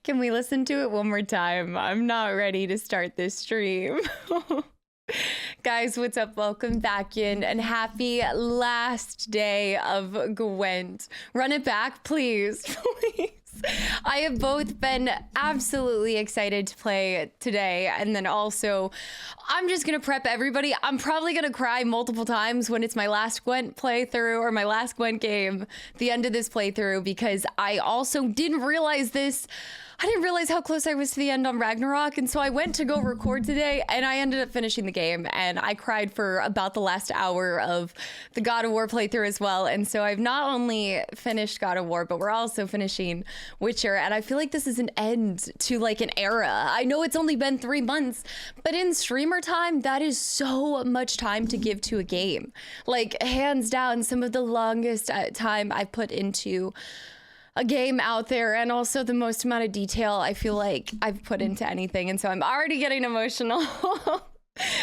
Can we listen to it one more time? I'm not ready to start this stream. Guys, what's up? Welcome back in and happy last day of Gwent. Run it back, please. Please. I have both been absolutely excited to play today, and then also I'm just gonna prep everybody. I'm probably gonna cry multiple times when it's my last Gwent playthrough or my last Gwent game, the end of this playthrough, because I also didn't realize this. I didn't realize how close I was to the end on Ragnarok, and so I went to go record today, and I ended up finishing the game, and I cried for about the last hour of the God of War playthrough as well. And so I've not only finished God of War, but we're also finishing Witcher, and I feel like this is an end to like an era. I know it's only been 3 months, but in streamer time, that is so much time to give to a game. Like, hands down, some of the longest time I've put into a game out there, and also the most amount of detail I feel like I've put into anything, and so I'm already getting emotional.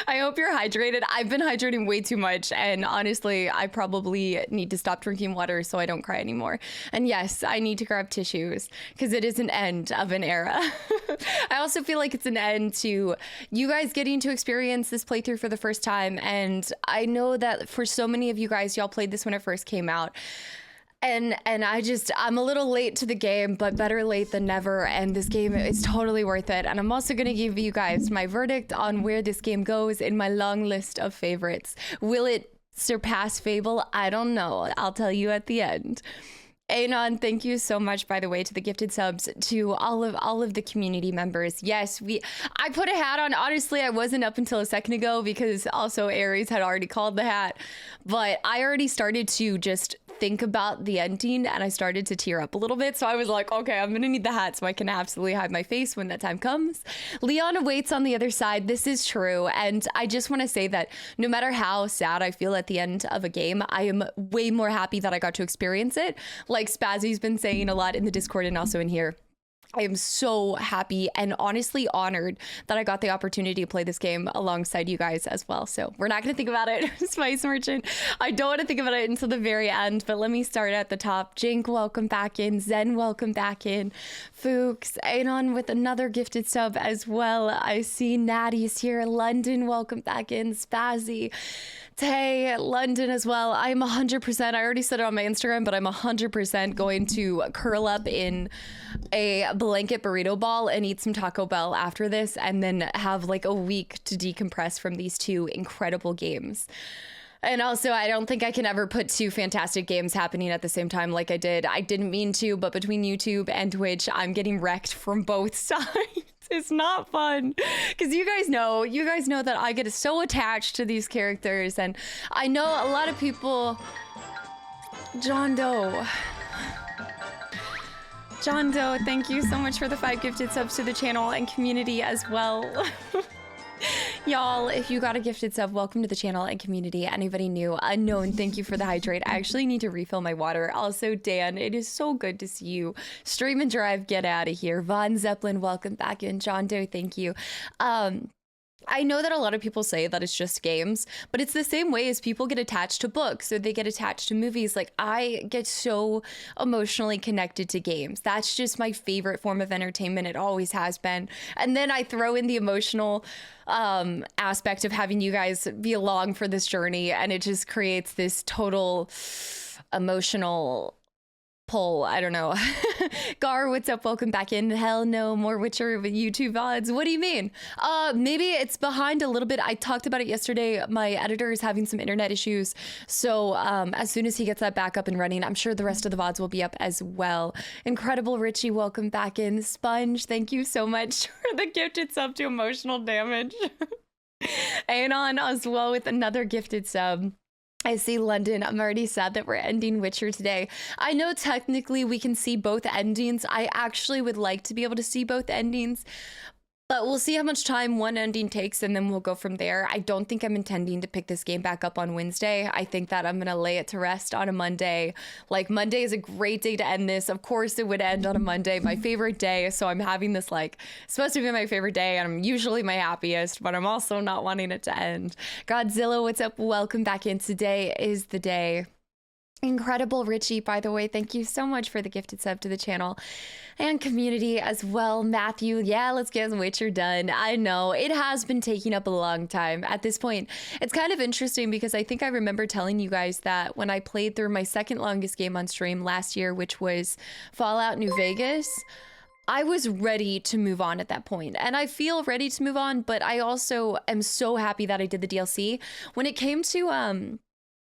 I hope you're hydrated. I've been hydrating way too much, and honestly, I probably need to stop drinking water so I don't cry anymore. And yes, I need to grab tissues because it is an end of an era. I also feel like it's an end to you guys getting to experience this playthrough for the first time, and I know that for so many of you guys, y'all played this when it first came out. And I'm a little late to the game, but better late than never, and this game is totally worth it. And I'm also going to give you guys my verdict on where this game goes in my long list of favorites. Will it surpass Fable? I don't know. I'll tell you at the end. Anon, thank you so much, by the way, to the gifted subs, to all of the community members. Yes, I put a hat on. Honestly, I wasn't up until a second ago because also Aries had already called the hat, but I already started to just think about the ending, and I started to tear up a little bit. So I was like, okay, I'm gonna need the hat so I can absolutely hide my face when that time comes. Leon awaits on the other side. This is true, and I just want to say that no matter how sad I feel at the end of a game, I am way more happy that I got to experience it. Like Spazzy's been saying a lot in the Discord and also in here, I am so happy and honestly honored that I got the opportunity to play this game alongside you guys as well. So we're not going to think about it. Spice Merchant, I don't want to think about it until the very end, but let me start at the top. Jink, welcome back in. Zen, welcome back in. Fuchs, Anon with another gifted sub as well. I see Natty's here. London, welcome back in. Spazzy, Tay, London as well. I'm 100%, I already said it on my Instagram, but I'm 100% going to curl up in a blanket burrito ball and eat some Taco Bell after this, and then have like a week to decompress from these two incredible games. And also, I don't think I can ever put two fantastic games happening at the same time like I did. I didn't mean to, but between YouTube and Twitch, I'm getting wrecked from both sides. It's not fun because you guys know that I get so attached to these characters, and I know a lot of people. John Doe, thank you so much for the 5 gifted subs to the channel and community as well. Y'all, if you got a gifted sub, welcome to the channel and community. Anybody new, unknown, thank you for the hydrate. I actually need to refill my water. Also, Dan, it is so good to see you. Stream and drive, get out of here. Von Zeppelin, welcome back in. John Doe, thank you. I know that a lot of people say that it's just games, but it's the same way as people get attached to books or they get attached to movies. Like, I get so emotionally connected to games. That's just my favorite form of entertainment. It always has been. And then I throw in the emotional aspect of having you guys be along for this journey, and it just creates this total emotional pull. I don't know. Gar, what's up? Welcome back in. Hell no, more Witcher with YouTube VODs. What do you mean? Maybe it's behind a little bit. I talked about it yesterday. My editor is having some internet issues. So as soon as he gets that back up and running, I'm sure the rest of the VODs will be up as well. Incredible Richie, welcome back in. Sponge, thank you so much for the gifted sub to emotional damage. Anon as well with another gifted sub. I see London. I'm already sad that we're ending Witcher today. I know technically we can see both endings. I actually would like to be able to see both endings, but we'll see how much time one ending takes, and then we'll go from there. I don't think I'm intending to pick this game back up on Wednesday. I think that I'm gonna lay it to rest on a Monday. Like, Monday is a great day to end this. Of course it would end on a Monday, my favorite day. So I'm having this, like, it's supposed to be my favorite day, and I'm usually my happiest, but I'm also not wanting it to end. Godzilla, what's up? Welcome back in. Today is the day. Incredible Richie, by the way, thank you so much for the gifted sub to the channel and community as well. Matthew, yeah, let's get Witcher done. I know it has been taking up a long time at this point. It's kind of interesting because I think I remember telling you guys that when I played through my second longest game on stream last year, which was Fallout New Vegas, I was ready to move on at that point, and I feel ready to move on, but I also am so happy that I did the DLC. When it came to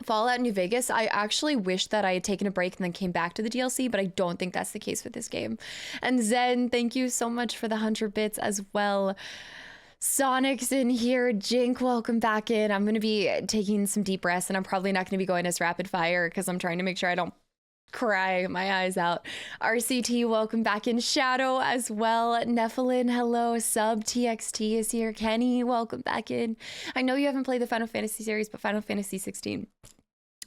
Fallout New Vegas, I actually wish that I had taken a break and then came back to the DLC, but I don't think that's the case with this game. And Zen, thank you so much for the 100 bits as well. Sonic's in here. Jink, welcome back in. I'm going to be taking some deep breaths, and I'm probably not going to be going as rapid fire because I'm trying to make sure I don't cry my eyes out. RCT, welcome back in. Shadow as well. Nephilim, hello. Sub TXT is here. Kenny, welcome back in. I know you haven't played the Final Fantasy series, but Final Fantasy 16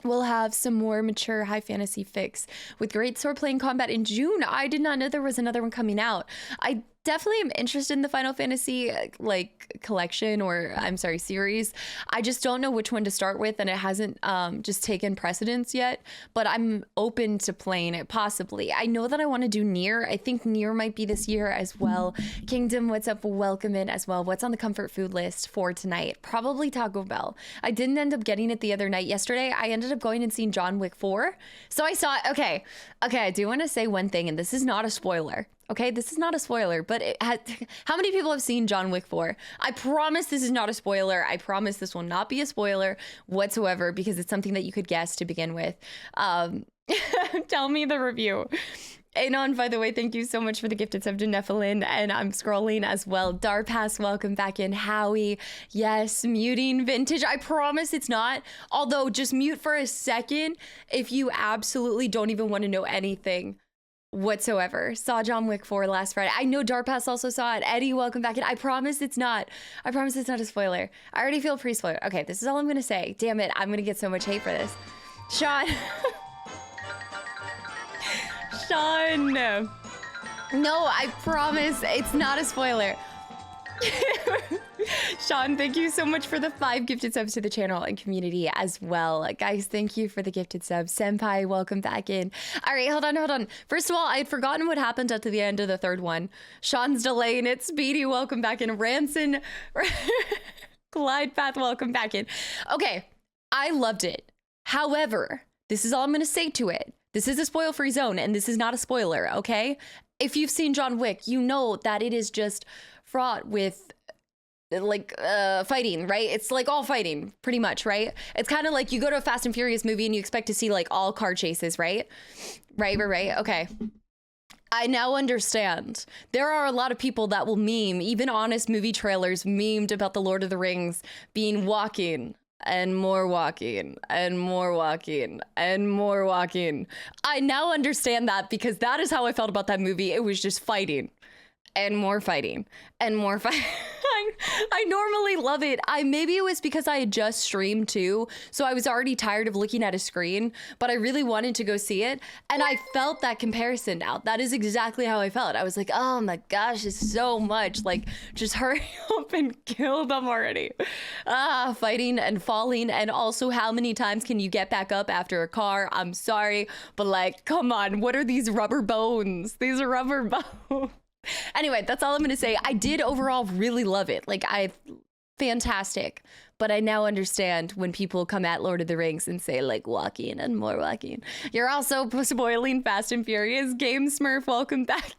we'll have some more mature high fantasy fix with great sword playing combat in June. I did not know there was another one coming out. I definitely am interested in the Final Fantasy like collection, or I'm sorry, series. I just don't know which one to start with, and it hasn't just taken precedence yet, but I'm open to playing it possibly. I know that I want to do Nier. I think Nier might be this year as well. Kingdom, what's up? Welcome in as well. What's on the comfort food list for tonight? Probably Taco Bell. I didn't end up getting it the other night. Yesterday, I ended up going and seeing John Wick 4. So I saw it. Okay, I do want to say one thing, and this is not a spoiler. Okay, this is not a spoiler, but how many people have seen John Wick 4? I promise this is not a spoiler. I promise this will not be a spoiler whatsoever, because it's something that you could guess to begin with. Tell me the review. Anon, by the way, thank you so much for the gifted sub to Nephilim, and I'm scrolling as well. Darpass, welcome back in. Howie, yes, muting vintage. I promise it's not. Although, just mute for a second if you absolutely don't even want to know anything whatsoever. Saw John Wick 4 last Friday. I know Darpass also saw it. Eddie, welcome back in. I promise it's not. I promise it's not a spoiler. I already feel pre-spoiler. Okay, this is all I'm gonna say. Damn it, I'm gonna get so much hate for this. Sean. Sean. No, I promise it's not a spoiler. Sean, thank you so much for the 5 gifted subs to the channel and community as well. Guys, thank you for the gifted subs. Senpai, welcome back in. All right, hold on. First of all, I had forgotten what happened at the end of the third one. Sean's delaying it. Speedy, welcome back in. Ranson, Glide Path, welcome back in. Okay, I loved it. However, this is all I'm going to say to it. This is a spoil-free zone, and this is not a spoiler, okay? If you've seen John Wick, you know that it is just fraught with like fighting, right? It's like all fighting pretty much, right? It's kind of like you go to a Fast and Furious movie and you expect to see like all car chases, right? Right. Okay. I now understand. There are a lot of people that will meme, even honest movie trailers memed about the Lord of the Rings being walking and more walking and more walking and more walking. I now understand that, because that is how I felt about that movie. It was just fighting and more fighting and more fighting. I normally love it. Maybe it was because I had just streamed too, so I was already tired of looking at a screen, but I really wanted to go see it, and I felt that comparison now. That is exactly how I felt. I was like, oh my gosh, it's so much. Like, just hurry up and kill them already. Fighting and falling, and also how many times can you get back up after a car? I'm sorry, but like, come on, what are these rubber bones? These are rubber bones. Anyway, that's all I'm going to say. I did overall really love it. Like, fantastic. But I now understand when people come at Lord of the Rings and say, like, walking and more walking. You're also spoiling Fast and Furious. Game Smurf, welcome back.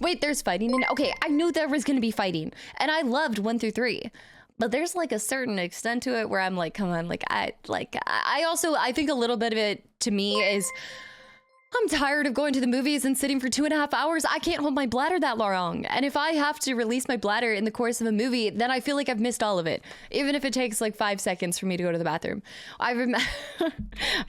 Wait, there's fighting in... Okay, I knew there was going to be fighting. And I loved 1 through 3. But there's like a certain extent to it where I'm like, come on, like, I think a little bit of it to me is... I'm tired of going to the movies and sitting for 2.5 hours. I can't hold my bladder that long. And if I have to release my bladder in the course of a movie, then I feel like I've missed all of it. Even if it takes like 5 seconds for me to go to the bathroom.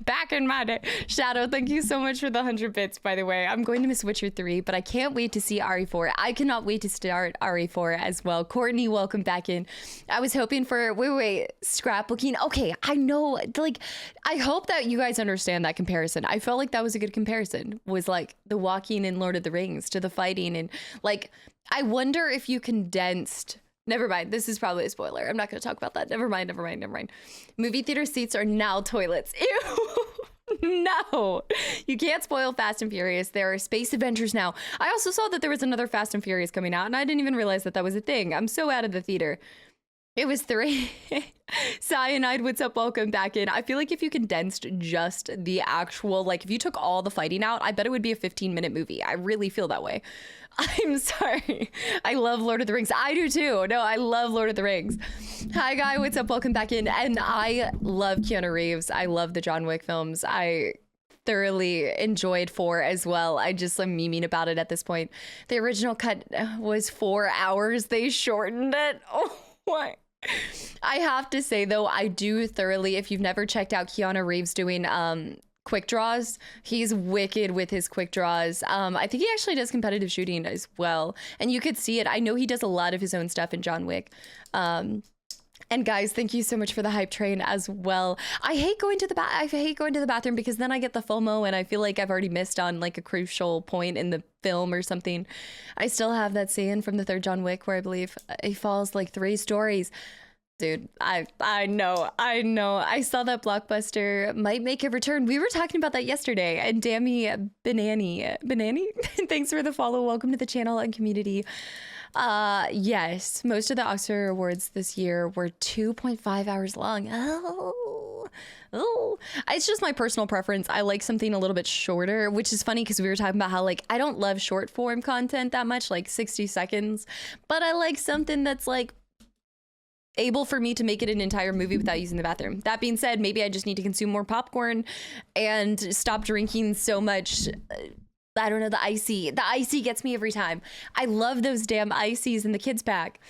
Back in my day. Shadow, thank you so much for the 100 bits, by the way. I'm going to miss Witcher 3, but I can't wait to see RE4. I cannot wait to start RE4 as well. Courtney, welcome back in. I was hoping for, wait, scrapbooking. Okay, I know, like, I hope that you guys understand that comparison. I felt like that was a good comparison. Was like the walking in Lord of the Rings to the fighting, and like I wonder if you condensed... Never mind, this is probably a spoiler. I'm not going to talk about that. Never mind. Movie theater seats are now toilets. Ew. No, you can't spoil Fast and Furious. There are space adventures now. I also saw that there was another Fast and Furious coming out, and I didn't even realize that that was a thing. I'm so out of the theater. It was 3. Cyanide, what's up? Welcome back in. I feel like if you condensed just the actual, like if you took all the fighting out, I bet it would be a 15-minute movie. I really feel that way. I'm sorry. I love Lord of the Rings. I do too. No, I love Lord of the Rings. Hi, guy. What's up? Welcome back in. And I love Keanu Reeves. I love the John Wick films. I thoroughly enjoyed 4 as well. I just am memeing about it at this point. The original cut was 4 hours. They shortened it. Oh, what? I have to say, though, I do thoroughly, if you've never checked out Keanu Reeves doing quick draws, he's wicked with his quick draws. I think he actually does competitive shooting as well, and you could see it. I know he does a lot of his own stuff in John Wick. And guys, thank you so much for the hype train as well. I hate going to the bathroom because then I get the FOMO and I feel like I've already missed on like a crucial point in the film or something. I still have that scene from the 3rd John Wick where I believe he falls like 3 stories. Dude, I know. I saw that Blockbuster might make a return. We were talking about that yesterday. And Dammy Banani, thanks for the follow. Welcome to the channel and community. Yes, most of the Oscar awards this year were 2.5 hours long. Oh, it's just my personal preference. I like something a little bit shorter, which is funny because we were talking about how like I don't love short form content that much, like 60 seconds, but I like something that's like able for me to make it an entire movie without using the bathroom. That being said, maybe I just need to consume more popcorn and stop drinking so much. I don't know, the icy. The icy gets me every time. I love those damn ices in the kids pack.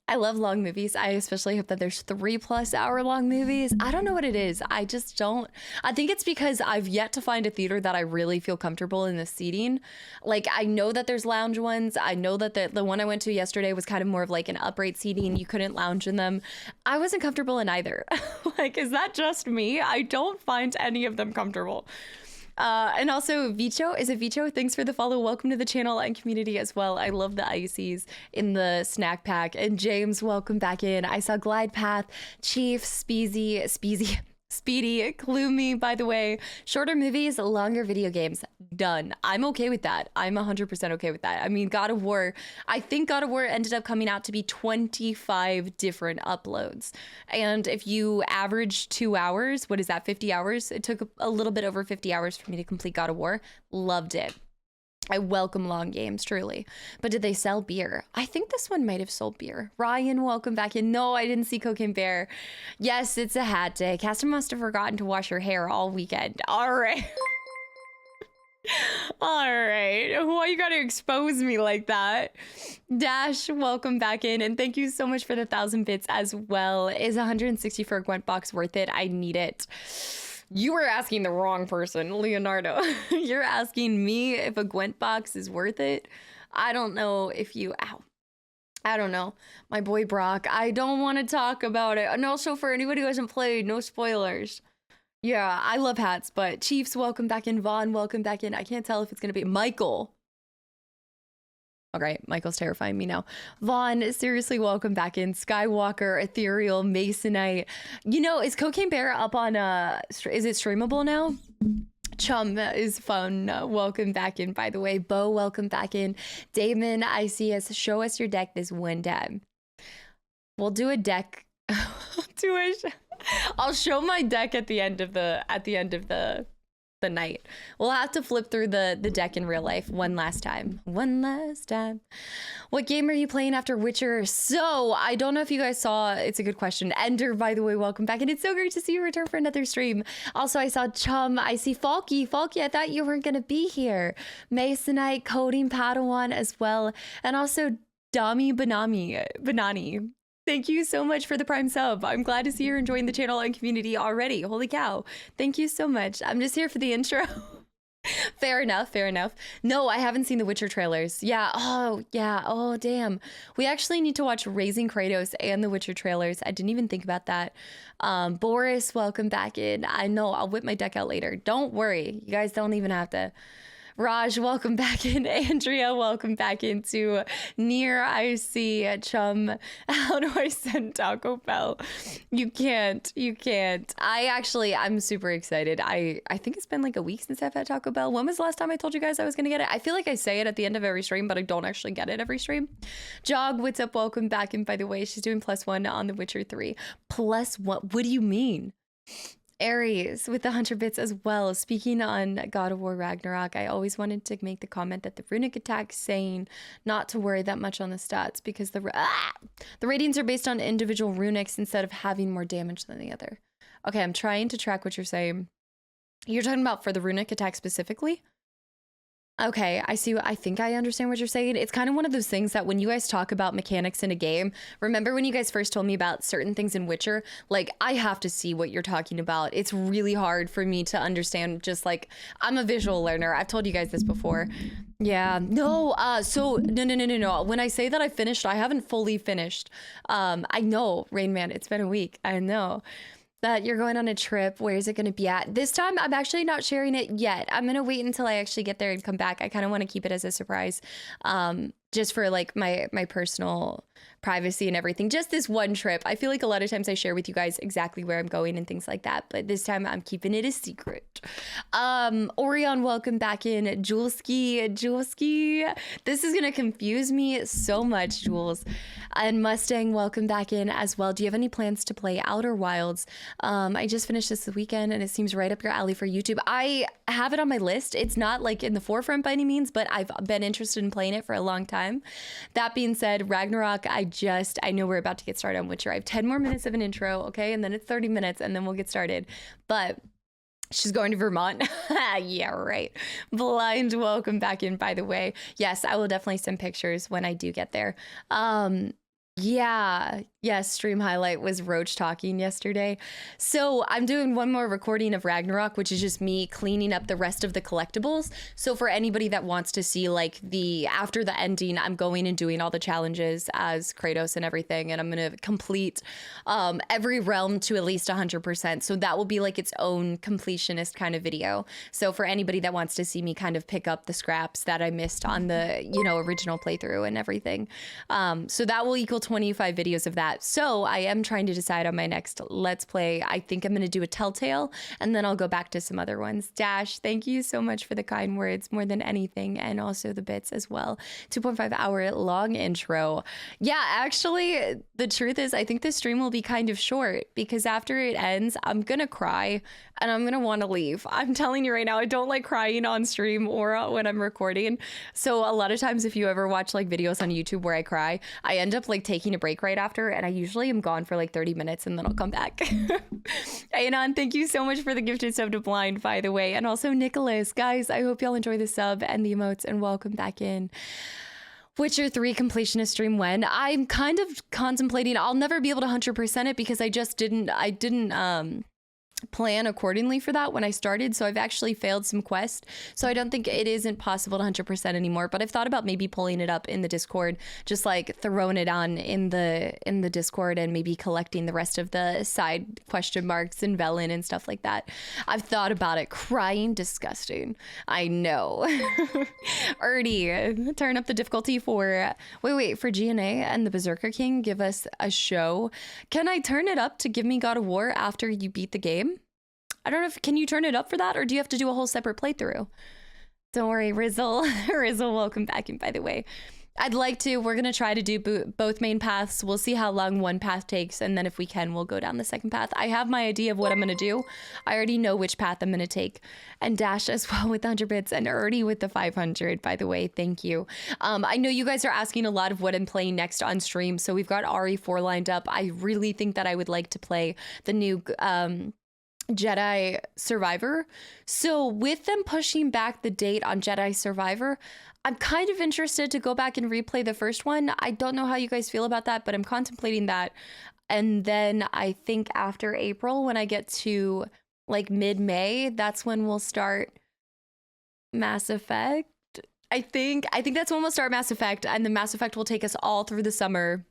I love long movies. I especially hope that there's 3+ hour long movies. I don't know what it is. I just don't. I think it's because I've yet to find a theater that I really feel comfortable in the seating. Like I know that there's lounge ones. I know that the one I went to yesterday was kind of more of like an upright seating. You couldn't lounge in them. I wasn't comfortable in either. Like, is that just me? I don't find any of them comfortable. And also Vicho, is it Vicho? Thanks for the follow. Welcome to the channel and community as well. I love the ices in the snack pack. And James, welcome back in. I saw Glide Path, Chief, Speedy, Clue Me, by the way. Shorter movies, longer video games. Done. I'm okay with that. I'm 100% okay with that. I mean, God of War, I think God of War ended up coming out to be 25 different uploads. And if you average 2 hours, what is that, 50 hours? It took a little bit over 50 hours for me to complete God of War. Loved it. I welcome long games, truly. But did they sell beer? I think this one might have sold beer. Ryan, welcome back in. No, I didn't see Cocaine Bear. Yes, it's a hat day. Castor must have forgotten to wash her hair all weekend. All right. All right. Why you gotta expose me like that? Dash, welcome back in. And thank you so much for the 1,000 bits as well. Is 160 for a Gwent box worth it? I need it. You were asking the wrong person, Leonardo. You're asking me if a Gwent box is worth it. I don't know if you... Ow. I don't know. My boy Brock. I don't want to talk about it. And also for anybody who hasn't played, no spoilers. Yeah, I love hats, but Chiefs, welcome back in. Vaughn, welcome back in. I can't tell if it's going to be Michael. Okay, Michael's terrifying me now. Vaughn, seriously, welcome back in. Skywalker, Ethereal, Masonite. You know, is Cocaine Bear up on, is it streamable now? Chum is fun. Welcome back in, by the way. Bo, welcome back in. Damon, I see us. Show us your deck this one time. We'll do a deck. I'll show my deck at the end of the night. We'll have to flip through the deck in real life one last time. What game are you playing after Witcher? So I don't know if you guys saw, it's a good question. Ender, by the way, welcome back, and it's so great to see you return for another stream. Also, I saw Chum. I see Falky. I thought you weren't gonna be here. Masonite, Coding Padawan as well, and also Dami Banani. Thank you so much for the Prime sub. I'm glad to see you're enjoying the channel and community already. Holy cow. Thank you so much. I'm just here for the intro. Fair enough. No, I haven't seen the Witcher trailers. Yeah. Oh, damn. We actually need to watch Raising Kratos and the Witcher trailers. I didn't even think about that. Boris, welcome back in. I know, I'll whip my deck out later. Don't worry. You guys don't even have to. Raj, welcome back in. Andrea, welcome back into Near. I see Chum. How do I send Taco Bell? You can't. I'm super excited. I think it's been like a week since I've had Taco Bell. When was the last time I told you guys I was gonna get it? I feel like I say it at the end of every stream, but I don't actually get it every stream. Jog, what's up? Welcome back. And by the way, she's doing +1 on The Witcher 3. +1? What do you mean? Aries with the 100 bits as well. Speaking on God of War Ragnarok, I always wanted to make the comment that the runic attack saying not to worry that much on the stats because the ratings are based on individual runics instead of having more damage than the other. Okay, I'm trying to track what you're saying. You're talking about for the runic attack specifically? Okay, I see. I think I understand what you're saying. It's kind of one of those things that when you guys talk about mechanics in a game, remember when you guys first told me about certain things in Witcher? Like, I have to see what you're talking about. It's really hard for me to understand, just like, I'm a visual learner. I've told you guys this before. Yeah, no, no. When I say that I finished, I haven't fully finished. I know, Rain Man, it's been a week. I know. That you're going on a trip. Where is it going to be at? This time, I'm actually not sharing it yet. I'm going to wait until I actually get there and come back. I kind of want to keep it as a surprise, just for like my personal privacy and everything. Just this one trip. I feel like a lot of times I share with you guys exactly where I'm going and things like that, but this time I'm keeping it a secret. Orion, welcome back in. Julski. This is gonna confuse me so much, Jules. And Mustang, welcome back in as well. Do you have any plans to play Outer Wilds? I just finished this weekend and it seems right up your alley for YouTube. I have it on my list. It's not like in the forefront by any means, but I've been interested in playing it for a long time. That being said, Ragnarok, I know we're about to get started on Witcher. I have 10 more minutes of an intro, okay? And then it's 30 minutes and then we'll get started. But she's going to Vermont. Yeah, right. Blind, welcome back in, by the way. Yes, I will definitely send pictures when I do get there. Yeah, yes, stream highlight was Roach talking yesterday. So I'm doing one more recording of Ragnarok, which is just me cleaning up the rest of the collectibles. So for anybody that wants to see like after the ending, I'm going and doing all the challenges as Kratos and everything. And I'm going to complete every realm to at least 100%. So that will be like its own completionist kind of video. So for anybody that wants to see me kind of pick up the scraps that I missed on the, original playthrough and everything. So that will equal 25 videos of that. So I am trying to decide on my next Let's Play. I think I'm going to do a Telltale and then I'll go back to some other ones. Dash, thank you so much for the kind words more than anything, and also the bits as well. 2.5 hour long intro. Yeah, actually, the truth is I think this stream will be kind of short because after it ends, I'm going to cry and I'm going to want to leave. I'm telling you right now, I don't like crying on stream or when I'm recording. So a lot of times if you ever watch like videos on YouTube where I cry, I end up like taking a break right after, and I usually am gone for like 30 minutes and then I'll come back. Anon, thank you so much for the gifted sub to Blind, by the way. And also Nicholas. Guys, I hope y'all enjoy the sub and the emotes, and welcome back in. Witcher 3 completionist stream when? I'm kind of contemplating, I'll never be able to 100% it because I didn't plan accordingly for that when I started, so I've actually failed some quests, so I don't think it isn't possible to 100% anymore, but I've thought about maybe pulling it up in the Discord, just like throwing it on in the Discord and maybe collecting the rest of the side question marks and Velen and stuff like that. I've thought about it. Crying disgusting, I know. Erdy, turn up the difficulty for for GNA and the Berserker King. Give us a show. Can I turn it up to give me God of War after you beat the game? I don't know can you turn it up for that, or do you have to do a whole separate playthrough? Don't worry, Rizzle. Rizzle, welcome back in, by the way. I'd like to. We're going to try to do both main paths. We'll see how long one path takes, and then if we can, we'll go down the second path. I have my idea of what I'm going to do. I already know which path I'm going to take. And Dash as well with 100 bits, and Ernie with the 500, by the way. Thank you. I know you guys are asking a lot of what I'm playing next on stream, so we've got RE4 lined up. I really think that I would like to play the new Jedi Survivor. So with them pushing back the date on Jedi Survivor, I'm kind of interested to go back and replay the first one. I don't know how you guys feel about that, but I'm contemplating that. And then I think after April, when I get to like mid-May, that's when we'll start Mass Effect. I think that's when we'll start Mass Effect, and the Mass Effect will take us all through the summer.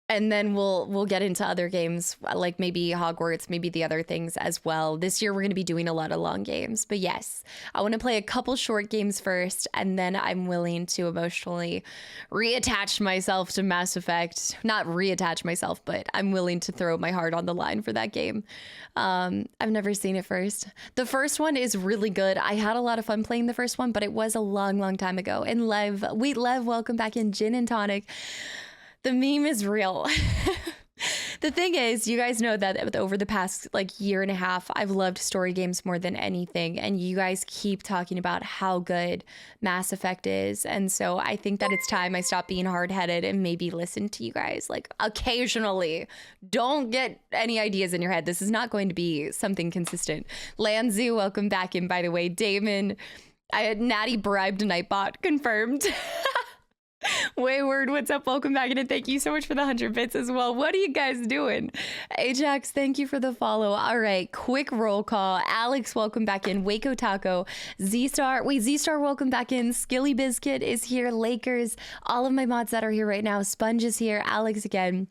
And then we'll get into other games, like maybe Hogwarts, maybe the other things as well. This year we're going to be doing a lot of long games. But yes, I want to play a couple short games first, and then I'm willing to emotionally reattach myself to Mass Effect. Not reattach myself, but I'm willing to throw my heart on the line for that game. I've never seen it first. The first one is really good. I had a lot of fun playing the first one, but it was a long time ago. And Lev, welcome back in. Gin and Tonic. The meme is real. The thing is, you guys know that over the past like year and a half, I've loved story games more than anything. And you guys keep talking about how good Mass Effect is. And so I think that it's time I stop being hard-headed and maybe listen to you guys like occasionally. Don't get any ideas in your head. This is not going to be something consistent. Lanzu, welcome back in, by the way. Damon, Natty bribed Nightbot, confirmed. Wayward, what's up? Welcome back, and thank you so much for the 100 bits as well. What are you guys doing? Ajax, thank you for the follow. All right, quick roll call. Alex, welcome back in. Waco Taco, Z-Star, welcome back in. Skilly Biscuit is here. Lakers, all of my mods that are here right now. Sponge is here. Alex again.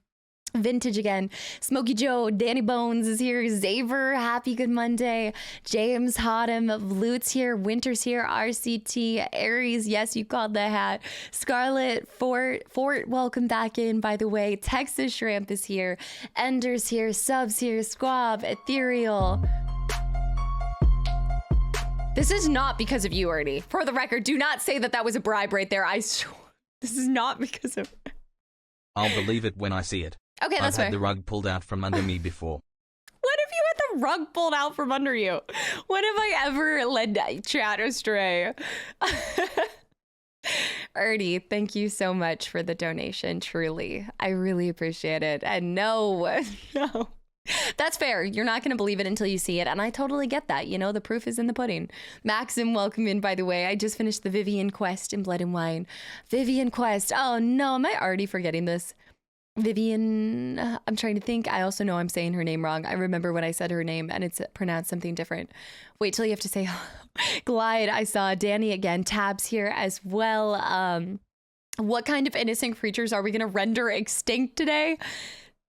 Vintage again. Smokey Joe, Danny Bones is here. Xaver, happy good Monday. James Hotham, Lutz here. Winter's here. RCT, Aries, yes, you called the hat. Scarlet, Fort, welcome back in, by the way. Texas Shrimp is here. Ender's here. Subs here. Squab, Ethereal. This is not because of you, Ernie. For the record, do not say that that was a bribe right there. This is not because of... I'll believe it when I see it. Okay, that's fair. I've had the rug pulled out from under me before. When have you had the rug pulled out from under you? When have I ever led chat astray? Ernie, thank you so much for the donation, truly. I really appreciate it. And no. That's fair. You're not going to believe it until you see it. And I totally get that. You know, the proof is in the pudding. Maxim, welcome in, by the way. I just finished the Vivian quest in Blood and Wine. Vivian quest. Oh, no. Am I already forgetting this? Vivian, I'm trying to think. I also know I'm saying her name wrong. I remember when I said her name and it's pronounced something different. Wait till you have to say Glide. I saw Danny again. Tabs here as well. What kind of innocent creatures are we going to render extinct today?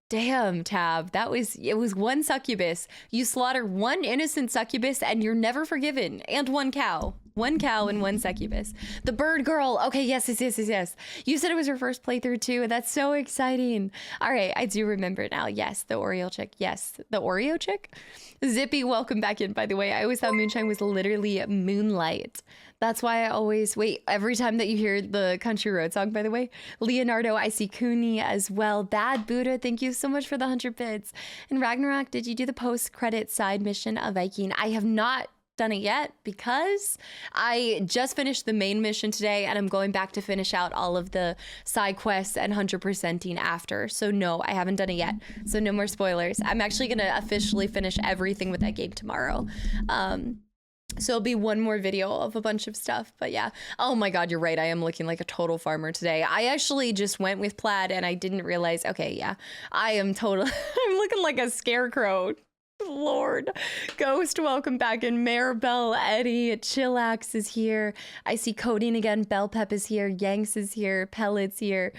Damn, Tab, it was one succubus. You slaughter one innocent succubus and you're never forgiven. And one cow. One cow and one succubus. The bird girl. Okay, yes. You said it was your first playthrough too. That's so exciting. All right, I do remember now. Yes, the Oreo chick. Yes, the Oreo chick. Zippy, welcome back in, by the way. I always thought moonshine was literally moonlight. That's why I always wait every time that you hear the Country Road song, by the way. Leonardo, I see Cooney as well. Bad Buddha, thank you so much for the 100 bits. And Ragnarok, did you do the post-credit side mission of Viking? I have not done it yet because I just finished the main mission today and I'm going back to finish out all of the side quests and 100%ing after. So no, I haven't done it yet. So no more spoilers. I'm actually going to officially finish everything with that game tomorrow. So it'll be one more video of a bunch of stuff, but yeah. Oh my God, you're right. I am looking like a total farmer today. I actually just went with plaid and I didn't realize, okay, yeah, I am total, I'm looking like a scarecrow. Lord. Ghost, welcome back in. Maribel, Eddie, Chillax is here. I see Coding again. Bell Pep is here. Yanks is here. Pellets here.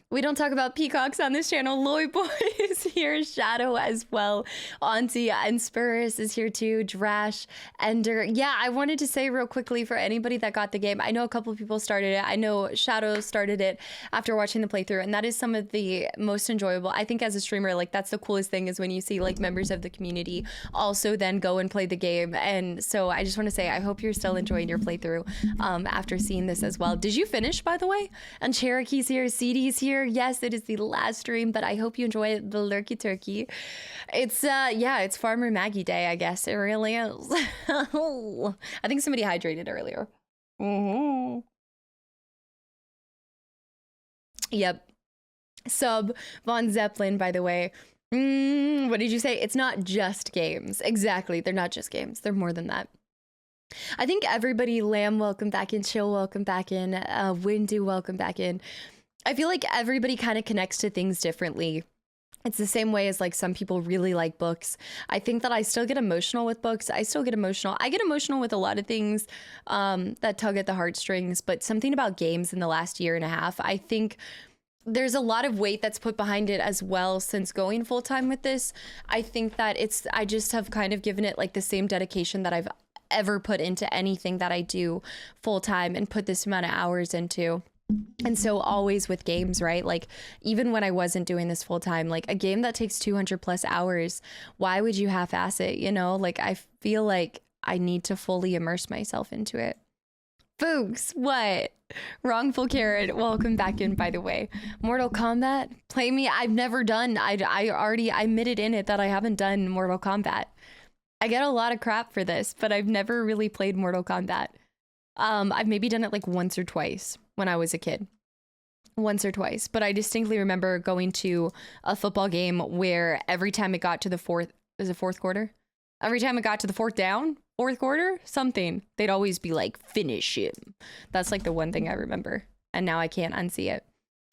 We don't talk about peacocks on this channel. Loy Boy is here. Shadow as well. Auntie and Spurus is here too. Drash, Ender. Yeah, I wanted to say real quickly for anybody that got the game, I know a couple of people started it. I know Shadow started it after watching the playthrough, and that is some of the most enjoyable. I think as a streamer, like that's the coolest thing is when you see like members of the community also then go and play the game. And so I just want to say, I hope you're still enjoying your playthrough after seeing this as well. Did you finish, by the way? And Cherokee's here. CD's here. Yes, it is the last stream, but I hope you enjoy the lurky turkey. It's yeah, it's Farmer Maggie Day, I guess. It really is. I think somebody hydrated earlier. Yep. Sub Von Zeppelin, by the way. What did you say? It's not just games. Exactly. They're not just games. They're more than that. I think everybody, Lamb, welcome back in. Chill, welcome back in. Windu, welcome back in. I feel like everybody kind of connects to things differently. It's the same way as like some people really like books. I think that I still get emotional with books. I still get emotional. I get emotional with a lot of things that tug at the heartstrings, but something about games in the last year and a half, I think there's a lot of weight that's put behind it as well since going full time with this. I think that I just have kind of given it like the same dedication that I've ever put into anything that I do full time and put this amount of hours into. And so always with games, right? Like even when I wasn't doing this full time, like a game that takes 200 plus hours, why would you half-ass it? You know, like I feel like I need to fully immerse myself into it. Folks, what? Wrongful Carrot, welcome back in, by the way. Mortal Kombat, play me. I've never done, I already admitted in it that I haven't done Mortal Kombat. I get a lot of crap for this, but I've never really played Mortal Kombat. I've maybe done it like once or twice when I was a kid. Once or twice, but I distinctly remember going to a football game where every time it got to the fourth quarter? Every time it got to the fourth quarter, something, they'd always be like, finish him. That's like the one thing I remember. And now I can't unsee it.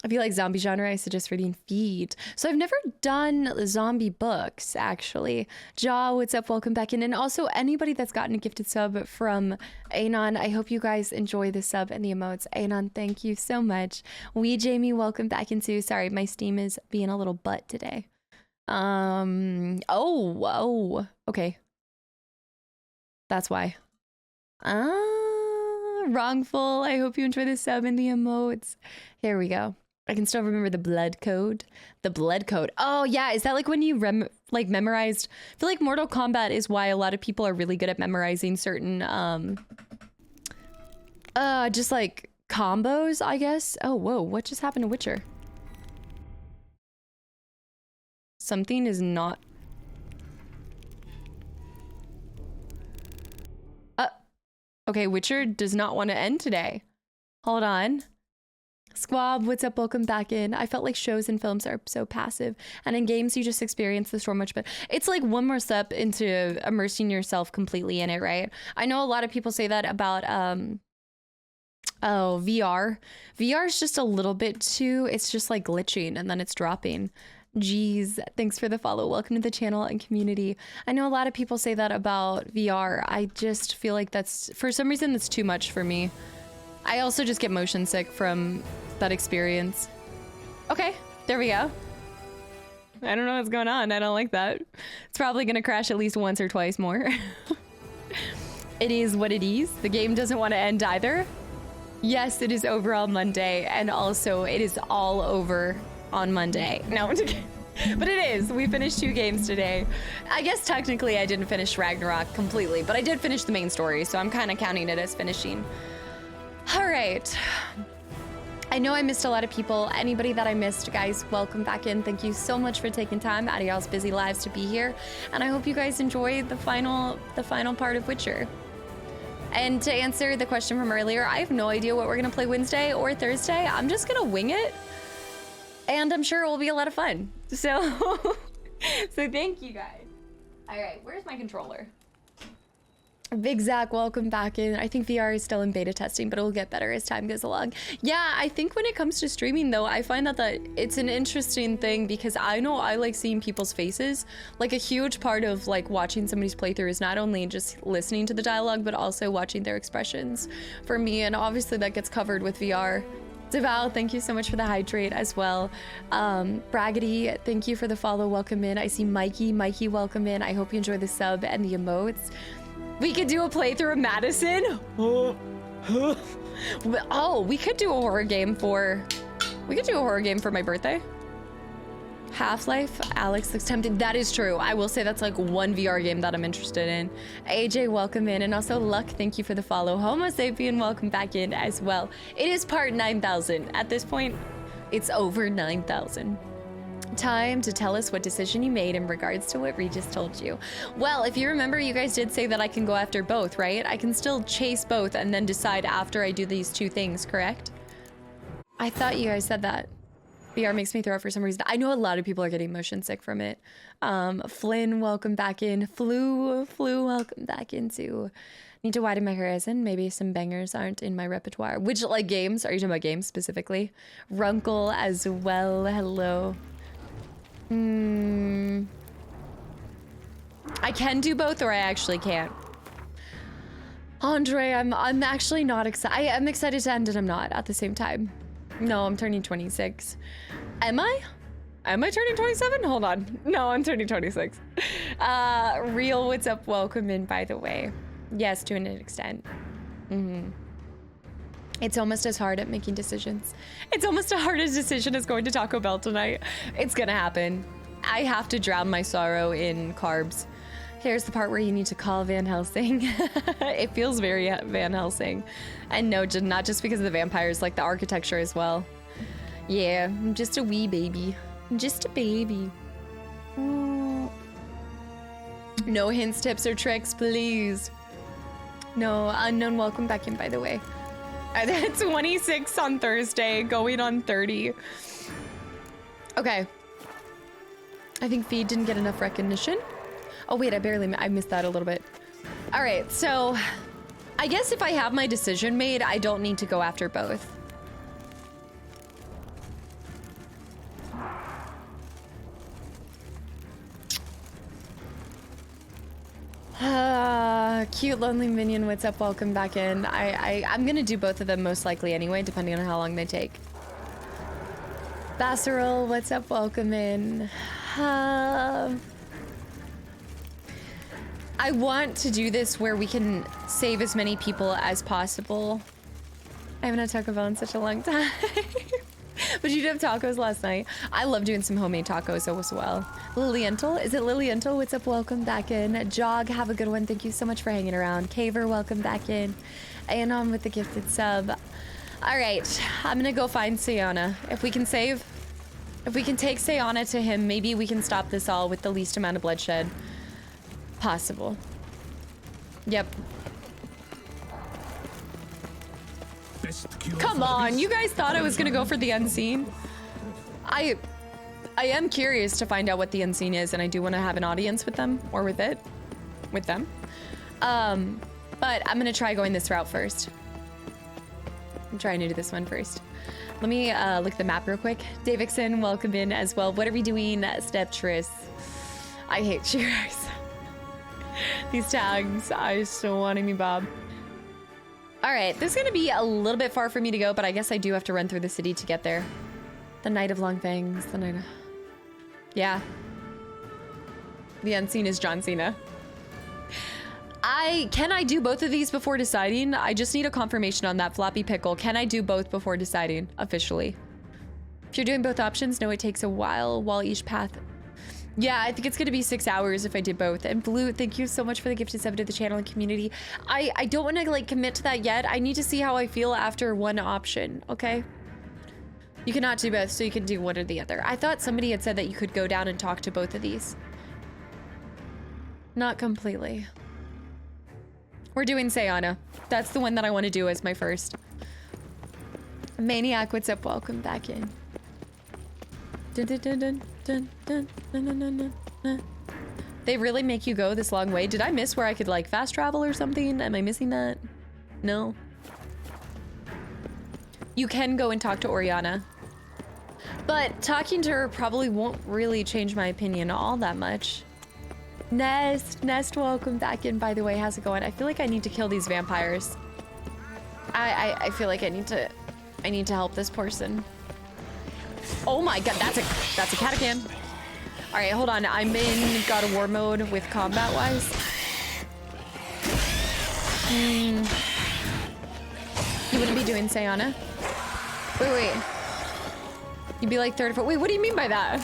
I feel like zombie genre, I suggest reading Feed. So I've never done zombie books, actually. Ja, what's up? Welcome back in. And also anybody that's gotten a gifted sub from Anon, I hope you guys enjoy the sub and the emotes. Anon, thank you so much. Jamie, welcome back in too. Sorry, my Steam is being a little butt today. Okay. That's why. Wrongful. I hope you enjoy the sub and the emotes. Here we go. I can still remember the blood code. The blood code. Oh yeah, is that like when you memorized? I feel like Mortal Kombat is why a lot of people are really good at memorizing certain just like combos, I guess. Oh whoa, what just happened to Witcher? Something is not. Okay, Witcher does not want to end today. Hold on. Squab, what's up? Welcome back in. I felt like shows and films are so passive, and in games you just experience the story much better. It's like one more step into immersing yourself completely in it, right? I know a lot of people say that about VR. VR is just a little bit too, it's just like glitching and then it's dropping. Jeez, thanks for the follow. Welcome to the channel and community. I know a lot of people say that about VR. I just feel like that's, for some reason, that's too much for me. I also just get motion sick from that experience. Okay, there we go. I don't know what's going on. I don't like that. It's probably gonna crash at least once or twice more. It is what it is. The game doesn't want to end either. Yes, it is over on Monday, and also it is all over on Monday. No, but it is. We finished 2 games today. I guess technically I didn't finish Ragnarok completely, but I did finish the main story, so I'm kind of counting it as finishing. All right. I know I missed a lot of people. Anybody that I missed, guys, welcome back in. Thank you so much for taking time out of y'all's busy lives to be here, and I hope you guys enjoy the final part of Witcher. And to answer the question from earlier, I have no idea what we're gonna play Wednesday or Thursday. I'm just gonna wing it. And I'm sure it will be a lot of fun. So, thank you guys. All right, where's my controller? Big Zach, welcome back in. I think VR is still in beta testing, but it will get better as time goes along. Yeah, I think when it comes to streaming though, I find that it's an interesting thing because I know I like seeing people's faces. Like a huge part of like watching somebody's playthrough is not only just listening to the dialogue, but also watching their expressions for me. And obviously that gets covered with VR. Deval, thank you so much for the hydrate as well. Braggedy, thank you for the follow. Welcome in. I see Mikey. Mikey, welcome in. I hope you enjoy the sub and the emotes. We could do a playthrough of Madison. Oh, we could do a horror game for my birthday. Half-Life, Alex looks tempted. That is true. I will say that's like one VR game that I'm interested in. AJ, welcome in. And also Luck, thank you for the follow. Homo Sapien, welcome back in as well. It is part 9,000. At this point, it's over 9,000. Time to tell us what decision you made in regards to what Regis told you. Well, if you remember, you guys did say that I can go after both, right? I can still chase both and then decide after I do these 2 things, correct? I thought you guys said that. VR makes me throw up for some reason. I know a lot of people are getting motion sick from it. Flynn, welcome back in. Flu, welcome back in too. Need to widen my horizon. Maybe some bangers aren't in my repertoire. Which like games? Are you talking about games specifically? Runkle as well. Hello. I can do both or I actually can't. Andre, I'm actually not excited. I am excited to end and I'm not at the same time. No, I'm turning 26. Am I? Am I turning 27? Hold on. No, I'm turning 26. Real, what's up? Welcome in, by the way. Yes, to an extent. It's almost as hard at making decisions. It's almost as hard a decision as going to Taco Bell tonight. It's gonna happen. I have to drown my sorrow in carbs. Here's the part where you need to call Van Helsing. It feels very Van Helsing. And no, not just because of the vampires, like the architecture as well. Yeah, I'm just a wee baby. I'm just a baby. No hints, tips, or tricks, please. No, unknown, welcome back in, by the way. 26 on Thursday, going on 30. Okay. I think Feed didn't get enough recognition. Oh wait, I missed that a little bit. All right, so I guess if I have my decision made, I don't need to go after both. Cute lonely minion, what's up? Welcome back in. I'm gonna do both of them most likely anyway, depending on how long they take. Basserol, what's up? Welcome in. I want to do this where we can save as many people as possible. I haven't had Taco Bell in such a long time. But you did have tacos last night. I love doing some homemade tacos as well. Liliental, is it Liliental? What's up? Welcome back in. Jog, have a good one. Thank you so much for hanging around. Caver, welcome back in. Anon with the gifted sub. All right, I'm gonna go find Sayana. If we can take Sayana to him, maybe we can stop this all with the least amount of bloodshed possible. Yep. Come on, you guys thought I was gonna go for the unseen? I am curious to find out what the unseen is, and I do want to have an audience with them, or with them. But I'm gonna try going this route first. I'm trying to do this one first. Let me look at the map real quick. Davidson, welcome in as well. What are we doing, Steptris? I hate you guys. These tags, I still wanting me, Bob. All right, this is gonna be a little bit far for me to go, but I guess I do have to run through the city to get there. The Night of Long Fangs, the night of... Yeah. The unseen is John Cena. Can I do both of these before deciding? I just need a confirmation on that, Floppy Pickle. Can I do both before deciding, officially? If you're doing both options, no, it takes a while each path... Yeah, I think it's gonna be 6 hours if I did both. And Blue, thank you so much for the gifted sub to the channel and community. I don't want to like commit to that yet. I need to see how I feel after one option, okay? You cannot do both, so you can do one or the other. I thought somebody had said that you could go down and talk to both of these. Not completely. We're doing Sayana. That's the one that I want to do as my first. Maniac, what's up? Welcome back in. Dun, dun, dun, dun. Dun, dun, dun, dun, dun, dun. They really make you go this long way? Did I miss where I could like fast travel or something? Am I missing that? No. You can go and talk to Oriana. But talking to her probably won't really change my opinion all that much. Nest, welcome back in, by the way. How's it going? I feel like I need to kill these vampires. I feel like I need to help this person. Oh my god, that's a catacam. All right, hold on. I'm in God of War mode with combat wise. You wouldn't be doing Sayana? Wait. You'd be like third or fourth. Wait, what do you mean by that?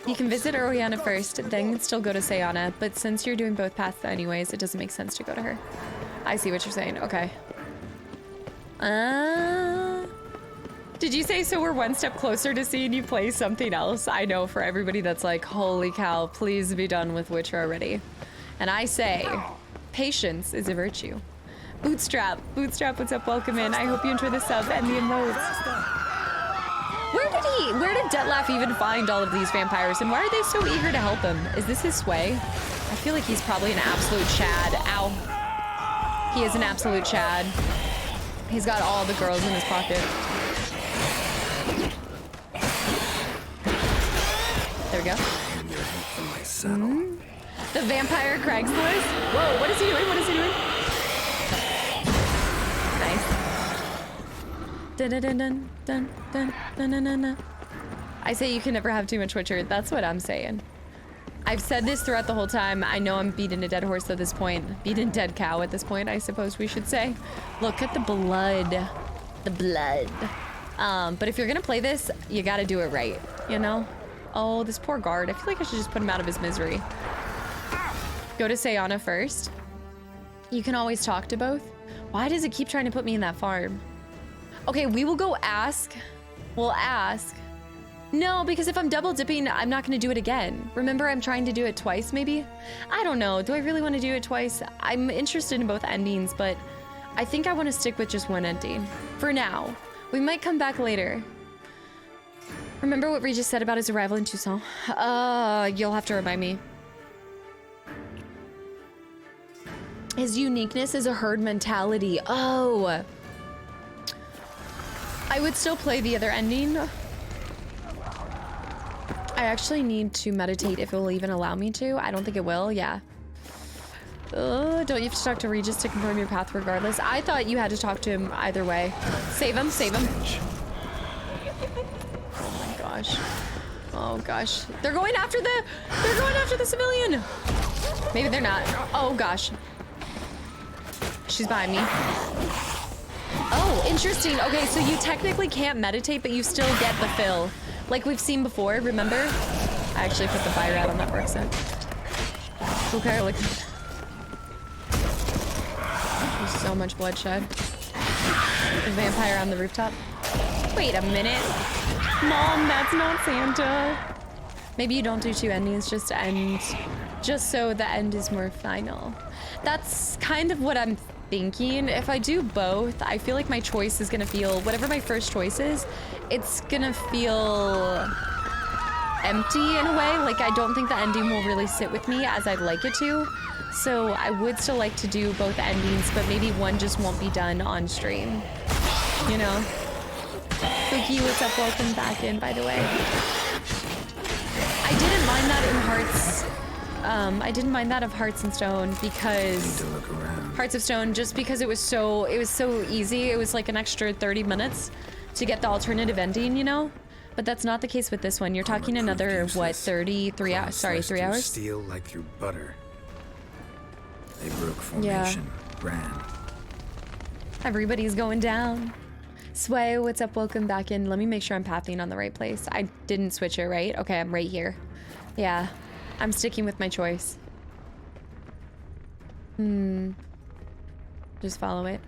You can visit Oriana first, then still go to Sayana, but since you're doing both paths anyways, it doesn't make sense to go to her. I see what you're saying. Okay. Did you say so we're one step closer to seeing you play something else? I know, for everybody that's like, holy cow, please be done with Witcher already. And I say, patience is a virtue. Bootstrap, what's up? Welcome in. I hope you enjoy the sub and the emotes. Where did Detlef even find all of these vampires, and why are they so eager to help him? Is this his sway? I feel like he's probably an absolute Chad. Ow. He is an absolute Chad. He's got all the girls in his pocket. There we go. The vampire Craigslist? Whoa, what is he doing? Nice. Dun, dun, dun, dun, dun, dun, dun, dun, dun, dun. I say you can never have too much Witcher. That's what I'm saying. I've said this throughout the whole time. I know I'm beating a dead horse at this point. Beating a dead cow at this point, I suppose we should say. Look at the blood. The blood. But if you're gonna play this, you gotta do it right, you know? Oh, this poor guard. I feel like I should just put him out of his misery. Go to Sayana first. You can always talk to both. Why does it keep trying to put me in that farm? Okay, we will go ask. We'll ask. No, because if I'm double dipping, I'm not gonna do it again. Remember, I'm trying to do it twice, maybe? I don't know. Do I really want to do it twice? I'm interested in both endings, but I think I want to stick with just one ending. For now. We might come back later. Remember what Regis said about his arrival in Tucson? You'll have to remind me. His uniqueness is a herd mentality. Oh. I would still play the other ending. I actually need to meditate if it will even allow me to. I don't think it will, yeah. Don't you have to talk to Regis to confirm your path regardless? I thought you had to talk to him either way. Save him, save him. Oh my gosh. Oh gosh. They're going after the civilian. Maybe they're not. Oh gosh. She's behind me. Oh, interesting. Okay, so you technically can't meditate, but you still get the fill. Like we've seen before, remember? I actually put the fire out on that for a sec. Okay, like... There's so much bloodshed. A vampire on the rooftop. Wait a minute. Mom, that's not Santa. Maybe you don't do two endings, just end. Just so the end is more final. That's kind of what I'm thinking. If I do both, I feel like my choice is gonna feel, whatever my first choice is, it's gonna feel empty in a way. Like I don't think the ending will really sit with me as I'd like it to. So I would still like to do both endings, but maybe one just won't be done on stream. You know? Fuki, what's up? Welcome back in, by the way. I didn't mind that in Hearts. I didn't mind that of Hearts and Stone because Hearts of Stone, just because it was so easy. It was like an extra 30 minutes to get the alternative ending, you know? But that's not the case with this one. You're talking another, what, 33 hours? Sorry, 3 hours? Steel like through butter. They broke formation, ran. Everybody's going down. Sway, what's up? Welcome back in. Let me make sure I'm pathing on the right place. I didn't switch it, right? Okay, I'm right here. Yeah, I'm sticking with my choice. Just follow it.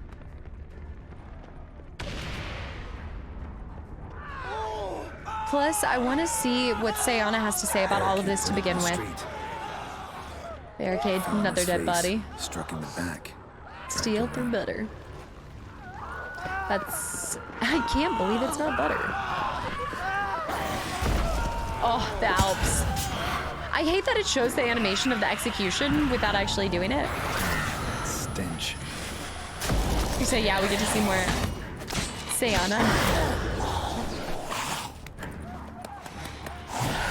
Plus, I want to see what Sayana has to say about all of this to begin with. Barricade, another dead body. Struck in the back. Steel through butter. That's... I can't believe it's not butter. Oh, the Alps. I hate that it shows the animation of the execution without actually doing it. Stench. You say, yeah, we get to see more Sayana.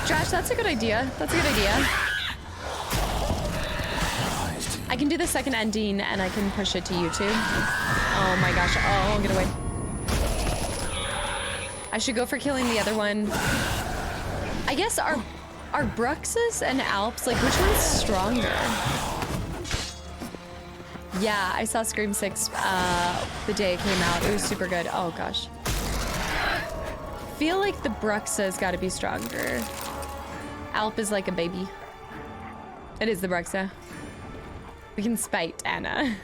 Josh, that's a good idea. That's a good idea. I can do the second ending and I can push it to YouTube. Oh my gosh. Oh, get away. I should go for killing the other one. I guess are Bruxus and Alps, like which one's stronger? Yeah, I saw Scream 6 the day it came out. It was super good. Oh gosh. Feel like the Bruxa's gotta be stronger. Alp is like a baby. It is the Bruxa. We can spite Anna.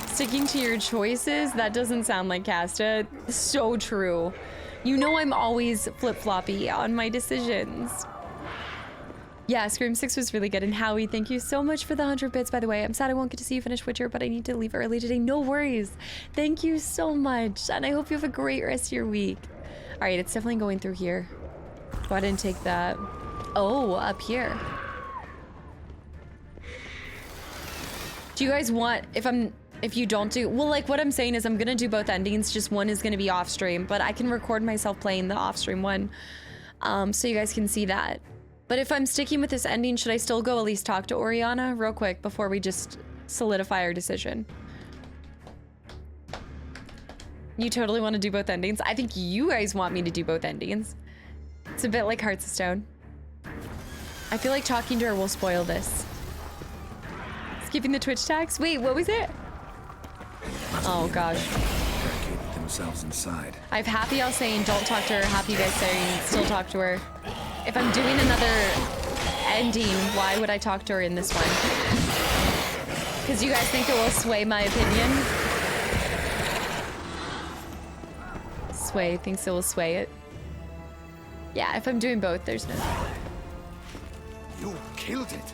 Sticking to your choices? That doesn't sound like Casta. So true. You know I'm always flip-floppy on my decisions. Yeah, Scream 6 was really good. And Howie, thank you so much for the 100 bits, by the way. I'm sad I won't get to see you finish Witcher, but I need to leave early today. No worries. Thank you so much. And I hope you have a great rest of your week. All right, it's definitely going through here. Go ahead and take that. Oh, up here. Do you guys want, if you don't do, well, like what I'm saying is I'm gonna do both endings, just one is gonna be off stream, but I can record myself playing the off stream one, so you guys can see that. But if I'm sticking with this ending, should I still go at least talk to Oriana real quick before we just solidify our decision? You totally want to do both endings? I think you guys want me to do both endings. It's a bit like Hearts of Stone. I feel like talking to her will spoil this. Skipping the Twitch tags? Wait, what was it? Oh gosh. Barricaded themselves inside. I have Happy Al saying don't talk to her, Happy guys saying still talk to her. If I'm doing another ending, why would I talk to her in this one? Because you guys think it will sway my opinion? Sway thinks it will sway it. Yeah, if I'm doing both, there's no... You killed it.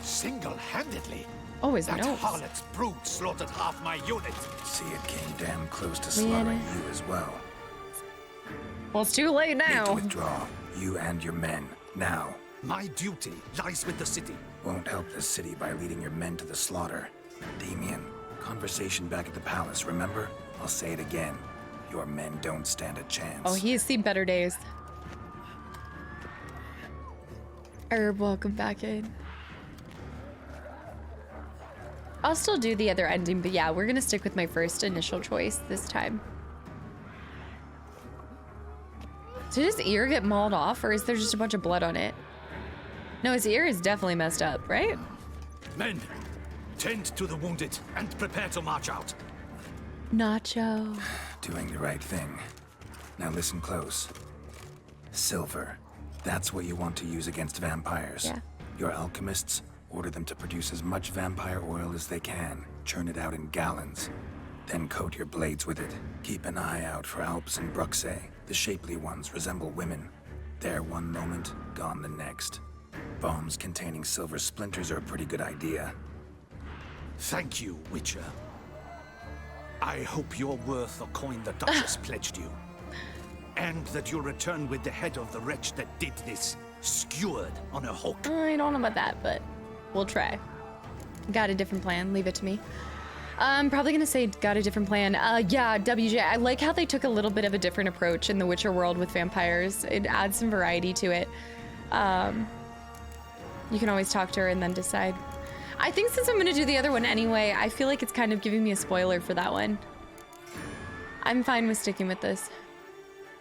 Single-handedly. Oh, his That nose. harlot's brood slaughtered half my unit. See, it came damn close to Leanna. slaughtering you as well. Well, it's too late Need to now. withdraw. You and your men. Now. My duty lies with the city. Won't help the city by leading your men to the slaughter. Damien, conversation back at the palace, remember? I'll say it again. Your men don't stand a chance. Oh, he has seen better days. Herb, welcome back in. I'll still do the other ending, but yeah, we're gonna stick with my first initial choice this time. Did his ear get mauled off, or is there just a bunch of blood on it? No, his ear is definitely messed up, right? Men, tend to the wounded and prepare to march out. Nacho. Doing the right thing. Now listen close. Silver. That's what you want to use against vampires. Yeah. Your alchemists, order them to produce as much vampire oil as they can. Churn it out in gallons. Then coat your blades with it. Keep an eye out for Alps and Bruxae. The shapely ones resemble women. There one moment, gone the next. Bombs containing silver splinters are a pretty good idea. Thank you, Witcher. I hope you're worth the coin the Duchess pledged you. And that you'll return with the head of the wretch that did this, skewered on a hook. I don't know about that, but we'll try. Got a different plan. Leave it to me. I'm probably gonna say got a different plan. Yeah, WJ, I like how they took a little bit of a different approach in the Witcher world with vampires. It adds some variety to it. You can always talk to her and then decide. I think since I'm gonna do the other one anyway, I feel like it's kind of giving me a spoiler for that one. I'm fine with sticking with this.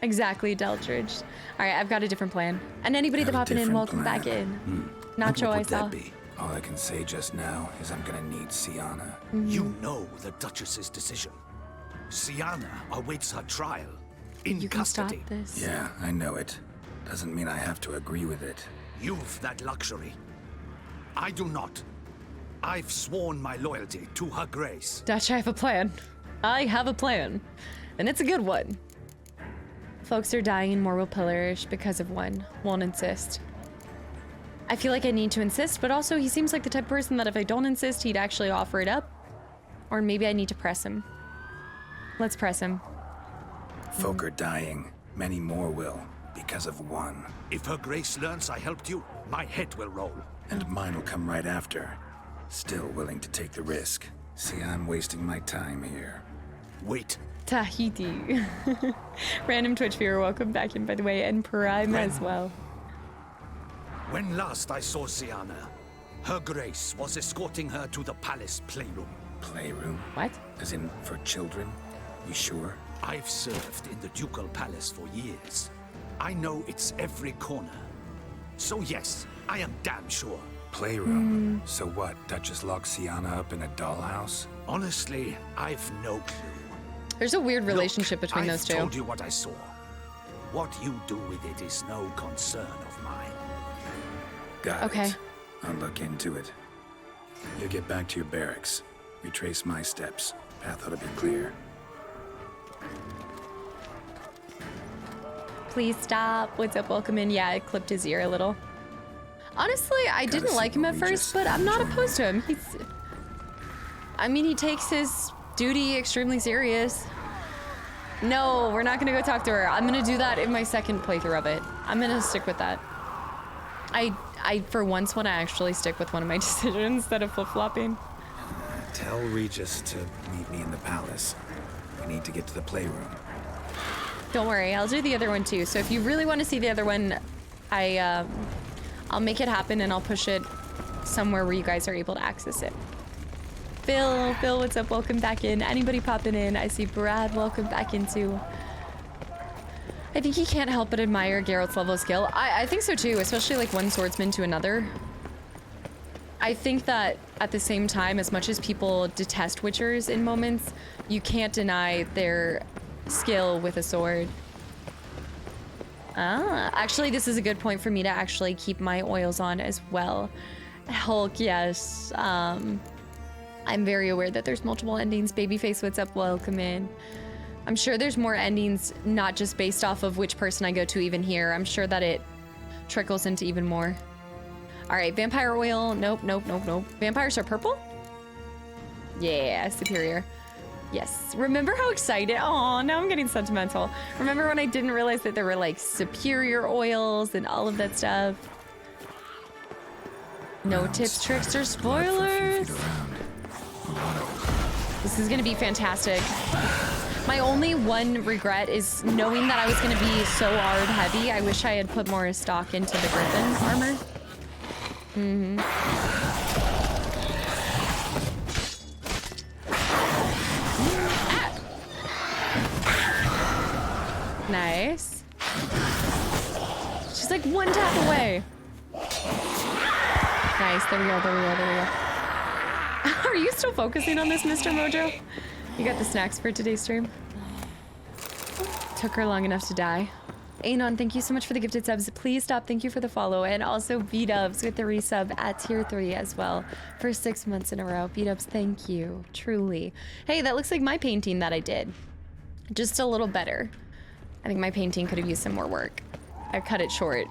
Exactly, Deltridge. All right, I've got a different plan. And anybody that Have a popping in, different welcome plan. back in. And Nacho, what I would saw. that be? All I can say just now is I'm gonna need Sienna. You know the Duchess's decision. Sienna awaits her trial in You can stop custody. this. Yeah, I know it. Doesn't mean I have to agree with it. You've that luxury. I do not. I've sworn my loyalty to her grace. Dutch, I have a plan. I have a plan. And it's a good one. Folks are dying and more will perish because of one. Won't insist. I feel like I need to insist, but also he seems like the type of person that if I don't insist, he'd actually offer it up. Or maybe I need to press him. Let's press him. Folk are dying. Many more will, because of one. If her grace learns I helped you, my head will roll. And mine will come right after. Still willing to take the risk. See, I'm wasting my time here. Wait. Tahiti. Random Twitch viewer, welcome back in, by the way, and Prime as well. When last I saw Sienna, her grace was escorting her to the palace playroom. Playroom? What? As in, for children? You sure? I've served in the ducal palace for years. I know its every corner. So yes, I am damn sure. Playroom? So what, Duchess locked Sienna up in a dollhouse? Honestly, I've no clue. There's a weird relationship between those two. I've told you what I saw. What you do with it is no concern of mine. Got Okay. it. I'll look into it. You get back to your barracks. Retrace my steps. Path ought to be clear. Please stop. What's up? Welcome in. Yeah, it clipped his ear a little. Honestly, I Gotta didn't like him at signal first, Regis. but I'm not opposed to him. I mean, he takes his duty extremely serious. No, we're not gonna go talk to her. I'm gonna do that in my second playthrough of it. I'm gonna stick with that. I for once want to actually stick with one of my decisions instead of flip-flopping. Tell Regis to meet me in the palace. We need to get to the playroom. Don't worry, I'll do the other one too. So if you really want to see the other one, I'll make it happen and I'll push it somewhere where you guys are able to access it. Phil. Phil, what's up? Welcome back in. Anybody popping in? I see Brad. Welcome back in too. I think he can't help but admire Geralt's level of skill. I think so too, especially like one swordsman to another. I think that at the same time, as much as people detest Witchers in moments, you can't deny their skill with a sword. Ah, actually, this is a good point for me to actually keep my oils on as well. Hulk, yes. I'm very aware that there's multiple endings. Babyface, what's up? Welcome in. I'm sure there's more endings, not just based off of which person I go to even here. I'm sure that it trickles into even more. All right, vampire oil. Nope, nope, nope, nope. Vampires are purple? Yeah, superior. Yes. Remember how excited? Oh, now I'm getting sentimental. Remember when I didn't realize that there were like superior oils and all of that stuff? No tips, tricks, or spoilers. This is gonna be fantastic. My only one regret is knowing that I was gonna be so hard heavy. I wish I had put more stock into the Griffin armor. Nice. She's like one tap away. Nice, there we go, there we go, there we go. Are you still focusing on this, Mr. Mojo? You got the snacks for today's stream? Took her long enough to die. Anon, thank you so much for the gifted subs. Please stop, thank you for the follow. And also B-Dubs with the resub at tier 3 as well for 6 months in a row. B-Dubs, thank you, truly. Hey, that looks like my painting that I did. Just a little better. I think my painting could have used some more work. I cut it short.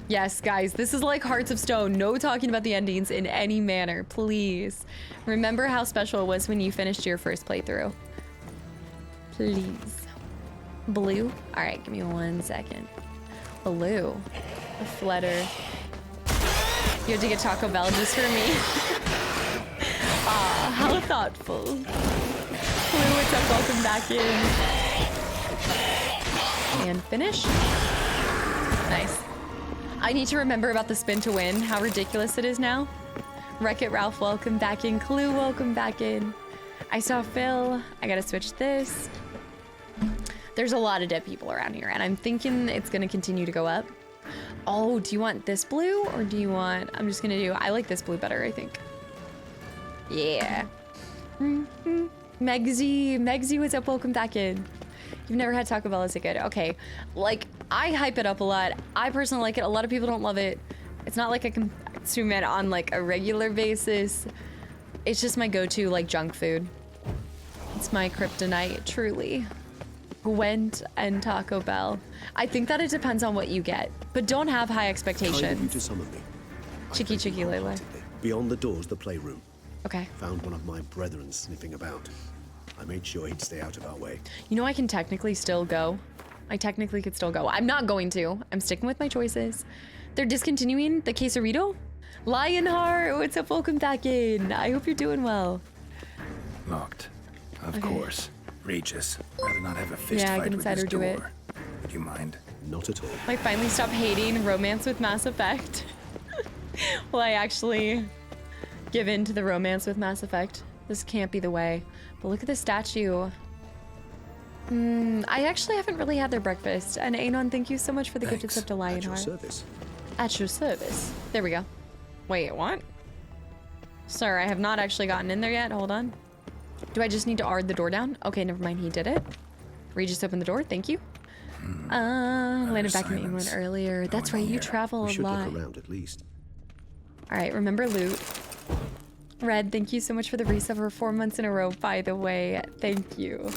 Yes, guys, this is like Hearts of Stone. No talking about the endings in any manner, please. Remember how special it was when you finished your first playthrough. Please. Blue? All right, give me 1 second. Blue. A flutter. You had to get Taco Bell just for me. Ah, how thoughtful. Blue, what's up? Welcome back in. And finish. Nice. I need to remember about the spin to win, how ridiculous it is now. Wreck-It Ralph, welcome back in. Clue, welcome back in. I saw Phil. I gotta switch this. There's a lot of dead people around here, and I'm thinking it's gonna continue to go up. Oh, do you want this blue, or do you want... I'm just gonna do... I like this blue better, I think. Yeah. Megsy, what's up? Welcome back in. You've never had Taco Bell, is it good? Okay, like, I hype it up a lot. I personally like it. A lot of people don't love it. It's not like I consume it on like a regular basis. It's just my go-to like junk food. It's my kryptonite, truly. Gwent and Taco Bell. I think that it depends on what you get, but don't have high expectations. To summon me. Chicky Lele. Beyond the doors, the playroom. Okay. Found one of my brethren sniffing about. I made sure he'd stay out of our way. You know I can technically still go. I technically could still go. I'm not going to. I'm sticking with my choices. They're discontinuing the quesarito? Lionheart, what's up? Welcome back in. I hope you're doing well. Locked. Of course. Regis, rather not have a fist Yeah, I fight can with inside this or do it. door. Would you mind? Not at all. I finally stopped hating romance with Mass Effect. Will I actually give in to the romance with Mass Effect? This can't be the way. But look at the statue. I actually haven't really had their breakfast. And Anon, thank you so much for the gifted sub to At your Lionheart. service. At your service. There we go. Wait, what? Sir, I have not actually gotten in there yet. Hold on. Do I just need to ard the door down? Okay, never mind. He did it. Regis opened the door. Thank you. Landed back in England earlier. That's right. You travel We a should lot. look around at least. All right, remember loot. Red, thank you so much for the resub for 4 months in a row, by the way. Thank you.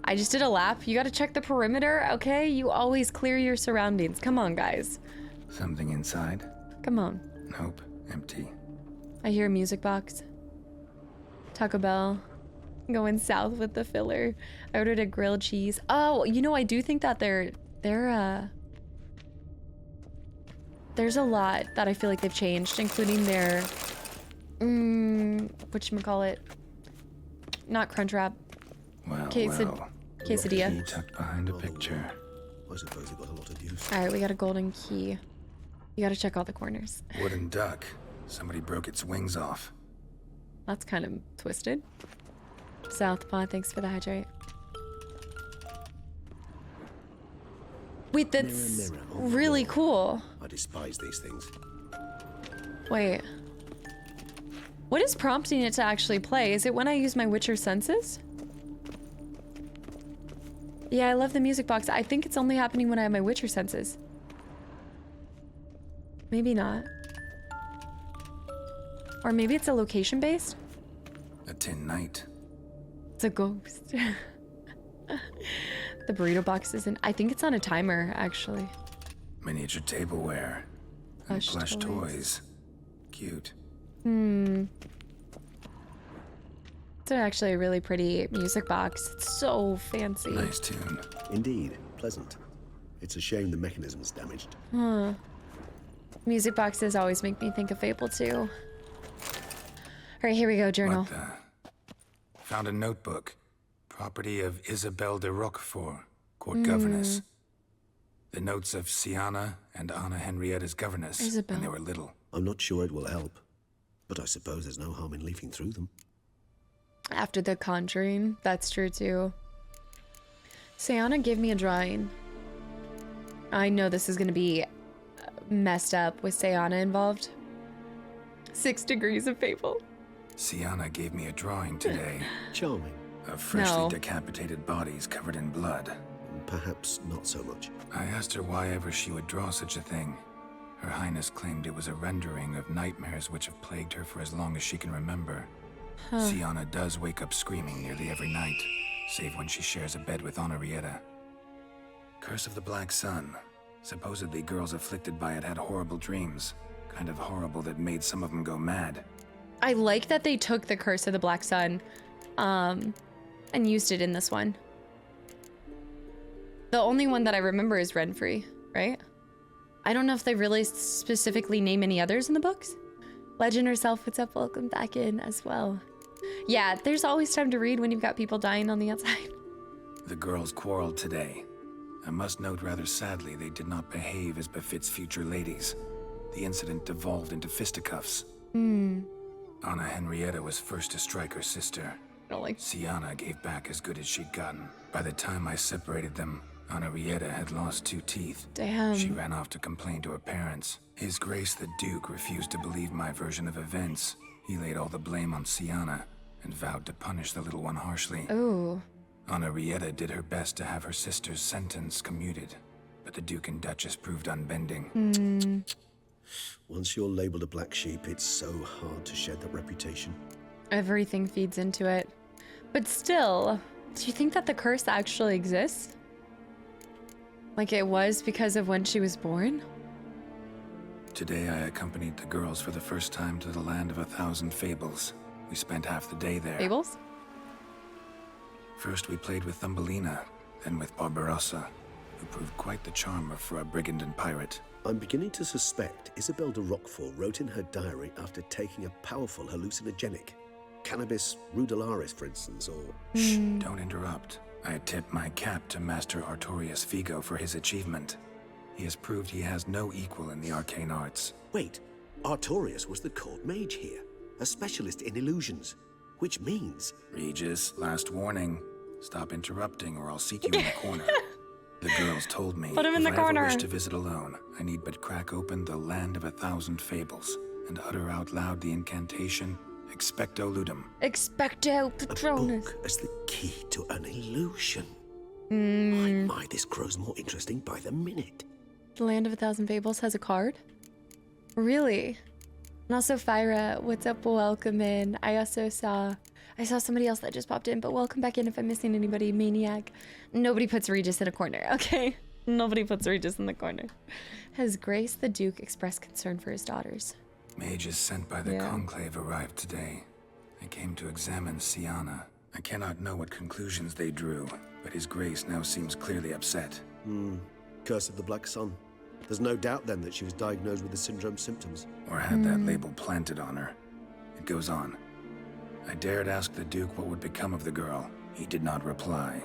I just did a lap. You gotta check the perimeter, okay? You always clear your surroundings. Come on, guys. Something inside? Come on. Nope. Empty. I hear a music box. Taco Bell. Going south with the filler. I ordered a grilled cheese. Oh, you know, I do think that there's a lot that I feel like they've changed, including their whatchamacallit? Not Crunchwrap. Well, Quesadilla. Key tucked behind a picture. I suppose it got a lot of use. All right, we got a golden key. You gotta check all the corners. Wooden duck. Somebody broke its wings off. That's kind of twisted. Southpaw, thanks for the hydrate. Wait, that's Mirror, mirror on the really wall. cool. I despise these things. Wait. What is prompting it to actually play? Is it when I use my Witcher senses? Yeah, I love the music box. I think it's only happening when I have my Witcher senses. Maybe not. Or maybe it's a location based? A tin knight. It's a ghost. The burrito box isn't. I think it's on a timer, actually. Miniature tableware. And Plush plush toys. toys. Cute. It's actually a really pretty music box. It's so fancy. Nice tune. Indeed, pleasant. It's a shame the mechanism's damaged. Music boxes always make me think of Fable 2. All right, here we go, journal. What the? Found a notebook. Property of Isabelle de Roquefort, court governess. The notes of Siana and Anna Henrietta's governess Isabelle. when they were little. I'm not sure it will help, but I suppose there's no harm in leafing through them. After The Conjuring, that's true too. Siana gave me a drawing. I know this is gonna be messed up with Siana involved. 6 degrees of Fable. Siana gave me a drawing today Charming. of freshly No. decapitated bodies covered in blood. Perhaps not so much. I asked her why ever she would draw such a thing. Her Highness claimed it was a rendering of nightmares which have plagued her for as long as she can remember. Siana does wake up screaming nearly every night, save when she shares a bed with Henrietta. Curse of the Black Sun. Supposedly girls afflicted by it had horrible dreams. Kind of horrible that made some of them go mad. I like that they took the Curse of the Black Sun, and used it in this one. The only one that I remember is Renfrey, right? I don't know if they really specifically name any others in the books. Legend herself, what's up? Welcome back in as well. Yeah, there's always time to read when you've got people dying on the outside. The girls quarreled today. I must note rather sadly they did not behave as befits future ladies. The incident devolved into fisticuffs. Anna Henrietta was first to strike her sister. I don't like. Siana gave back as good as she'd gotten. By the time I separated them, Henrietta had lost 2 teeth. Damn. She ran off to complain to her parents. His Grace the Duke refused to believe my version of events. He laid all the blame on Siana and vowed to punish the little one harshly. Ooh. Henrietta did her best to have her sister's sentence commuted, but the Duke and Duchess proved unbending. Once you're labeled a black sheep, it's so hard to shed that reputation. Everything feeds into it. But still, do you think that the curse actually exists? Like it was because of when she was born? Today I accompanied the girls for the first time to the land of 1,000 fables. We spent half the day there. Fables? First we played with Thumbelina, then with Barbarossa, who proved quite the charmer for a brigand and pirate. I'm beginning to suspect Isabelle de Roquefort wrote in her diary after taking a powerful hallucinogenic. Cannabis rudelaris, for instance, or... Shh, don't interrupt. I tip my cap to Master Artorius Vigo for his achievement. He has proved he has no equal in the arcane arts. Wait, Artorius was the court mage here, a specialist in illusions, which means... Regis, last warning. Stop interrupting or I'll seat you in the corner. The girls told me Put him in if the I corner. ever wish to visit alone, I need but crack open the land of 1,000 fables and utter out loud the incantation Expecto Ludum. Expecto a Patronus. book as the key to an illusion. My, this grows more interesting by the minute. The Land of 1,000 Fables has a card? Really? And also Fyra, what's up? Welcome in. I saw somebody else that just popped in, but welcome back in if I'm missing anybody. Maniac. Nobody puts Regis in a corner, okay? Nobody puts Regis in the corner. Has Grace the Duke expressed concern for his daughters? Mages sent by the conclave arrived today. They came to examine Siana. I cannot know what conclusions they drew, but His Grace now seems clearly upset. Curse of the Black Sun. There's no doubt then that she was diagnosed with the syndrome symptoms. Or had that label planted on her. It goes on. I dared ask the Duke what would become of the girl. He did not reply.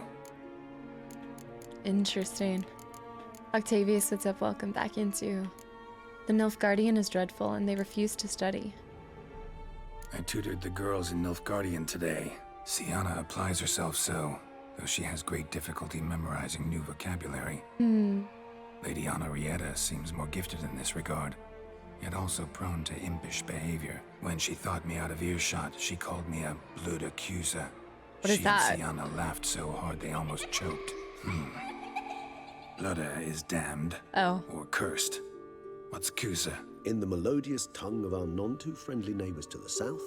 Interesting. Octavius, what's up? Welcome back into. The Nilfgaardian is dreadful, and they refuse to study. I tutored the girls in Nilfgaardian today. Sienna applies herself so, though she has great difficulty memorizing new vocabulary. Lady Henrietta seems more gifted in this regard, yet also prone to impish behavior. When she thought me out of earshot, she called me a blood accuser. What is that? She and Sienna laughed so hard they almost choked. Ludda is damned. Oh. Or cursed. What's Kusa? In the melodious tongue of our none-too-friendly neighbors to the south,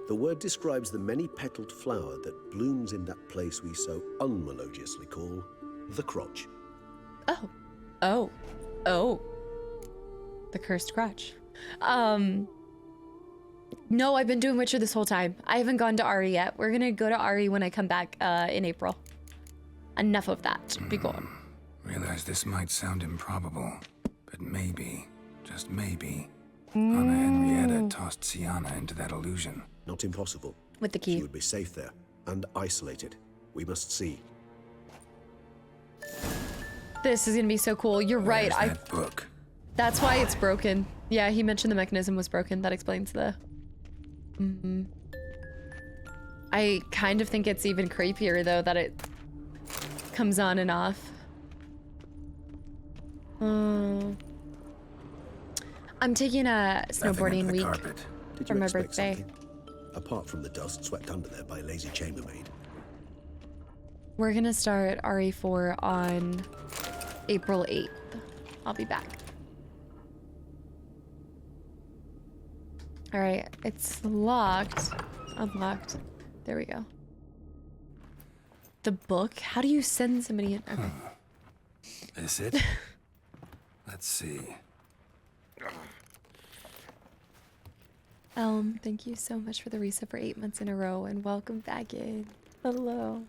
the word describes the many-petaled flower that blooms in that place we so unmelodiously call the crotch. Oh. Oh. Oh. The cursed crotch. No, I've been doing Witcher this whole time. I haven't gone to Ari yet. We're gonna go to Ari when I come back in April. Enough of that. Be gone. Realize this might sound improbable, but maybe, just maybe, Anna Henrietta tossed Sienna into that illusion. Not impossible. With the key. She would be safe there and isolated. We must see. This is gonna be so cool. You're right. Where's that book? That's why it's broken. Yeah, he mentioned the mechanism was broken. That explains the... I kind of think it's even creepier, though, that it comes on and off. I'm taking a snowboarding week Did for you my expect birthday. something? Apart from the dust swept under there by a lazy chambermaid. We're gonna start RE4 on April 8th. I'll be back. All right, it's locked. Unlocked. There we go. The book? How do you send somebody in? Okay. Is it? Let's see. Thank you so much for the reset for 8 months in a row, and welcome back in. Hello.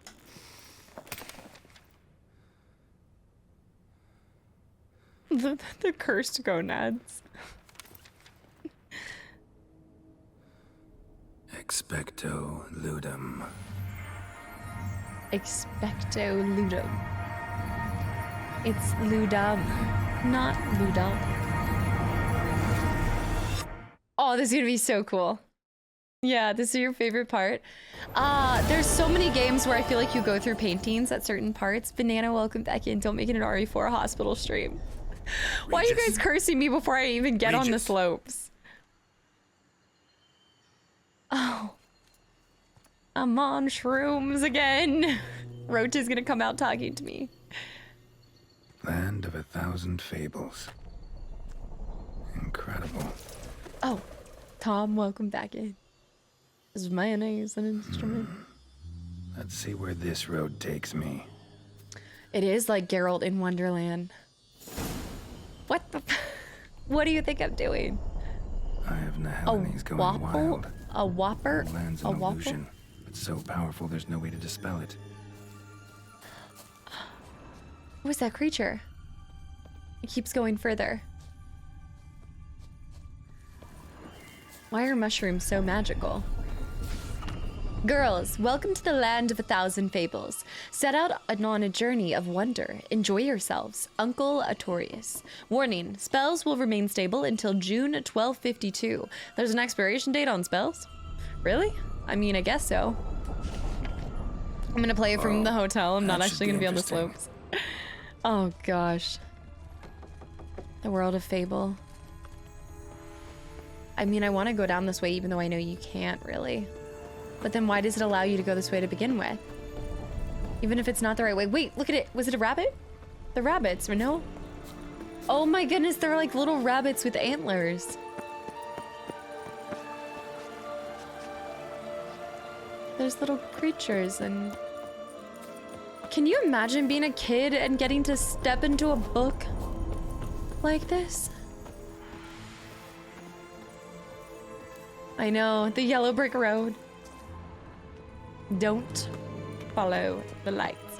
The cursed gonads. Expecto ludum. Expecto ludum. It's ludum, not ludum. Oh, this is gonna be so cool. Yeah, this is your favorite part. There's so many games where I feel like you go through paintings at certain parts. Banana, welcome back in. Don't make it an RE4 hospital stream. Why are you guys cursing me before I even get on the slopes? Oh. I'm on shrooms again. Roach is gonna come out talking to me. Land of 1,000 fables. Incredible. Oh, Tom, welcome back in. Is mayonnaise an instrument? Let's see where this road takes me. It is like Geralt in Wonderland. What the? What do you think I'm doing? I have Nahelani's going wild. A whopper? The land's an illusion, but so powerful there's no way to dispel it. What's that creature? It keeps going further. Why are mushrooms so magical? Girls, welcome to the land of 1,000 fables. Set out on a journey of wonder. Enjoy yourselves. Uncle Artorius. Warning, spells will remain stable until June 1252. There's an expiration date on spells? Really? I mean, I guess so. I'm gonna play it from the hotel. I'm not actually gonna be on the slopes. Oh gosh. The world of fable. I mean, I want to go down this way even though I know you can't really. But then why does it allow you to go this way to begin with? Even if it's not the right way. Wait, look at it. Was it a rabbit? The rabbits, or no? Oh my goodness, they're like little rabbits with antlers. There's little creatures and... Can you imagine being a kid and getting to step into a book like this? I know, the yellow brick road. Don't follow the lights.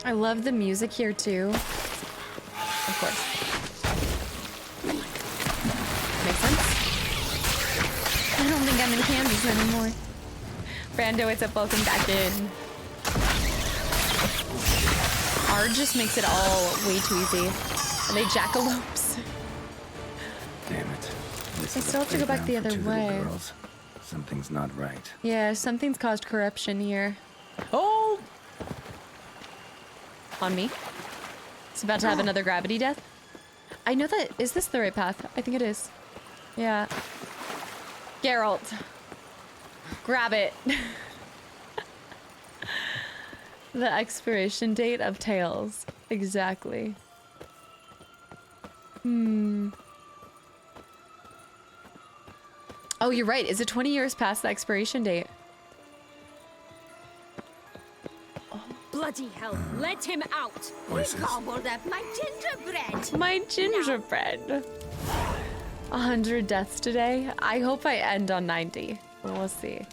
I love the music here too. Of course. Makes sense? I don't think I'm in Kansas anymore. Brando, it's up. Welcome back in. hard just makes it all way too easy. Are they jackalopes? Damn it. This I is still a have to go back the playground other for two little way. girls. Something's not right. Yeah, something's caused corruption here. Oh! On me. It's about to have another gravity death. I know that. Is this the right path? I think it is. Yeah. Geralt. Grab it. The expiration date of Tails. Exactly. Oh, you're right. Is it 20 years past the expiration date? Bloody hell, let him out! Voices. Gobbled up my gingerbread! My gingerbread. 100 deaths today. I hope I end on 90. We'll see.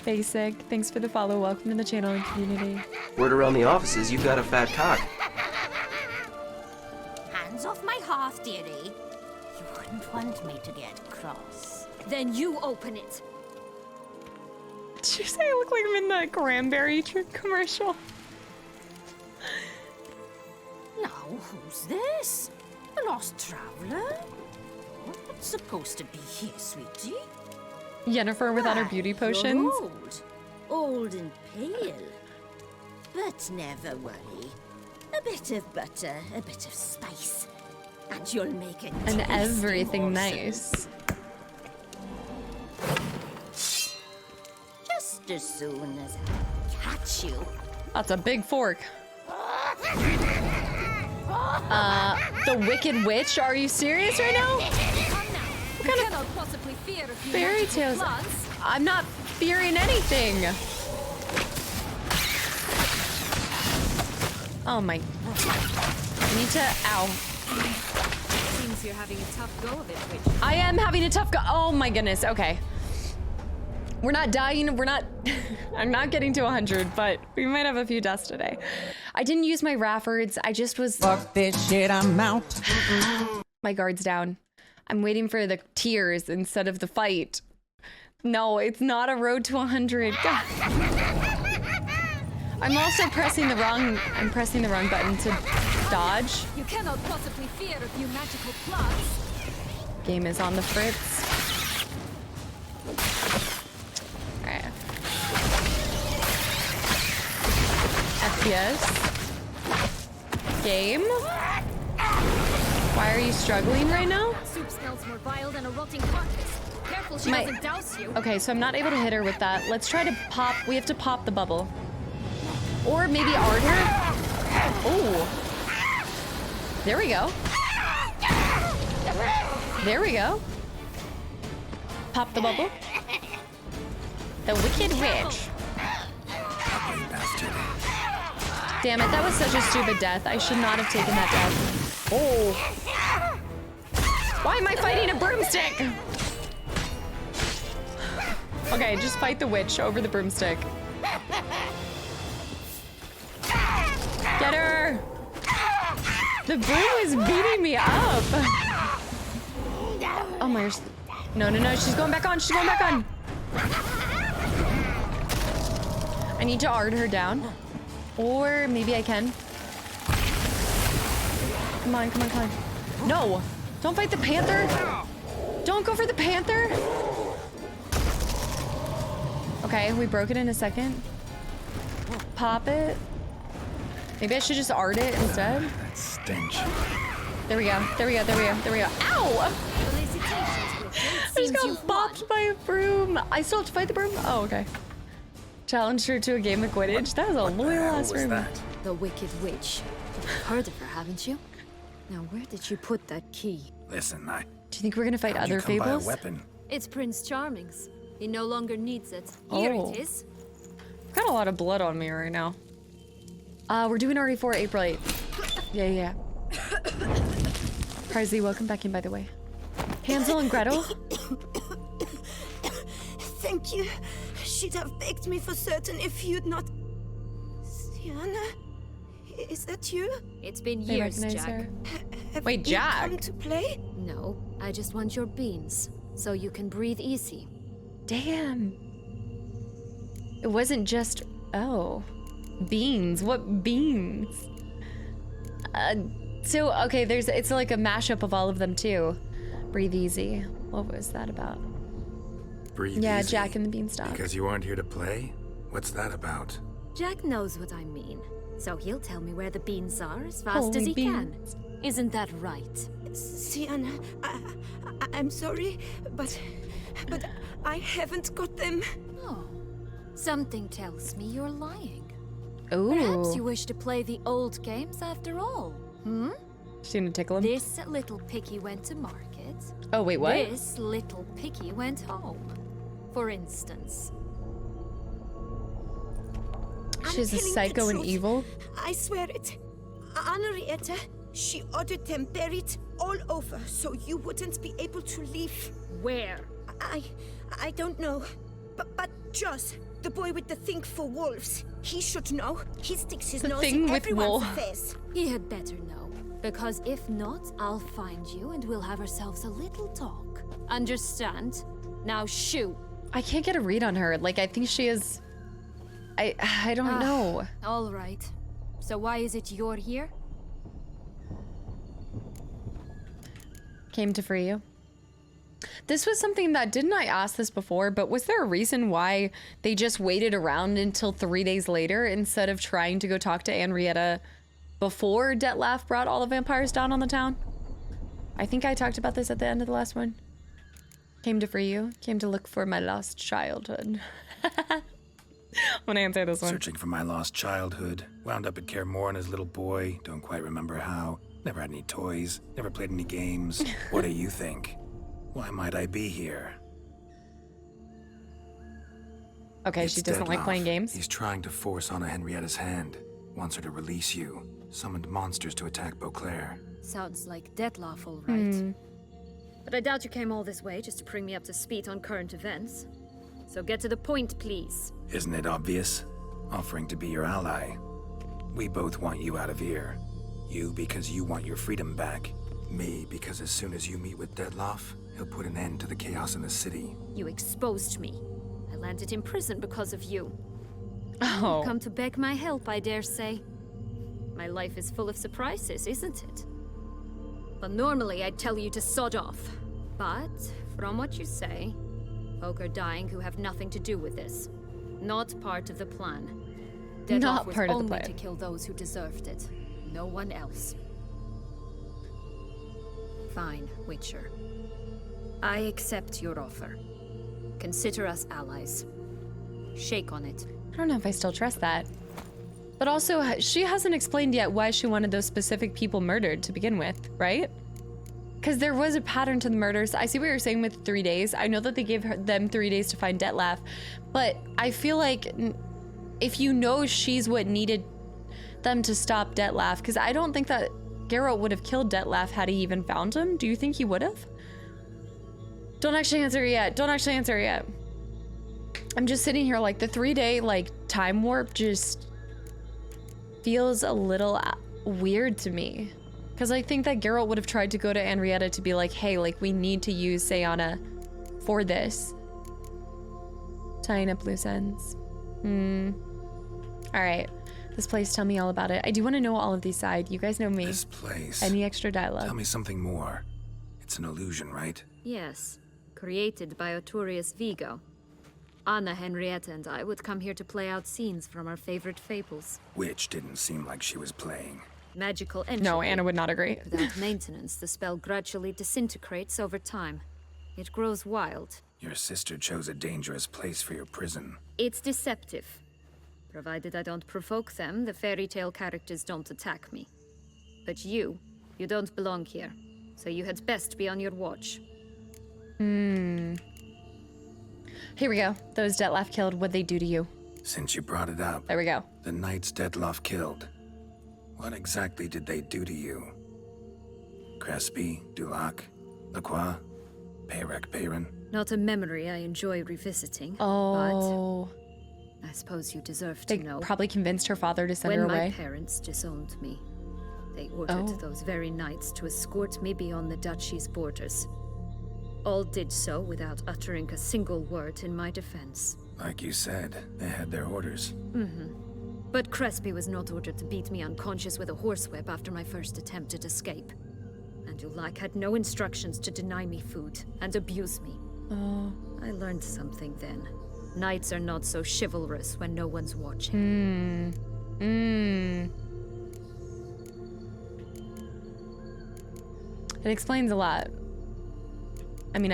Basic. Thanks for the follow. Welcome to the channel and community. Word around the offices, you've got a fat cock. Hands off my hearth, dearie. You wouldn't want me to get cross. Then you open it. Did you say I look like I'm in the cranberry commercial? Now, who's this? A lost traveler? What's supposed to be here, sweetie? Yennefer without her beauty You're potions. old and pale. But never worry. A bit of butter, a bit of spice, and you'll make it And tasty everything morsel. nice. Just as soon as I catch you. That's a big fork. The Wicked Witch? Are you serious right now? What kind of cannot possibly fear a few Fairy magical tales. plants. I'm not fearing anything. Oh my. I need to. Ow. Seems you're having a tough go of it, witch. I am having a tough go. Oh my goodness. Okay. We're not dying. We're not. I'm not getting to 100, but we might have a few deaths today. I didn't use my Raffords. I just was. Fuck this shit, I'm out. My guard's down. I'm waiting for the tears instead of the fight. No, it's not a road to 100. God. I'm also pressing the wrong. I'm pressing the wrong button to dodge. You cannot possibly fear a few magical plants. Game is on the fritz. Alright. FPS. Game. Why are you struggling right now? Soup smells more vile than a rotting carcass. Careful she My- doesn't douse you. Okay, so I'm not able to hit her with that. Let's try to pop. We have to pop the bubble. Or maybe art her. Oh. There we go. There we go. Pop the bubble. The Wicked Witch. Ugly bastard. Damn it, that was such a stupid death. I should not have taken that death. Oh. Why am I fighting a broomstick? Okay, just fight the witch over the broomstick. Get her! The broom is beating me up. Oh my gosh. No, no, no, she's going back on. She's going back on. I need to art her down. Or maybe I can. Come on, come on, come on. No! Don't fight the panther! Don't go for the panther! Okay, we broke it in a second. Pop it. Maybe I should just art it instead. That stench. There we go, there we go, there we go, there we go. Ow! Felicitations, witch. It I just seems got you've won. bopped by a broom. I still have to fight the broom? Oh, okay. Challenged her to a game of Quidditch. That was a What the loyal hell ass was room. that? The Wicked Witch. You've heard of her, haven't you? Now, where did you put that key? Listen, Do you think we're gonna fight how'd you other come by a fables? weapon? It's Prince Charming's. He no longer needs it. Here Oh. it is. Got a lot of blood on me right now. We're doing RE4 April 8th. Yeah, yeah. Parsley, welcome back in, by the way. Hansel and Gretel? Thank you. She'd have baked me for certain if you'd not... Sienna? Is that you? It's been They years, recognize Jack. her. Have Wait, you Jack? come to play? No, I just want your beans, so you can breathe easy. Damn. It wasn't just... Oh. Beans? What beans? So, okay, it's like a mashup of all of them too. Breathe Easy. What was that about? Breathe Yeah, easy. Jack and the Beanstalk. Because you aren't here to play? What's that about? Jack knows what I mean, so he'll tell me where the beans are as fast as Holy he beans. can. Isn't that right? Sienna, I'm sorry, but I haven't got them. Oh, something tells me you're lying. Ooh. Perhaps you wish to play the old games after all, hmm? She's gonna tickle him. This little piggy went to market. Oh, wait, what? This little piggy went home, for instance. She's a telling the psycho and truth. evil? I swear it. Henrietta, she ordered them buried all over so you wouldn't be able to leave. Where? I don't know. But Joss, the boy with the thing for wolves, he should know. He sticks his The nose thing in with everyone's wolf. affairs. He had better know, because if not, I'll find you and we'll have ourselves a little talk. Understand? Now shoo! I can't get a read on her. Like, I think she is... I don't know. All right. So why is it you're here? Came to free you. This was something that, didn't I ask this before, but was there a reason why they just waited around until 3 days later instead of trying to go talk to Henrietta before Detlef brought all the vampires down on the town? I think I talked about this at the end of the last one. Came to free you. Came to look for my lost childhood. I'm gonna answer this one. Searching for my lost childhood. Wound up at Kaer Morhen as a little boy. Don't quite remember how. Never had any toys. Never played any games. What do you think? Why might I be here? Okay, It's she doesn't like Detlef. playing games. He's trying to force Anna Henrietta's hand. Wants her to release you. Summoned monsters to attack Beauclair. Sounds like Detlef, all right. But I doubt you came all this way just to bring me up to speed on current events. So get to the point, please. Isn't it obvious? Offering to be your ally. We both want you out of here. You because you want your freedom back. Me because as soon as you meet with Detlef, he'll put an end to the chaos in the city. You exposed me. I landed in prison because of you. Oh. Come to beg my help, I dare say. My life is full of surprises, isn't it? But normally I'd tell you to sod off. But, from what you say, folk are dying who have nothing to do with this. Not part of the plan. Detlef Not was part of the only plan. to kill those who deserved it. No one else. Fine, Witcher. I accept your offer. Consider us allies. Shake on it. I don't know if I still trust that. But also, she hasn't explained yet why she wanted those specific people murdered to begin with, right? Because there was a pattern to the murders. I see what you're saying with 3 days. I know that they gave them 3 days to find Detlef, but I feel like if you know she's what needed them to stop Detlef, because I don't think that Geralt would have killed Detlef had he even found him. Do you think he would have? Don't actually answer yet. Don't actually answer yet. I'm just sitting here like the 3-day like time warp just feels a little weird to me. Because I think that Geralt would have tried to go to Henrietta to be like, hey, like we need to use Sayana for this. Tying up loose ends. All right. This place, tell me all about it. I do want to know all of these sides. You guys know me. This place. Any extra dialogue? Tell me something more. It's an illusion, right? Yes, created by Arturius Vigo. Anna, Henrietta, and I would come here to play out scenes from our favorite fables. Which didn't seem like she was playing. Magical entropy. No, Anna would not agree. Without maintenance, the spell gradually disintegrates over time. It grows wild. Your sister chose a dangerous place for your prison. It's deceptive. Provided I don't provoke them, the fairy tale characters don't attack me. But you don't belong here. So you had best be on your watch. Here we go. Those Detlef killed, what'd they do to you? Since you brought it up, There we go. the knights Detlef killed. What exactly did they do to you? Crespi, Dulac, Lacroix, Peyrac Peyran? Not a memory I enjoy revisiting. Oh. But I suppose you deserve They to know. probably convinced her father to send When her my away. parents disowned me, they ordered Oh. those very knights to escort me beyond the duchy's borders. All did so without uttering a single word in my defense. Like you said, they had their orders. But Crespi was not ordered to beat me unconscious with a horsewhip after my first attempt at escape. And Ulak had no instructions to deny me food and abuse me. Oh. I learned something then. Knights are not so chivalrous when no one's watching. It explains a lot. I mean,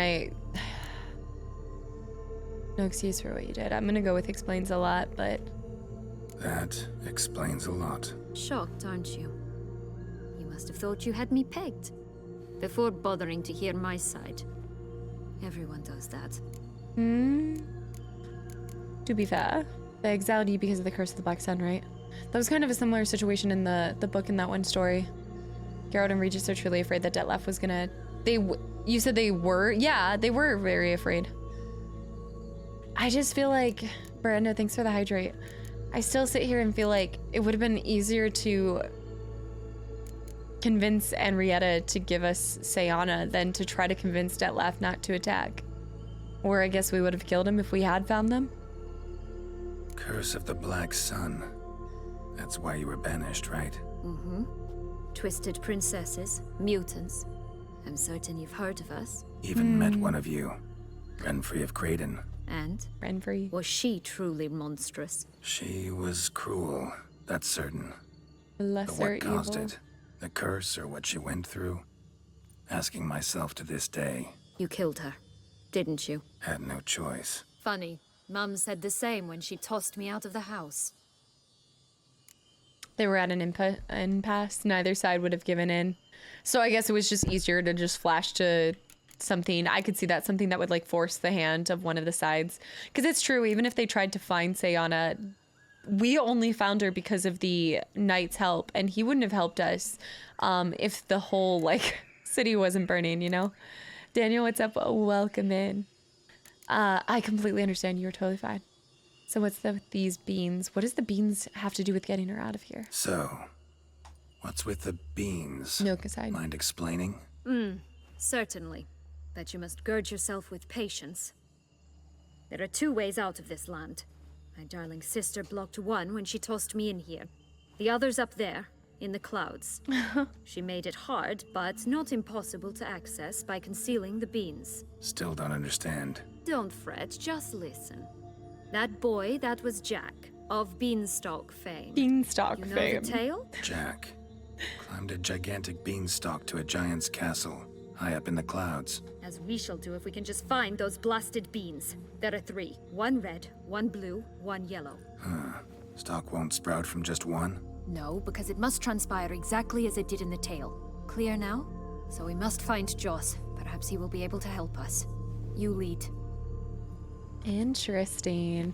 no excuse for what you did. I'm gonna go with explains a lot, but... That explains a lot. Shocked, aren't you? You must have thought you had me pegged. Before bothering to hear my side. Everyone does that. To be fair, they exiled you because of the Curse of the Black Sun, right? That was kind of a similar situation in the book in that one story. Geralt and Regis are truly afraid that Detlef was gonna... You said they were? Yeah, they were very afraid. I just feel like... Brenda, thanks for the hydrate. I still sit here and feel like it would have been easier to convince Henrietta to give us Sayana than to try to convince Detlef not to attack. Or I guess we would have killed him if we had found them. Curse of the Black Sun. That's why you were banished, right? Mm-hmm. Twisted princesses, mutants. I'm certain you've heard of us. Even met one of you. Renfrey of Craden. And? Renfrey. Was she truly monstrous? She was cruel, that's certain. Lesser but what caused evil. it? The curse or what she went through? Asking myself to this day. You killed her, didn't you? Had no choice. Funny. Mum said the same when she tossed me out of the house. They were at an impasse. Neither side would have given in. So I guess it was just easier to just flash to something. I could see that, something that would like force the hand of one of the sides. Because it's true, even if they tried to find Sayana, we only found her because of the knight's help. And he wouldn't have helped us if the whole like city wasn't burning, you know? Daniel, what's up? Welcome in. I completely understand. You're totally fine. So what's these beans? What does the beans have to do with getting her out of here? So, what's with the beans? Milk aside. Mind explaining? Certainly. But you must gird yourself with patience. There are two ways out of this land. My darling sister blocked one when she tossed me in here. The other's up there, in the clouds. She made it hard, but not impossible to access by concealing the beans. Still don't understand. Don't fret, just listen. That boy, that was Jack, of Beanstalk fame. Beanstalk you know fame. The tale? Jack climbed a gigantic beanstalk to a giant's castle, high up in the clouds. As we shall do if we can just find those blasted beans. There are 3. 1 red, 1 blue, 1 yellow. Stalk won't sprout from just one? No, because it must transpire exactly as it did in the tale. Clear now? So we must find Joss. Perhaps he will be able to help us. You lead. Interesting.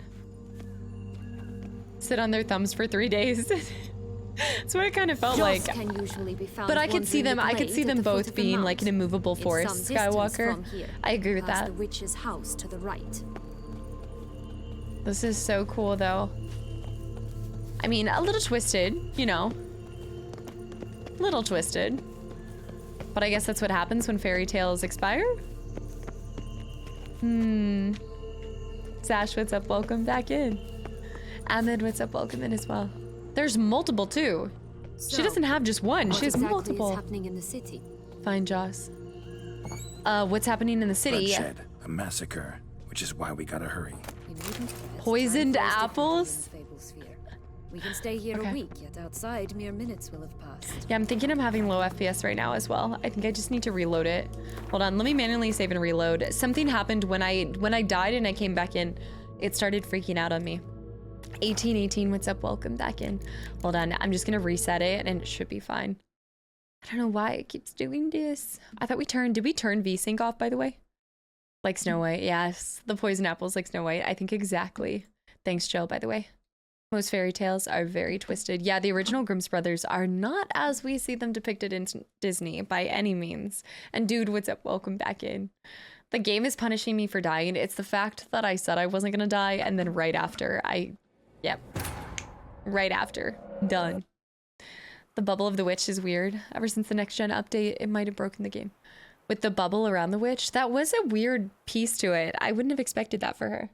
Sit on their thumbs for 3 days. That's what it kind of felt Joss like. can usually be found But I could see them. wandering I the could see glade them at the foot both of the being mount. like an immovable It's force. some distance Skywalker. from here, I agree with past that. the witch's house to the right. This is so cool, though. I mean, a little twisted, you know. Little twisted. But I guess that's what happens when fairy tales expire. Sash, what's up? Welcome back in. Ahmed, what's up? Welcome in as well. There's multiple, too. She doesn't have just one. She has multiple. What's happening in the city? Fine, Joss. What's happening in the city? Bloodshed, a massacre, which is why we gotta hurry. We needn't get Poisoned time for us to apples? find the Fable Sphere. We can stay here Okay. a week, yet outside mere minutes will have passed. Yeah, I'm thinking I'm having low FPS right now as well. I think I just need to reload it. Hold on, let me manually save and reload. Something happened when I died and I came back in. It started freaking out on me. 1818, what's up? Welcome back in. Hold on, I'm just gonna reset it and it should be fine. I don't know why it keeps doing this. I thought did we turn VSync off, by the way? Like Snow White, yes. The poison apples like Snow White, I think exactly. Thanks, Jill, by the way. Most fairy tales are very twisted. Yeah, the original Grimm's brothers are not as we see them depicted in Disney by any means. And dude, what's up? Welcome back in. The game is punishing me for dying. It's the fact that I said I wasn't gonna die and then right after yep. Right after. Done. The bubble of the witch is weird. Ever since the next gen update, it might have broken the game. With the bubble around the witch, that was a weird piece to it. I wouldn't have expected that for her.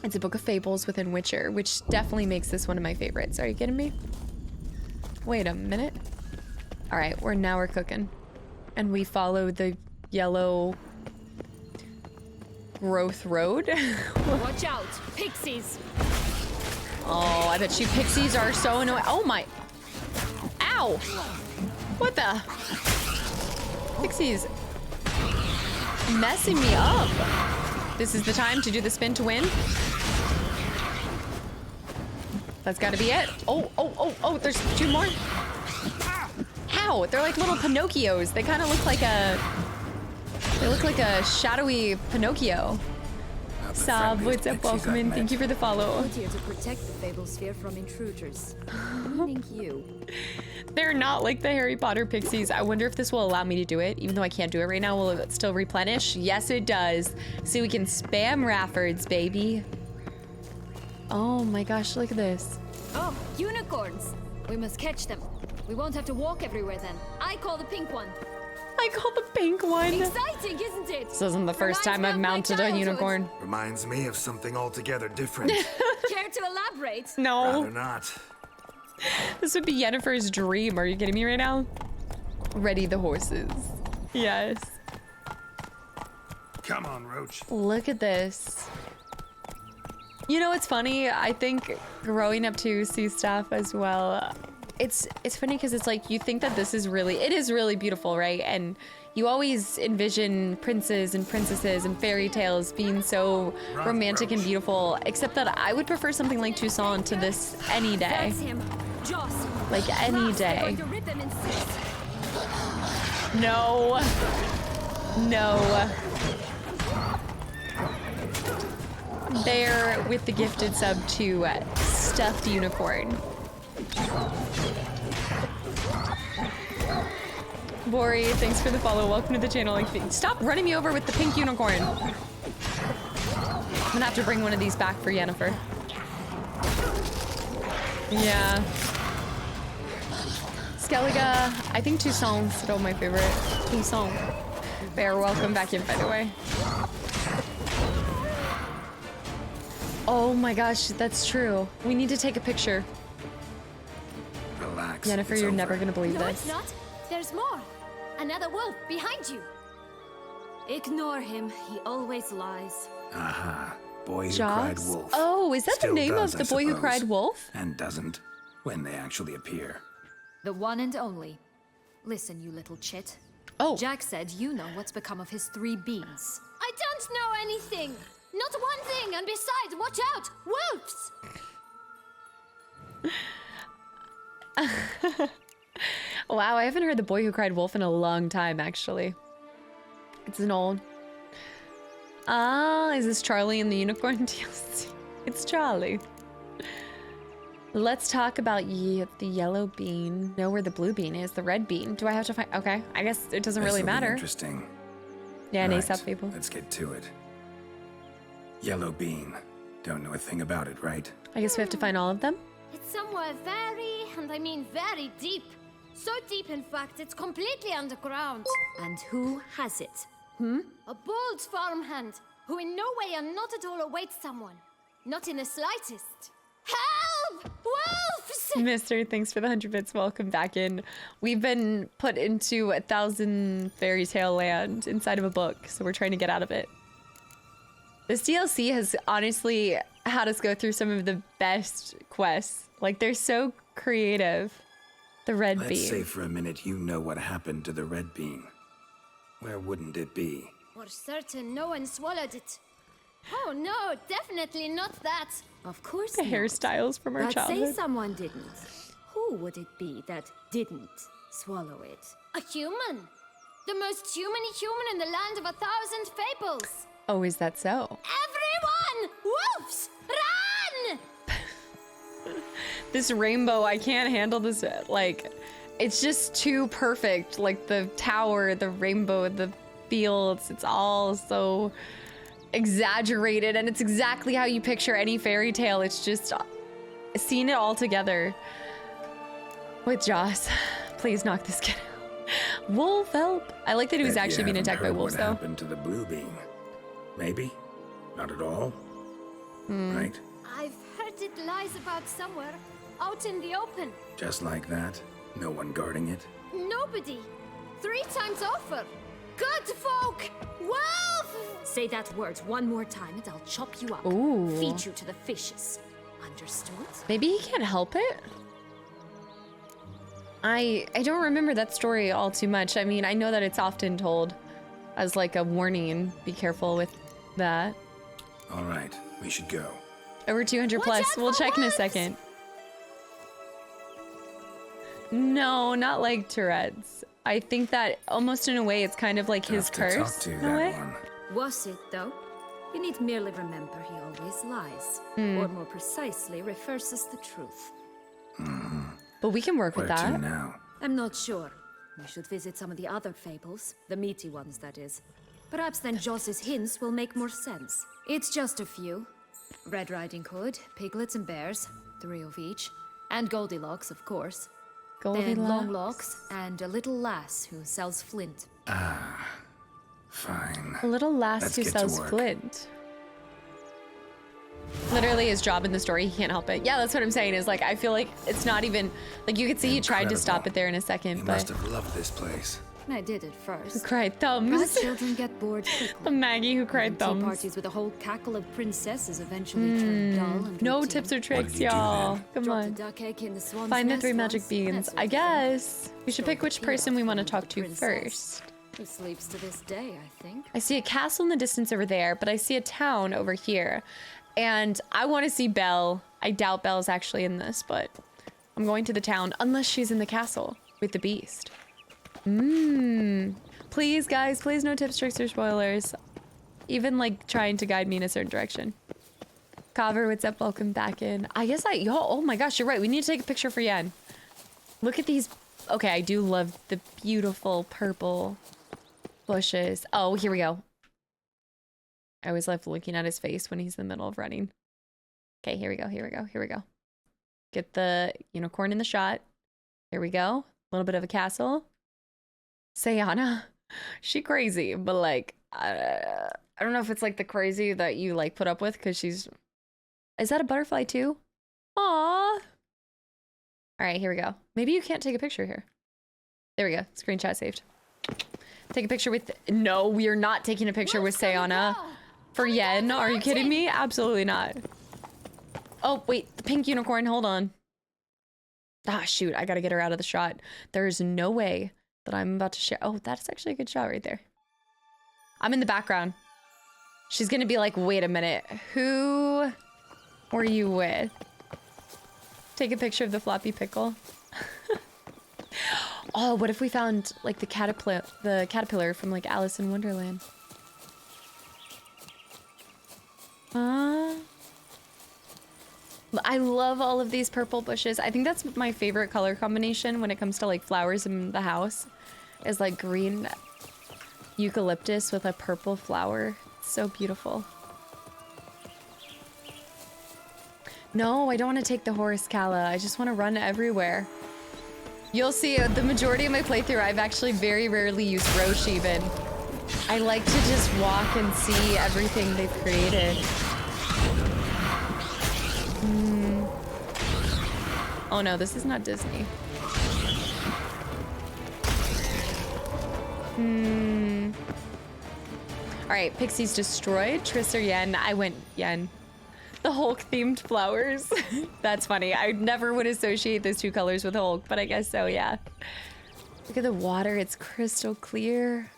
It's a book of fables within Witcher, which definitely makes this one of my favorites. Are you kidding me? Wait a minute. All right, we're cooking. And we follow the yellow growth road. Watch out, pixies! Oh, I bet you pixies are so annoying. Oh my. Ow! What the? Pixies messing me up. This is the time to do the spin to win. That's gotta be it. Oh, there's 2 more. Ow, they're like little Pinocchios. They kind of look like a shadowy Pinocchio. Sab, what's up, welcome in. Thank you for the follow. We're here to protect the Fable Sphere from intruders. Meaning you. They're not like the Harry Potter pixies. I wonder if this will allow me to do it, even though I can't do it right now. Will it still replenish? Yes, it does. So we can spam Raffords, baby. Oh my gosh, look at this. Oh, unicorns! We must catch them. We won't have to walk everywhere then. I call the pink one. I call the pink one. Exciting, isn't it? This isn't the first time I've mounted a unicorn. Reminds me of something altogether different. Care to elaborate? No. Rather not. This would be Yennefer's dream. Are you kidding me right now? Ready the horses. Yes. Come on, Roach. Look at this. You know, it's funny. I think growing up to sea stuff as well. It's funny because it's like you think that it is really beautiful, right? And you always envision princes and princesses and fairy tales being so romantic and beautiful, except that I would prefer something like Toussaint to this any day. That's him. Joss. Like any day. No. No. There with the gifted sub to Stuffed Unicorn. Bori, thanks for the follow. Welcome to the channel. Stop running me over with the pink unicorn. I'm gonna have to bring one of these back for Yennefer. Yeah. Skellige, I think Toussaint's still my favorite. Toussaint. Bear, welcome back in, by the way. Oh my gosh, that's true. We need to take a picture. Relax. Yennefer, you're never gonna believe No, this. it's not. There's more. Another wolf behind you. Ignore him. He always lies. Aha. Boy Who Joss? Cried Wolf. Oh, is that Still the name does, of I the Boy Who suppose. Cried Wolf? And doesn't, when they actually appear. The one and only. Listen, you little chit. Oh. Jack said you know what's become of his 3 beans. I don't know anything. Not one thing, and besides, watch out! Wolves! Wow, I haven't heard The Boy Who Cried Wolf in a long time, actually. It's an old... Ah, is this Charlie and the Unicorn DLC? It's Charlie. Let's talk about the yellow bean. Know where the blue bean is, the red bean. Do I have to find... Okay, I guess it doesn't really This'll be matter. Interesting. Yeah, an Right, ASAP people. Let's get to it. Yellow bean. Don't know a thing about it, right? I guess we have to find all of them? It's somewhere very, and I mean very deep. So deep, in fact, it's completely underground. And who has it? A bold farmhand, who in no way and not at all awaits someone. Not in the slightest. Help! Wolves! Mister, thanks for the 100 bits. Welcome back in. We've been put into 1,000 fairy tale land inside of a book, so we're trying to get out of it. This DLC has honestly had us go through some of the best quests. Like, they're so creative. The red bean. Let's say for a minute you know what happened to the red bean. Where wouldn't it be? For certain, no one swallowed it. Oh no, definitely not that. Of course The not. hairstyles from our But say childhood. someone didn't. Who would it be that didn't swallow it? A human. The most human-y human in the land of 1,000 fables. Oh, is that so? Everyone! Wolves! Run! This rainbow, I can't handle this. Like, it's just too perfect. Like the tower, the rainbow, the fields, it's all so exaggerated, and it's exactly how you picture any fairy tale. It's just seeing it all together with Joss. Please knock this kid out. Wolf, help. I like that he was Bet you actually being haven't attacked by heard wolves, what though. happened to the blue bean? Maybe? Not at all? right? I've heard it lies about somewhere, out in the open. Just like that? No one guarding it? Nobody. 3 times offer. Good folk. Wolf! Say that word one more time and I'll chop you up. Ooh. Feed you to the fishes. Understood? Maybe he can't help it? I don't remember that story all too much. I mean, I know that it's often told as like a warning. Be careful with that. All right, we should go. Over 200 plus. We'll check in a second. No, not like Tourette's. I think that almost in a way it's kind of like his curse. To in a that way. one. Was it, though? You need merely remember he always lies. Or more precisely, reverses the truth. But we can work with Where to that. now? I'm not sure. We should visit some of the other fables. The meaty ones, that is. Perhaps then Joss's hints will make more sense. It's just a few. Red Riding Hood, piglets and bears, 3 of each. And Goldilocks, of course. Then Longlocks, and a little lass who sells flint. Fine. A little lass Let's who get to sells work. flint. Literally his job in the story, he can't help it. Yeah, that's what I'm saying, is like, I feel like it's not even, like you could see he tried to stop it there in a second, You but must have loved this place. I did it first. cried But thumbs. children get bored The quickly. Maggie who cried And tea thumbs. parties with a whole cackle of princesses eventually turn dull and No routine. tips or tricks, did you do y'all. then? Come Dropped a on. duck egg in the swan's Find the nest 3 magic once, beans. that sort I of thing. guess. We should Stole pick the which key person off we the want to little talk to princess. first. Who sleeps to this day, I think. I see a castle in the distance over there, but I see a town over here. And I want to see Belle. I doubt Belle's actually in this, but I'm going to the town unless she's in the castle with the beast. Please, guys, please no tips, tricks, or spoilers. Even like trying to guide me in a certain direction. Cover, what's up? Welcome back in. I guess oh my gosh, you're right. We need to take a picture for Yen. Look at these. Okay, I do love the beautiful purple bushes. Oh, here we go. I always love looking at his face when he's in the middle of running. Okay, here we go, here we go, here we go. Get the unicorn in the shot. Here we go. A little bit of a castle. Sayana. She crazy, but like, I don't know if it's like the crazy that you like put up with because she's... Is that a butterfly too? Aww. All right, here we go. Maybe you can't take a picture here. There we go. Screenshot saved. Take a picture with... No, we are not taking a picture with Sayana. For Yen, are you kidding me? Absolutely not. Oh, wait, the pink unicorn, hold on. Ah, shoot, I gotta get her out of the shot. There's no way that I'm about to share. Oh, that's actually a good shot right there. I'm in the background. She's gonna be like, wait a minute, who were you with? Take a picture of the floppy pickle. Oh, what if we found like the caterpillar from like Alice in Wonderland? I love all of these purple bushes. I think that's my favorite color combination when it comes to like flowers in the house, is like green eucalyptus with a purple flower. It's so beautiful. No, I don't want to take the Horus Kala. I just want to run everywhere. You'll see the majority of my playthrough, I've actually very rarely used Roche even. I like to just walk and see everything they've created. Oh no, this is not Disney. Alright, Pixie's destroyed. Triss or Yen? I went Yen. The Hulk-themed flowers. That's funny. I never would associate those two colors with Hulk, but I guess so, yeah. Look at the water. It's crystal clear.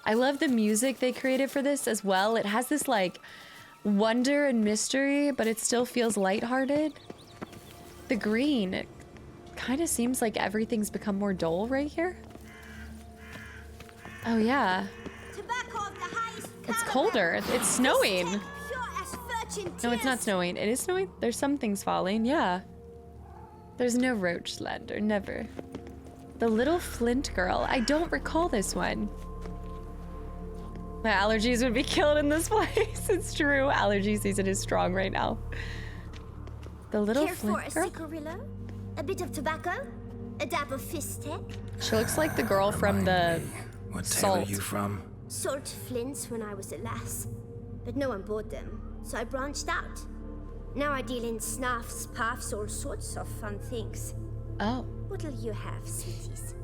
I love the music they created for this as well. It has this, like, wonder and mystery, but it still feels lighthearted. The green, it kind of seems like everything's become more dull right here. Oh, yeah. It's colder. It's snowing. No, it's not snowing. It is snowing? There's some things falling, yeah. There's no roach slander, never. The Little Flint Girl. I don't recall this one. My allergies would be killed in this place. It's true. Allergy season is strong right now. The Little Flint Girl? Cigarillo? A bit of tobacco? A dab of fistek? She looks like the girl from the What tale Salt. are you from? Salt flints when I was a lass. but no one bought them, so I branched out. Now I deal in snuffs, puffs, all sorts of fun things. Oh. What'll you have, sweeties?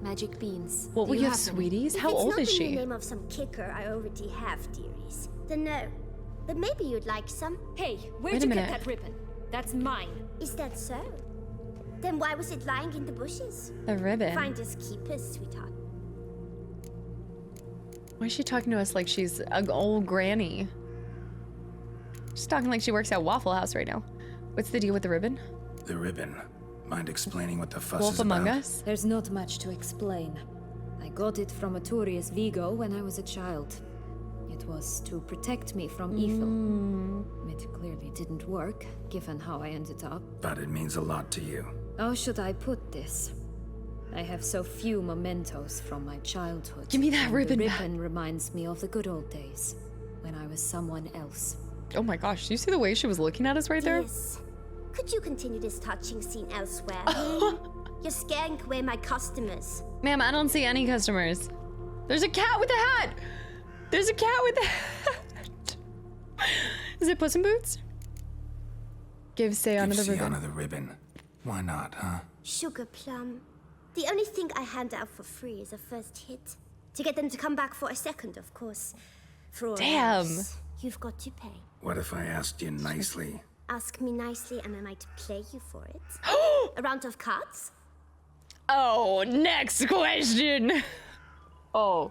Magic beans. What Do will you have, any? sweeties? How If old is it's not in she? the name of some kicker I already have, dearies, then no. But maybe you'd like some. Hey, Wait where'd a you get minute. that ribbon? That's mine. Is that so? Then why was it lying in the bushes? The ribbon. Finders keepers, sweetheart. Why is she talking to us like she's an old granny? She's talking like she works at Waffle House right now. What's the deal with the ribbon? The ribbon. Mind explaining what the fuss Wolf is Among about? Us? There's not much to explain. I got it from a Turius Vigo when I was a child. It was to protect me from evil. It clearly didn't work, given how I ended up. But it means a lot to you. How should I put this? I have so few mementos from my childhood. Give me that and ribbon The back. ribbon reminds me of the good old days, when I was someone else. Oh my gosh, do you see the way she was looking at us right there? Yes. Could you continue this touching scene elsewhere? You're scaring away my customers. Ma'am, I don't see any customers. There's a cat with a hat! There's a cat with a hat! Is it Puss in Boots? Give Sayana Give the ribbon. Sienna the ribbon. Why not, huh? Sugar plum. The only thing I hand out for free is a first hit. To get them to come back for a second, of course. For all Damn. else, you've got to pay. What if I asked you nicely? Ask me nicely and I might play you for it. A round of cards? Oh, next question! Oh.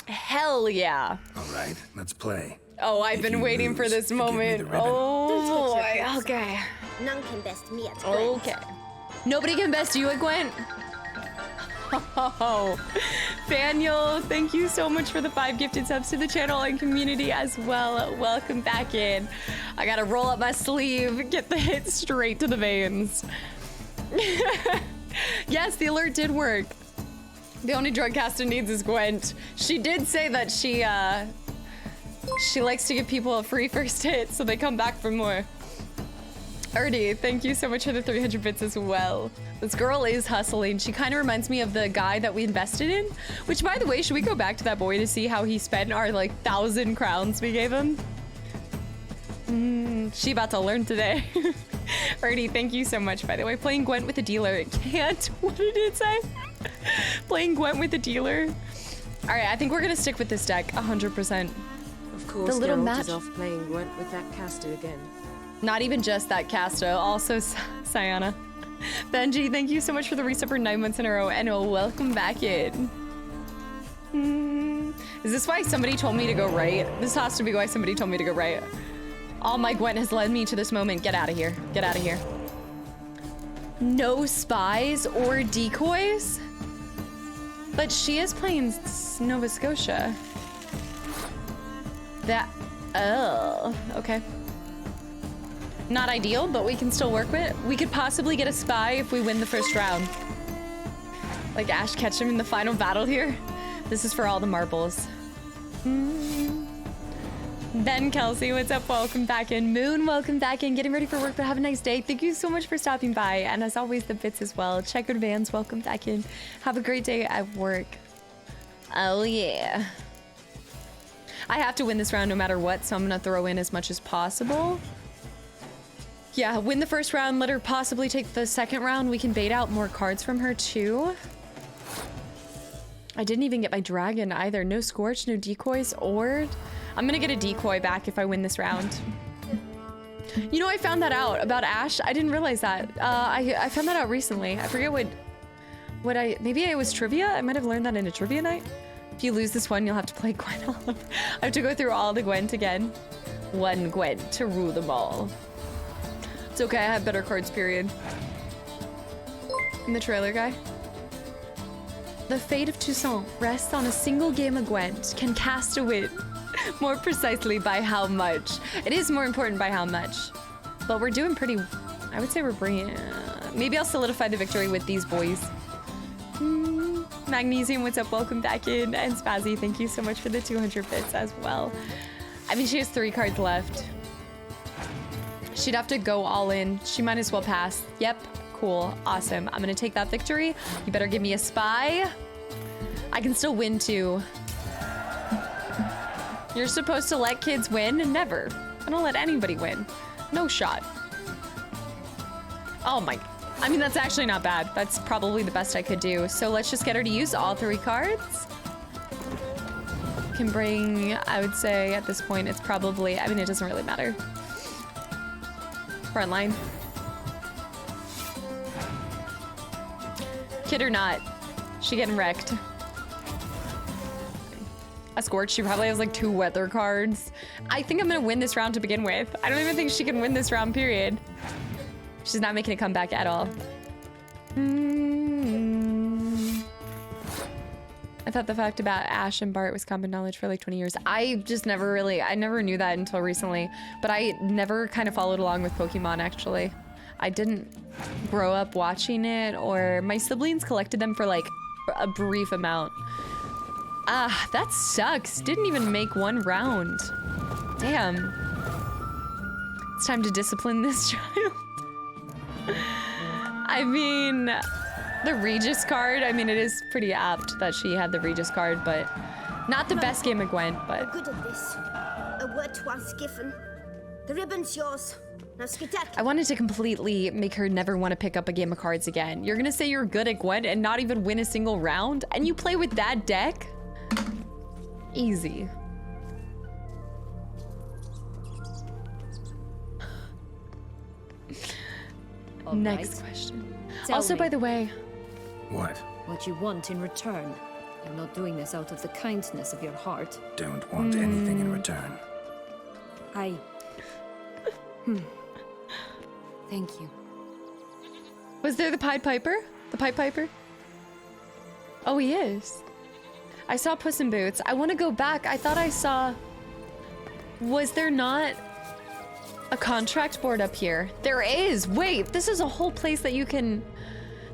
Hell yeah. All right, let's play. Oh, I've If been you waiting for lose, this you give me moment. the ribbon. Oh, Don't get your boy. hopes Okay. None can best me at Okay. Nobody can best you at Gwent? Oh, Daniel, thank you so much for the 5 gifted subs to the channel and community as well. Welcome back in. I gotta roll up my sleeve, get the hit straight to the veins. Yes, the alert did work. The only drug Casta needs is Gwent. She did say that she likes to give people a free first hit so they come back for more. Ernie, thank you so much for the 300 bits as well. This girl is hustling. She kind of reminds me of the guy that we invested in, which, by the way, should we go back to that boy to see how he spent our, like, 1,000 crowns we gave him? She about to learn today. Ernie, thank you so much, by the way. Playing Gwent with a dealer. It can't. What did it say? Playing Gwent with a dealer. All right, I think we're going to stick with this deck 100%. Of course, The little Geralt match- is off playing Gwent with that caster again. Not even just that Casta, also Sayana. Benji, thank you so much for the resub for 9 months in a row, and welcome back in. Is this why somebody told me to go right? This has to be why somebody told me to go right. All my Gwent has led me to this moment. Get out of here. Get out of here. No spies or decoys? But she is playing Nova Scotia. Oh, okay. Not ideal, but we can still work with it. We could possibly get a spy if we win the first round. Like Ash Ketchum in the final battle here. This is for all the marbles. Ben Kelsey, what's up? Welcome back in. Moon, welcome back in. Getting ready for work, but have a nice day. Thank you so much for stopping by. And as always, the bits as well. Checkered Vans, welcome back in. Have a great day at work. Oh, yeah. I have to win this round no matter what, so I'm gonna throw in as much as possible. Yeah, win the first round, let her possibly take the second round. We can bait out more cards from her too. I didn't even get my dragon either. No Scorch, no decoys, or... I'm gonna get a decoy back if I win this round. You know, I found that out about Ash. I didn't realize that. I found that out recently. I forget maybe it was trivia? I might have learned that in a trivia night. If you lose this one, you'll have to play Gwent all over. I have to go through all the Gwent again. One Gwent to rule them all. It's okay, I have better cards, period. And the trailer guy. The fate of Toussaint rests on a single game of Gwent. Can cast a win. More precisely, by how much. It is more important by how much. But we're doing pretty... I would say we're bringing... maybe I'll solidify the victory with these boys. Magnesium, what's up? Welcome back in. And Spazzy, thank you so much for the 200 bits as well. I mean, she has 3 cards left. She'd have to go all in. She might as well pass. Yep. Cool. Awesome. I'm gonna take that victory. You better give me a spy. I can still win too. You're supposed to let kids win? Never. I don't let anybody win. No shot. Oh my, I mean, that's actually not bad. That's probably the best I could do. So let's just get her to use all 3 cards. Can bring, I would say at this point, it's probably, I mean, it doesn't really matter. Frontline. Kid or not, she getting wrecked. A Scorch, she probably has like 2 weather cards. I think I'm gonna win this round to begin with. I don't even think she can win this round, period. She's not making a comeback at all. I thought the fact about Ash and Bart was common knowledge for like 20 years. I just never really, I never knew that until recently. But I never kind of followed along with Pokemon, actually. I didn't grow up watching it, or my siblings collected them for like a brief amount. Ah, that sucks. Didn't even make 1 round. Damn. It's time to discipline this child. I mean, the Regis card, I mean, it is pretty apt that she had the Regis card, but not the best game of Gwent, but... Good at this. A word once given. The ribbon's yours. Now skedaddle. I wanted to completely make her never want to pick up a game of cards again. You're gonna say you're good at Gwent and not even win a single round? And you play with that deck? Easy. Next question. Also, by the way... What? What you want in return. You're not doing this out of the kindness of your heart. Don't want anything in return. Thank you. Was there the Pied Piper? The Pied Piper? Oh, he is. I saw Puss in Boots. I want to go back. I thought I saw... Was there not a contract board up here? There is. Wait, this is a whole place that you can...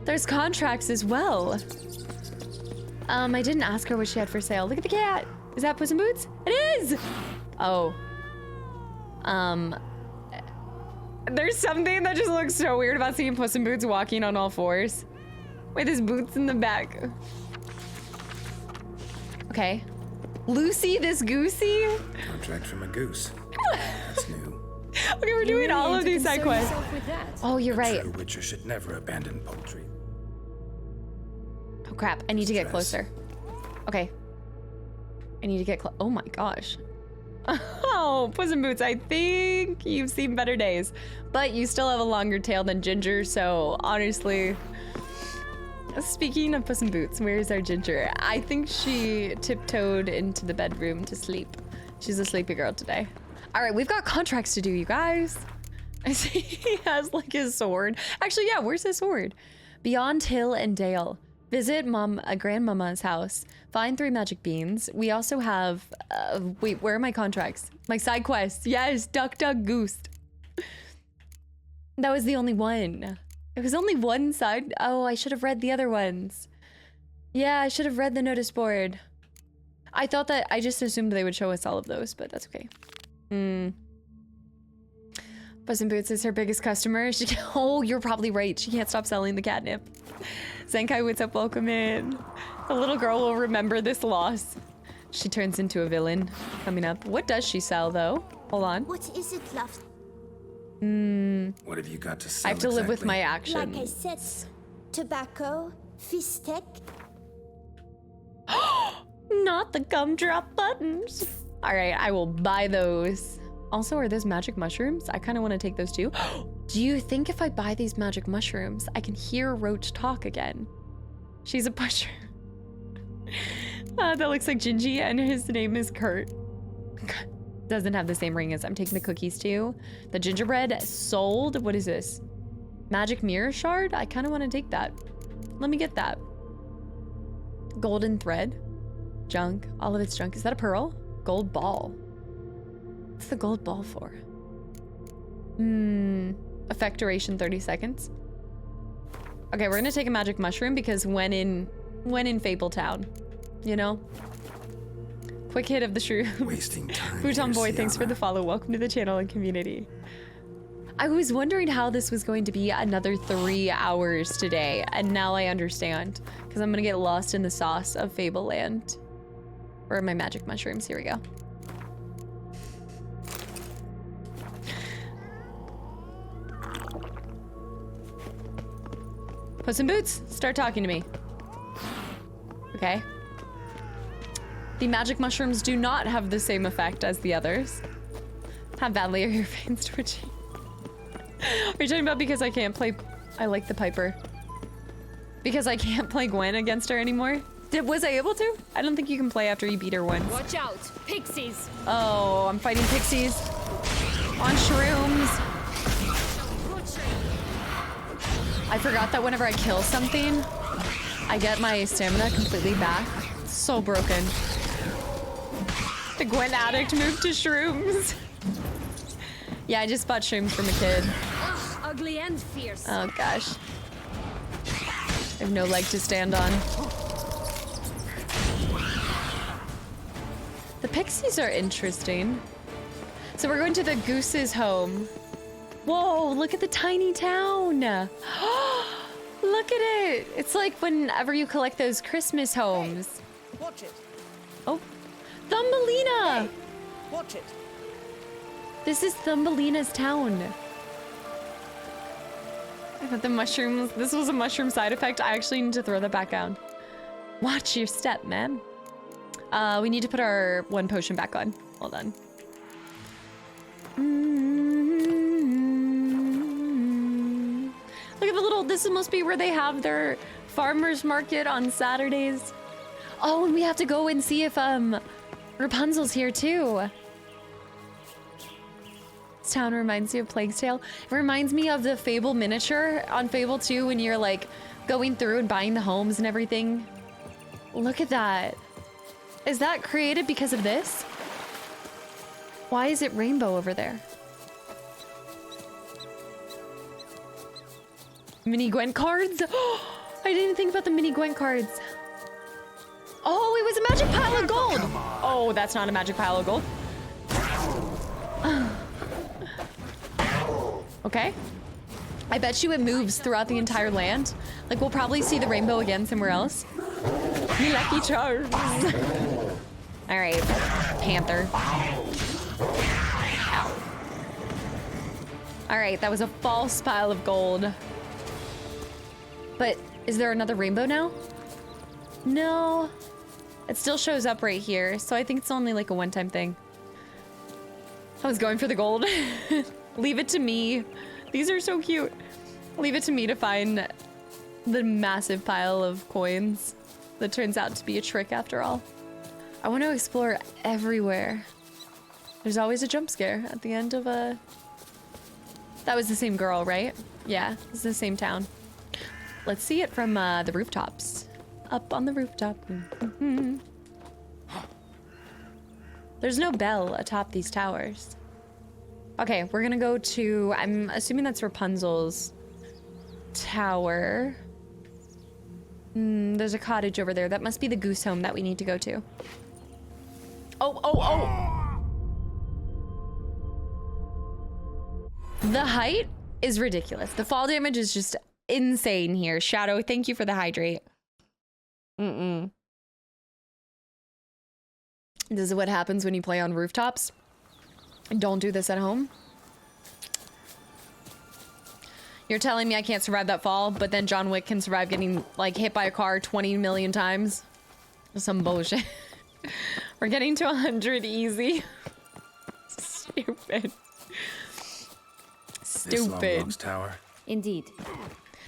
There's contracts as well. I didn't ask her what she had for sale. Look at the cat. Is that Puss in Boots? It is! Oh. There's something that just looks so weird about seeing Puss in Boots walking on all 4s. With his boots in the back. Okay. Lucy this goosey? Contract from a goose. That's new. Okay, we're doing all of these side quests. Oh, you're right. A true witcher should never abandon poultry. Oh crap, I need to get closer. Okay. I need to get close. Oh my gosh. Oh, Puss in Boots, I think you've seen better days. But you still have a longer tail than Ginger, so honestly... Speaking of Puss in Boots, where's our Ginger? I think she tiptoed into the bedroom to sleep. She's a sleepy girl today. All right, we've got contracts to do, you guys. I see he has like his sword. Actually, yeah, where's his sword? Beyond hill and dale. Visit grandmama's house. Find 3 magic beans. We also have, wait, where are my contracts? My side quests. Yes, duck, duck, goose. That was the only one. It was only one side. Oh, I should have read the other ones. Yeah, I should have read the notice board. I thought that, I just assumed they would show us all of those, but that's okay. Puss in Boots is her biggest customer. Oh, you're probably right. She can't stop selling the catnip. Zenkai, what's up? Welcome in. The little girl will remember this loss. She turns into a villain coming up. What does she sell, though? Hold on. What is it, love? What have you got to sell? I have to live with my actions. Like I said, tobacco, fistek. Not the gumdrop buttons. All right, I will buy those. Also, are those magic mushrooms? I kind of want to take those too. Do you think if I buy these magic mushrooms, I can hear Roach talk again? She's a pusher. That looks like Gingy, and his name is Kurt. Doesn't have the same ring as I'm taking the cookies too. The gingerbread sold. What is this? Magic mirror shard? I kind of want to take that. Let me get that. Golden thread. Junk. All of it's junk. Is that a pearl? Gold ball. What's the gold ball for? Effect duration 30 seconds. Okay, we're gonna take a magic mushroom because when in Fabletown, you know? Quick hit of the shrew. Wasting time. Futon Boy, thanks for the follow. Welcome to the channel and community. I was wondering how this was going to be another 3 hours today, and now I understand. Because I'm gonna get lost in the sauce of Fableland. Where are my magic mushrooms? Here we go. Puss in Boots, start talking to me. Okay. The magic mushrooms do not have the same effect as the others. How badly are your veins twitching? Are you talking about because I can't play... I like the Piper. Because I can't play Gwen against her anymore? Was I able to? I don't think you can play after you beat her once. Watch out, pixies! Oh, I'm fighting pixies. On shrooms. I forgot that whenever I kill something, I get my stamina completely back. It's so broken. The Gwen addict moved to shrooms. Yeah, I just bought shrooms from a kid. Ugh, ugly and fierce. Oh gosh. I have no leg to stand on. The pixies are interesting. So we're going to the goose's home. Whoa, look at the tiny town. Look at it. It's like whenever you collect those Christmas homes. Hey, watch it. Oh, Thumbelina. Hey, watch it. This is Thumbelina's town. I thought the mushrooms, this was a mushroom side effect. I actually need to throw that back down. Watch your step, man. We need to put our one potion back on. Hold on. Look at the little, this must be where they have their farmer's market on Saturdays. Oh, and we have to go and see if Rapunzel's here too. This town reminds you of Plague's Tale. It reminds me of the Fable miniature on Fable 2 when you're like going through and buying the homes and everything. Look at that. Is that created because of this? Why is it rainbow over there? Mini Gwen cards? I didn't even think about the mini Gwen cards. Oh, it was a magic pile of gold. Oh, that's not a magic pile of gold. Okay. I bet you it moves throughout the entire land. Like, we'll probably see the rainbow again somewhere else. Me lucky charms. All right, Panther. Ow. All right, that was a false pile of gold. But is there another rainbow now? No. It still shows up right here, so I think it's only like a one-time thing. I was going for the gold. Leave it to me. These are so cute. Leave it to me to find the massive pile of coins that turns out to be a trick after all. I want to explore everywhere. There's always a jump scare at the end of a... That was the same girl, right? Yeah, it's the same town. Let's see it from the rooftops. Up on the rooftop. Mm-hmm. There's no bell atop these towers. Okay, we're gonna go to, I'm assuming that's Rapunzel's tower. There's a cottage over there. That must be the goose home that we need to go to. Oh, oh, oh! The height is ridiculous. The fall damage is just insane here. Shadow, thank you for the hydrate. This is what happens when you play on rooftops. Don't do this at home. You're telling me I can't survive that fall, but then John Wick can survive getting, like, hit by a car 20 million times? Some bullshit. We're getting to 100 easy. Stupid. Stupid. Tower. Indeed.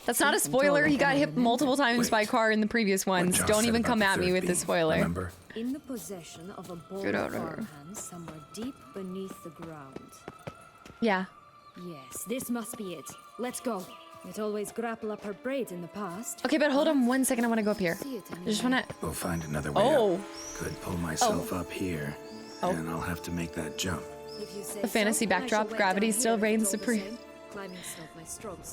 That's not a spoiler. He got hit multiple times by a car in the previous ones. Don't even come at me with the spoiler. Remember? In the possession of a bold farmhand somewhere deep beneath the ground. Yeah. Yes, this must be it. Let's go. It always grapple up her braids in the past. Okay, but hold on 1 second. I want to go up here. I just want to... We'll find another way up. Could pull myself up here, and I'll have to make that jump. The fantasy backdrop, gravity still reigns supreme.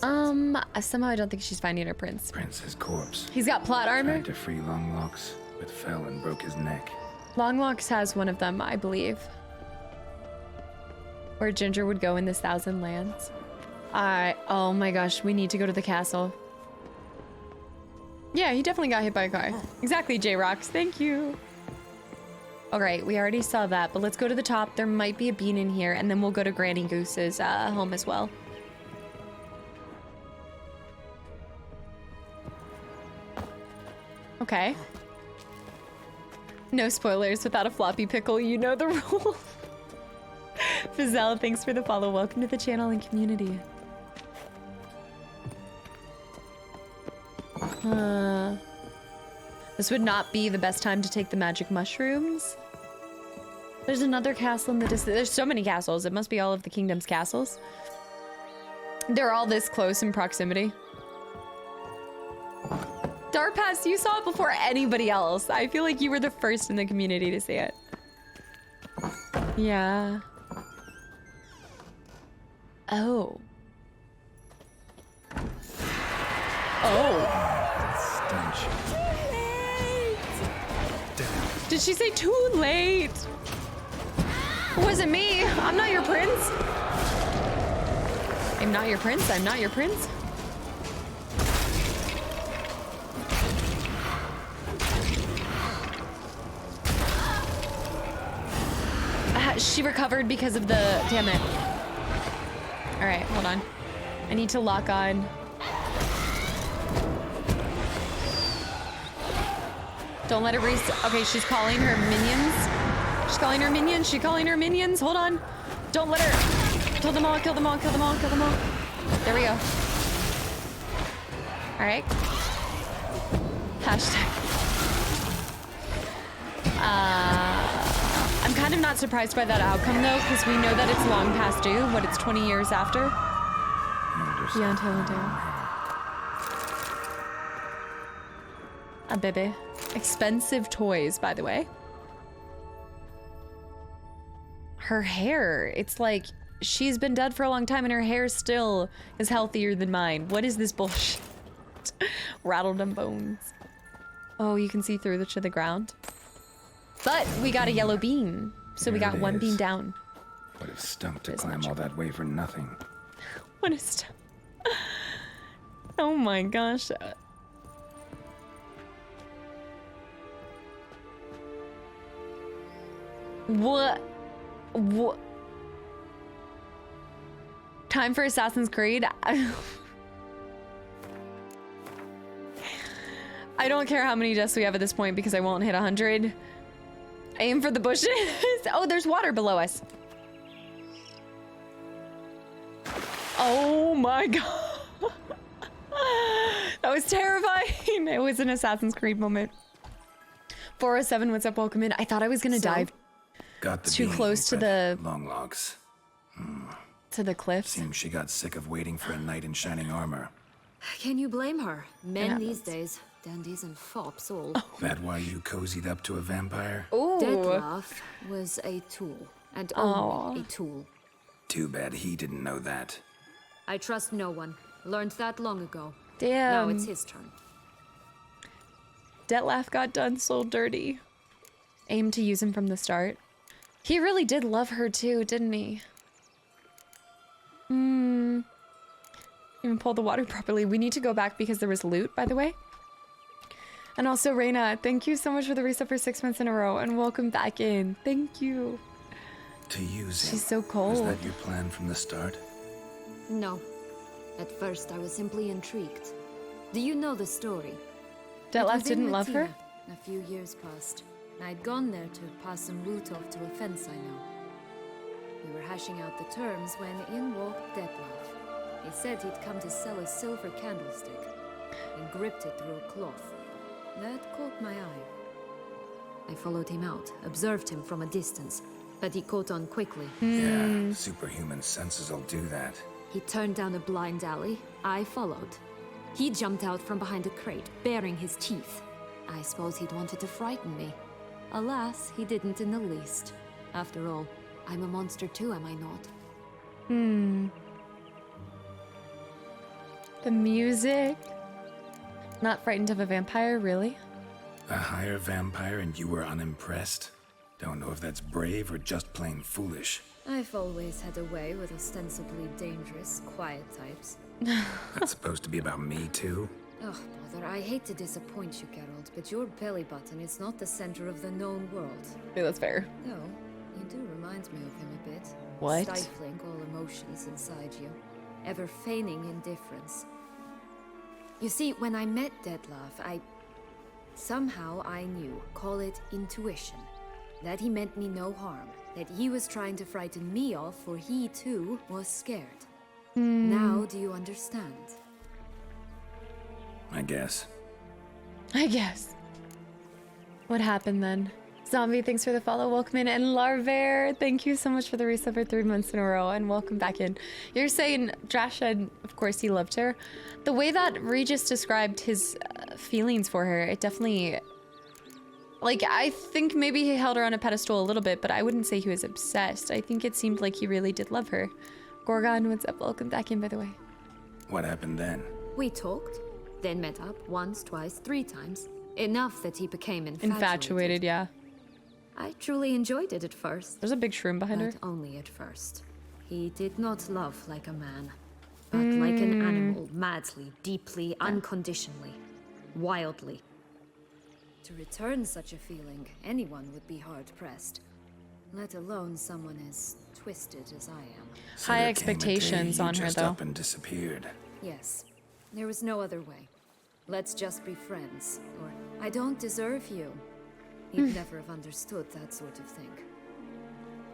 Somehow I don't think she's finding her prince. Prince's corpse. He's got plot armor. Tried to free Longlocks, but fell and broke his neck. Longlocks has one of them, I believe. Where Ginger would go in this Thousand Lands. Oh my gosh, we need to go to the castle. Yeah, he definitely got hit by a car. Exactly, J-Rocks, thank you. Alright, we already saw that, but let's go to the top. There might be a bean in here, and then we'll go to Granny Goose's home as well. Okay. No spoilers without a floppy pickle. You know the rule. Fazelle, thanks for the follow. Welcome to the channel and community. This would not be the best time to take the magic mushrooms. There's another castle in the distance. There's so many castles. It must be all of the kingdom's castles. They're all this close in proximity. Darpass, you saw it before anybody else. I feel like you were the first in the community to see it. Yeah. Oh. Oh. Stench. Did she say too late? It wasn't me. I'm not your prince. I'm not your prince. I'm not your prince. She recovered because of the... Damn it. All right, hold on. I need to lock on. Don't let it okay, she's calling her minions. She's calling her minions. She's calling her minions. Hold on. Don't let her... Kill them all, kill them all, kill them all, kill them all. There we go. All right. Hashtag. I'm kind of not surprised by that outcome, though, because we know that it's long past due. What, it's 20 years after? Beyond Hill and Dale. A baby. Expensive toys, by the way. Her hair, it's like she's been dead for a long time and her hair still is healthier than mine. What is this bullshit? Rattled them bones. Oh, you can see through to the ground. But we got a yellow bean, so we got one bean down. What a stump to climb all that way for nothing. What a stump. Oh my gosh. What? What? Time for Assassin's Creed? I don't care how many deaths we have at this point because I won't hit 100. Aim for the bushes. Oh, there's water below us. Oh my god. That was terrifying. It was an Assassin's Creed moment. 407, what's up? Welcome in. I thought I was gonna dive too close to the long logs. To the cliffs. Seems she got sick of waiting for a knight in shining armor. Can you blame her? Men these days, dandies and fops all. That why you cozied up to a vampire? Detlef was a tool, and only a tool. Too bad he didn't know that. I trust no one. Learned that long ago. Damn. Now it's his turn. Detlef got done so dirty. Aimed to use him from the start. He really did love her too, didn't he? Even pull the water properly. We need to go back because there was loot, by the way. And also, Reina, thank you so much for the reset for 6 months in a row, and welcome back in. Thank you. To use him. She's so cold. Was that your plan from the start? No. At first, I was simply intrigued. Do you know the story? Detlef didn't love her? A few years passed. I'd gone there to pass some loot off to a fence I know. We were hashing out the terms when in walked Detlef. He said he'd come to sell a silver candlestick, and gripped it through a cloth. That caught my eye. I followed him out, observed him from a distance, but he caught on quickly. Yeah, superhuman senses will do that. He turned down a blind alley. I followed. He jumped out from behind a crate, baring his teeth. I suppose he'd wanted to frighten me. Alas, he didn't in the least. After all, I'm a monster too, am I not? The music. Not frightened of a vampire, really? A higher vampire and you were unimpressed? Don't know if that's brave or just plain foolish. I've always had a way with ostensibly dangerous, quiet types. That's supposed to be about me too? Oh, bother, I hate to disappoint you, Geralt, but your belly button is not the center of the known world. Yeah, that's fair. No, you do remind me of him a bit. What? Stifling all emotions inside you, ever feigning indifference. You see, when I met Detlef, Somehow I knew, call it intuition, that he meant me no harm, that he was trying to frighten me off, for he too was scared. Now do you understand? I guess. What happened then? Zombie, thanks for the follow. Welcome in. And Larvair, thank you so much for the resub for 3 months in a row. And welcome back in. You're saying Josh said, of course, he loved her. The way that Regis described his feelings for her, it definitely... Like, I think maybe he held her on a pedestal a little bit, but I wouldn't say he was obsessed. I think it seemed like he really did love her. Gorgon, what's up? Welcome back in, by the way. What happened then? We talked, then met up once, twice, 3 times. Enough that he became infatuated. Yeah. I truly enjoyed it at first. There's a big shroom behind her. But only at first. He did not love like a man, but like an animal, madly, deeply, unconditionally, wildly. To return such a feeling, anyone would be hard-pressed, let alone someone as twisted as I am. So high there expectations came a day on you her, just though. up and disappeared. Yes, there was no other way. Let's just be friends, or I don't deserve you. He'd never have understood that sort of thing.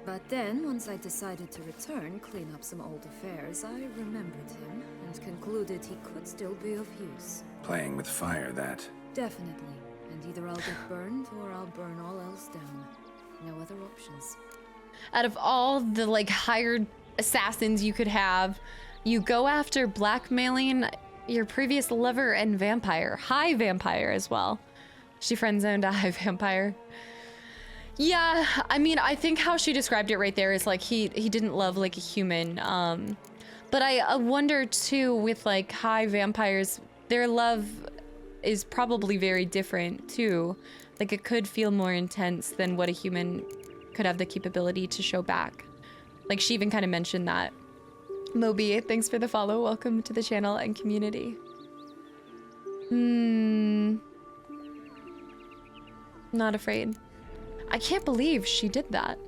But then, once I decided to return, clean up some old affairs, I remembered him and concluded he could still be of use. Playing with fire, that. Definitely. And either I'll get burned or I'll burn all else down. No other options. Out of all the like hired assassins you could have, you go after blackmailing your previous lover and vampire. High vampire as well. She friend-zoned a high vampire. Yeah, I mean, I think how she described it right there is like he didn't love like a human. But I wonder too with like high vampires, their love is probably very different too. Like it could feel more intense than what a human could have the capability to show back. Like she even kind of mentioned that. Moby, thanks for the follow. Welcome to the channel and community. Not afraid. I can't believe she did that.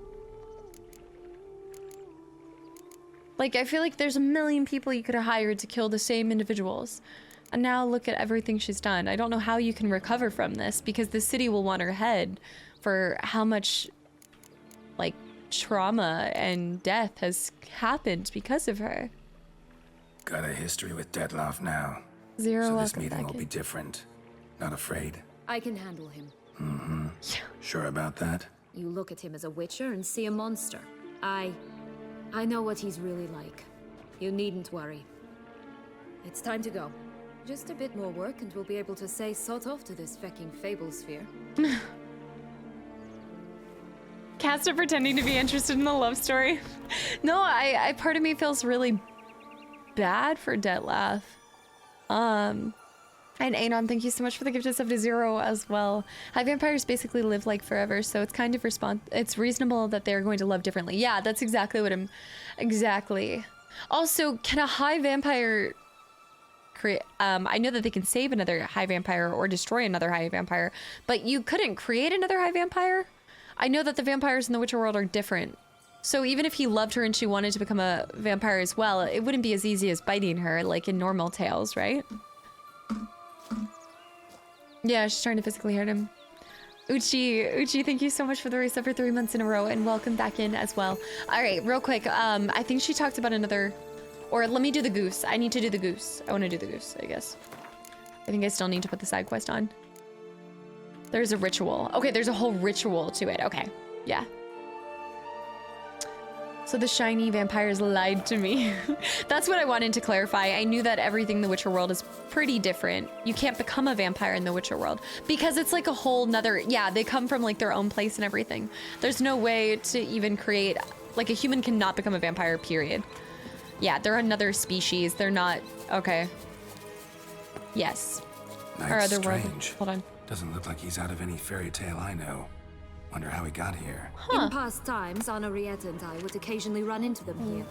Like, I feel like there's a million people you could have hired to kill the same individuals. And now look at everything she's done. I don't know how you can recover from this because the city will want her head for how much, like, trauma and death has happened because of her. Got a history with Dettlaff now. Zero, so this meeting will be different. Not afraid? I can handle him. Mm-hmm. Yeah. Sure about that? You look at him as a witcher and see a monster. I know what he's really like. You needn't worry. It's time to go. Just a bit more work and we'll be able to say sod off to this fecking fable sphere. Casta pretending to be interested in the love story. No, I part of me feels really bad for Dettlaff. And Anon, thank you so much for the gift of sub-to-0 as well. High vampires basically live like forever, so it's kind of it's reasonable that they're going to love differently. Yeah, that's exactly what I'm... Exactly. Also, can a high vampire create... I know that they can save another high vampire or destroy another high vampire, but you couldn't create another high vampire? I know that the vampires in the Witcher world are different. So even if he loved her and she wanted to become a vampire as well, it wouldn't be as easy as biting her like in normal tales, right? Yeah, she's trying to physically hurt him. Uchi, thank you so much for the resub for 3 months in a row, and welcome back in as well. All right, real quick, I think she talked about another, or let me do the goose. I need to do the goose. I want to do the goose, I guess. I think I still need to put the side quest on. There's a ritual. Okay, there's a whole ritual to it. Okay, yeah. So the shiny vampires lied to me. That's what I wanted to clarify. I knew that everything in the Witcher world is pretty different. You can't become a vampire in the Witcher world because it's like a whole nother, yeah, they come from like their own place and everything. There's no way to even create, like a human cannot become a vampire, period. Yeah, they're another species. They're not, okay. Yes. Our other world. Hold on. Doesn't look like he's out of any fairy tale I know. Wonder how he got here. In past times, Henrietta and I would occasionally run into them here.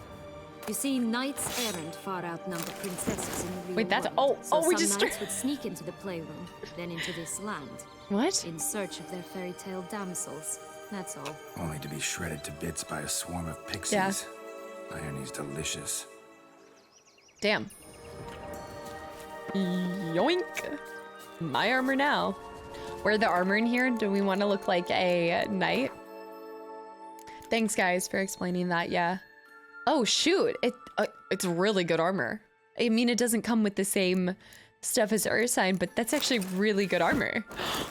You see, knights errant far outnumber princesses in the real Wait, that's world. So we some just knights would sneak into the playroom, then into this land. What? In search of their fairy tale damsels. That's all. Only to be shredded to bits by a swarm of pixies. Yeah. Irony's delicious. Damn. Yoink. My armor now. Wear the armor in here. Do we want to look like a knight? Thanks, guys, for explaining that. Yeah. Oh, shoot. It's really good armor. I mean, it doesn't come with the same stuff as Ursine, but that's actually really good armor.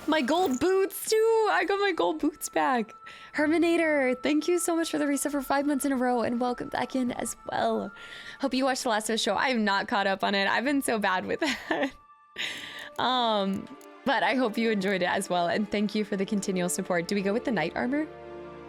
My gold boots, too. I got my gold boots back. Herminator, thank you so much for the reset for 5 months in a row, and welcome back in as well. Hope you watched the Last of Us show. I am not caught up on it. I've been so bad with that. But I hope you enjoyed it as well, and thank you for the continual support. Do we go with the knight armor?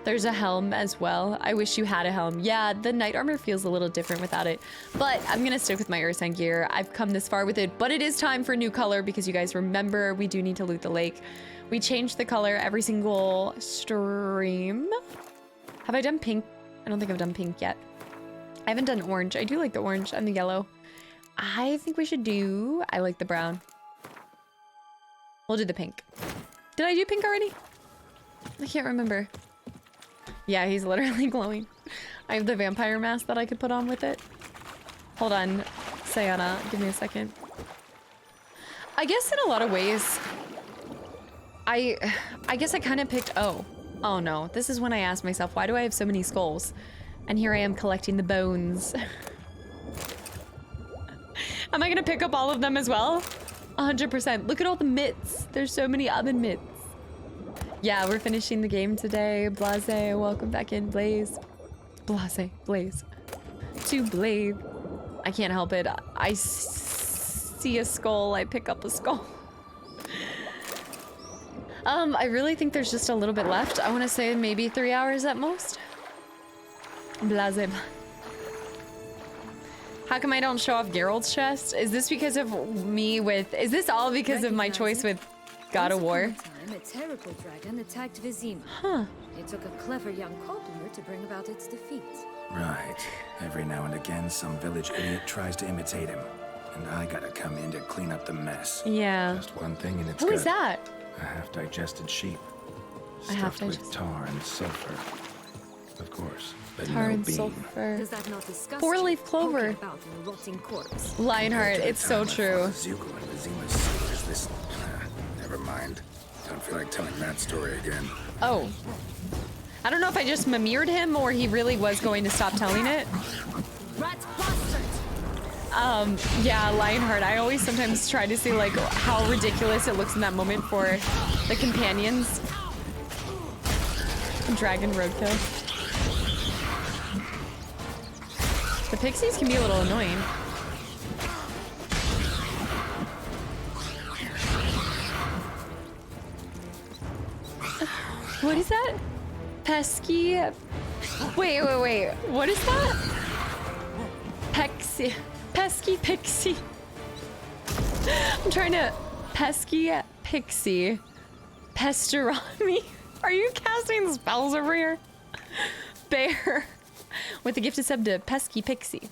There's a helm as well. I wish you had a helm. Yeah, the knight armor feels a little different without it, but I'm gonna stick with my Ursine gear. I've come this far with it, but it is time for a new color because you guys remember we do need to loot the lake. We change the color every single stream. Have I done pink? I don't think I've done pink yet. I haven't done orange. I do like the orange and the yellow. I think we should do, I like the brown. We'll do the pink. Did I do pink already? I can't remember. Yeah, he's literally glowing. I have the vampire mask that I could put on with it. Hold on, Sayana, give me a second. I guess in a lot of ways, I guess I kind of picked, oh no. This is when I asked myself, why do I have so many skulls? And here I am collecting the bones. Am I gonna pick up all of them as well? 100%. Look at all the mitts. There's so many oven mitts. Yeah, we're finishing the game today. Blase, welcome back in, Blaze. Blase, Blaze. To Blade. I can't help it. I see a skull, I pick up a skull. I really think there's just a little bit left. I want to say maybe 3 hours at most. Blase. How come I don't show off Geralt's chest? Is this because of me with... Is this all because of my choice with God of War? A terrible dragon attacked Vizima. Huh. It took a clever young cobbler to bring about its defeat. Right. Every now and again, some village idiot tries to imitate him. And I gotta come in to clean up the mess. Yeah. Just one thing and it's Who good. is that? A half-digested sheep. A Stuffed with half-digested- tar and sulfur. Of course. But Tar no and bean. sulfur. Does that not disgust Four-leaf you? clover. Poking about in a rotting corpse. Lionheart, it's so true. Zuko and Vizima's secret is this. Never mind. Don't feel like telling that story again. Oh. I don't know if I just mimired him or he really was going to stop telling it. Rat bastard! Yeah, Lionheart. I always sometimes try to see like how ridiculous it looks in that moment for the companions. Dragon roadkill. The pixies can be a little annoying. What is that? Pesky... Wait. What is that? Pexy. Pesky pixie. I'm trying to... Pesky pixie. Pesterami. Are you casting spells over here? Bear. With the gifted sub to Pesky Pixie.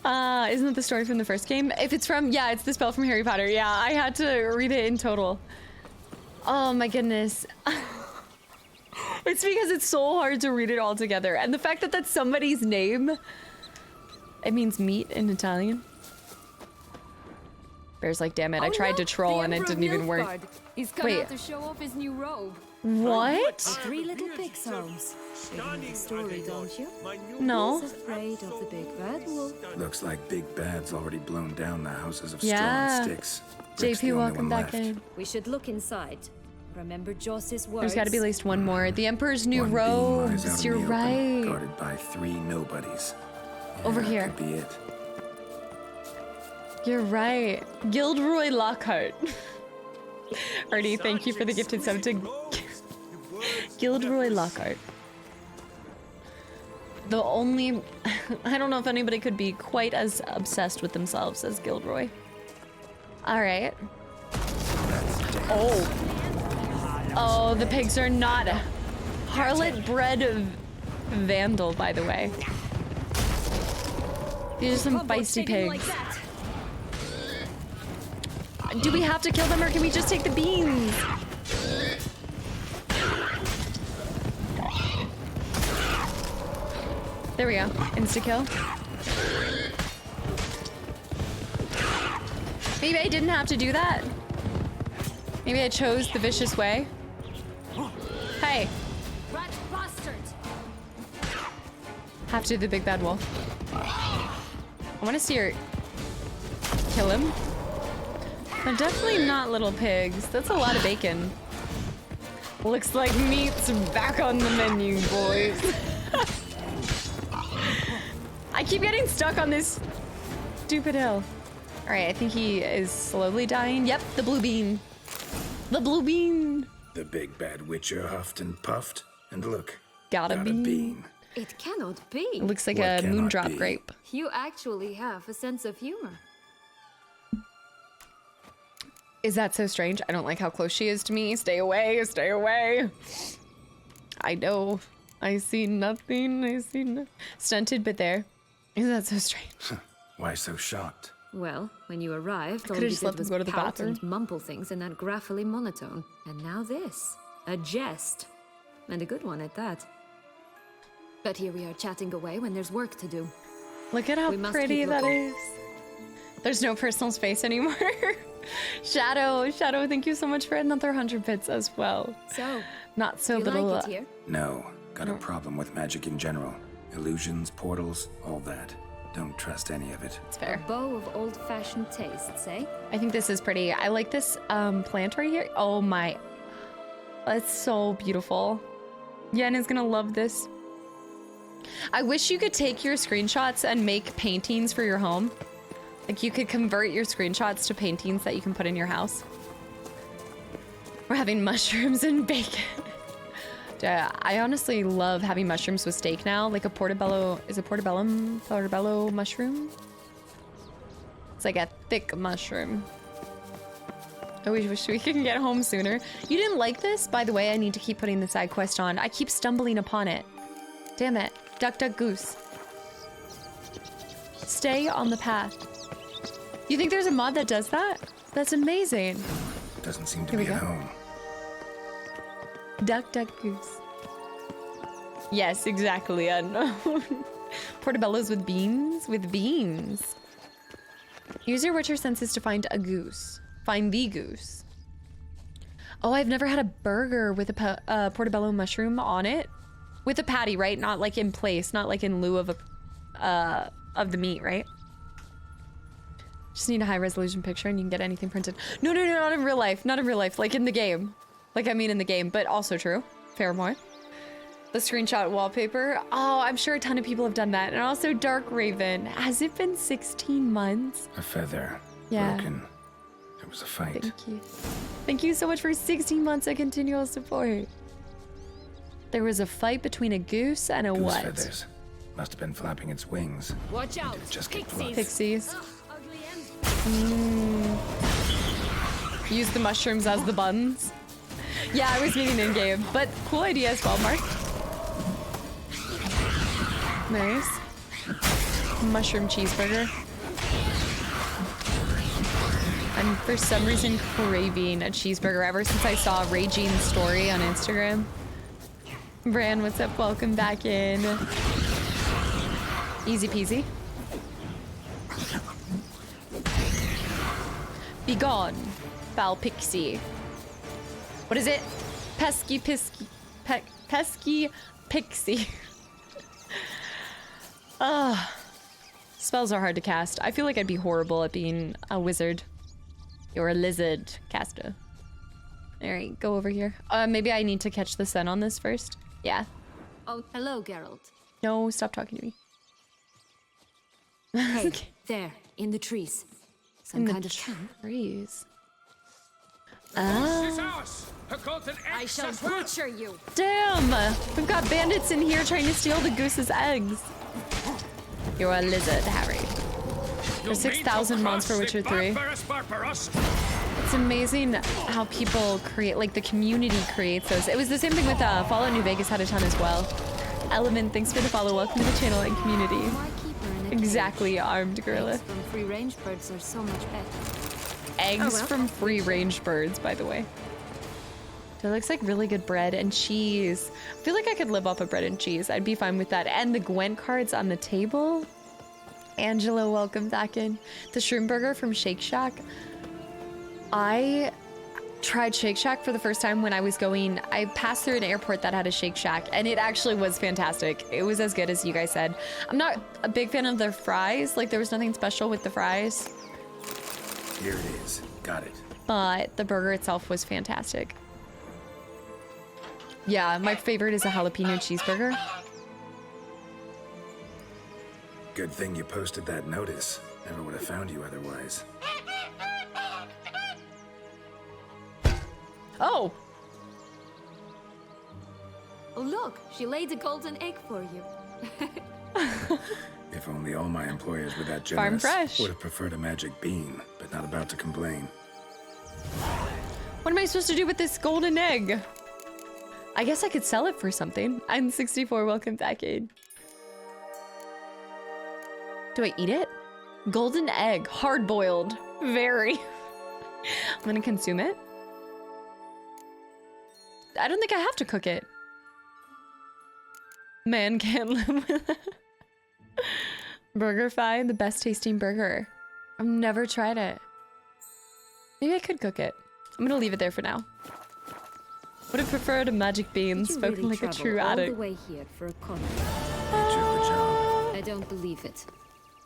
Isn't it the story from the first game? If it's from, yeah, it's the spell from Harry Potter. Yeah, I had to read it in total. Oh my goodness. It's because it's so hard to read it all together. And the fact that that's somebody's name, it means meat in Italian. Bear's like, damn it, I tried to troll and it didn't even work. He's come out to show off his new robe. What? 3 little pig songs. You know the story, don't you? No. He's afraid of the big bad wolf. Looks like Big Bad's already blown down the houses of Yeah. straw and sticks. Rick's the JP, only welcome one back left. in. We should look inside. Remember Joss's words. There's got to be at least one more. The Emperor's new One beam lies out robes. in You're the open, right. guarded by 3 nobodies. Over that here. Could be it. You're right. Gilderoy Lockhart. Artie, thank you for the gifted sub to Gilderoy Lockhart. The only... I don't know if anybody could be quite as obsessed with themselves as Gilderoy. Alright. Oh, the pigs are not... Harlot bred vandal, by the way. These are some feisty pigs. Do we have to kill them or can we just take the beans? There we go. Insta-kill. Maybe I didn't have to do that. Maybe I chose the vicious way. Hey. Rat bastards! Have to do the big bad wolf. I want to see her kill him. They're definitely not little pigs. That's a lot of bacon. Looks like meat's back on the menu, boys. I keep getting stuck on this stupid hill. All right, I think he is slowly dying. Yep, the blue bean. The blue bean. The big bad witcher huffed and puffed, and look, Got a bean. It cannot be. It looks like What a cannot moondrop be? grape. You actually have a sense of humor. Is that so strange? I don't like how close she is to me. Stay away, stay away. I know. I see nothing. I see no stunted, but there. Is that so strange? Why so shocked? Well, when you arrived, all could've you just did let them was go to the pout bathroom. and mumble things in that graphily monotone. And now this. A jest. And a good one at that. But here we are chatting away when there's work to do. Look at how We must pretty keep that looking. is. There's no personal space anymore. Shadow, thank you so much for another 100 bits as well. So, Not so you little. like it here? No, got a problem with magic in general. Illusions, portals, all that. Don't trust any of it. It's fair. A bow of old-fashioned tastes, eh? I think this is pretty. I like this plant right here. Oh my. That's so beautiful. Yen is gonna love this. I wish you could take your screenshots and make paintings for your home. Like you could convert your screenshots to paintings that you can put in your house. We're having mushrooms and bacon. Yeah, I honestly love having mushrooms with steak now. Like a portobello, is it portobello mushroom? It's like a thick mushroom. I wish we could get home sooner. You didn't like this? By the way, I need to keep putting the side quest on. I keep stumbling upon it. Damn it. Duck, duck, goose. Stay on the path. You think there's a mod that does that? That's amazing. Doesn't seem to Here we be at go. home. Duck, duck, goose. Yes, exactly. Portobello's with beans? With beans. Use your Witcher senses to find a goose. Find the goose. Oh, I've never had a burger with a portobello mushroom on it. With a patty, right? Not like in place, not like in lieu of the meat, right? Just need a high resolution picture and you can get anything printed. No, not in real life. Not in real life, like in the game. Like I mean in the game, but also true. Fair more. The screenshot wallpaper. Oh, I'm sure a ton of people have done that. And also Dark Raven. Has it been 16 months? A feather. Yeah. Broken. It was a fight. Thank you. Thank you so much for 16 months of continual support. There was a fight between a goose and a Goose what? feathers. Must have been flapping its wings. Watch out! Just get blood. Pixies. Ugh, ugly end. Use the mushrooms as the buns. Yeah, I was meaning in game, but cool idea as well, Mark. Nice. Mushroom cheeseburger. I'm for some reason craving a cheeseburger ever since I saw Regine's story on Instagram. Bran, what's up? Welcome back in. Easy peasy. Be gone, foul pixie. What is it? Pesky pixie. Ugh. Spells are hard to cast. I feel like I'd be horrible at being a wizard. You're a lizard caster. Alright, go over here. Maybe I need to catch the sun on this first. Yeah. Oh, hello, Geralt. No, stop talking to me. Hey, there, in the trees. Some kind of camp. Trees. This is Ah. ours! A golden I egg shall as well. butcher you. Damn! We've got bandits in here trying to steal the goose's eggs. You're a lizard, Harry. There's 6,000 mods for Witcher 3. It's amazing how people create, like the community creates those. It was the same thing with Fallout New Vegas had a ton as well. Element, thanks for the follow. Welcome to the channel and community. Why keep her in a Exactly, armed gorilla. Eggs from free-range birds are so much better. Eggs Oh, well. from free-range birds, by the way. It looks like really good bread and cheese. I feel like I could live off of bread and cheese. I'd be fine with that. And the Gwent cards on the table. Angela, welcome back in. The shroom burger from Shake Shack. I tried Shake Shack for the first time when I was going. I passed through an airport that had a Shake Shack, and it actually was fantastic. It was as good as you guys said. I'm not a big fan of their fries. Like, there was nothing special with the fries. Here it is. Got it. But the burger itself was fantastic. Yeah, my favorite is a jalapeno cheeseburger. Good thing you posted that notice. Never would have found you otherwise. Oh! Oh, look, she laid a golden egg for you. If only all my employers were that Farm generous. fresh. Would have preferred a magic bean, but not about to complain. What am I supposed to do with this golden egg? I guess I could sell it for something. I'm 64, welcome back in. Do I eat it? Golden egg, hard boiled. Very. I'm gonna consume it. I don't think I have to cook it. Man can't live with it. BurgerFi, the best tasting burger. I've never tried it. Maybe I could cook it. I'm gonna leave it there for now. Would have preferred a magic bean, spoken really like a true all addict. the way here for a convent? Job. I don't believe it.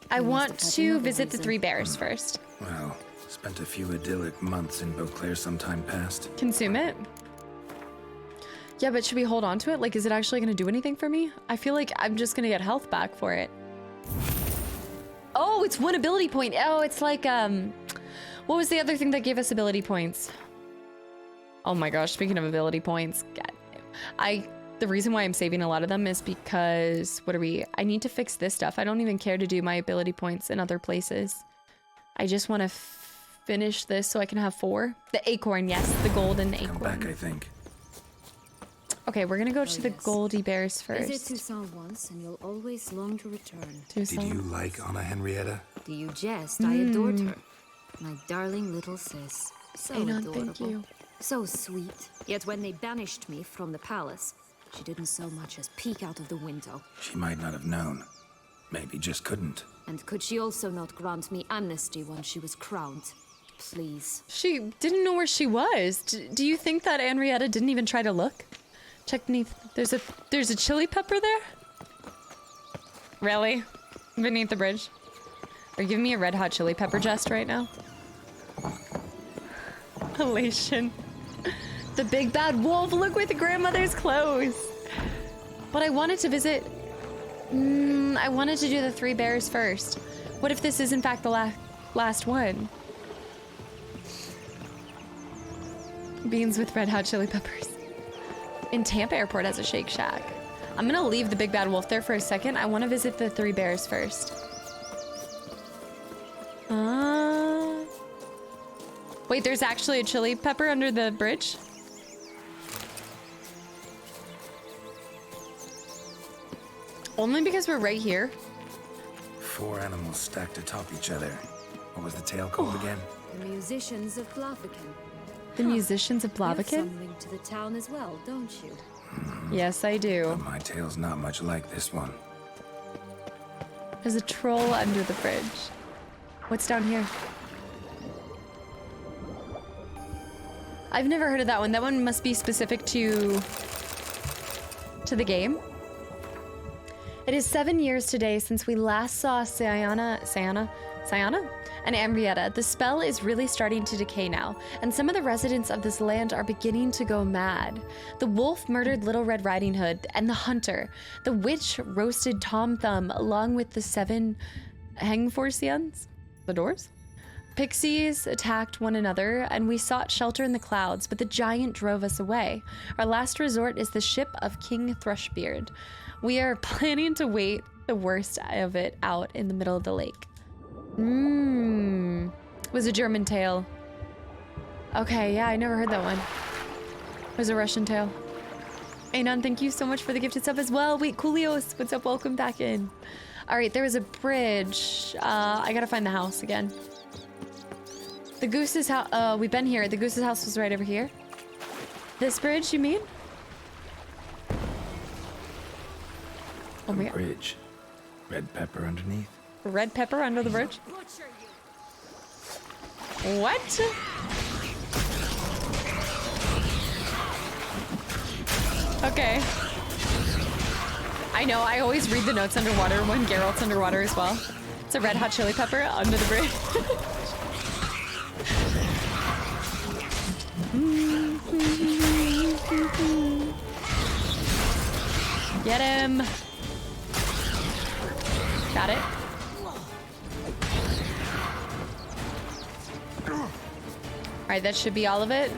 I You must want have had to another visit the reason. 3 Bears first. Well, spent a few idyllic months in Beauclair sometime past. Consume it? Yeah, but should we hold on to it? Like, is it actually gonna do anything for me? I feel like I'm just gonna get health back for it. Oh, it's 1 ability point. Oh, it's like, what was the other thing that gave us ability points? Oh my gosh, speaking of ability points, God, the reason why I'm saving a lot of them is because, I need to fix this stuff. I don't even care to do my ability points in other places. I just want to finish this so I can have 4. The acorn, yes, the golden acorn. Come back, I think. Okay, we're gonna go to the Goldie Bears Visit first. Toussaint once, and you'll always long to return. Did you like Anna Henrietta? Do you jest? I adored her. My darling little sis. So Anon, adorable. thank you. So sweet. Yet when they banished me from the palace, she didn't so much as peek out of the window. She might not have known. Maybe just couldn't. And could she also not grant me amnesty once she was crowned? Please. She didn't know where she was. Do you think that Henrietta didn't even try to look? Check beneath. There's a chili pepper there? Really? Beneath the bridge? Are you giving me a red hot chili pepper jest right now? Elation. The big bad wolf. Look with grandmother's clothes. But I wanted to visit. I wanted to do the 3 Bears first. What if this is in fact the last one? Beans with red hot chili peppers. In Tampa Airport has a Shake Shack. I'm gonna leave the big bad wolf there for a second. I want to visit the 3 Bears first. Wait, there's actually a chili pepper under the bridge? Only because we're right here. 4 animals stacked atop each other. What was the tale called again? The musicians of Blaviken. The musicians of You have Blaviken? some link to the town as well, don't you? Yes, I do. My tale's not much like this one. There's a troll under the bridge. What's down here? I've never heard of that one. That one must be specific to the game. It is 7 years today since we last saw Sayana and Henrietta. The spell is really starting to decay now, and some of the residents of this land are beginning to go mad. The wolf murdered Little Red Riding Hood and the hunter. The witch roasted Tom Thumb along with the 7 Hengforsians, the doors. Pixies attacked one another, and we sought shelter in the clouds, but the giant drove us away. Our last resort is the ship of King Thrushbeard. We are planning to wait the worst of it out in the middle of the lake. It was a German tale. Okay, yeah, I never heard that one. It was a Russian tale. Anon, thank you so much for the gifted sub as well. Wait, Kulios, what's up? Welcome back in. All right, there was a bridge. I gotta find the house again. The goose's house, we've been here. The goose's house was right over here. This bridge, you mean? Oh my god. Bridge. Red pepper underneath. Red pepper under the bridge? What? Okay. I know, I always read the notes underwater when Geralt's underwater as well. It's a red hot chili pepper under the bridge. Get him. Got it. Alright, that should be all of it.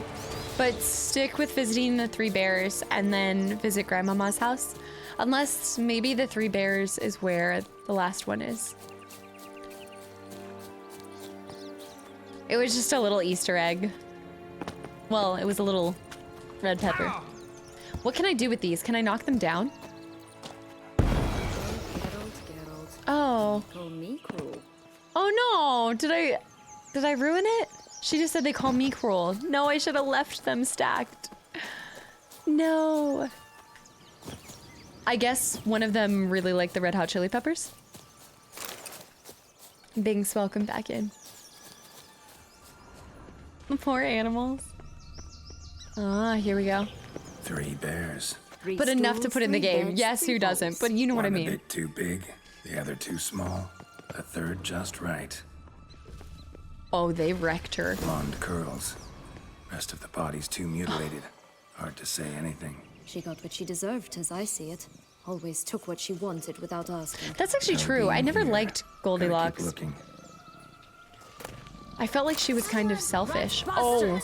But stick with visiting the Three Bears and then visit Grandmama's house. Unless maybe the Three Bears is where the last one is. It was just a little Easter egg. Well, it was a little red pepper. What can I do with these? Can I knock them down? Geralt. Oh. Call me cruel. Oh no! Did I ruin it? She just said they call me cruel. No, I should have left them stacked. No. I guess one of them really liked the red hot chili peppers. Binks, welcome back in. The poor animals. Ah, here we go. 3 bears. But enough to put in the game. Yes, who doesn't? But you know what I mean. One a bit too big, the other too small, the third just right. Oh, they wrecked her. Blonde curls. Rest of the body's too mutilated. Hard to say anything. She got what she deserved, as I see it. Always took what she wanted without asking. That's actually true. I never liked Goldilocks. Looking. I felt like she was kind of selfish. Oh.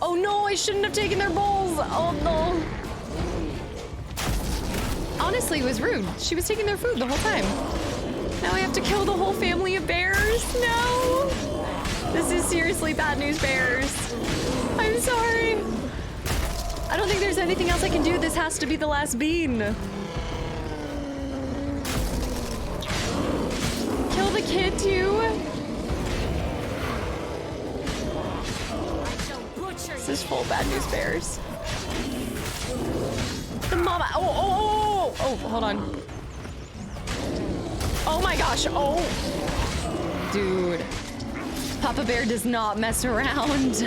Oh no, I shouldn't have taken their bowls. Oh no. Honestly, it was rude. She was taking their food the whole time. Now I have to kill the whole family of bears. No. This is seriously bad news, bears. I'm sorry. I don't think there's anything else I can do. This has to be the last bean. Kill the kid too. This is full bad news bears. The mama. Oh, hold on. Oh my gosh. Oh. Dude. Papa Bear does not mess around.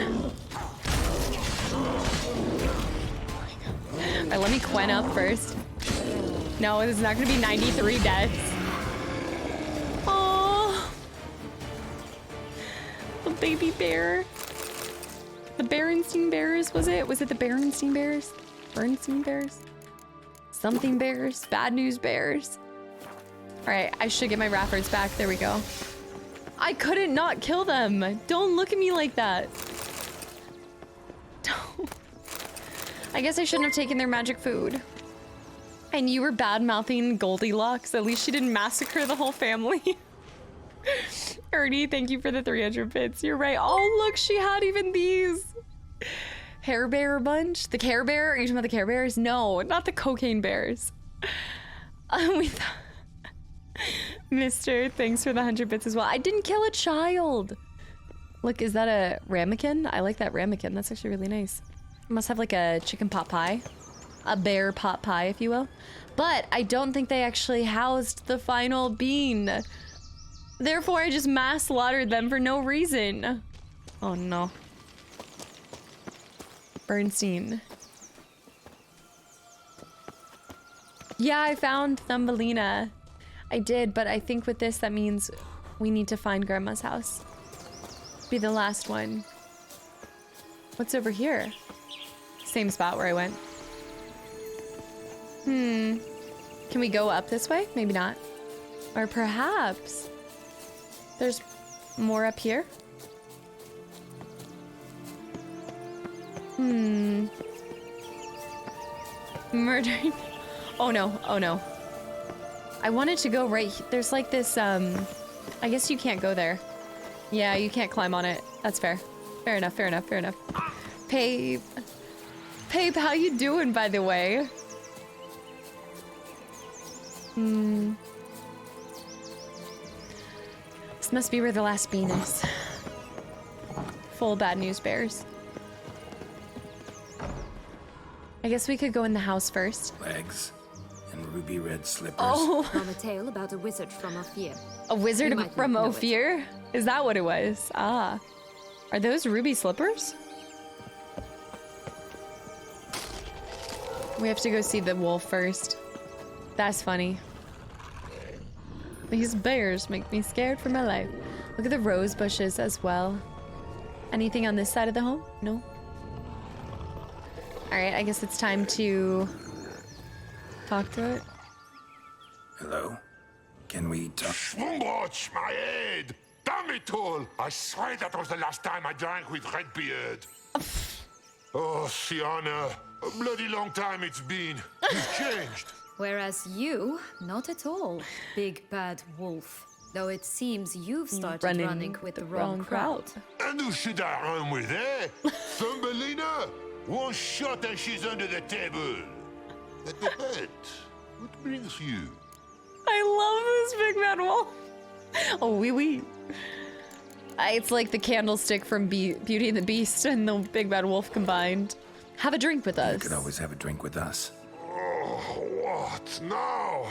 Alright, let me Quen up first. No, this is not gonna be 93 deaths. Oh. The baby bear. The Berenstein Bears, was it? Was it the Berenstein Bears? Bernstein Bears? Something Bears? Bad News Bears? Alright, I should get my Raffords back. There we go. I couldn't not kill them. Don't look at me like that. Don't. I guess I shouldn't have taken their magic food. And you were bad-mouthing Goldilocks. At least she didn't massacre the whole family. Ernie, thank you for the 300 bits. You're right. Oh, look, she had even these. Hair Bear bunch? The Care Bear? Are you talking about the Care Bears? No, not the Cocaine Bears. Mister, thanks for the 100 bits as well. I didn't kill a child. Look, is that a ramekin? I like that ramekin. That's actually really nice. It must have like a chicken pot pie. A bear pot pie, if you will. But I don't think they actually housed the final bean. Therefore, I just mass slaughtered them for no reason. Oh no. Bernstein. Yeah, I found Thumbelina. I did, but I think with this, that means we need to find Grandma's house. Be the last one. What's over here? Same spot where I went. Can we go up this way? Maybe not. Or perhaps there's more up here? Murdering. Oh no, oh no. I wanted to go right. There's like this, I guess you can't go there. Yeah, you can't climb on it. That's fair. Fair enough, fair enough, fair enough. Pape. Pape, how you doing, by the way? This must be where the last bean is. Full bad news bears. I guess we could go in the house first. Legs and ruby red slippers. Oh. From a tale about a wizard from Ophir. A wizard You might from not know Ophir? Is that what it was? Ah. Are those ruby slippers? We have to go see the wolf first. That's funny. These bears make me scared for my life. Look at the rose bushes as well. Anything on this side of the home? No. All right, I guess it's time to talk to it. Hello? Can we talk? Schwungbroch, my head! Damn it all! I swear that was the last time I drank with Redbeard. Oh, Sienna, a bloody long time it's been. You've changed. Whereas you, not at all, big bad wolf. Though it seems you've started running with the wrong crowd. And who should I run with, eh? Thumbelina? One shot and she's under the table. At the head, what brings you? I love this big bad wolf. Oh, wee wee. It's like the candlestick from Beauty and the Beast and the big bad wolf combined. Have a drink with us. You could always have a drink with us. Oh, what now?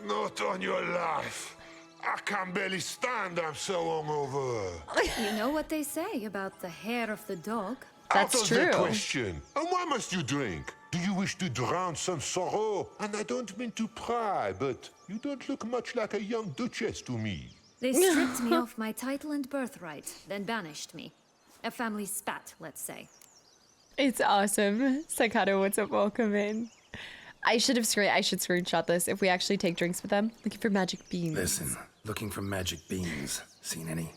Not on your life. I can barely stand, I'm so hungover. You know what they say about the hair of the dog? That's Out of true. the question. And why must you drink? Do you wish to drown some sorrow? And I don't mean to pry, but you don't look much like a young duchess to me. They stripped me of my title and birthright, then banished me. A family spat, let's say. It's awesome. Sakato, what's up? Welcome in. I should screenshot this if we actually take drinks with them. Looking for magic beans. Listen, looking for magic beans. Seen any?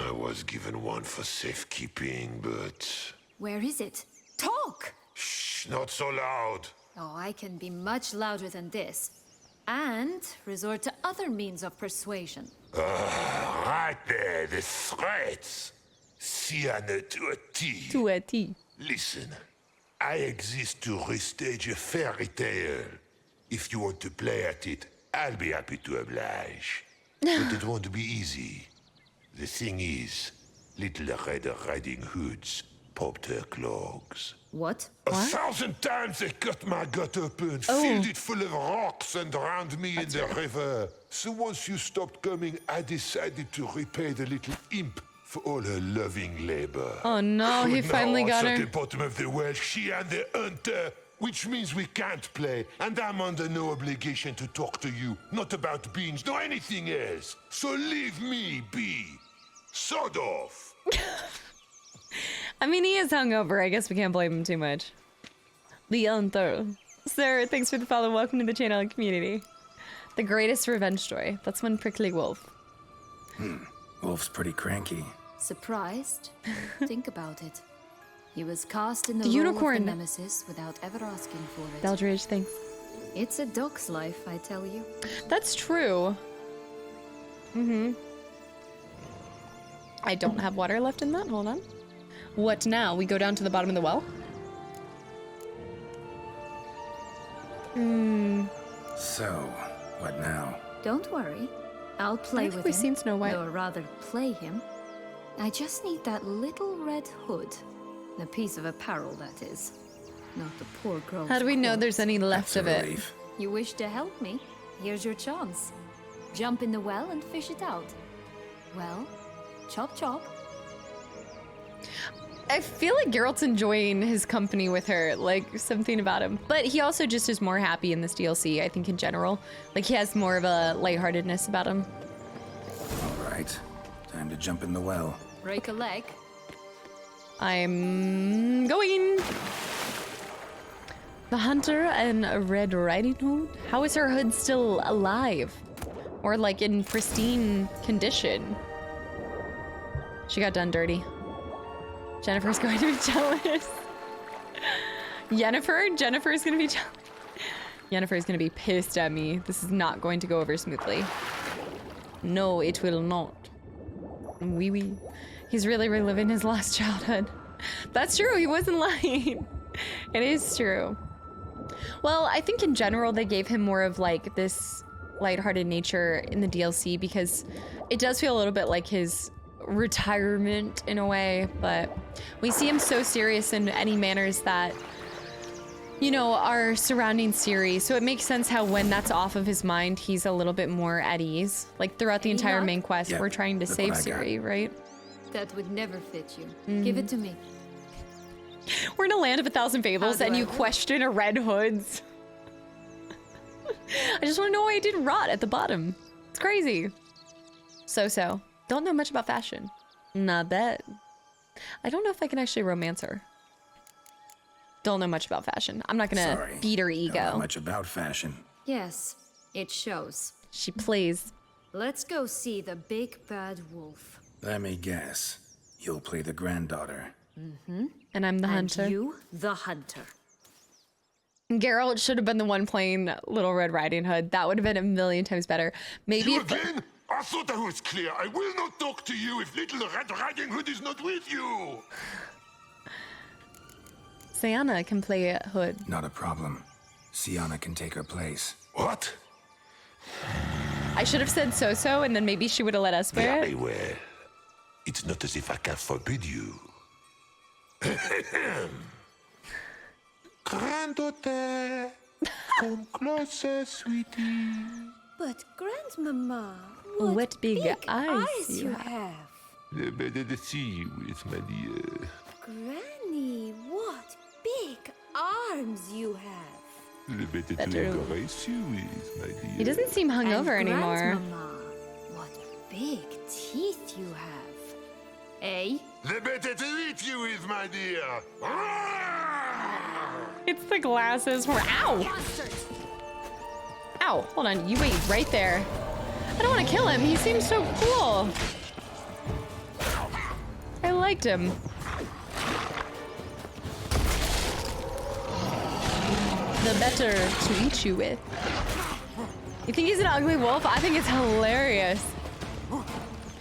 I was given one for safekeeping, but... Where is it? Talk! Shh, not so loud. Oh, I can be much louder than this. And resort to other means of persuasion. Right there, the threats. Sienna to a T. To a T. Listen, I exist to restage a fairy tale. If you want to play at it, I'll be happy to oblige. But it won't be easy. The thing is, little Red Riding Hoods popped her clogs. What? 1,000 times they cut my gut open, filled it full of rocks and drowned me in the river. So once you stopped coming, I decided to repay the little imp for all her loving labor. Oh no, he finally got her. At the bottom of the well, she and the hunter, which means we can't play, and I'm under no obligation to talk to you, not about beans, nor anything else. So leave me be. Sod off. I mean, he is hungover. I guess we can't blame him too much. The hunter. Sir, thanks for the follow. Welcome to the channel and community. The greatest revenge story. That's one prickly wolf. Wolf's pretty cranky. Surprised? Think about it. He was cast in the The role unicorn. of the nemesis without ever asking for it. Beldridge, thanks. It's a dog's life, I tell you. That's true. I don't have water left in that. Hold on. What now? We go down to the bottom of the well? So, what now? Don't worry. I'll play think with we've him. seen Snow White. Or rather, play him. I just need that little red hood. The piece of apparel, that is. Not the poor girl's How do we know corpse. there's any left That's a of it? relief. You wish to help me? Here's your chance. Jump in the well and fish it out. Well, chop chop. I feel like Geralt's enjoying his company with her, like something about him. But he also just is more happy in this DLC, I think, in general. Like, he has more of a lightheartedness about him. All right, time to jump in the well. Break a leg. I'm going. The hunter and a Red Riding Hood? How is her hood still alive? Or like in pristine condition? She got done dirty. Jennifer's going to be jealous. Jennifer's gonna be jealous. Jennifer's gonna be pissed at me. This is not going to go over smoothly. No, it will not. Wee wee. He's really reliving his lost childhood. That's true, he wasn't lying. It is true. Well, I think in general they gave him more of like this lighthearted nature in the DLC because it does feel a little bit like his retirement in a way, but we see him so serious in any manners that, you know, are surrounding Ciri, so it makes sense how when that's off of his mind, he's a little bit more at ease. Like throughout the entire main quest, Yep, we're trying to look save what I got. Ciri, right? That would never fit you. Give it to me. We're in a land of 1,000 fables and you question a Red Hood's. I just want to know why it didn't rot at the bottom. It's crazy. So. Don't know much about fashion. Not bad. I don't know if I can actually romance her. Don't know much about fashion. I'm not gonna feed her ego. Don't know much about fashion. Yes, it shows. She plays. Let's go see the big bad wolf. Let me guess. You'll play the granddaughter. Mm-hmm. And I'm the hunter. And you, the hunter. Geralt should have been the one playing Little Red Riding Hood. That would have been a million times better. Maybe You again? I thought I was clear. I will not talk to you if Little Red Riding Hood is not with you. Sienna can play Hood. Not a problem. Sienna can take her place. What? I should have said so, and then maybe she would have let us wear Very it. well. It's not as if I can forbid you. Granddaughter, come closer, sweetie. But Grandmama, what big eyes you have. Better to see you with, my dear. Granny, what big arms you have. Better to embrace you with, my dear. He doesn't seem hungover anymore. Grandmama, what big teeth you have. Eh? The better to eat you with, my dear. It's the glasses. Ow! Ow, hold on. You wait right there. I don't want to kill him. He seems so cool. I liked him. The better to eat you with. You think he's an ugly wolf? I think it's hilarious.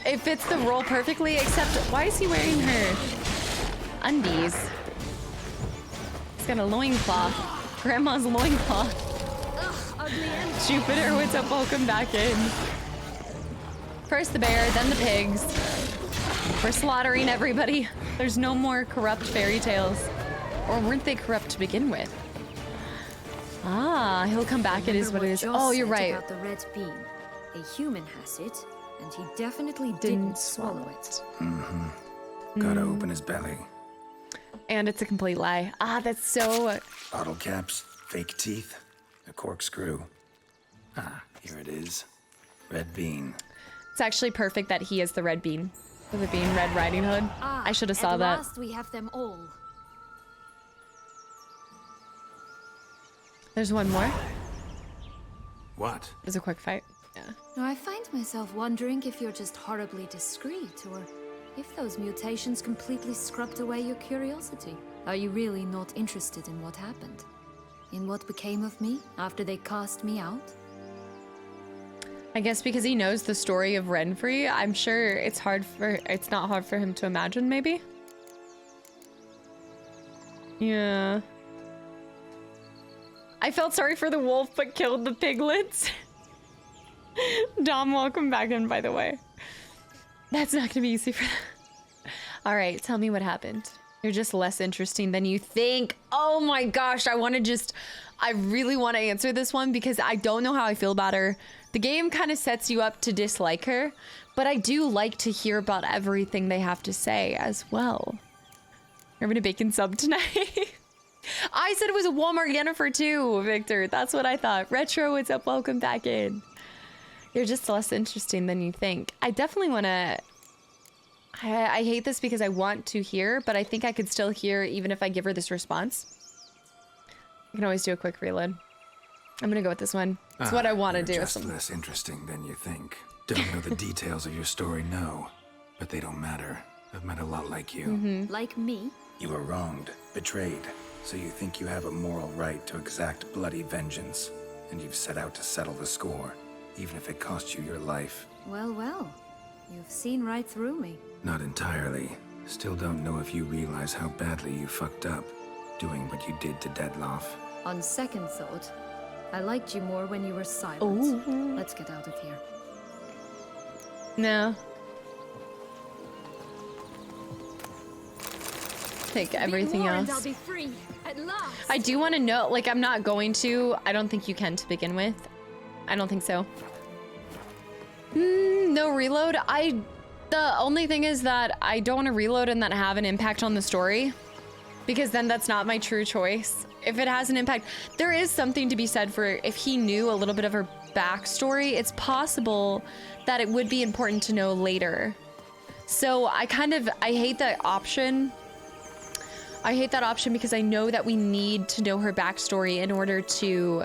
It fits the role perfectly, except why is he wearing her undies? He's got a loincloth. Grandma's loincloth. Jupiter, what's up? Welcome back in. First the bear, then the pigs. We're slaughtering everybody. There's no more corrupt fairy tales. Or weren't they corrupt to begin with? Ah, he'll come back. It is what it is. Oh, you're right. About the red bean. A human has it, and he definitely didn't swallow it. Mm-hmm. Gotta open his belly. And it's a complete lie. Ah, that's so... Bottle caps, fake teeth, a corkscrew. Ah, here it is. Red bean. It's actually perfect that he is the red bean. With it being Red Riding Hood. I should have saw that. At last we have them all. There's one more. What? There's a quick fight. Yeah. Now I find myself wondering if you're just horribly discreet, or if those mutations completely scrubbed away your curiosity. Are you really not interested in what happened? In what became of me after they cast me out? I guess because he knows the story of Renfrey, I'm sure it's not hard for him to imagine, maybe? Yeah. I felt sorry for the wolf, but killed the piglets. Dom, welcome back in, by the way. That's not gonna be easy for them. All right, tell me what happened. You're just less interesting than you think. Oh my gosh, I really want to answer this one because I don't know how I feel about her. The game kind of sets you up to dislike her, but I do like to hear about everything they have to say as well. You're having a bacon sub tonight? I said it was a Walmart Yennefer too, Victor. That's what I thought. Retro, what's up? Welcome back in. You're just less interesting than you think. I definitely want to... I hate this because I want to hear, but I think I could still hear even if I give her this response. I can always do a quick reload. I'm going to go with this one. It's what I want to do. Just less interesting than you think. Don't know the details of your story, no. But they don't matter. I've met a lot like you. Like me? You were wronged, betrayed. So you think you have a moral right to exact bloody vengeance. And you've set out to settle the score, even if it costs you your life. Well, well. You've seen right through me. Not entirely. Still don't know if you realize how badly you fucked up, doing what you did to Deadloff. On second thought, I liked you more when you were silent. Ooh. Let's get out of here. No. Take everything else. And I'll be free at last. I do want to know, like, I'm not going to. I don't think you can to begin with. I don't think so. No reload. The only thing is that I don't want to reload and that have an impact on the story. because then that's not my true choice. If it has an impact, there is something to be said for if he knew a little bit of her backstory, it's possible that it would be important to know later. So I hate that option. I hate that option because I know that we need to know her backstory in order to,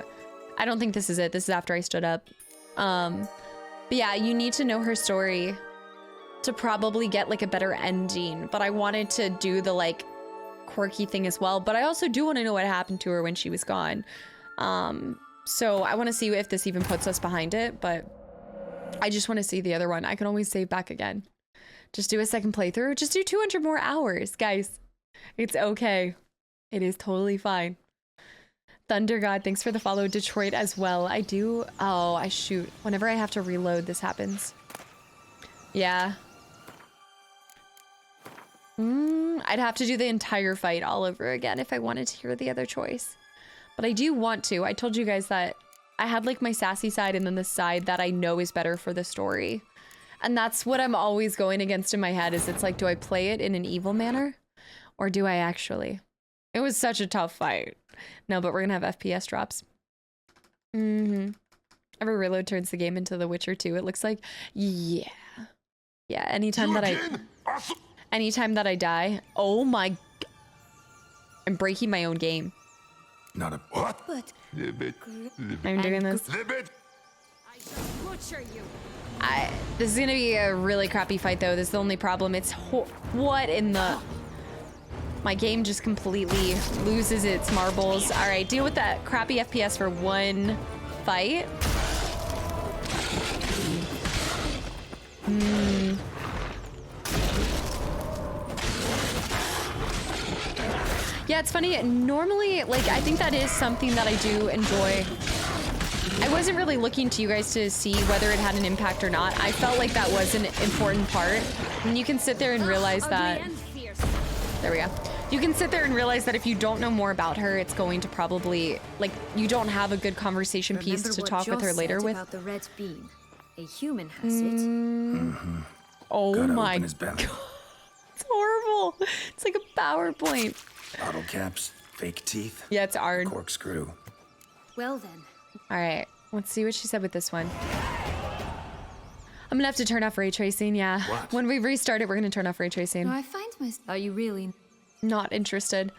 I don't think this is it. This is after I stood up. But yeah, you need to know her story to probably get like a better ending. But I wanted to do the like quirky thing as well. But I also do want to know what happened to her when she was gone. So I want to see if this even puts us behind it, but I just want to see the other one. I can always save back again. Just do a second playthrough. Just do 200 more hours, guys. It's okay. It is totally fine. Thunder God, thanks for the follow. Detroit as well. I do. Oh, I shoot. Whenever I have to reload, this happens. Yeah. I'd have to do the entire fight all over again if I wanted to hear the other choice. But I do want to. I told you guys that I had like my sassy side and then the side that I know is better for the story. And that's what I'm always going against in my head is it's like, do I play it in an evil manner? Or do I actually? It was such a tough fight. No, but we're gonna have FPS drops. Every reload turns the game into The Witcher 2, it looks like. Yeah. Yeah, anytime that I die, oh my, I'm breaking my own game. Not a what? But I'm doing this. This is gonna be a really crappy fight though. This is the only problem. It's what in the... My game just completely loses its marbles. All right, deal with that crappy FPS for one fight. Yeah, it's funny. Normally, like, I think that is something that I do enjoy. I wasn't really looking to you guys to see whether it had an impact or not. I felt like that was an important part. And you can sit there and realize that... There we go. You can sit there and realize that if you don't know more about her, it's going to probably, like, you don't have a good conversation piece to talk with her later with. About the red bean. A human has it. Oh Gotta my open his belly. god. It's horrible. It's like a PowerPoint. Bottle caps, fake teeth. Yeah, it's Ard. Corkscrew. Well then. All right, let's see what she said with this one. I'm gonna have to turn off ray tracing, yeah. What? When we restart it, we're gonna turn off ray tracing. No, I find myself... Are you really... Not interested.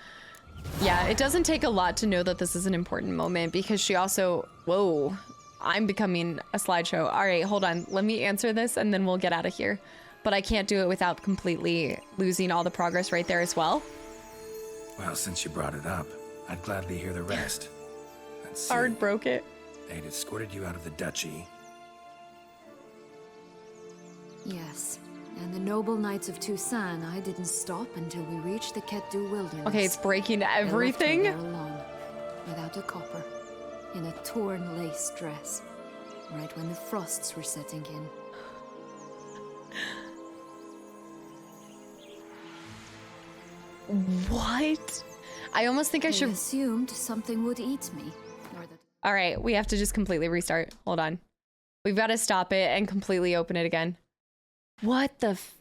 Yeah, it doesn't take a lot to know that this is an important moment because she also... Whoa, I'm becoming a slideshow. All right, hold on. Let me answer this and then we'll get out of here. But I can't do it without completely losing all the progress right there as well. Well, since you brought it up, I'd gladly hear the rest. Let's see. Ard broke it. They'd escorted you out of the duchy. Yes. And the noble knights of Toussaint, I didn't stop until we reached the Ketdu wilderness. Okay, it's breaking They left me everything. there alone, without a copper, in a torn lace dress, right when the frosts were setting in. What? I almost think I should... assumed something would eat me. All right, we have to just completely restart. Hold on. We've got to stop it and completely open it again. What the f...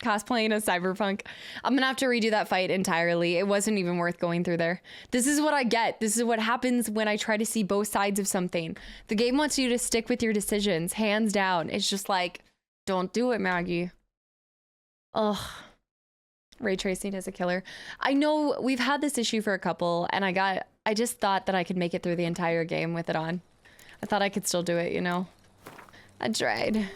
Cosplaying as Cyberpunk. I'm gonna have to redo that fight entirely. It wasn't even worth going through there. This is what I get. This is what happens when I try to see both sides of something. The game wants you to stick with your decisions, hands down. It's just like, don't do it, Maggie. Ugh. Ray tracing is a killer. I know we've had this issue for a couple, and I just thought that I could make it through the entire game with it on. I thought I could still do it, you know. I tried.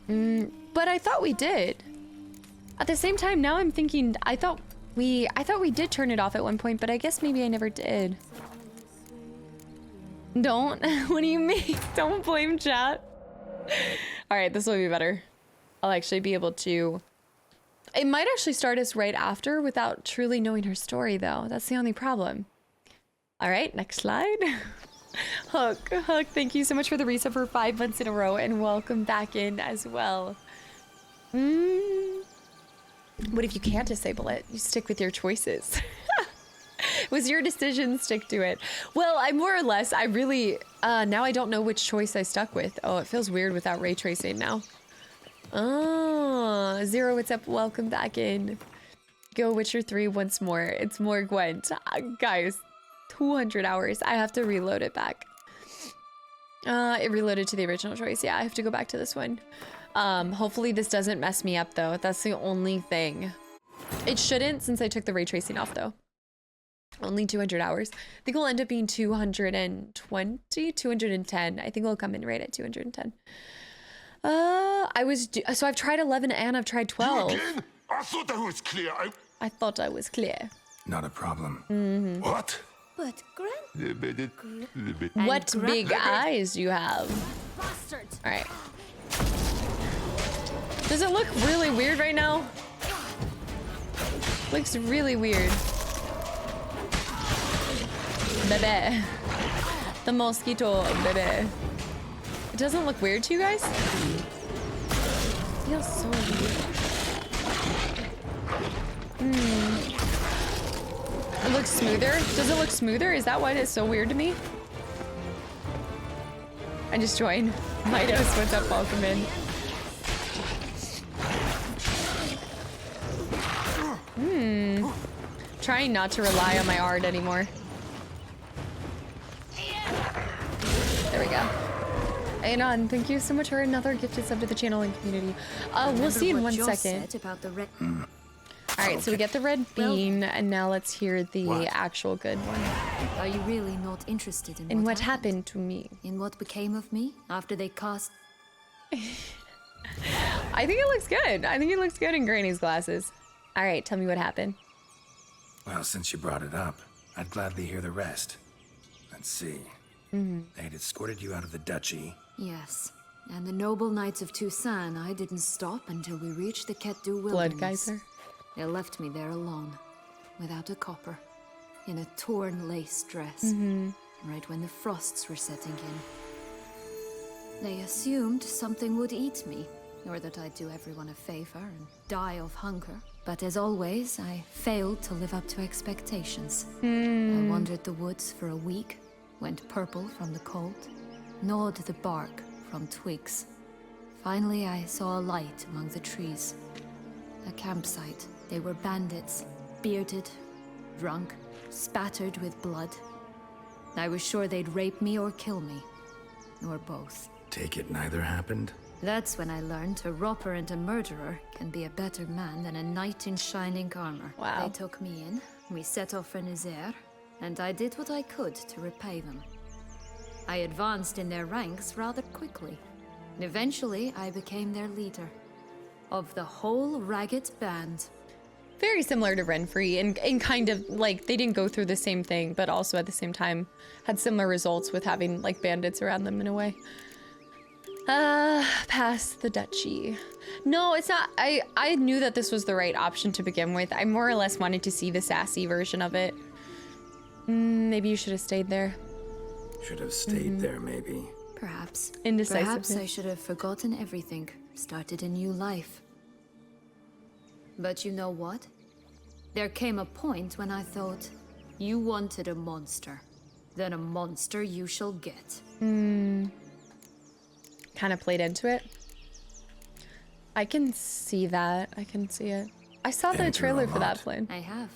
But I thought we did. At the same time, now I'm thinking, I thought we did turn it off at one point, but I guess maybe I never did. Don't? What do you mean? Don't blame chat. All right, this will be better. I'll actually be able to... It might actually start us right after without truly knowing her story, though. That's the only problem. All right, next slide. Hook, thank you so much for the resub for 5 months in a row, and welcome back in as well. What if you can't disable it? You stick with your choices. It was your decision, stick to it. Well, I more or less, I really, now I don't know which choice I stuck with. Oh, it feels weird without ray tracing now. Oh, Zero, what's up? Welcome back in. Go Witcher 3 once more. It's more Gwent. Guys, 200 hours. I have to reload it back. It reloaded to the original choice. Yeah, I have to go back to this one. Hopefully this doesn't mess me up though. That's the only thing. It shouldn't since I took the ray tracing off though. Only 200 hours. I think it'll end up being 220, 210. I think it'll come in right at 210. So I've tried 11 and I've tried 12. You again? I thought I was clear. I thought I was clear. Not a problem. Mm-hmm. What? But What big eyes you have. All right. Does it look really weird right now? Looks really weird. Bebe. The mosquito, bebe. It doesn't look weird to you guys? It feels so weird. It looks smoother. Does it look smoother? Is that why it's so weird to me? I just joined. Midos, what's up? Welcome in. Trying not to rely on my art anymore. There we go. Anon, thank you so much for another gifted sub to the channel and community. We'll see in 1 second. Alright, so we get the red bean, and now let's hear the actual good one. Are you really not interested in what happened to me? In what became of me after they cast... I think it looks good. I think it looks good in Granny's glasses. Alright, tell me what happened. Well, since you brought it up, I'd gladly hear the rest. Let's see. They had escorted you out of the duchy. Yes. And the noble knights of Toussaint, I didn't stop until we reached the Ketdu wilderness. Blood geyser. They left me there alone, without a copper, in a torn lace dress, right when the frosts were setting in. They assumed something would eat me, or that I'd do everyone a favor and die of hunger. But as always, I failed to live up to expectations. I wandered the woods for a week, went purple from the cold, gnawed the bark from twigs. Finally, I saw a light among the trees. A campsite. They were bandits, bearded, drunk, spattered with blood. I was sure they'd rape me or kill me, or both. Take it neither happened? That's when I learned a robber and a murderer can be a better man than a knight in shining armor. Wow. They took me in, we set off for Nazaire, and I did what I could to repay them. I advanced in their ranks rather quickly, and eventually I became their leader. Of the whole ragged band. Very similar to Renfrey, and kind of like they didn't go through the same thing, but also at the same time had similar results with having like bandits around them in a way. Past the duchy. No, it's not. I knew that this was the right option to begin with. I more or less wanted to see the sassy version of it. Maybe you should have stayed there. Should have stayed there, maybe. Perhaps. Indecisiveness. Perhaps I should have forgotten everything, started a new life. But you know what? There came a point when I thought, you wanted a monster. Then a monster you shall get. Kind of played into it. I can see that. I can see it. I saw the trailer for that plan. I have.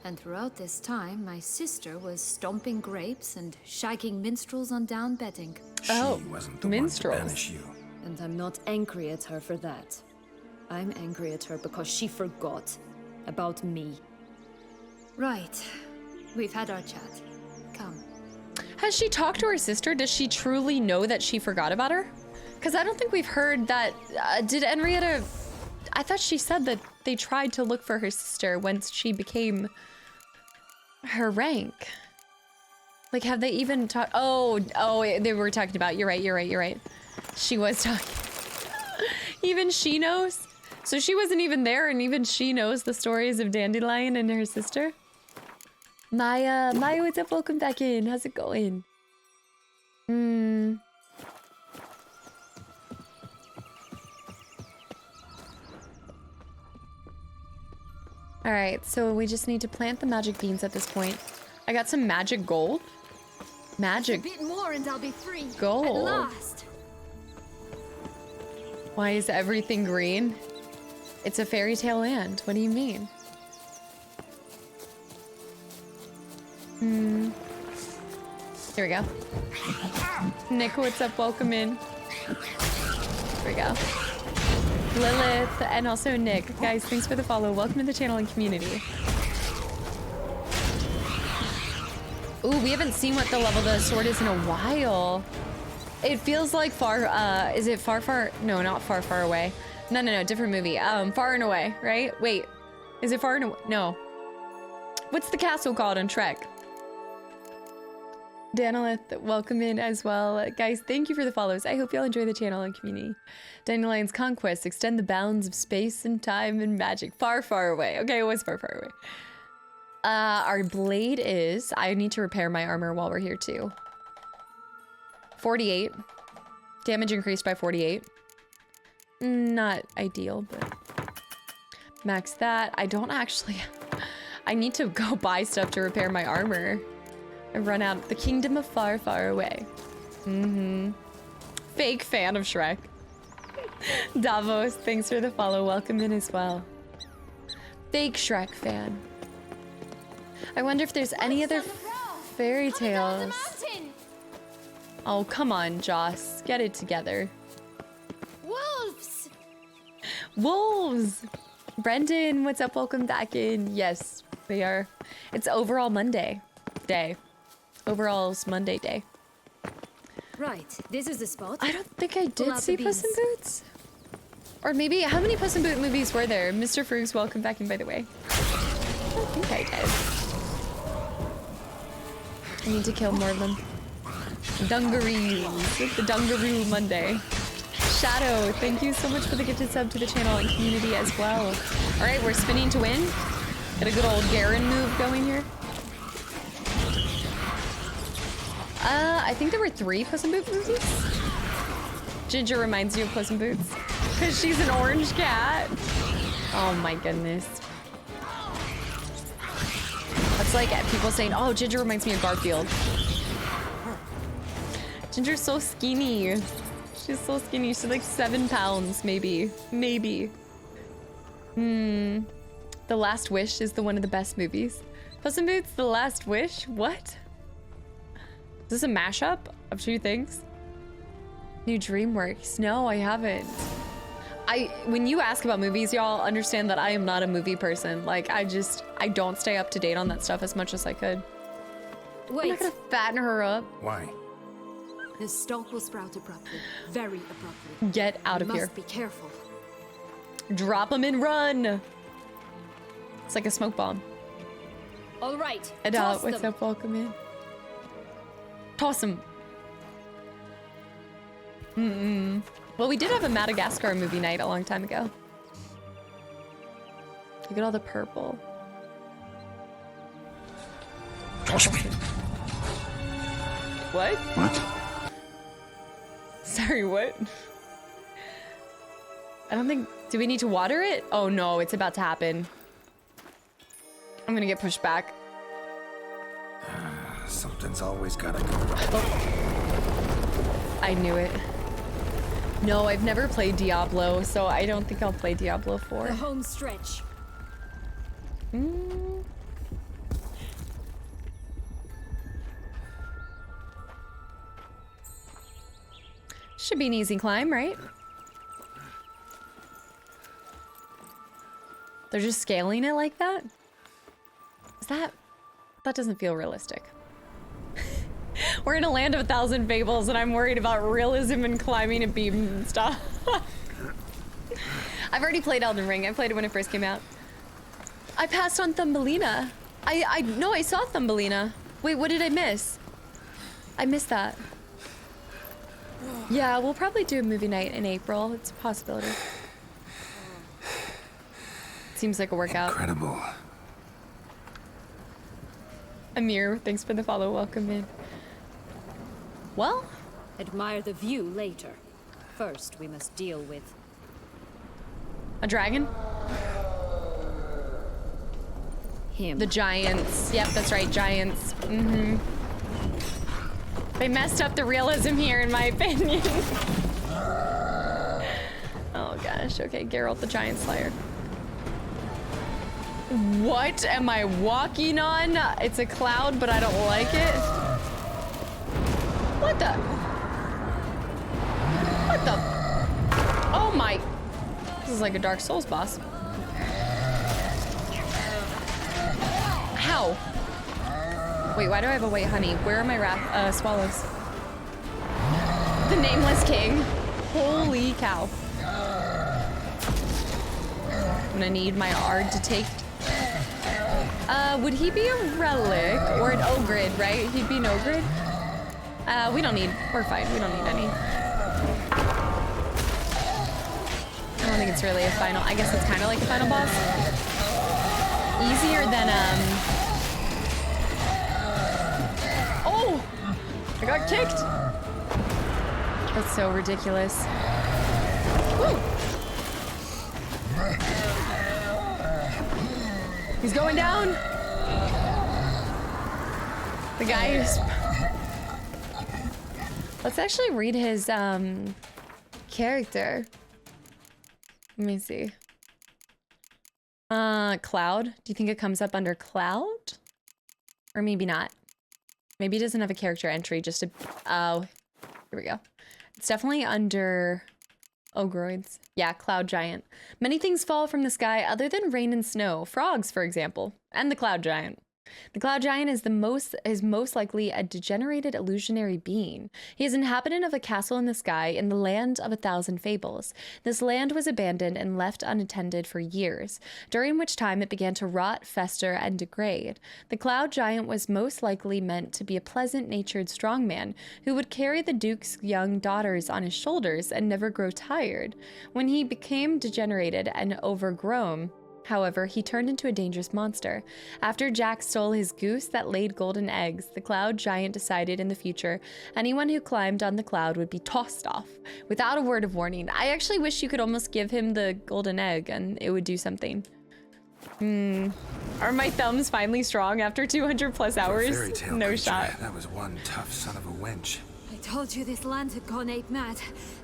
And throughout this time, my sister was stomping grapes and shagging minstrels on down bedding. She wasn't the minstrels. one to banish you. And I'm not angry at her for that. I'm angry at her because she forgot about me. Right. We've had our chat. Come. Has she talked to her sister? Does she truly know that she forgot about her? Because I don't think we've heard that. Did Henrietta... I thought she said that they tried to look for her sister once she became her rank. Like, have they even talked? Oh, they were talking about. You're right. She was talking. Even she knows. So she wasn't even there, and even she knows the stories of Dandelion and her sister. Maya, what's up? Welcome back in. How's it going? All right, so we just need to plant the magic beans at this point. I got some magic gold. Magic a bit more and I'll be free. gold. At last. Why is everything green? It's a fairy tale land. What do you mean? Here we go. Nick, what's up? Welcome in. Here we go. Lilith and also Nick. Guys, thanks for the follow. Welcome to the channel and community. Ooh, we haven't seen what the level of the sword is in a while. It feels like is it far? No, not far away. No, different movie. Far and Away, right? Wait, is it Far and Away? No. What's the castle called on Trek? Danilith, welcome in as well. Guys, thank you for the follows. I hope y'all enjoy the channel and community. Dandelion's conquest, extend the bounds of space and time and magic. Far away. Okay, it was far away. Our blade is... I need to repair my armor while we're here too. 48. Damage increased by 48. Not ideal, but... Max that. I don't actually... I need to go buy stuff to repair my armor. I've run out of the kingdom of far away. Fake fan of Shrek. Davos, thanks for the follow. Welcome in as well. Fake Shrek fan. I wonder if there's any other fairy tales. Oh, come on, Joss. Get it together. Wolves! Wolves! Brendan, what's up? Welcome back in. Yes, we are. It's overall Monday day. Overall's Monday day. Right, this is the spot. I don't think I did see Puss in Boots. Or maybe, how many Puss in Boots movies were there? Mr. Frugs, welcome back in, by the way. I don't think I did. I need to kill more of them. Dungarees. The Dungaroo Monday. Shadow, thank you so much for the gifted sub to the channel and community as well. All right, we're spinning to win. Got a good old Garen move going here. I think there were 3 Puss in Boots movies. Ginger reminds you of Puss in Boots. Because she's an orange cat. Oh my goodness. That's like people saying, oh, Ginger reminds me of Garfield. Ginger's so skinny. She's so skinny. She's like 7 pounds, maybe. Maybe. The Last Wish is one of the best movies. Puss in Boots, The Last Wish? What? Is this a mashup of 2 things? New DreamWorks. No, I haven't. When you ask about movies, y'all understand that I am not a movie person. Like, I don't stay up to date on that stuff as much as I could. Wait. I'm not gonna fatten her up. Why? The stalk will sprout abruptly. Very abruptly. Get out of here. Must be careful. Drop them and run. It's like a smoke bomb. All right. Ada, what's up? Welcome in. Toss him. Well, we did have a Madagascar movie night a long time ago. Look at all the purple. Toss me. What? What? Sorry, what? I don't think... Do we need to water it? Oh no, it's about to happen. I'm gonna get pushed back. Something's always gotta go wrong. Oh. I knew it. No, I've never played Diablo, so I don't think I'll play Diablo 4. The home stretch. Should be an easy climb, right? They're just scaling it like that? That doesn't feel realistic. We're in a land of 1,000 fables and I'm worried about realism and climbing and beams and stuff. I've already played Elden Ring. I played it when it first came out. I passed on Thumbelina. No, I saw Thumbelina. Wait, what did I miss? I missed that. Yeah, we'll probably do a movie night in April. It's a possibility. Seems like a workout. Incredible. Amir, thanks for the follow. Welcome in. Well? Admire the view later. First, we must deal with... A dragon? Him. The giants. Yep, that's right, giants. They messed up the realism here, in my opinion. gosh. Okay, Geralt the Giant Slayer. What am I walking on? It's a cloud, but I don't like it. What the? What the? Oh my. This is like a Dark Souls boss. How? Wait, why do I have a white honey? Where are my swallows? The Nameless King. Holy cow. I'm gonna need my Ard to take. Would he be a relic or an Ogrid, right? He'd be an Ogrid. We don't need, we're fine. We don't need any. I don't think it's really a final, I guess it's kind of like a final boss. Easier than, oh! I got kicked! That's so ridiculous. Woo! He's going down! The guy who's... Let's actually read his, character. Let me see. Cloud. Do you think it comes up under Cloud? Or maybe not. Maybe it doesn't have a character entry, just a... Oh, here we go. It's definitely under... Ogroids. Yeah, Cloud Giant. Many things fall from the sky other than rain and snow. Frogs, for example. And the Cloud Giant. The Cloud Giant is most likely a degenerated illusionary being. He is inhabitant of a castle in the sky in the land of 1,000 fables. This land was abandoned and left unattended for years, during which time it began to rot, fester, and degrade. The Cloud Giant was most likely meant to be a pleasant-natured strongman who would carry the Duke's young daughters on his shoulders and never grow tired. When he became degenerated and overgrown, however, he turned into a dangerous monster. After Jack stole his goose that laid golden eggs, the Cloud Giant decided in the future anyone who climbed on the cloud would be tossed off without a word of warning. I actually wish you could almost give him the golden egg and it would do something. Are my thumbs finally strong after 200 plus hours? No shot. That was one tough son of a wench. I told you this land had gone ape mad,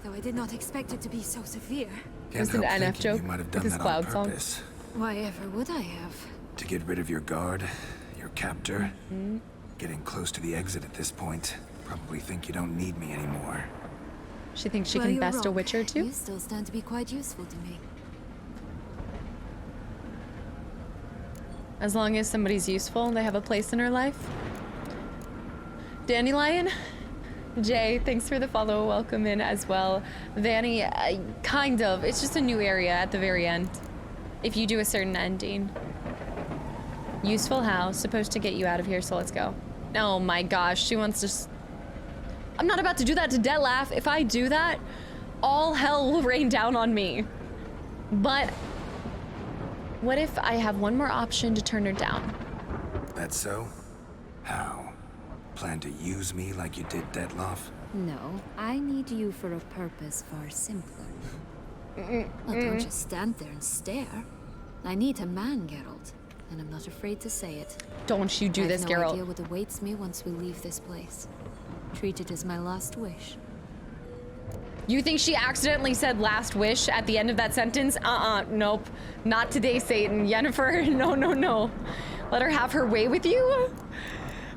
though I did not expect it to be so severe. It was an NF joke with his cloud song. Why ever would I have? To get rid of your guard, your captor. Getting close to the exit at this point. Probably think you don't need me anymore. She thinks she can best a Witcher too? You still stand to be quite useful to me. As long as somebody's useful and they have a place in her life. Dandelion? Jay, thanks for the follow. Welcome in as well. Vanny, kind of. It's just a new area at the very end. If you do a certain ending. Useful house, supposed to get you out of here, so let's go. Oh my gosh, she wants to... I'm not about to do that to Detlef. If I do that, all hell will rain down on me. But what if I have one more option to turn her down? That's so? How? Plan to use me like you did Detlef? No, I need you for a purpose far simpler. Well, don't just stand there and stare. I need a man, Geralt, and I'm not afraid to say it. Don't you do this, Geralt. I have no idea what awaits me once we leave this place. Treat it as my last wish. You think she accidentally said last wish at the end of that sentence? Nope. Not today, Satan. Yennefer, no. Let her have her way with you?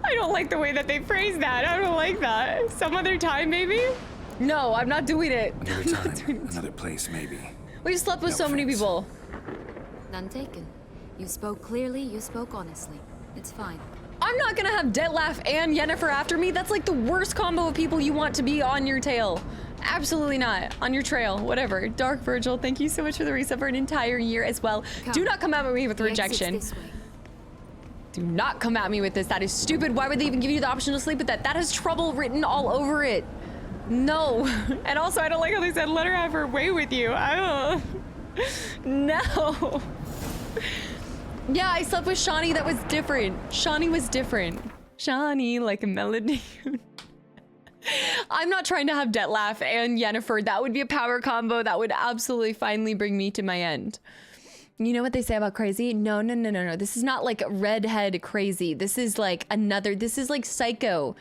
I don't like the way that they phrase that. I don't like that. Some other time, maybe? No, I'm not doing it. Another time, another place, maybe. We've slept with so many people. None taken. You spoke clearly, you spoke honestly. It's fine. I'm not gonna have Detlef and Yennefer after me. That's like the worst combo of people you want to be on your tail. Absolutely not. On your trail, whatever. Dark Virgil, thank you so much for the reset for an entire year as well. Do not come at me with rejection. Do not come at me with this. That is stupid. Why would they even give you the option to sleep with that? That has trouble written all over it. No. And also, I don't like how they said, let her have her way with you. I don't... No. Yeah, I slept with Shani. That was different. Shani was different. Shani, like a melody. I'm not trying to have Detlef and Yennefer. That would be a power combo. That would absolutely finally bring me to my end. You know what they say about crazy? No. This is not like redhead crazy. This is like another, this is like Psycho.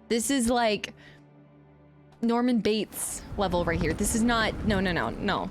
This is like Norman Bates level right here. This is not, no.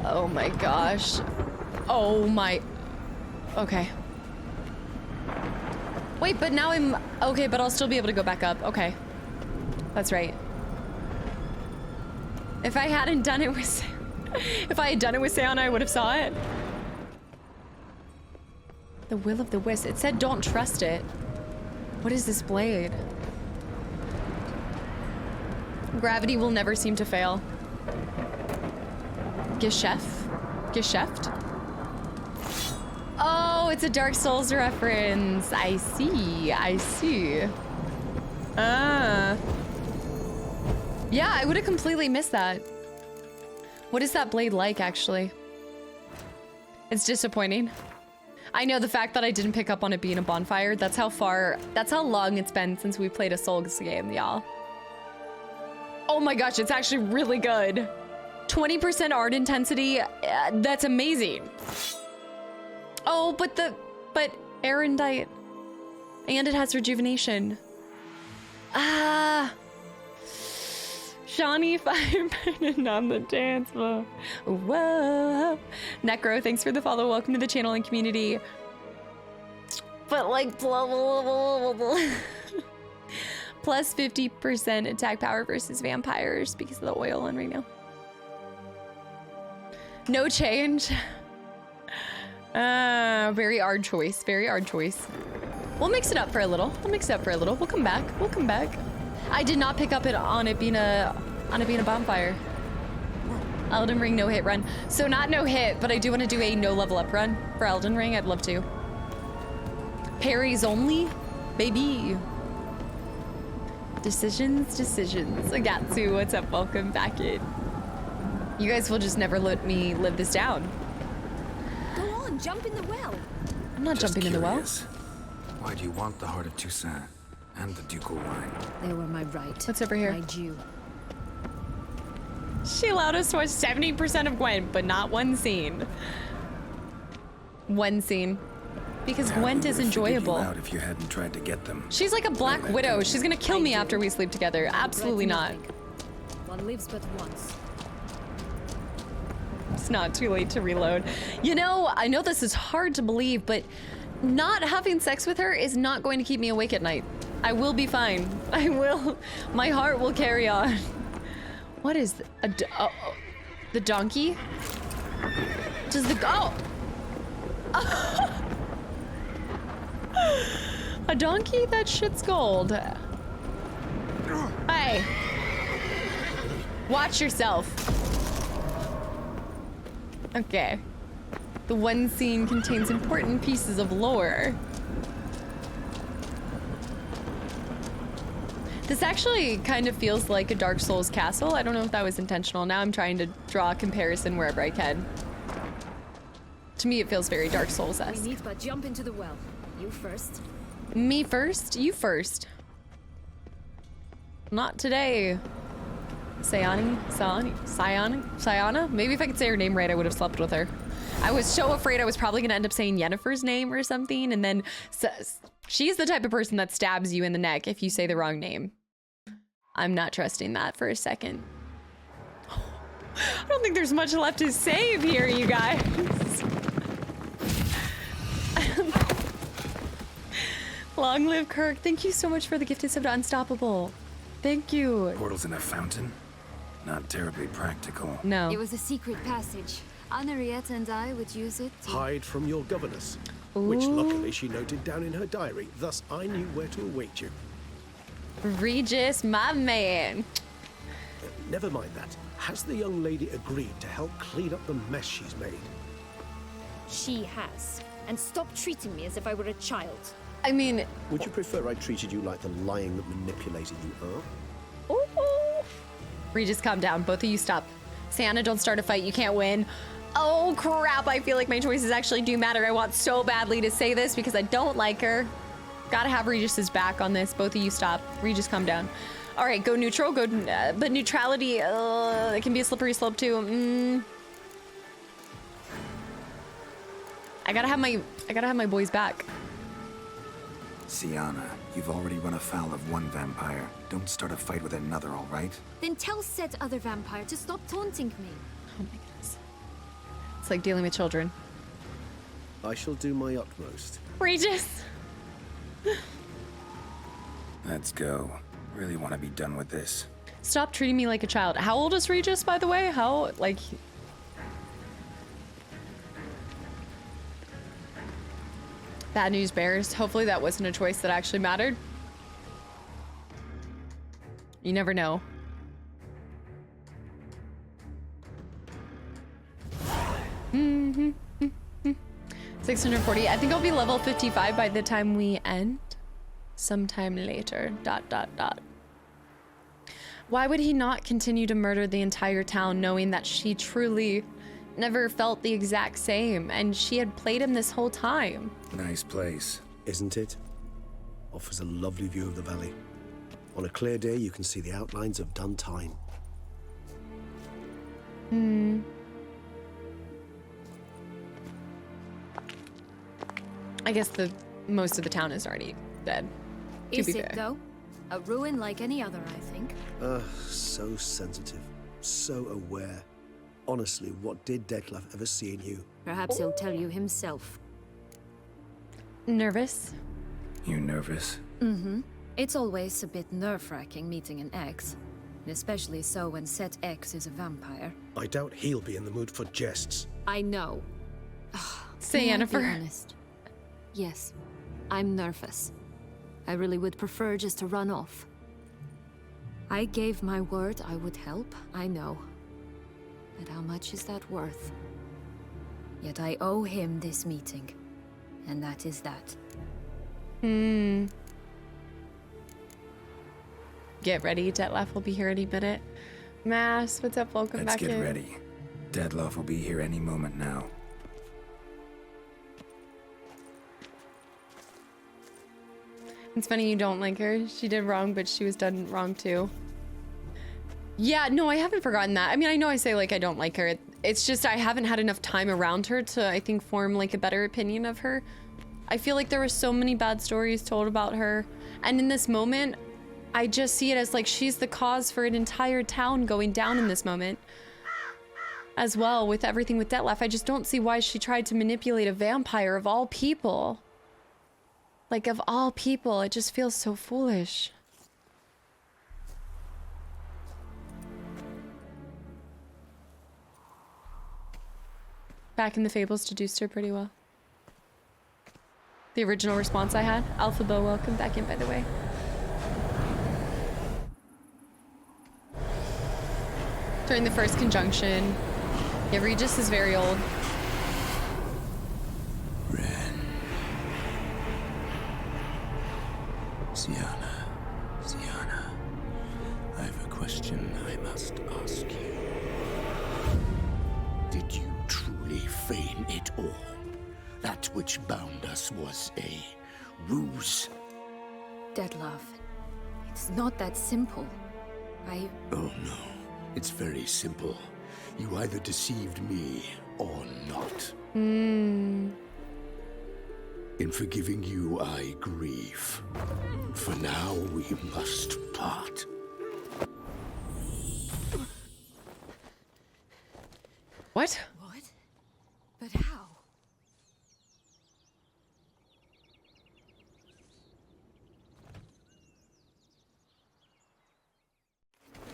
Oh my gosh. Oh my. Okay. Wait, but now I'm okay, but I'll still be able to go back up. Okay. That's right. If I hadn't done it with if I had done it with Sayana, I would have saw it. The will of the wisp. It said don't trust it. What is this blade? Gravity will never seem to fail. Geschäft? Oh, it's a Dark Souls reference. I see. Ah. Yeah, I would have completely missed that. What is that blade like, actually? It's disappointing. I know the fact that I didn't pick up on it being a bonfire, that's how long it's been since we played a Souls game, y'all. Oh my gosh, it's actually really good. 20% art intensity, that's amazing. Oh, but Erendite. And it has rejuvenation. Ah. Shawnee 5 on the dance floor. Whoa. Necro, thanks for the follow. Welcome to the channel and community. But like, blah, blah, blah, blah, blah. Plus 50% attack power versus vampires because of the oil on right now. No change. Very hard choice. We'll mix it up for a little. We'll come back. I did not pick up on it being a bonfire. Elden Ring no hit run. So not no hit, but I do want to do a no level up run for Elden Ring. I'd love to. Parries only, baby. Decisions. Agatsu, what's up? Welcome back in. You guys will just never let me live this down. Go on, jump in the well. I'm not Just jumping in the well. curious. Why do you want the heart of Toussaint and the ducal wine? They were my right. What's over here? My due. She allowed us to watch 70% of Gwent, but not one scene. Because Gwent is enjoyable. Out if you hadn't tried to get them. She's like a Black Widow. She's gonna kill me after we sleep together. Absolutely not. One lives but once. It's not too late to reload. You know, I know this is hard to believe, but not having sex with her is not going to keep me awake at night. I will be fine. I will. My heart will carry on. What is the donkey? Does the a donkey? That shit's gold. Hey, watch yourself. Okay. The one scene contains important pieces of lore. This actually kind of feels like a Dark Souls castle. I don't know if that was intentional. Now I'm trying to draw a comparison wherever I can. To me, it feels very Dark Souls-esque. We need but jump into the well. You first. Me first? You first. Not today. Sayana? Maybe if I could say her name right, I would have slept with her. I was so afraid I was probably gonna end up saying Yennefer's name or something, and then she's the type of person that stabs you in the neck if you say the wrong name. I'm not trusting that for a second. I don't think there's much left to save here, you guys. Long live Kirk. Thank you so much for the gifted sub to Unstoppable. Thank you. Portals in a fountain? Not terribly practical. No. It was a secret passage. Henriette and I would use it to Hide from your governess, which luckily she noted down in her diary. Thus, I knew where to await you. Regis, my man. Never mind that. Has the young lady agreed to help clean up the mess she's made? She has. And stop treating me as if I were a child. I mean... Would you prefer I treated you like the lying, manipulated you are? Ooh. Regis, calm down. Both of you stop. Santa, don't start a fight. You can't win. Oh, crap. I feel like my choices actually do matter. I want so badly to say this because I don't like her. Gotta have Regis's back on this. Both of you stop. Regis, calm down. All right, go neutral. Go, but neutrality, it can be a slippery slope too. I gotta have my boys back. Sienna, you've already run afoul of one vampire. Don't start a fight with another, all right? Then tell said other vampire to stop taunting me. Oh my goodness. like dealing with children. I shall do my utmost. Regis! Let's go. Really want to be done with this. Stop treating me like a child. How old is Regis, by the way? How, like... Bad news bears. Hopefully that wasn't a choice that actually mattered. You never know. Mm-hmm. 640. I think I'll be level 55 by the time we end. Sometime later. ... Why would he not continue to murder the entire town knowing that she truly never felt the exact same and she had played him this whole time? Nice place. Isn't it? Offers a lovely view of the valley. On a clear day, you can see the outlines of Duntine. I guess most of the town is already dead. Is it, though? A ruin like any other, I think. So sensitive. So aware. Honestly, what did Detlef ever see in you? Perhaps he'll tell you himself. Nervous? You nervous? Mm-hmm. It's always a bit nerve-wracking meeting an ex. Especially so when said ex is a vampire. I doubt he'll be in the mood for jests. I know. Say, May I be Yennefer. honest? Yes, I'm nervous. I really would prefer just to run off. I gave my word I would help, I know. But how much is that worth? Yet I owe him this meeting. And that is that. Get ready, Detlef will be here any minute. Mass, what's up? Welcome Let's back get in. ready. Detlef will be here any moment now. It's funny you don't like her. She did wrong, but she was done wrong too. Yeah, no, I haven't forgotten that. I mean, I know I say like I don't like her. It's just I haven't had enough time around her to, I think, form like a better opinion of her. I feel like there were so many bad stories told about her. And in this moment, I just see it as like she's the cause for an entire town going down in this moment. As well, with everything with Detlef, I just don't see why she tried to manipulate a vampire of all people. Like, of all people, it just feels so foolish. Back in the Fables deduced her pretty well. The original response I had. Alphaba, welcome back in, by the way. During the first conjunction. Yeah, Regis is very old. Sienna, I have a question I must ask you. Did you truly feign it all? That which bound us was a ruse? Detlef, it's not that simple. Oh no, it's very simple. You either deceived me or not. In forgiving you, I grieve. For now, we must part. What? What? But how?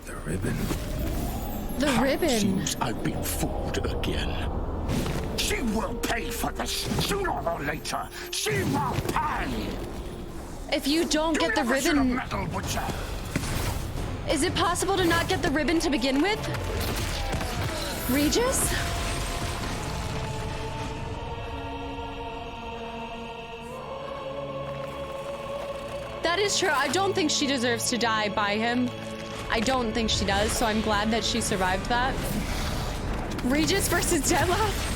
The ribbon. The ribbon. Seems I've been fooled again. She will pay for this, sooner or later. She will pay. If you don't get the ribbon, Metal Butcher. is it possible to not get the ribbon to begin with? Regis? That is true. I don't think she deserves to die by him. I don't think she does, so I'm glad that she survived that. Regis versus Detlef?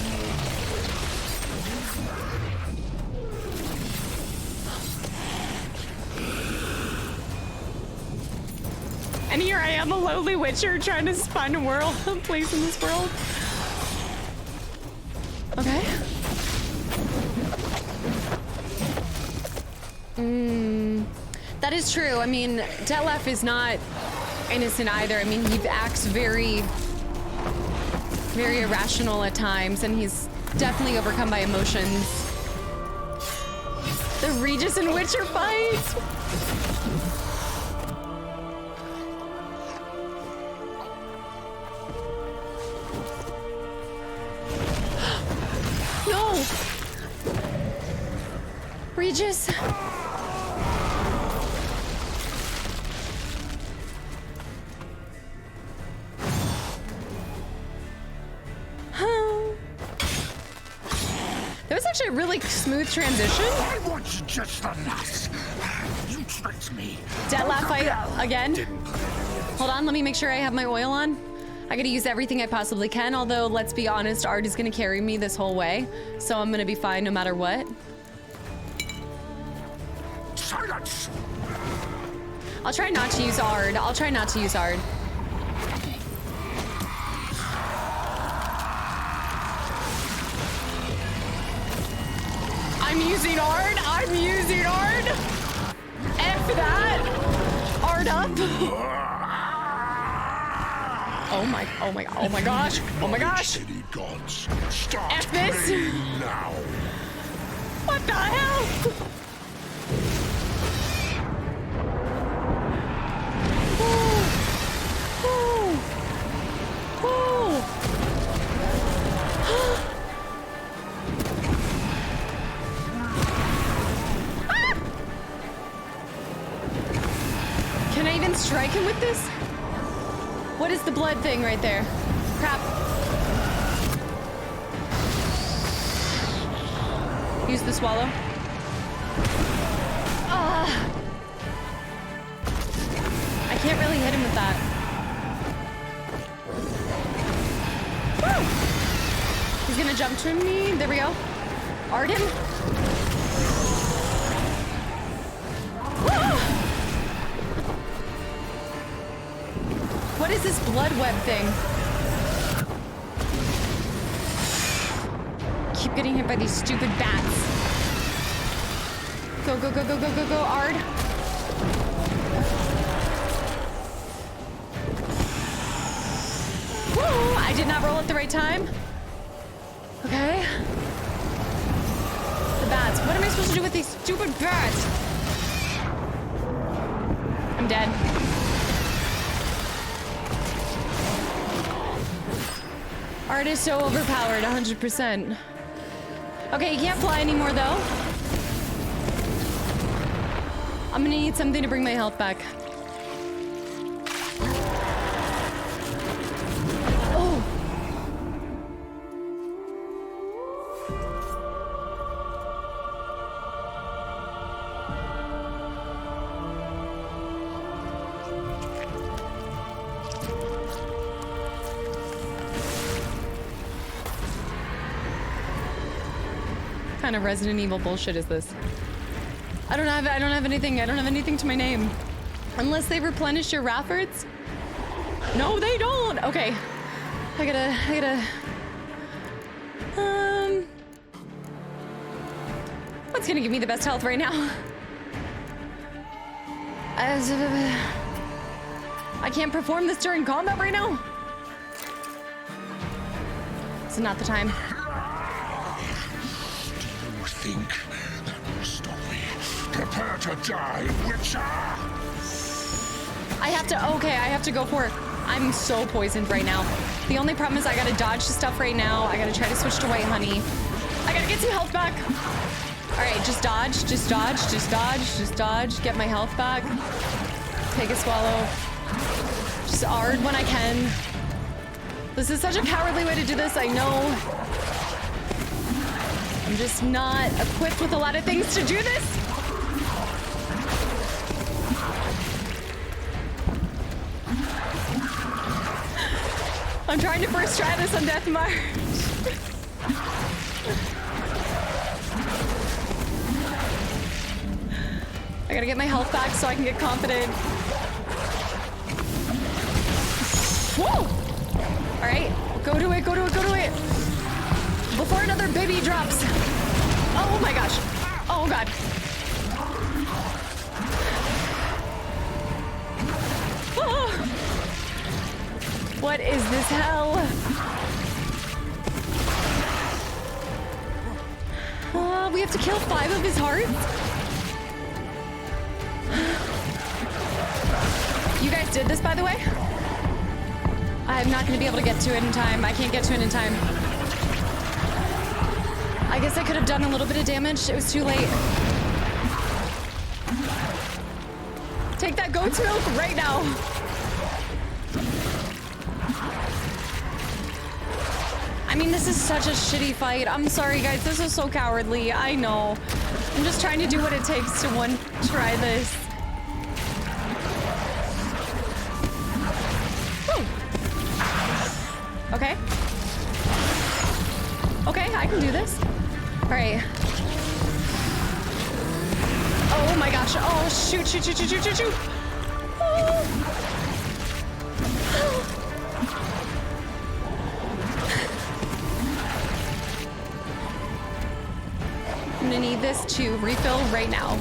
And here I am, a lowly witcher, trying to find a place in this world. Okay. That is true. I mean, Detlef is not innocent either. I mean, he acts very very irrational at times, and he's definitely overcome by emotions. The Regis and Witcher fight! No! Regis! That was actually a really smooth transition. I was just the last. You tricked me. Detlef fight again. Hold on, let me make sure I have my oil on. I gotta use everything I possibly can, although let's be honest, Ard is gonna carry me this whole way. So I'm gonna be fine no matter what. Silence! I'll try not to use Ard. I'll try not to use Ard. I'm using Ard. I'm using Ard. F that. Ard up. Oh my gosh. Oh my gosh. City gods, start F this. praying now. What the hell? Can I even strike him with this? What is the blood thing right there? Crap. Use the swallow. I can't really hit him with that. Woo! He's gonna jump to me. There we go. Arden. What is this blood web thing? Keep getting hit by these stupid bats. Go, go, go, go, go, go, go, Ard. Woo! I did not roll at the right time. Okay. The bats. What am I supposed to do with these stupid bats? I'm dead. Art is so overpowered, 100%. Okay, he can't fly anymore, though. I'm gonna need something to bring my health back. Oh! What kind of Resident Evil bullshit is this? I don't have anything to my name. Unless they replenish your Raffords? No, they don't. Okay. I gotta what's gonna give me the best health right now? I can't perform this during combat right now. It's not the time. You think that will stop me? Prepare to die, Witcher! I have to go for it. I'm so poisoned right now. The only problem is I gotta dodge the stuff right now. I gotta try to switch to white honey. I gotta get some health back. All right, just dodge, just dodge, just dodge, just dodge. Get my health back. Take a swallow. Just Ard when I can. This is such a cowardly way to do this, I know. I'm just not equipped with a lot of things to do this. I'm trying to first try this on Death March. I gotta get my health back so I can get confident. Whoa! All right, go to it, go to it, go to it. Before another baby drops. Oh my gosh. Oh God. Oh. What is this hell? we have to kill 5 of his hearts? You guys did this, by the way? I'm not going to be able to get to it in time. I can't get to it in time. I guess I could have done a little bit of damage. It was too late. Take that goat's milk right now. I mean, this is such a shitty fight. I'm sorry, guys. This is so cowardly. I know. I'm just trying to do what it takes to try this. Whew. Okay. Okay, I can do this. All right. Oh my gosh. Oh, shoot, shoot, shoot, shoot, shoot, shoot, shoot. Oh. I'm gonna need this to refill right now.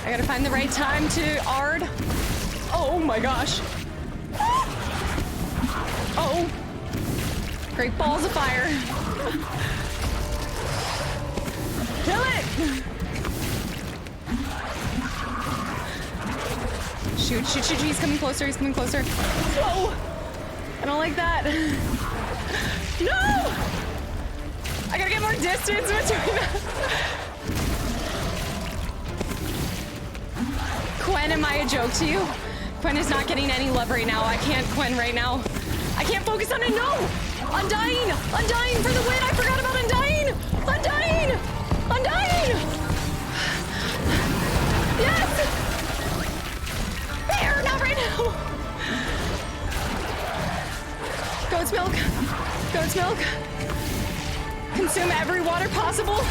I gotta find the right time to Ard. Oh my gosh. Oh. Great balls of fire. Kill it! Shoot, shoot, shoot, he's coming closer, he's coming closer. Whoa! I don't like that. No! I gotta get more distance between us. Quen, am I a joke to you? Quen is not getting any love right now. I can't Quen right now. I can't focus on it, no! Undying! Undying for the win! I forgot about Undying! Undying! Undying! Yes! There, not right now! Goat's milk! Goat's milk! Consume every water possible!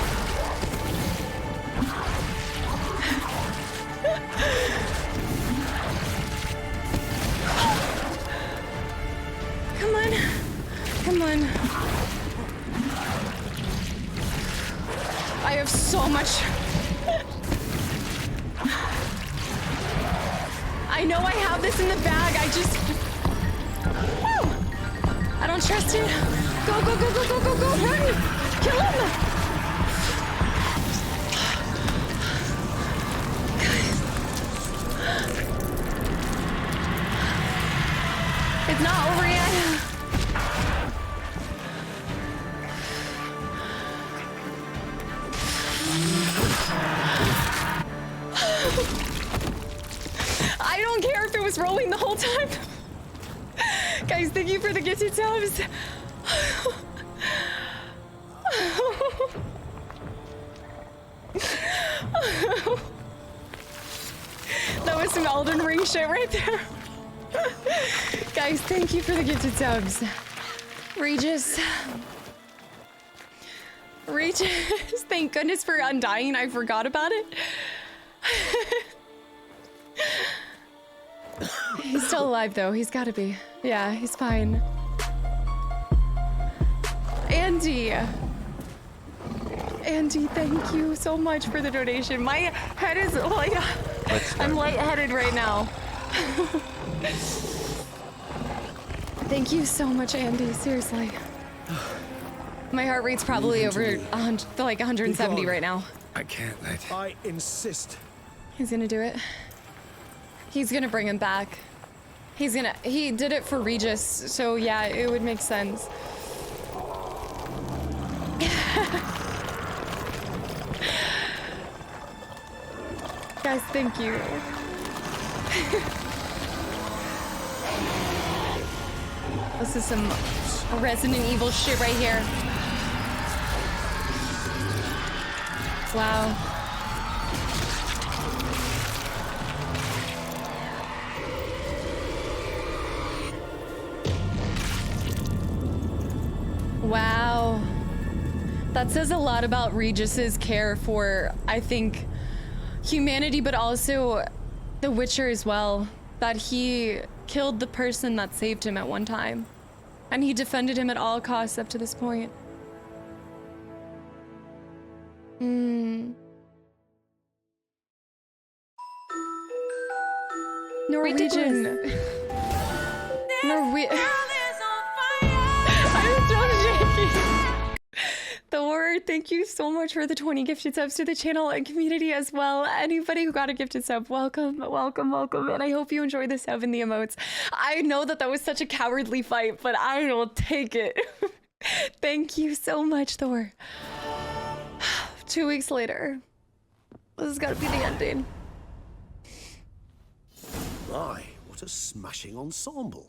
Come on. Come on. I have so much. I know I have this in the bag. I just. Woo! I don't trust it. Go, go, go, go, go, go, go. Run! Kill him! It's not over yet. I don't care if it was rolling the whole time. Guys, thank you for the gifted subs. That was some Elden Ring shit right there. Guys, thank you for the gifted subs. Regis. Regis, thank goodness for Undying. I forgot about it. He's still alive though. He's gotta be. Yeah, he's fine. Andy. Andy, thank you so much for the donation. My head is like, I'm lightheaded right now. Thank you so much, Andy. Seriously. My heart rate's probably over 170 right now. I can't let... I insist. He's gonna do it. He's gonna bring him back. He did it for Regis, so yeah, it would make sense. Guys, thank you. This is some Resident Evil shit right here. Wow. Wow. That says a lot about Regis's care for, I think, humanity, but also the Witcher as well. That he killed the person that saved him at one time. And he defended him at all costs up to this point. Norwegian. Thor, thank you so much for the 20 gifted subs to the channel and community as well. Anybody who got a gifted sub, welcome, welcome, welcome. And I hope you enjoy the sub and the emotes. I know that was such a cowardly fight, but I will take it. Thank you so much, Thor. 2 weeks later. This has got to be the ending. My, what a smashing ensemble.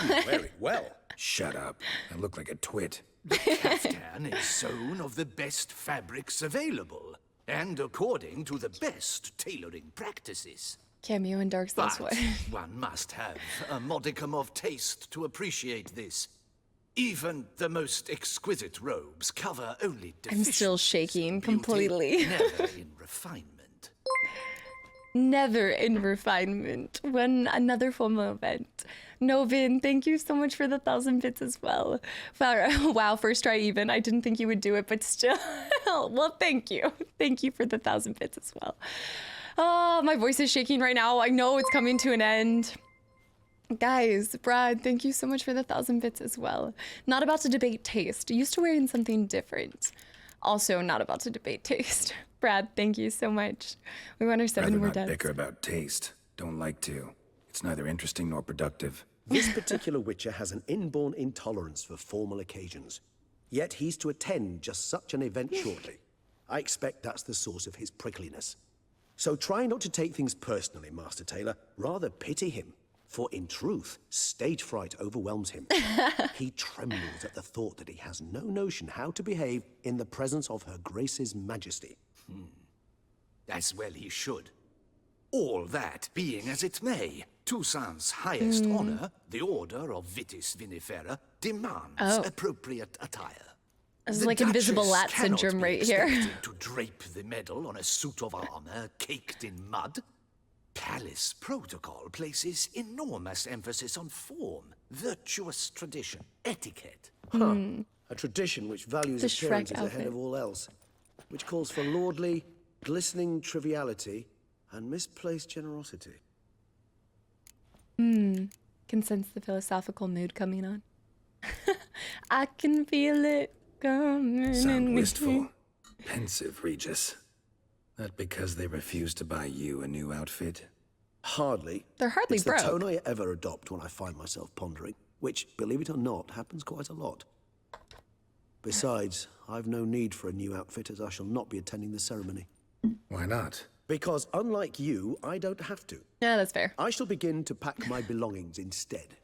You wear it well. Shut up. I look like a twit. The kaftan is sewn of the best fabrics available, and according to the best tailoring practices. Cameo in Dark Souls But one must have a modicum of taste to appreciate this. Even the most exquisite robes cover only I'm still shaking completely. Never in refinement. Never in refinement. When another formal event. Novin, thank you so much for the 1,000 bits as well. Wow, first try even. I didn't think you would do it, but still. Well, thank you. Thank you for the 1,000 bits as well. Oh, my voice is shaking right now. I know it's coming to an end. Guys, Brad, thank you so much for the 1,000 bits as well. Not about to debate taste. Used to wearing something different. Also not about to debate taste. Brad, thank you so much. We want our 7 more deaths. Bicker about taste. Don't like to. It's neither interesting nor productive. This particular Witcher has an inborn intolerance for formal occasions. Yet he's to attend just such an event shortly. I expect that's the source of his prickliness. So try not to take things personally, Master Taylor. Rather pity him. For in truth, stage fright overwhelms him. He trembles at the thought that he has no notion how to behave in the presence of Her Grace's Majesty. As well he should. All that being as it may, Toussaint's highest honor, the Order of Vitis Vinifera, demands appropriate attire. This is like invisible lat syndrome right here. To drape the medal on a suit of armor caked in mud. Palace protocol places enormous emphasis on form, virtuous tradition, etiquette. A tradition which values appearances ahead of all else, which calls for lordly, glistening triviality and misplaced generosity. Can sense the philosophical mood coming on. I can feel it coming. Sound wistful. Pensive, Regis. That because they refused to buy you a new outfit? Hardly. They're hardly it's broke. the tone I ever adopt when I find myself pondering, which, believe it or not, happens quite a lot. Besides, I've no need for a new outfit as I shall not be attending the ceremony. Why not? Because unlike you, I don't have to. Yeah, that's fair. I shall begin to pack my belongings instead.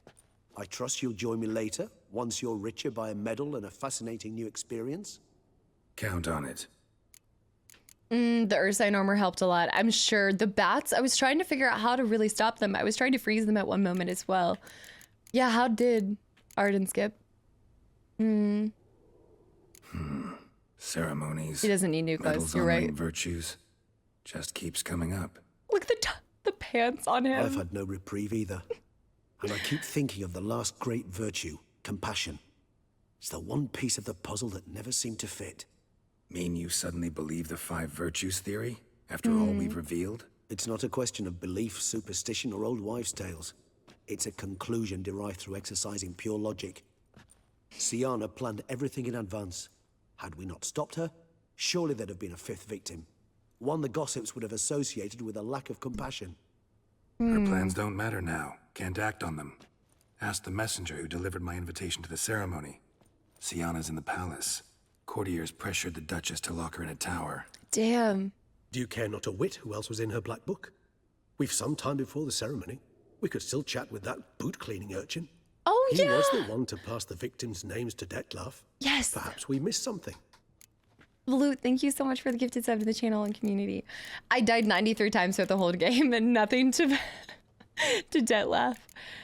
I trust you'll join me later, once you're richer by a medal and a fascinating new experience? Count on it. The Ursine armor helped a lot. I'm sure. The bats, I was trying to figure out how to really stop them. I was trying to freeze them at one moment as well. Yeah, how did Arden skip? Ceremonies. He doesn't need new clothes. Medals You're on right. late virtues. Just keeps coming up. Look at the pants on him. I've had no reprieve either. And I keep thinking of the last great virtue, compassion. It's the one piece of the puzzle that never seemed to fit. Mean you suddenly believe the 5 virtues theory, after all we've revealed? It's not a question of belief, superstition, or old wives' tales. It's a conclusion derived through exercising pure logic. Sienna planned everything in advance. Had we not stopped her, surely there'd have been a 5th victim. One the gossips would have associated with a lack of compassion. Her plans don't matter now. Can't act on them. Ask the messenger who delivered my invitation to the ceremony. Sienna's in the palace. Courtiers pressured the Duchess to lock her in a tower. Damn. Do you care not a whit who else was in her black book? We've some time before the ceremony. We could still chat with that boot-cleaning urchin. Oh, He yeah. was the one to pass the victims' names to Detlef. Yes. Perhaps we missed something. Blue, thank you so much for the gifted sub to the channel and community. I died 93 times throughout the whole game and nothing to Detlef.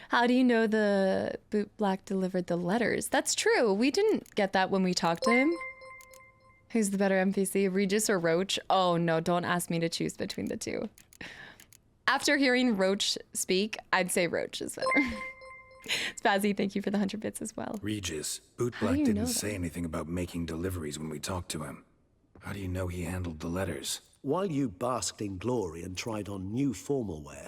How do you know the Boot Black delivered the letters? That's true. We didn't get that when we talked to him. Who's the better NPC, Regis or Roach? Oh no, don't ask me to choose between the two. After hearing Roach speak, I'd say Roach is better. Spazzy, thank you for the 100 bits as well. Regis, Boot How do Black you know didn't that? say anything about making deliveries when we talked to him. How do you know he handled the letters? while you basked in glory and tried on new formal wear,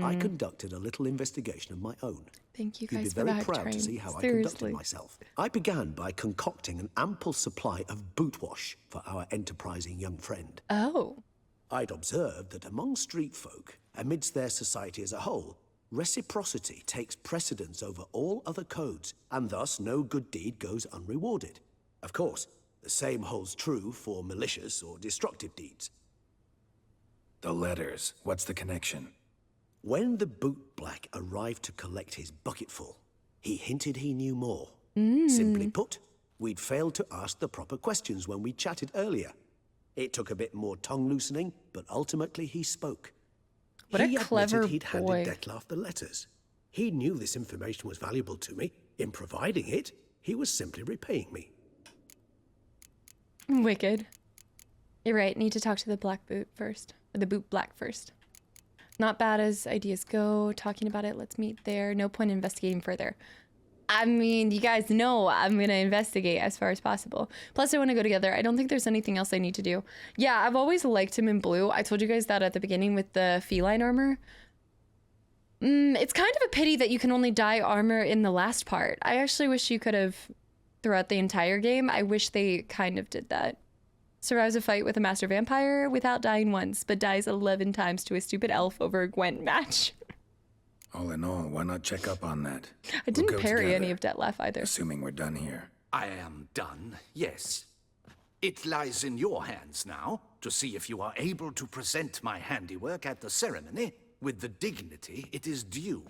I conducted a little investigation of my own. Thank you You'd be guys for very that, proud Train. to see how I Seriously. conducted myself. I began by concocting an ample supply of boot wash for our enterprising young friend. Oh. I'd observed that among street folk, amidst their society as a whole, reciprocity takes precedence over all other codes, and thus no good deed goes unrewarded. Of course, the same holds true for malicious or destructive deeds. The letters, what's the connection? When the boot black arrived to collect his bucketful, he hinted he knew more. Simply put, we'd failed to ask the proper questions when we chatted earlier. It took a bit more tongue loosening, but ultimately he spoke. What a He clever admitted he'd boy. handed Dettlaff the letters. He knew this information was valuable to me. In providing it, he was simply repaying me. Wicked. You're right. Need to talk to the black boot first. Or the boot black first. Not bad as ideas go. Talking about it. Let's meet there. No point investigating further. I mean, you guys know I'm going to investigate as far as possible. Plus, I want to go together. I don't think there's anything else I need to do. Yeah, I've always liked him in blue. I told you guys that at the beginning with the feline armor. It's kind of a pity that you can only dye armor in the last part. I actually wish you could have throughout the entire game. I wish they kind of did that. Survives a fight with a master vampire without dying once, but dies 11 times to a stupid elf over a Gwent match. All in all, why not check up on that? I didn't We'll go parry together, any of Dettlaff either. assuming we're done here. I am done, yes. It lies in your hands now to see if you are able to present my handiwork at the ceremony with the dignity it is due.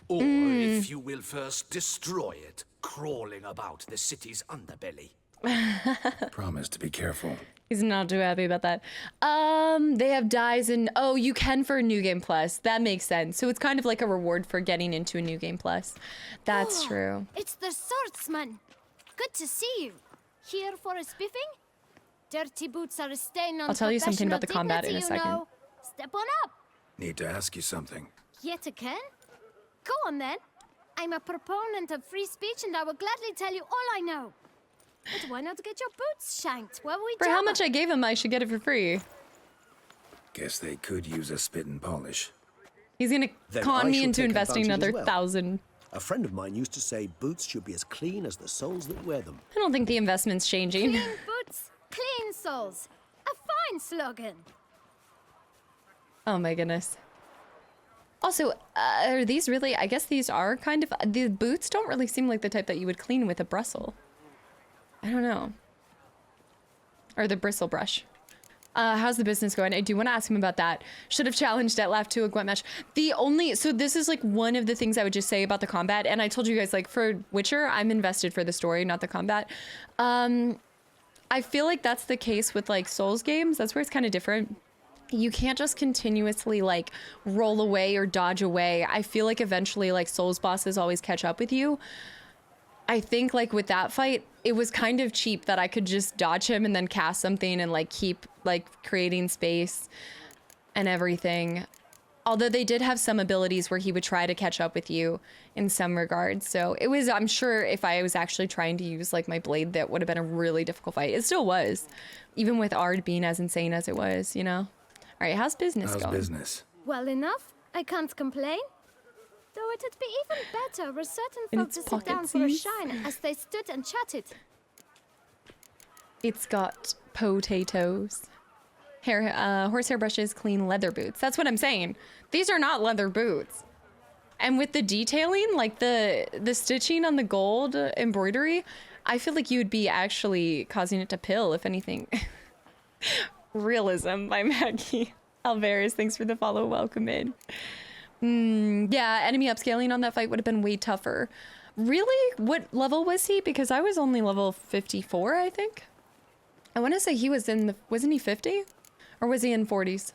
Or if you will first destroy it, crawling about the city's underbelly. Promise to be careful. He's not too happy about that. They have dyes and oh, you can for New Game Plus. That makes sense. So it's kind of like a reward for getting into a New Game Plus. That's true. It's the swordsman. Good to see you. Here for a spiffing? Dirty boots are a stain on I'll tell you something about the professional combat in a dignity, you second. know. Step on up. Need to ask you something. Yet again? Go on then. I'm a proponent of free speech and I will gladly tell you all I know. But why not get your boots shanked where we For how jabber? much I gave him, I should get it for free. Guess they could use a spit and polish. He's gonna Then con I me shall into take investing advantage as another well. 1,000. A friend of mine used to say boots should be as clean as the soles that wear them. I don't think the investment's changing. Clean boots, clean souls. A fine slogan. Oh my goodness. Also, are these really, I guess these are kind of, the boots don't really seem like the type that you would clean with a bristle. I don't know. Or the bristle brush. How's the business going? I do want to ask him about that. Should have challenged Dettlaff to a Gwent match. So this is like one of the things I would just say about the combat. And I told you guys, like for Witcher, I'm invested for the story, not the combat. I feel like that's the case with like Souls games. That's where it's kind of different. You can't just continuously like roll away or dodge away. I feel like eventually like Souls bosses always catch up with you. I think like with that fight, it was kind of cheap that I could just dodge him and then cast something and like keep like creating space and everything. Although they did have some abilities where he would try to catch up with you in some regards. So it was, I'm sure if I was actually trying to use like my blade, that would have been a really difficult fight. It still was, even with Ard being as insane as it was, you know? All right, how's business How's going? business? Well enough. I can't complain. Though it'd be even better were certain In folk its to sit down for a pockets. shine as they stood and chatted. It's got potatoes. Horsehair brushes, clean leather boots. That's what I'm saying. These are not leather boots. And with the detailing, like the stitching on the gold embroidery, I feel like you would be actually causing it to pill, if anything. Realism by Maggie. Alvarez, thanks for the follow. Welcome in. Yeah, enemy upscaling on that fight would have been way tougher. Really? What level was he? Because I was only level 54, I think. I want to say he was in the... Wasn't he 50? Or was he in 40s?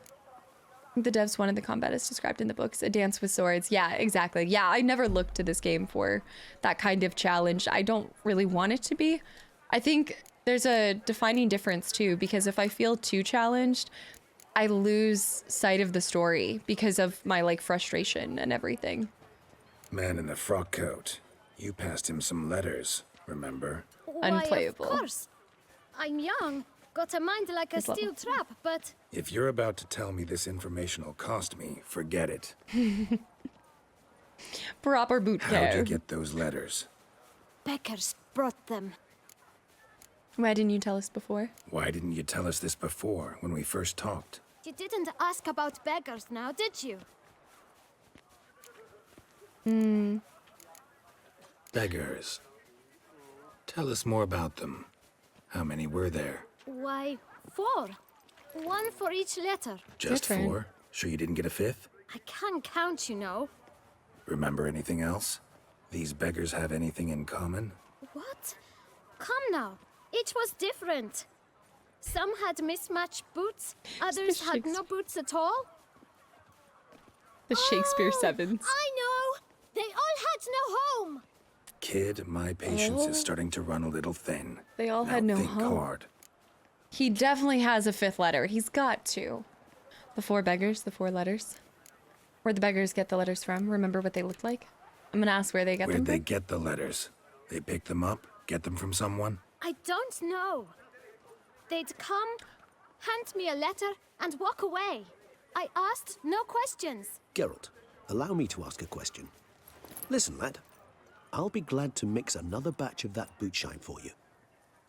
I think the devs wanted the combat as described in the books. A dance with swords. Yeah, exactly. Yeah, I never looked to this game for that kind of challenge. I don't really want it to be. I think there's a defining difference too, because if I feel too challenged, I lose sight of the story because of my like frustration and everything. Man in the frock coat. You passed him some letters, remember? Why, Unplayable. of course. I'm young, got a mind like a His level. steel trap, but If you're about to tell me this information will cost me, forget it. Proper boot How'd you care. get those letters? beggars brought them. Why didn't you tell us before? Why didn't you tell us this before, when we first talked? You didn't ask about beggars now, did you? Beggars. Tell us more about them. How many were there? Why, 4. 1 for each letter. Just Your turn. 4? Sure you didn't get a 5th? I can't count, you know. Remember anything else? These beggars have anything in common? What? Come now. Each was different. Some had mismatched boots, others had no boots at all. The Shakespeare Oh, Sevens. I know! They all had no home! Kid, my patience is starting to run a little thin. They all had Now no think home. hard. He definitely has a 5th letter. He's got to. The 4 beggars, the 4 letters. Where'd the beggars get the letters from? Remember what they looked like? I'm gonna ask where they get them Where'd they from. get the letters? They pick them up? Get them from someone? I don't know. They'd come, hand me a letter, and walk away. I asked no questions. Geralt, allow me to ask a question. Listen, lad. I'll be glad to mix another batch of that boot shine for you.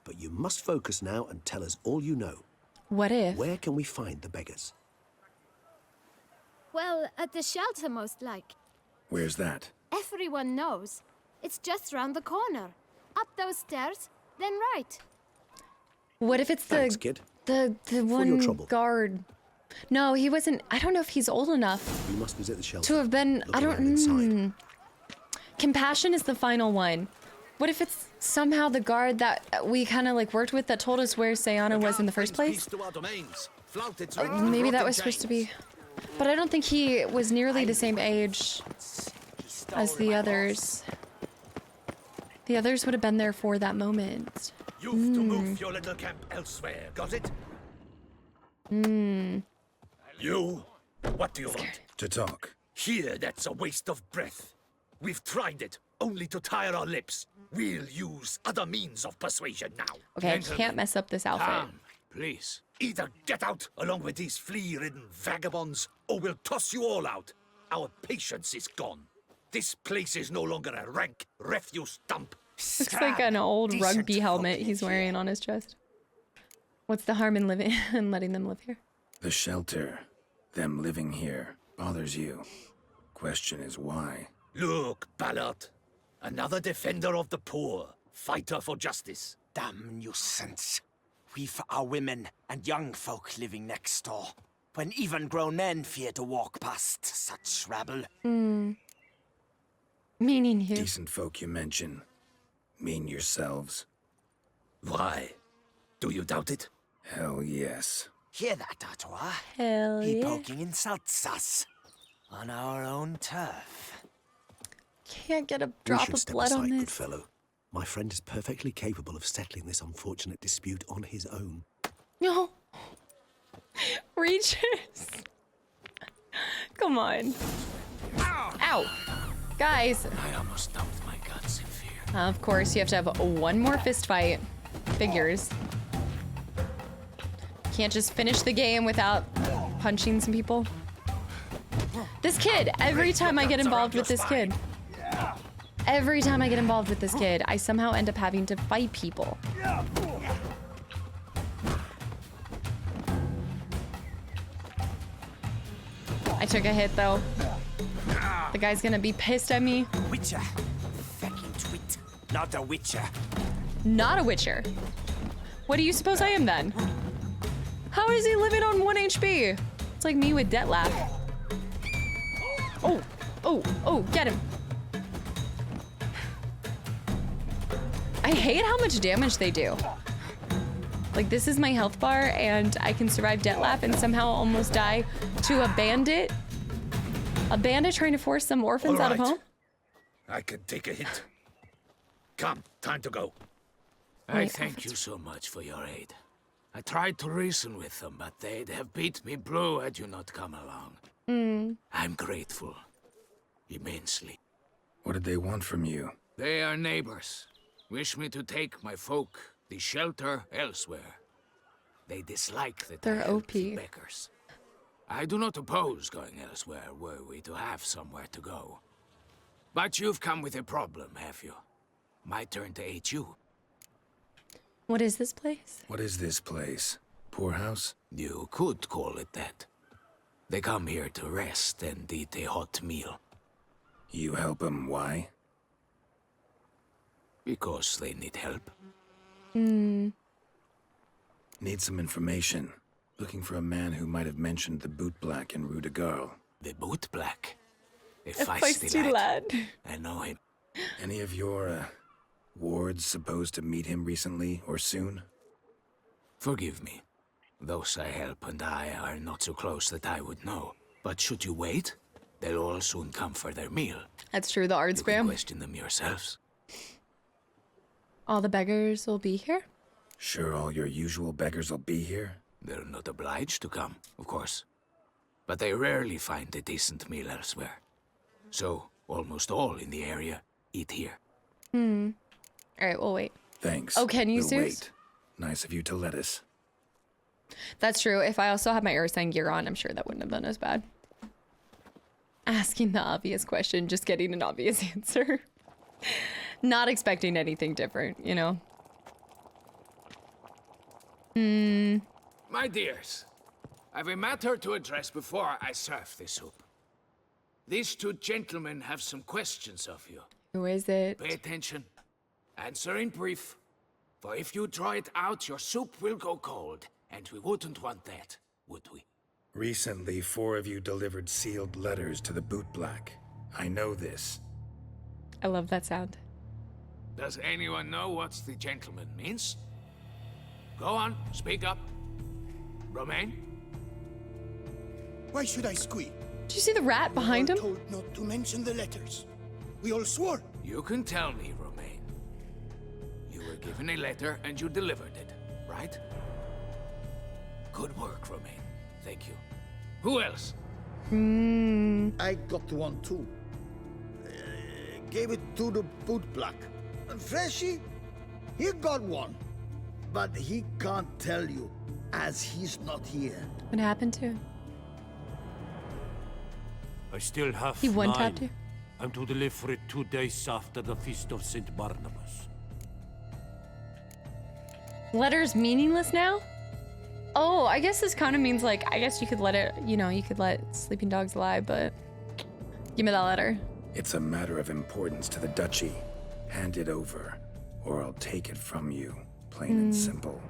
But you must focus now and tell us all you know. What if? Where can we find the beggars? Well, at the shelter, most like. Where's that? Everyone knows. It's just round the corner. Up those stairs, then right. What if it's Thanks, the kid. the your one trouble. guard? No, he wasn't. I don't know if he's old enough You must visit the shelter. to have been. Look I don't. around inside. Compassion is the final one. What if it's somehow the guard that we kind of like worked with that told us where Sayana was in the first place? Maybe that was supposed to be. But I don't think he was nearly the same age as the others. The others would have been there for that moment. You've to move your little camp elsewhere, got it? You? What do you want? To talk. Here, that's a waste of breath. We've tried it, only to tire our lips. We'll use other means of persuasion now. Okay, I can't mess up this outfit. Come, please. Either get out along with these flea-ridden vagabonds, or we'll toss you all out. Our patience is gone. This place is no longer a rank refuse dump. Looks like an old rugby helmet he's wearing on his chest. What's the harm in living and letting them live here? The shelter, them living here, bothers you. Question is why? Look, Ballard. Another defender of the poor. Fighter for justice. Damn nuisance. We've our women and young folk living next door, when even grown men fear to walk past such rabble. Meaning you. Decent folk you mention. Mean yourselves. Why? Do you doubt it? Hell yes. Hear that, Artois? Hell He yeah. poking insults us. On our own turf. Can't get a You drop should of step blood aside, on good this. fellow. My friend is perfectly capable of settling this unfortunate dispute on his own. No. Reaches. Come on. Ow. Guys. I almost dumped my guts in fear. Of course, you have to have one more fist fight. Figures. Can't just finish the game without punching some people. This kid, every time I get involved with this kid. Every time I get involved with this kid, I somehow end up having to fight people. I took a hit though. The guy's gonna be pissed at me. Witcher. Fucking twit. Not a witcher. Not a witcher. What do you suppose I am then? How is he living on 1 HP? It's like me with Detlef. Oh, oh, get him. I hate how much damage they do. Like, this is my health bar, and I can survive Detlef and somehow almost die to a bandit. A bandit trying to force some orphans out of home? I can take a hit. Come, time to go. I Wait, thank you so much for your aid. I tried to reason with them, but they'd have beat me blue had you not come along. I'm grateful. Immensely. What did they want from you? They are neighbors. Wish me to take my folk, the shelter, elsewhere. They dislike that They're I help OP. the beggars. I do not oppose going elsewhere were we to have somewhere to go. But you've come with a problem, have you? My turn to aid you. What is this place? What is this place? Poorhouse? You could call it that. They come here to rest and eat a hot meal. You help them, why? Because they need help. Hmm. Need some information. Looking for a man who might have mentioned the bootblack in Rue de Garl. The bootblack? A feisty lad. I know him. Any of your, wards supposed to meet him recently or soon? Forgive me. Those I help and I are not so close that I would know. But should you wait, they'll all soon come for their meal. That's true, the art You can spam. question them yourselves. All the beggars will be here? Sure all your usual beggars will be here? They're not obliged to come, of course. But they rarely find a decent meal elsewhere. So, almost all in the area eat here. Hmm. Alright, we'll wait. Thanks. Oh, can you, We'll Zeus? wait. Nice of you to let us. That's true. If I also had my Ursine gear on, I'm sure that wouldn't have been as bad. Asking the obvious question, just getting an obvious answer. Not expecting anything different, you know? Hmm. My dears, I've a matter to address before I serve the soup. These two gentlemen have some questions of you. Who is it? Pay attention. Answer in brief. For if you draw it out, your soup will go cold. And we wouldn't want that, would we? Recently, 4 of you delivered sealed letters to the bootblack. I know this. I love that sound. Does anyone know what the gentleman means? Go on, speak up. Romain? Why should I squeal? Did you see the rat behind him? Told not to mention the letters. We all swore. You can tell me, Romain. You were given a letter and you delivered it, right? Good work, Romain. Thank you. Who else? I got one too. Gave it to the bootblack. And Freshy, he got one. But he can't tell you, as he's not here. What happened to him? I still have He one-tapped you? I'm to deliver it 2 days after the Feast of St. Barnabas. Letter's meaningless now? Oh, I guess this kind of means like, I guess you could let it, you know, you could let sleeping dogs lie, but give me that letter. It's a matter of importance to the duchy. Hand it over, or I'll take it from you. Plain and simple.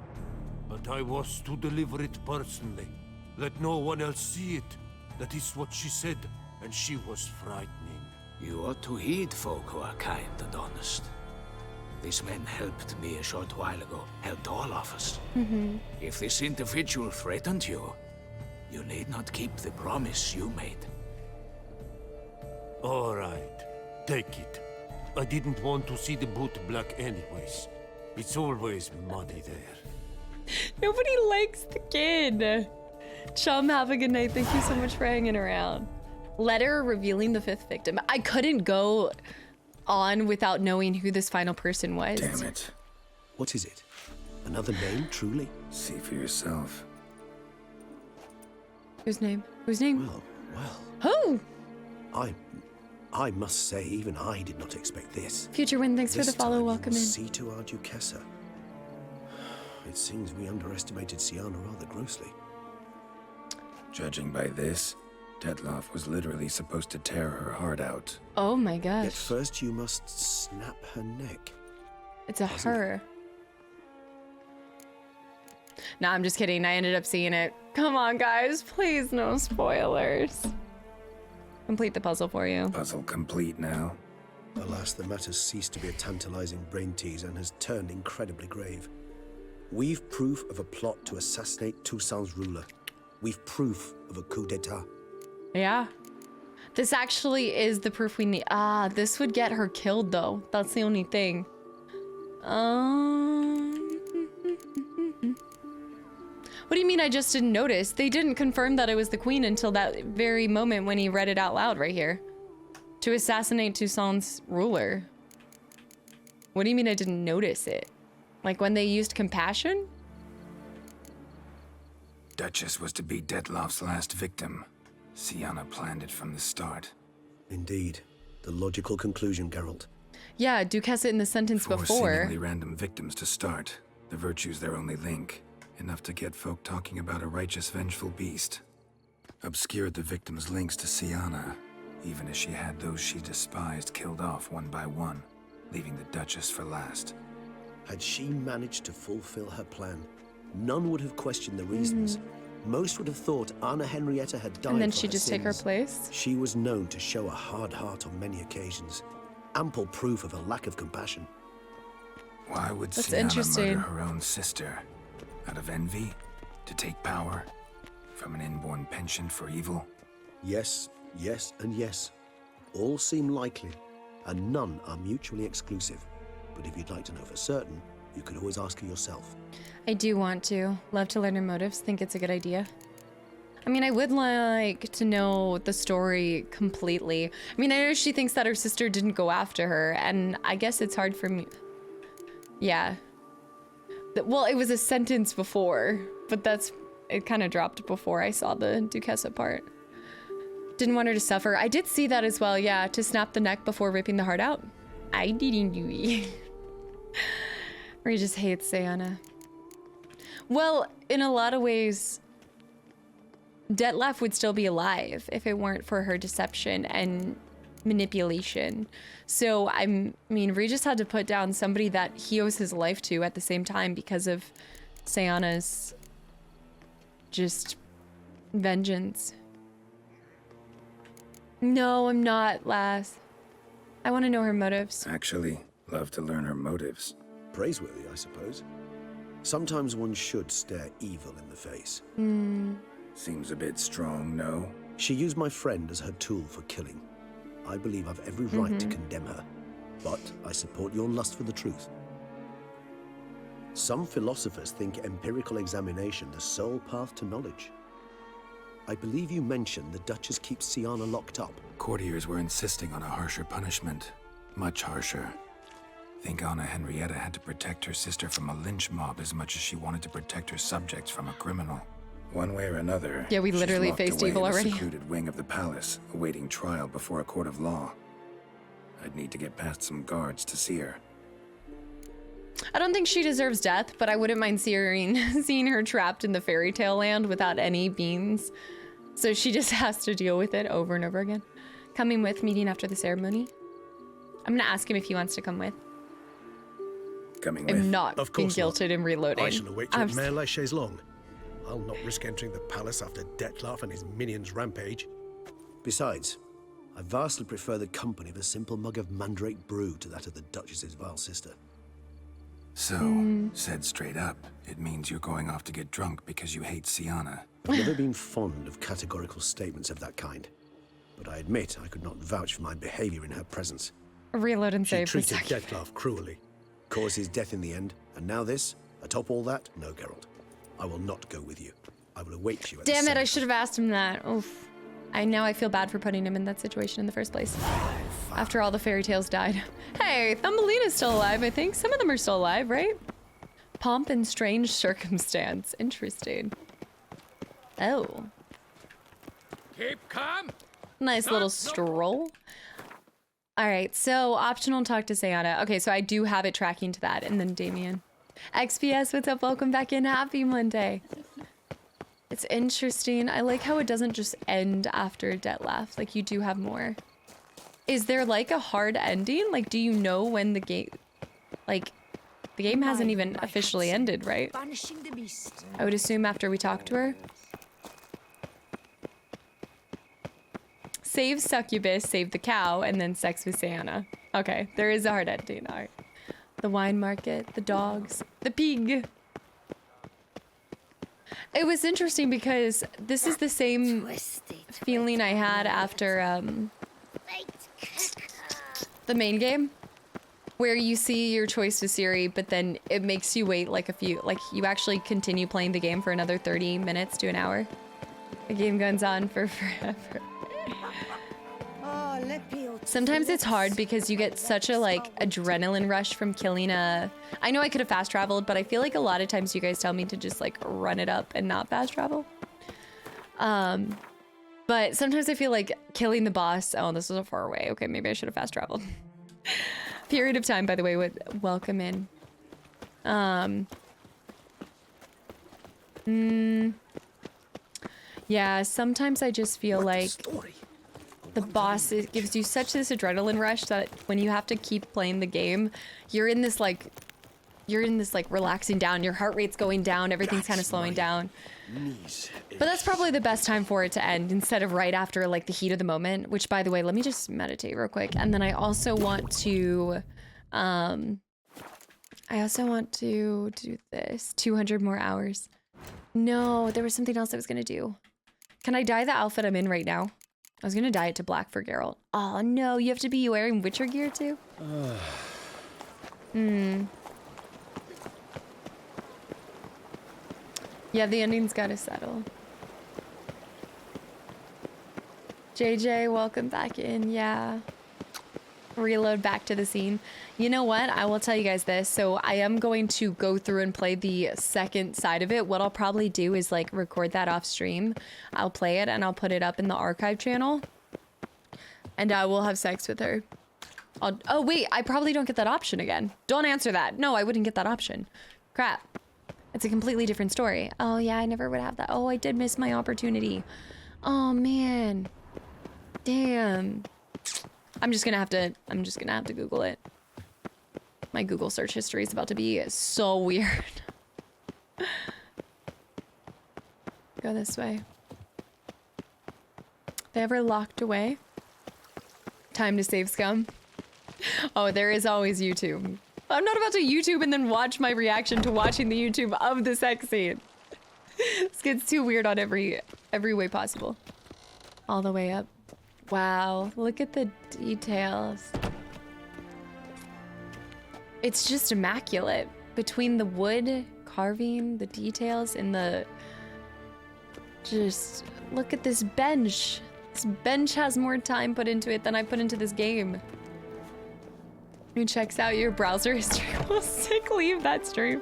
But I was to deliver it personally. Let no one else see it. That is what she said, and she was frightening. You ought to heed folk who are kind and honest. These men helped me a short while ago, helped all of us. If this individual threatened you, you need not keep the promise you made. All right, take it. I didn't want to see the bootblack anyways. It's always muddy there. Nobody likes the kid. Chum, have a good night. Thank you so much for hanging around. Letter revealing the 5th victim. I couldn't go on without knowing who this final person was. Damn it. What is it? Another name, truly? See for yourself. Whose name? Whose name? Well. Who? I must say, even I did not expect this. Future Wind, thanks for the This follow. time Welcome you in. must see to our Duchessa. It seems we underestimated Sienna rather grossly. Judging by this, Detloff was literally supposed to tear her heart out. Oh my gosh. Yet first you must snap her neck. It's a her. Nah, I'm just kidding. I ended up seeing it. Come on, guys. Please, no spoilers. Complete the puzzle for you. Puzzle complete now. Alas, the matter's ceased to be a tantalizing brain tease and has turned incredibly grave. We've proof of a plot to assassinate Toussaint's ruler. We've proof of a coup d'etat. Yeah. This actually is the proof we need. Ah, this would get her killed, though. That's the only thing. What do you mean I just didn't notice? They didn't confirm that it was the queen until that very moment when he read it out loud right here. To assassinate Toussaint's ruler. What do you mean I didn't notice it? Like when they used compassion? Duchess was to be Dettlaff's last victim. Sienna planned it from the start. Indeed. The logical conclusion, Geralt. Yeah, Duke has it in the sentence Four before. seemingly random victims to start. The virtue's their only link. Enough to get folk talking about a righteous, vengeful beast. Obscured the victims' links to Sienna, even as she had those she despised killed off one by one, leaving the Duchess for last. Had she managed to fulfill her plan, none would have questioned the reasons. Most would have thought Anna Henrietta had died And then for she'd her just take her sins. place. She was known to show a hard heart on many occasions. Ample proof of a lack of compassion. Why would That's Sienna interesting. murder her own sister? Out of envy? To take power? From an inborn penchant for evil? Yes, yes, and yes. All seem likely, and none are mutually exclusive. But if you'd like to know for certain, you could always ask her yourself. I do want to. Love to learn her motives. Think it's a good idea. I mean, I would like to know the story completely. I mean, I know she thinks that her sister didn't go after her, and I guess it's hard for me. Yeah. Well, it was a sentence before, but it kind of dropped before I saw the Duquesa part. Didn't want her to suffer. I did see that as well, yeah, to snap the neck before ripping the heart out. I didn't do it. Regis hates Sienna. Well, in a lot of ways, Dettlaff would still be alive if it weren't for her deception and manipulation. So, I mean, Regis had to put down somebody that he owes his life to at the same time because of Sienna's just vengeance. No, I'm not, Lass. I want to know her motives. Actually, love to learn her motives. Praiseworthy, I suppose. Sometimes one should stare evil in the face. Seems a bit strong, no? She used my friend as her tool for killing. I believe I've every right to condemn her, but I support your lust for the truth. Some philosophers think empirical examination the sole path to knowledge. I believe you mentioned the Duchess keeps Sienna locked up. Courtiers were insisting on a harsher punishment. Much harsher. Think Anna Henrietta had to protect her sister from a lynch mob as much as she wanted to protect her subjects from a criminal. One way or another, Yeah, we she's literally locked faced away evil in the already. secluded wing of the palace, awaiting trial before a court of law. I'd need to get past some guards to see her. I don't think she deserves death, but I wouldn't mind seeing her trapped in the fairy tale land without any beans. So she just has to deal with it over and over again. Coming with, meeting after the ceremony. I'm gonna ask him if he wants to come with. Coming I'm with? not Of being course not. guilted and reloading. I shall await you I'm at Mare La Chaise-Longue. I'll not risk entering the palace after Dettlaff and his minions rampage. Besides, I vastly prefer the company of a simple mug of mandrake brew to that of the Duchess's vile sister. So, said straight up, it means you're going off to get drunk because you hate Sienna. I've never been fond of categorical statements of that kind, but I admit I could not vouch for my behavior in her presence. Reload and She save for a treated second. Dettlaff cruelly, caused his death in the end, and now this? Atop all that? No, Geralt. I will not go with you. I will await you at the Damn it, I cemetery. should have asked him that. Oof. I feel bad for putting him in that situation in the first place. After all the fairy tales died. Hey, Thumbelina's still alive, I think. Some of them are still alive, right? Pomp and strange circumstance. Interesting. Oh. Keep calm. Nice little stroll. All right, so optional talk to Sienna. Okay, so I do have it tracking to that. And then Damien. XPS, what's up? Welcome back in. Happy Monday. It's interesting. I like how it doesn't just end after Dettlaff. Like, you do have more. Is there, like, a hard ending? Like, do you know when the game... Like, the game hasn't even officially ended, right? Banishing the beast. I would assume after we talk to her. Save Succubus, save the cow, and then sex with Sienna. Okay, there is a hard ending. All right. The wine market, the dogs, the pig. It was interesting because this is the same feeling I had after the main game, where you see your choice to Ciri, but then it makes you wait like you actually continue playing the game for another 30 minutes to an hour. The game goes on for forever. Oh, Sometimes it's hard because you get such a like adrenaline rush from killing a... I know I could have fast traveled, but I feel like a lot of times you guys tell me to just like run it up and not fast travel. But sometimes I feel like killing the boss... Oh, this is a far away. Okay, maybe I should have fast traveled. Period of time, by the way, would welcome in. Yeah, sometimes I just feel like the boss gives you such this adrenaline rush that when you have to keep playing the game, you're in this like relaxing down, your heart rate's going down, everything's kind of slowing down. But that's probably the best time for it to end instead of right after like the heat of the moment, which by the way, let me just meditate real quick. And then I also want to do this 200 more hours. No, there was something else I was gonna do. Can I dye the outfit I'm in right now? I was gonna dye it to black for Geralt. Oh no, you have to be wearing Witcher gear too? Yeah, the ending's gotta settle. JJ, welcome back in, yeah. Reload back to the scene. You know what? I will tell you guys this. So I am going to go through and play the second side of it. What I'll probably do is like record that off stream. I'll play it and I'll put it up in the archive channel. And I will have sex with her. Oh wait, I probably don't get that option again. Don't answer that. No, I wouldn't get that option. Crap. It's a completely different story. Oh yeah, I never would have that. Oh, I did miss my opportunity. Oh man. Damn. I'm just gonna have to Google it. My Google search history is about to be so weird. Go this way. They ever locked away? Time to save scum. Oh, there is always YouTube. I'm not about to YouTube and then watch my reaction to watching the YouTube of the sex scene. This gets too weird on every way possible. All the way up. Wow, look at the details. It's just immaculate. Between the wood carving, the details, and the... Just look at this bench. This bench has more time put into it than I put into this game. Who checks out your browser history? Well, sick, leave that stream.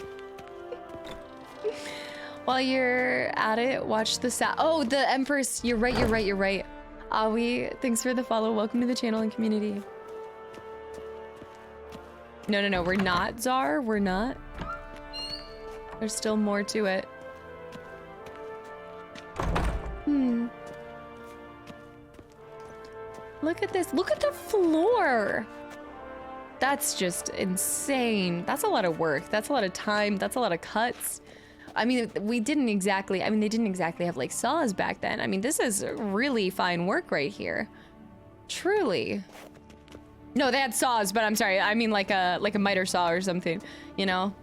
While you're at it, watch the oh, the Empress. You're right. Awi, thanks for the follow. Welcome to the channel and community. No, we're not, Czar. We're not. There's still more to it. Look at this. Look at the floor. That's just insane. That's a lot of work. That's a lot of time. That's a lot of cuts. I mean, they didn't exactly have like saws back then. I mean, this is really fine work right here. Truly. No, they had saws, but I'm sorry. I mean like a miter saw or something, you know?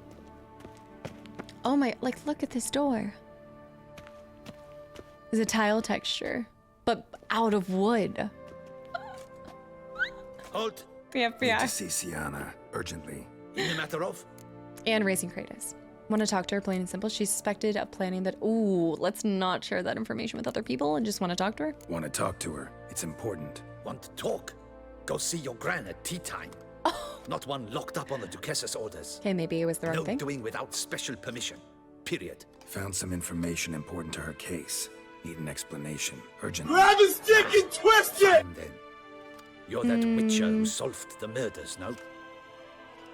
Oh my, like look at this door. There's a tile texture, but out of wood. Halt. Need to see Sienna, urgently. In the matter of? And raising Kratos. Want to talk to her, plain and simple. She's suspected of planning that. Ooh, let's not share that information with other people and just want to talk to her. Want to talk to her. It's important. Want to talk? Go see your gran at tea time. Oh. Not one locked up on the Duchess's orders. Okay, maybe it was the wrong thing. No doing without special permission. Period. Found some information important to her case. Need an explanation. Urgently. Grab a stick and twist it! Fine, then. You're that witcher who solved the murders, no?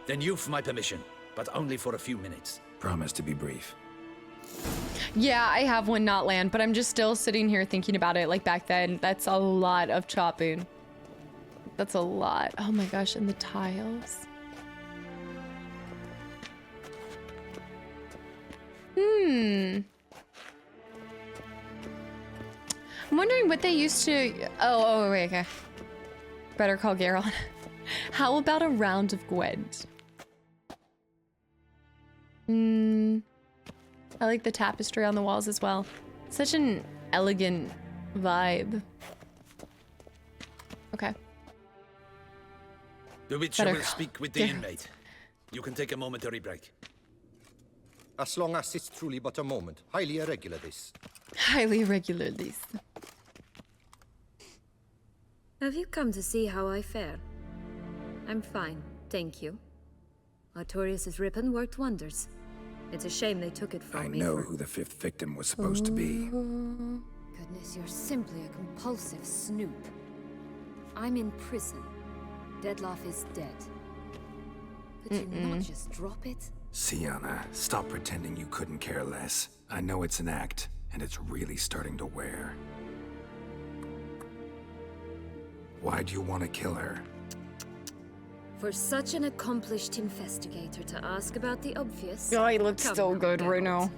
Then you've my permission, but only for a few minutes. Promise to be brief. Yeah, I have one not land, but I'm just still sitting here thinking about it like back then. That's a lot of chopping. That's a lot. Oh my gosh, and the tiles. I'm wondering what they used to... Oh, wait, okay. Better call Geralt. How about a round of Gwent? I like the tapestry on the walls as well. Such an elegant vibe. Okay. The Witcher will speak with the inmate. You can take a momentary break. As long as it's truly but a moment. Highly irregular, this. Highly irregular, this. Have you come to see how I fare? I'm fine, thank you. Artorius' ribbon worked wonders. It's a shame they took it from me. I know who the 5th victim was supposed to be. Goodness, you're simply a compulsive snoop. I'm in prison. Dedloff is dead. Could you not just drop it? Sienna, stop pretending you couldn't care less. I know it's an act, and it's really starting to wear. Why do you want to kill her? For such an accomplished investigator to ask about the obvious... Oh, he looks Come so on, good right Geralt. now.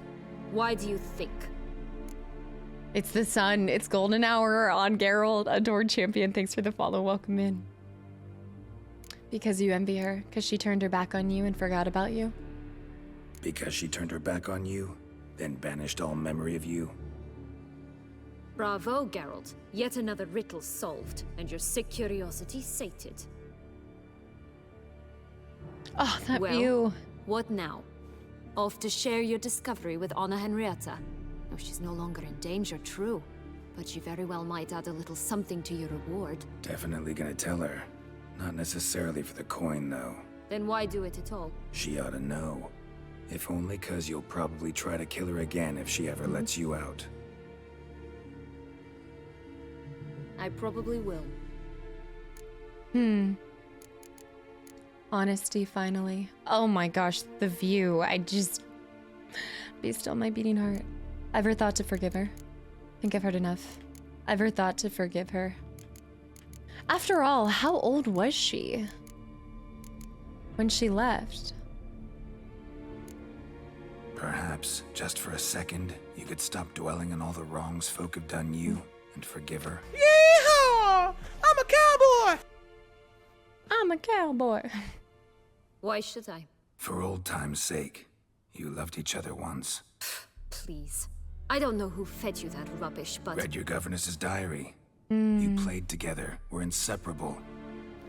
Why do you think? It's the sun. It's golden hour on Geralt. Adored champion. Thanks for the follow. Welcome in. Because you envy her. Because she turned her back on you and forgot about you. Because she turned her back on you, then banished all memory of you. Bravo, Geralt. Yet another riddle solved, and your sick curiosity sated. Oh, that well, view. What now? Off to share your discovery with Anna Henrietta. Oh, she's no longer in danger, true. But she very well might add a little something to your reward. Definitely gonna tell her. Not necessarily for the coin, though. Then why do it at all? She ought to know. If only 'cause you'll probably try to kill her again if she ever lets you out. I probably will. Honesty, finally. Oh my gosh, the view. I just... Be still, my beating heart. Ever thought to forgive her? Think I've heard enough. Ever thought to forgive her? After all, how old was she when she left? Perhaps, just for a second, you could stop dwelling on all the wrongs folk have done you and forgive her. Yeehaw! I'm a cowboy! I'm a cowboy. Why should I? For old time's sake. You loved each other once. Please. I don't know who fed you that rubbish, but... Read your governess's diary. You played together, were inseparable.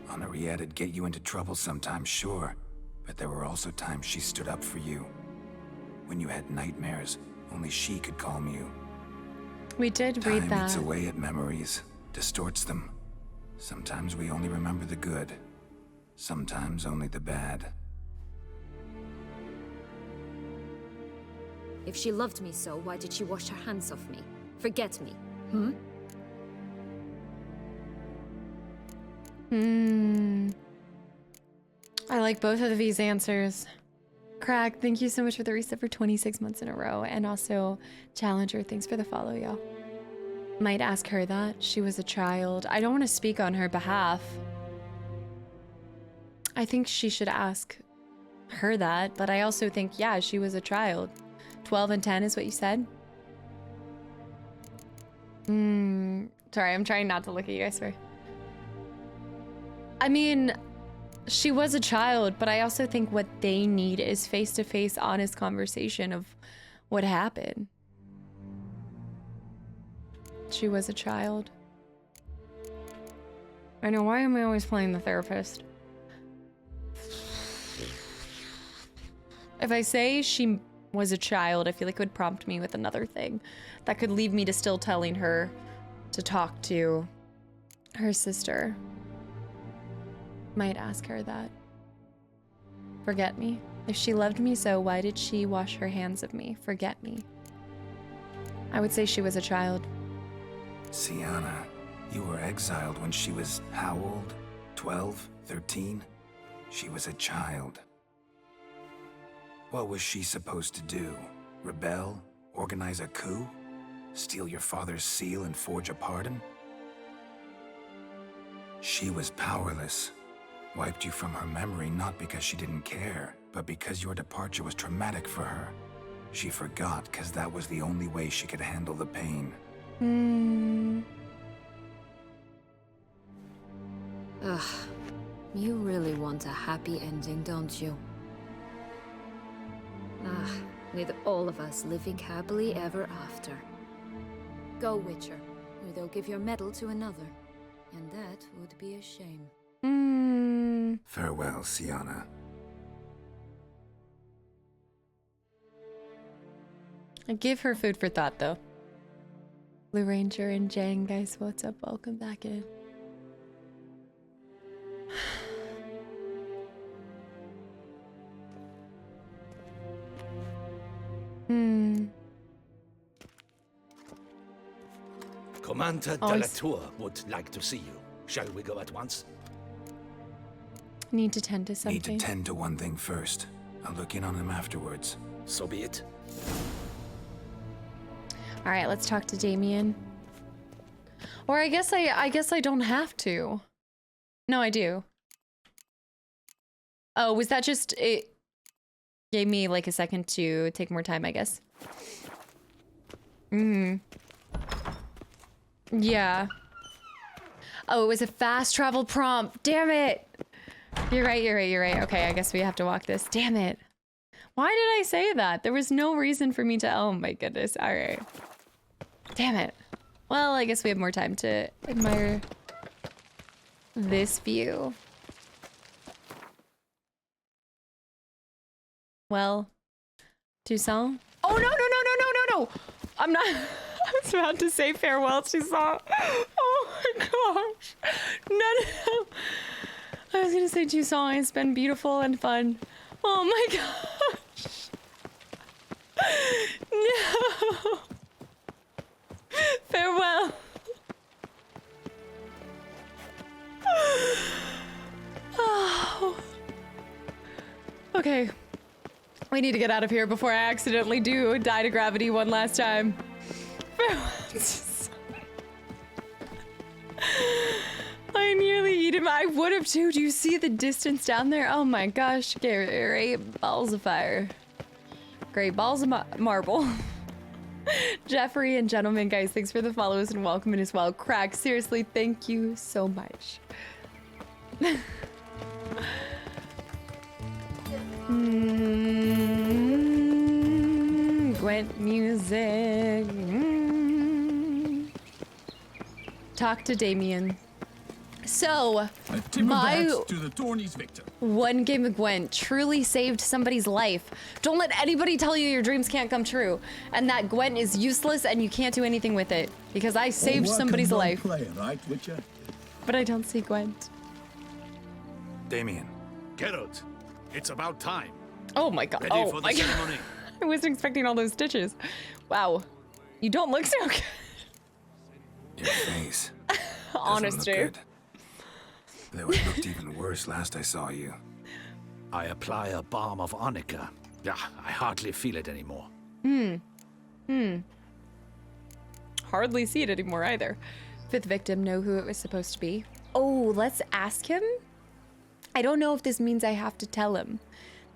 Henriette'd get you into trouble sometimes, sure. But there were also times she stood up for you. When you had nightmares, only she could calm you. We did read Time that. eats away at memories, distorts them. Sometimes we only remember the good. Sometimes only the bad. If she loved me so, why did she wash her hands off me? Forget me, I like both of these answers. Crack, thank you so much for the reset for 26 months in a row. And also, Challenger, thanks for the follow, y'all. Might ask her that. She was a child. I don't want to speak on her behalf. I think she should ask her that, but I also think, yeah, she was a child. 12 and 10 is what you said? Sorry, I'm trying not to look at you, I swear. I mean, she was a child, but I also think what they need is face-to-face, honest conversation of what happened. She was a child. I know, why am I always playing the therapist? If I say she was a child, I feel like it would prompt me with another thing that could lead me to still telling her to talk to her sister. Might ask her that. Forget me. If she loved me so, why did she wash her hands of me? Forget me. I would say she was a child. Sienna, you were exiled when she was how old? 12? 13? She was a child. What was she supposed to do? Rebel? Organize a coup? Steal your father's seal and forge a pardon? She was powerless. Wiped you from her memory not because she didn't care, but because your departure was traumatic for her. She forgot because that was the only way she could handle the pain. Ugh. You really want a happy ending, don't you? Ah, with all of us living happily ever after. Go, Witcher, or they'll give your medal to another. And that would be a shame. Farewell, Sienna. I give her food for thought, though. Blue Ranger and Jang, guys, what's up? Welcome back in. Commander Oh, de la Tour would like to see you. Shall we go at once? Need to tend to something. Need to tend to one thing first. I'll look in on him afterwards. So be it. All right, let's talk to Damien. Or I guess I don't have to. No, I do. Oh, was that just it? Gave me like a second to take more time, I guess. Yeah. Oh, it was a fast travel prompt. Damn it. You're right. Okay, I guess we have to walk this. Damn it. Why did I say that? There was no reason for me to. Oh my goodness. All right. Damn it. Well, I guess we have more time to admire this view. Well, Toussaint? Oh, no. I'm not. I was about to say farewell, Toussaint. Oh my gosh. No. I was going to say Toussaint. It's been beautiful and fun. Oh my gosh. No. Farewell. Oh. Okay. We need to get out of here before I accidentally do die to gravity one last time. I nearly eat him. I would have too. Do you see the distance down there? Oh my gosh. Great balls of fire. Great balls of marble. Jeffrey and gentlemen, guys, thanks for the follows and welcome in as well. Crack, seriously, thank you so much. Gwent music. Talk to Damien. So, my to the tourney's victor. one game of Gwent truly saved somebody's life. Don't let anybody tell you your dreams can't come true and that Gwent is useless and you can't do anything with it because I saved somebody's life. Play, right, Witcher? But I don't see Gwent. Damien. Geralt, it's about time. Oh my god. Ready for the ceremony. I wasn't expecting all those stitches. Wow. You don't look so good. Your face. Honestly. Look good. Though it looked even worse last I saw you. I apply a balm of arnica. Yeah, I hardly feel it anymore. Hardly see it anymore either. Fifth victim know who it was supposed to be. Oh, let's ask him? I don't know if this means I have to tell him.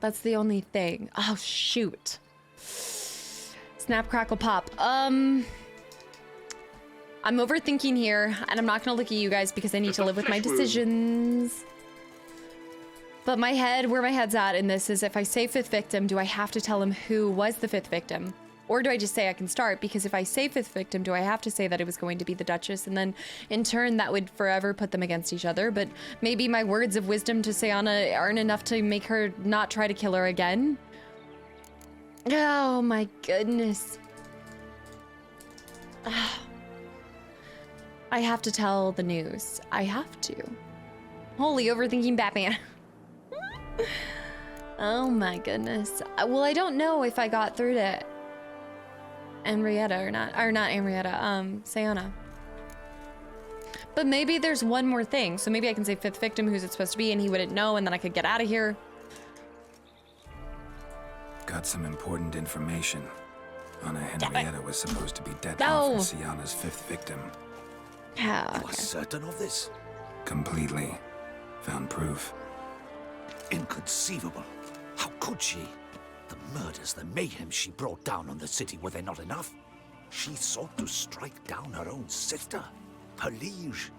That's the only thing. Oh, shoot. Snap, crackle, pop. I'm overthinking here, and I'm not gonna look at you guys because I need to live with my decisions. But my head, where my head's at in this is if I say fifth victim, do I have to tell him who was the fifth victim? Or do I just say I can start? Because if I say fifth victim, do I have to say that it was going to be the Duchess? And then in turn, that would forever put them against each other. But maybe my words of wisdom to Sayana aren't enough to make her not try to kill her again. Oh my goodness. I have to tell the news. I have to. Holy overthinking Batman. Oh my goodness. Well, I don't know if I got through to Henrietta or not Henrietta, Sayana. But maybe there's one more thing. So maybe I can say fifth victim, who's it supposed to be, and he wouldn't know, and then I could get out of here. Got some important information. Anna Henrietta was supposed to be dead No. after Sienna's fifth victim. Yeah. You are certain of this? Completely. Found proof. Inconceivable. How could she? The murders, the mayhem she brought down on the city, were they not enough? She sought to strike down her own sister, her liege.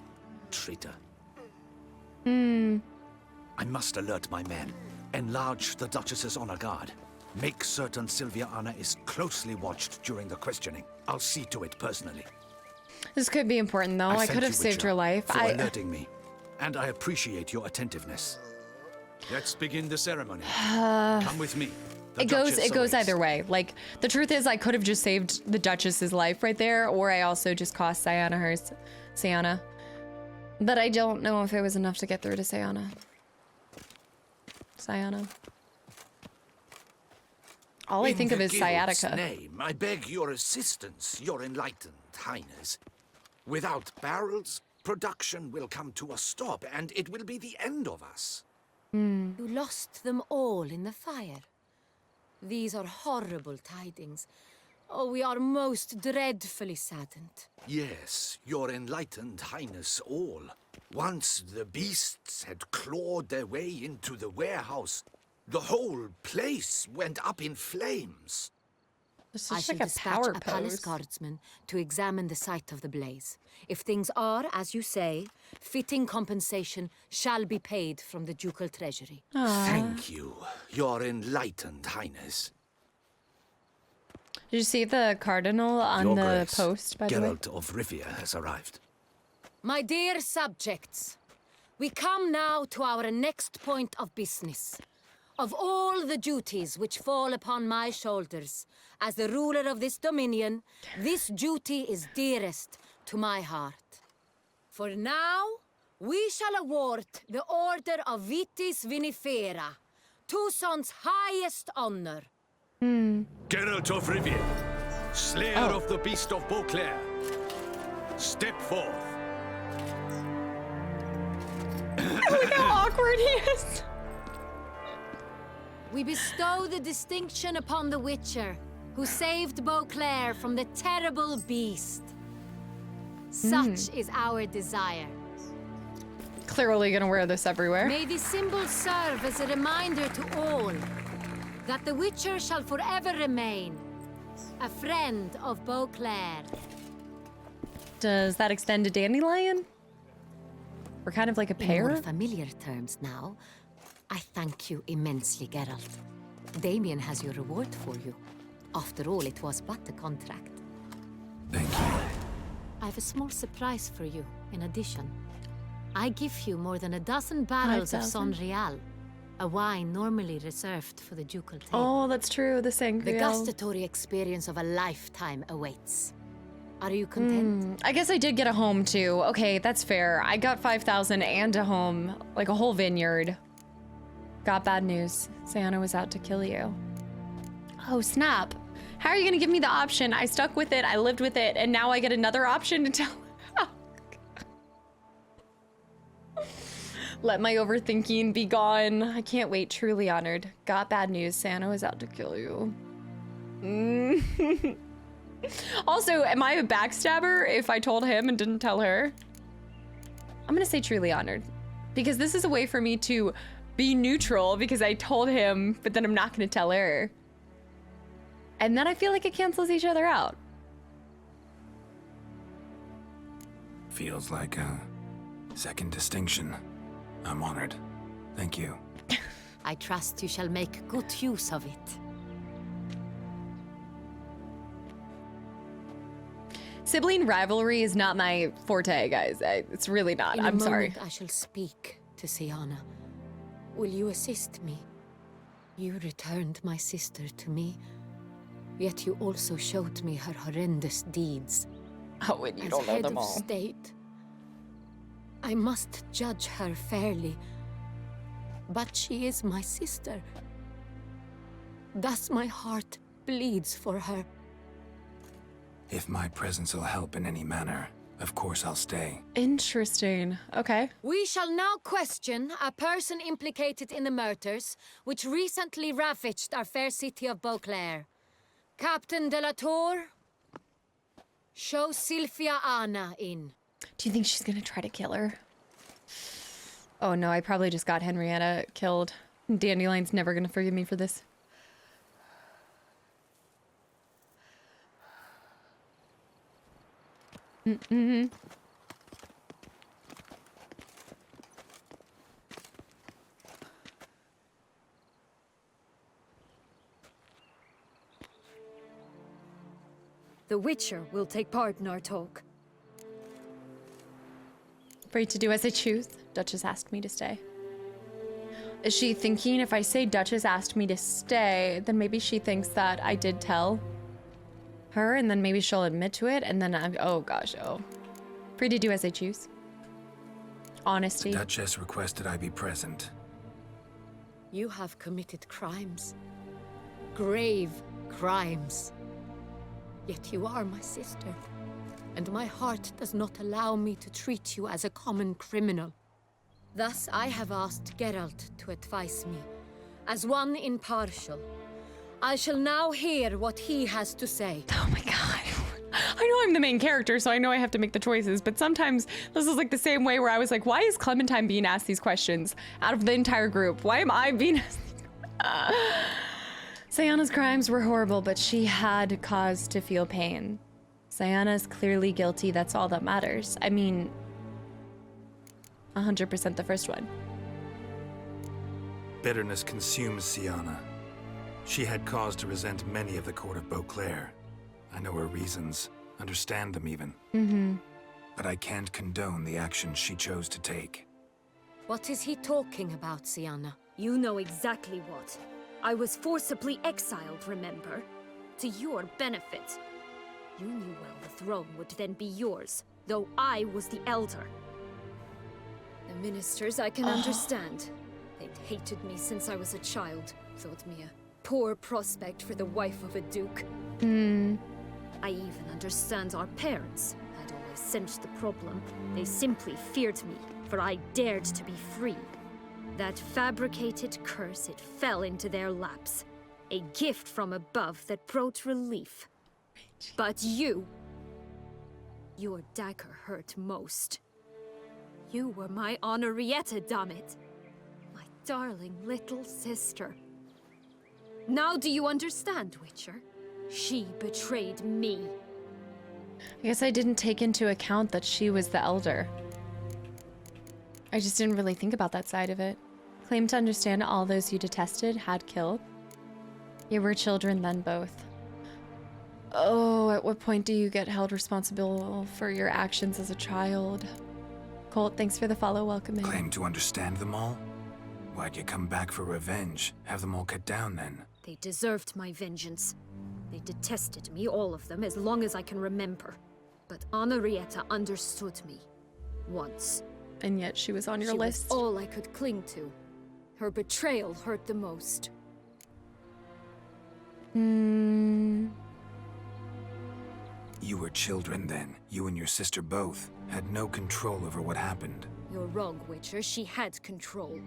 Traitor. I must alert my men. Enlarge the Duchess's honor guard. Make certain Sylvia Anna is closely watched during the questioning. I'll see to it personally. This could be important, though. I thank could have you, saved Witcher, her life. for alerting me, and I appreciate your attentiveness. Let's begin the ceremony. Come with me. It goes either way. Like, the truth is, I could have just saved the Duchess's life right there, or I also just cost Sayana hers. Sayana. But I don't know if it was enough to get through to Sayana. All I think of is sciatica. Name, I beg your assistance, your enlightened highness. Without barrels, production will come to a stop, and it will be the end of us. You lost them all in the fire. These are horrible tidings. Oh, we are most dreadfully saddened. Yes, your enlightened highness all. Once the beasts had clawed their way into the warehouse, the whole place went up in flames. This I is shall like a dispatch power a palace pose. guardsman to examine the site of the blaze. If things are, as you say, fitting compensation shall be paid from the ducal treasury. Thank you, your enlightened highness. Did you see the cardinal on Your the Grace, post, by the way? Geralt of Rivia has arrived. My dear subjects, we come now to our next point of business. Of all the duties which fall upon my shoulders, as the ruler of this dominion, this duty is dearest to my heart. For now, we shall award the Order of Vitis Vinifera, Tucson's highest honor. Geralt of Rivia, slayer of the beast of Beauclair, step forth. Look how awkward he is. We bestow the distinction upon the Witcher, who saved Beauclair from the terrible beast. Such is our desire. Clearly gonna wear this everywhere. May the symbol serve as a reminder to all that the Witcher shall forever remain a friend of Beauclair. Does that extend to Dandelion? We're kind of like a In pair? more familiar terms now, I thank you immensely, Geralt. Damien has your reward for you. After all, it was but a contract. Thank you. I have a small surprise for you, in addition. I give you more than a dozen barrels of 5,000? Sonreal, a wine normally reserved for the ducal table. Oh, that's true. The The sangria. gustatory experience of a lifetime awaits. Are you content? I guess I did get a home too. Okay, that's fair. I got 5,000 and a home, like a whole vineyard. Got bad news. Sayana was out to kill you. Oh, snap. How are you gonna give me the option? I stuck with it, I lived with it, and now I get another option to tell. Let my overthinking be gone. I can't wait, truly honored. Got bad news. Santa was out to kill you. Also, am I a backstabber if I told him and didn't tell her? I'm gonna say truly honored. Because this is a way for me to be neutral because I told him, but then I'm not gonna tell her. And then I feel like it cancels each other out. Feels like a second distinction. I'm honored. Thank you. I trust you shall make good use of it. Sibling rivalry is not my forte, guys. It's really not. I'm sorry. I shall speak to Sayana. Will you assist me? You returned my sister to me, yet you also showed me her horrendous deeds. Oh, and you As don't know head them of all. state, I must judge her fairly. But she is my sister. Thus my heart bleeds for her. If my presence will help in any manner, of course I'll stay. Interesting. Okay. We shall now question a person implicated in the murders which recently ravaged our fair city of Beauclair. Captain de la Tour, show Sylvia Anna in. Do you think she's gonna try to kill her? Oh no, I probably just got Henrietta killed. Dandelion's never gonna forgive me for this. The Witcher will take part in our talk. Free to do as I choose. Duchess asked me to stay. Is she thinking if I say Duchess asked me to stay, then maybe she thinks that I did tell her, and then maybe she'll admit to it, and then I'm, oh gosh, oh. Free to do as I choose. Honesty. The Duchess requested I be present. You have committed crimes. grave crimes. Yet you are my sister, and my heart does not allow me to treat you as a common criminal. Thus, I have asked Geralt to advise me, as one impartial. I shall now hear what he has to say. Oh my god. I know I'm the main character, so I know I have to make the choices, but sometimes this is like the same way where I was like, why is Clementine being asked these questions out of the entire group? Why am I being asked? Sayana's crimes were horrible, but she had cause to feel pain. Sayana's clearly guilty, that's all that matters. I mean, 100% the first one. Bitterness consumes Siana. She had cause to resent many of the court of Beauclair. I know her reasons, understand them even. But I can't condone the actions she chose to take. What is he talking about, Siana? You know exactly what. I was forcibly exiled, remember? To your benefit. You knew well the throne would then be yours, though I was the elder. The ministers I can understand. They'd hated me since I was a child, thought me a poor prospect for the wife of a duke. I even understand our parents. I'd always sensed the problem. They simply feared me, for I dared to be free. That fabricated curse, it fell into their laps. A gift from above that brought relief. But you... your dagger hurt most. You were my Henrietta, dammit. My darling little sister. Now do you understand, Witcher? She betrayed me. I guess I didn't take into account that she was the elder. I just didn't really think about that side of it. Claim to understand all those you detested had killed. You were children then, both. Oh, at what point do you get held responsible for your actions as a child? Colt, thanks for the follow. Welcome in. Claim to understand them all? Why'd you come back for revenge? Have them all cut down then? They deserved my vengeance. They detested me, all of them, as long as I can remember. But Henrietta understood me. Once. And yet she was on your list? She was all I could cling to. Her betrayal hurt the most. You were children then. You and your sister both had no control over what happened. You're wrong, Witcher. She had control.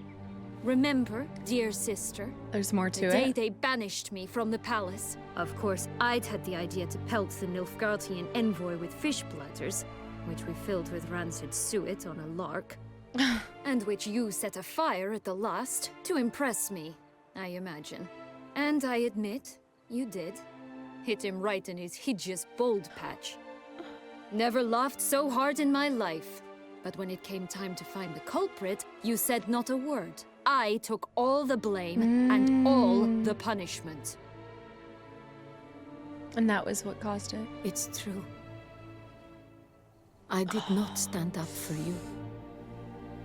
Remember, dear sister? There's more to it. The day they banished me from the palace. Of course, I'd had the idea to pelt the Nilfgaardian envoy with fish bladders, which we filled with rancid suet on a lark. And which you set afire at the last, to impress me, I imagine. And I admit, you did. Hit him right in his hideous bald patch. Never laughed so hard in my life. But when it came time to find the culprit, you said not a word. I took all the blame and all the punishment. And that was what caused it. It's true. I did not stand up for you.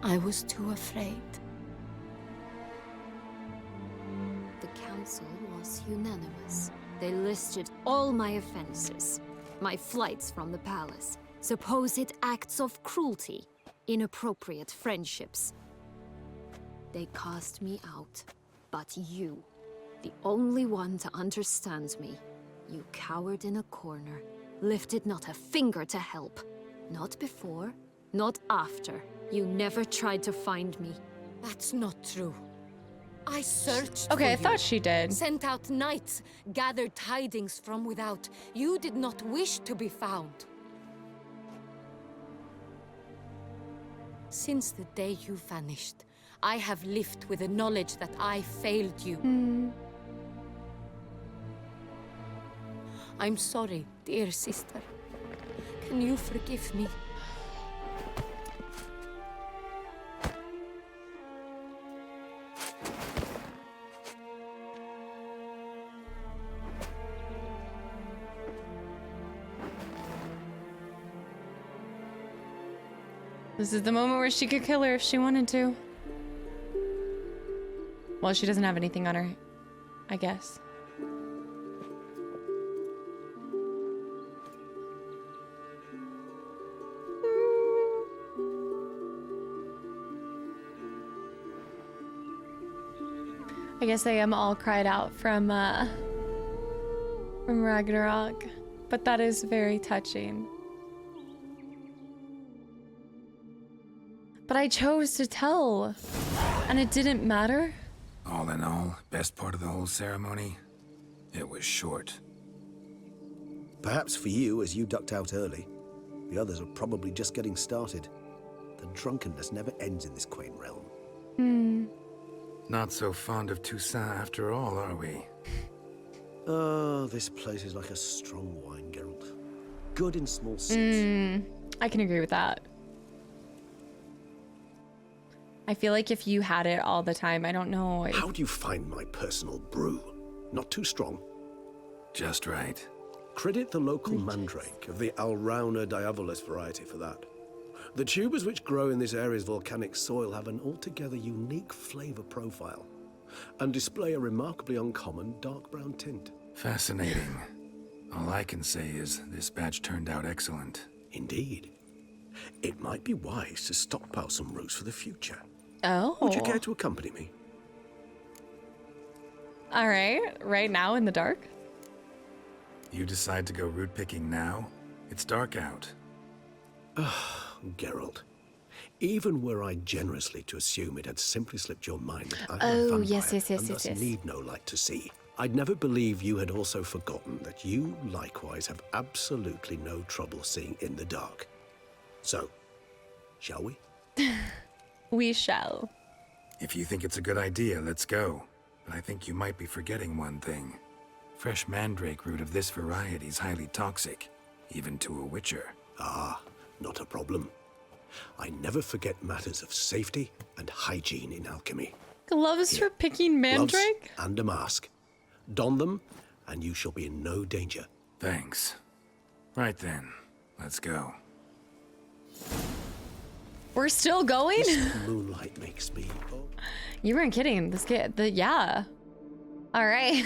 I was too afraid. The council was unanimous. They listed all my offenses. My flights from the palace. Supposed acts of cruelty. Inappropriate friendships. They cast me out. But you, the only one to understand me, you cowered in a corner, lifted not a finger to help. Not before, not after. You never tried to find me. That's not true. I searched Okay, I for thought you. she did. Sent out knights, gathered tidings from without. You did not wish to be found. Since the day you vanished, I have lived with the knowledge that I failed you. I'm sorry, dear sister. Can you forgive me? This is the moment where she could kill her if she wanted to. Well, she doesn't have anything on her, I guess. I guess I am all cried out from from Ragnarok. But that is very touching. But I chose to tell, and it didn't matter. All in all, best part of the whole ceremony, it was short. Perhaps for you, as you ducked out early. The others are probably just getting started. The drunkenness never ends in this quaint realm. Not so fond of Toussaint after all, are we? Oh, this place is like a strong wine, Geralt. Good in small sips. I can agree with that. I feel like if you had it all the time, I don't know. How do you find my personal brew? Not too strong. Just right. Credit the local mandrake of the Alrauna diavolis variety for that. The tubers which grow in this area's volcanic soil have an altogether unique flavor profile and display a remarkably uncommon dark brown tint. Fascinating. All I can say is this batch turned out excellent. Indeed. It might be wise to stockpile some roots for the future. Oh. Would you care to accompany me? All right. Right now in the dark? You decide to go root picking now? It's dark out. Geralt, even were I generously to assume it had simply slipped your mind that I am a Oh, vampire yes. and thus need no light to see, I'd never believe you had also forgotten that you likewise have absolutely no trouble seeing in the dark. So, shall we? We shall. If you think it's a good idea, let's go. But I think you might be forgetting one thing. Fresh mandrake root of this variety is highly toxic, even to a witcher. Ah, not a problem. I never forget matters of safety and hygiene in alchemy. Gloves for picking mandrake? Gloves and a mask. Don them, and you shall be in no danger. Thanks. Right then, let's go. We're still going? This moonlight makes me... You weren't kidding. This kid, yeah. All right.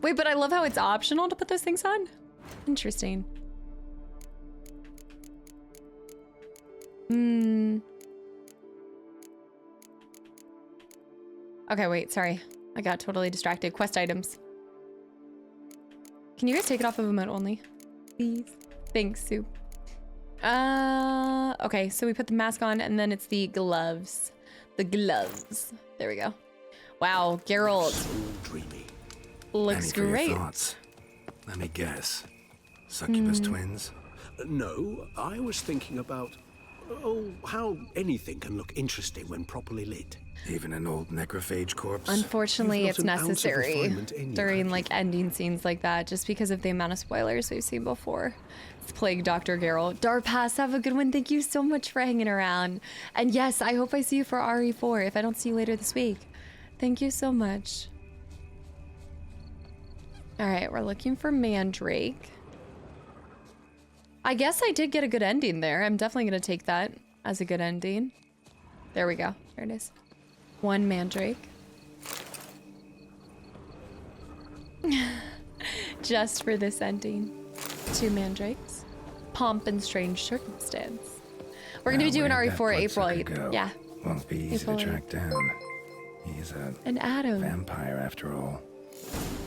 Wait, but I love how it's optional to put those things on. Interesting. Okay, wait, sorry. I got totally distracted. Quest items. Can you guys take it off of emote only? Please. Thanks, Soup. Okay, so we put the mask on and then it's the gloves. The gloves. There we go. Wow, Geralt. So dreamy. Looks great. Your thoughts? Let me guess. Succubus twins? No, I was thinking about... Oh, how anything can look interesting when properly lit. Even an old necrophage corpse? Unfortunately, it's You've not an ounce of necessary refinement in you, during have like ending scenes like that, just because of the amount of spoilers we've seen before. It's Plague Dr. Geralt. Darpass, have a good one. Thank you so much for hanging around. And yes, I hope I see you for RE4 if I don't see you later this week. Thank you so much. All right, we're looking for Mandrake. I guess I did get a good ending there. I'm definitely going to take that as a good ending. There we go. There it is. One Mandrake. Just for this ending. Two Mandrakes. Pomp and Strange Circumstance. We're going to be doing RE4 April 8th. Yeah. Won't be easy April to 8th. track down. He's An Adam. vampire after all.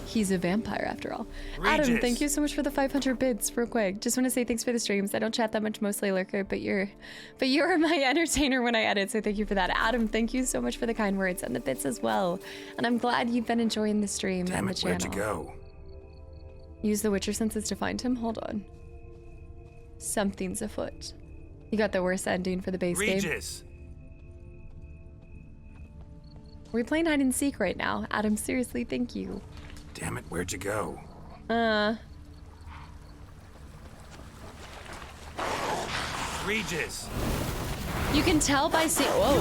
He's a vampire after all. Adam, thank you so much for the 500 bits real quick. Just want to say thanks for the streams. I don't chat that much, mostly lurker, but you're my entertainer when I edit, so thank you for that. Adam, thank you so much for the kind words and the bits as well. And I'm glad you've been enjoying the stream and the channel. Where'd you go? Use the Witcher senses to find him. Hold on. Something's afoot. You got the worst ending for the base game. We're playing hide and seek right now. Adam, seriously, thank you. Damn it, where'd you go? Regis. You can tell by seeing. Whoa.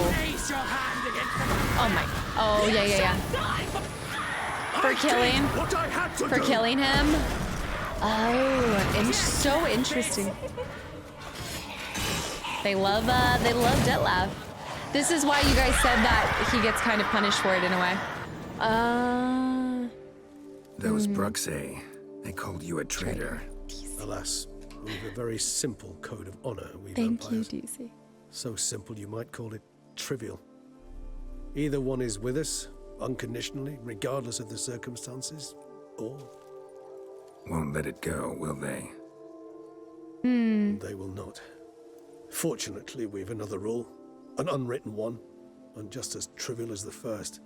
Oh my. Oh yeah. For killing him. Oh, so interesting. They love Detlef. This is why you guys said that he gets kind of punished for it in a way. Those Bruxay, they called you a traitor. Alas, we've a very simple code of honor, we Thank vampires. you, DC. So simple you might call it trivial. Either one is with us, unconditionally, regardless of the circumstances, or Won't let it go, will they? They will not. Fortunately, we've another rule. An unwritten one, and just as trivial as the first.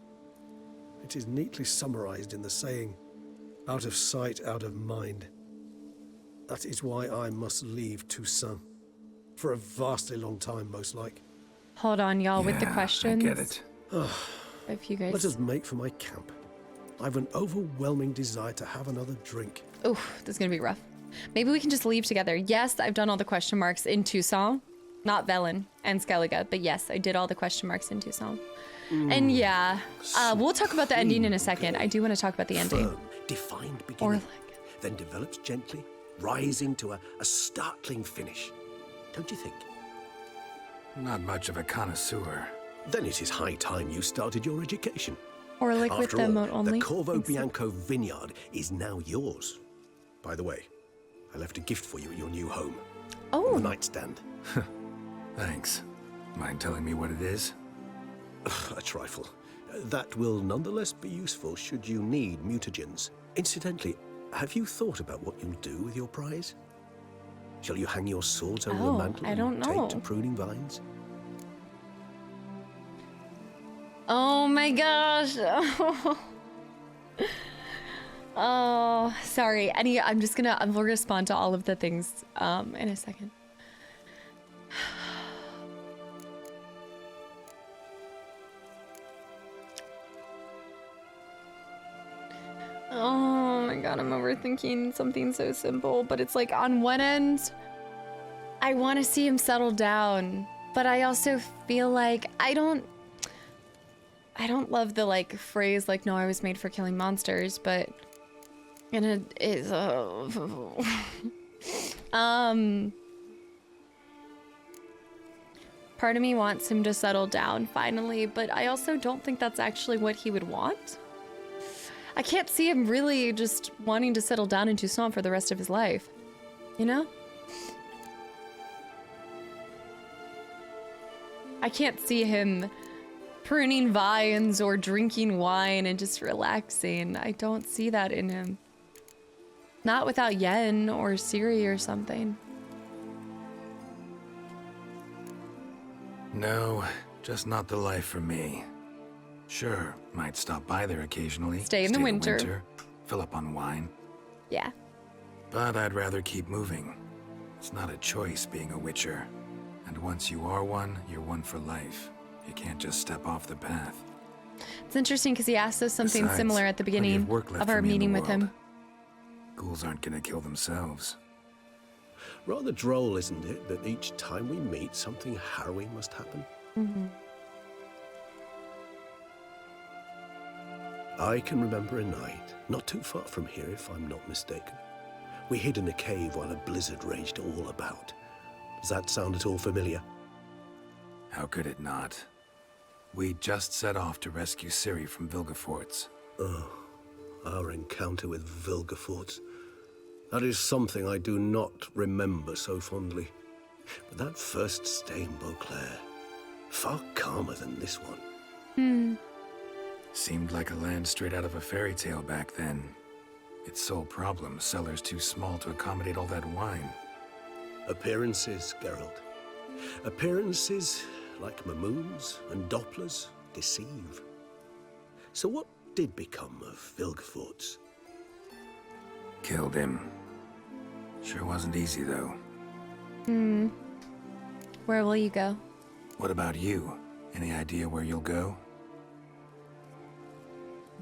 It is neatly summarized in the saying, out of sight, out of mind. That is why I must leave Toussaint. For a vastly long time, most like. Hold on, y'all, with the questions. I get it. If you guys... Let us make for my camp. I've an overwhelming desire to have another drink. Oof, this is gonna be rough. Maybe we can just leave together. Yes, I've done all the question marks in Toussaint. Not Velen and Skellige, but yes, I did all the question marks in Toussaint. And yeah, we'll talk about the ending in a second. I do want to talk about the ending. Firm, defined beginning, then develops gently, rising to a startling finish. Don't you think? Not much of a connoisseur. Then it is high time you started your education. Or like with the emote only. The Corvo Bianco vineyard is now yours. By the way, I left a gift for you at your new home. Oh. The nightstand. Thanks. Mind telling me what it is? A trifle. That will nonetheless be useful should you need mutagens. Incidentally, have you thought about what you'll do with your prize? Shall you hang your swords over the mantle I don't and know. take to pruning vines? Oh my gosh. Oh, sorry. I'm just gonna, we'll respond to all of the things in a second. Oh my god, I'm overthinking something so simple, but it's like on one end, I want to see him settle down, but I also feel like I don't love the like phrase like, no, I was made for killing monsters, but and it is part of me wants him to settle down finally, but I also don't think that's actually what he would want. I can't see him really just wanting to settle down in Toussaint for the rest of his life, you know? I can't see him pruning vines or drinking wine and just relaxing. I don't see that in him. Not without Yen or Siri or something. No, just not the life for me. Sure, might stop by there occasionally. Stay in the winter. Fill up on wine. Yeah. But I'd rather keep moving. It's not a choice being a Witcher. And once you are one, you're one for life. You can't just step off the path. It's interesting because he asked us something Besides, similar at the beginning of our meeting with him. Ghouls aren't gonna kill themselves. Rather droll, isn't it, that each time we meet, something harrowing must happen? Mm-hmm. I can remember a night, not too far from here if I'm not mistaken. We hid in a cave while a blizzard raged all about. Does that sound at all familiar? How could it not? We just set off to rescue Ciri from Vilgefortz. Oh, our encounter with Vilgefortz. That is something I do not remember so fondly. But that first stay in Beauclair, far calmer than this one. Seemed like a land straight out of a fairy tale back then. Its sole problem, cellars too small to accommodate all that wine. Appearances, Geralt. Appearances, like Mamoons and Dopplers, deceive. So what did become of Vilgefortz? Killed him. Sure wasn't easy, though. Where will you go? What about you? Any idea where you'll go?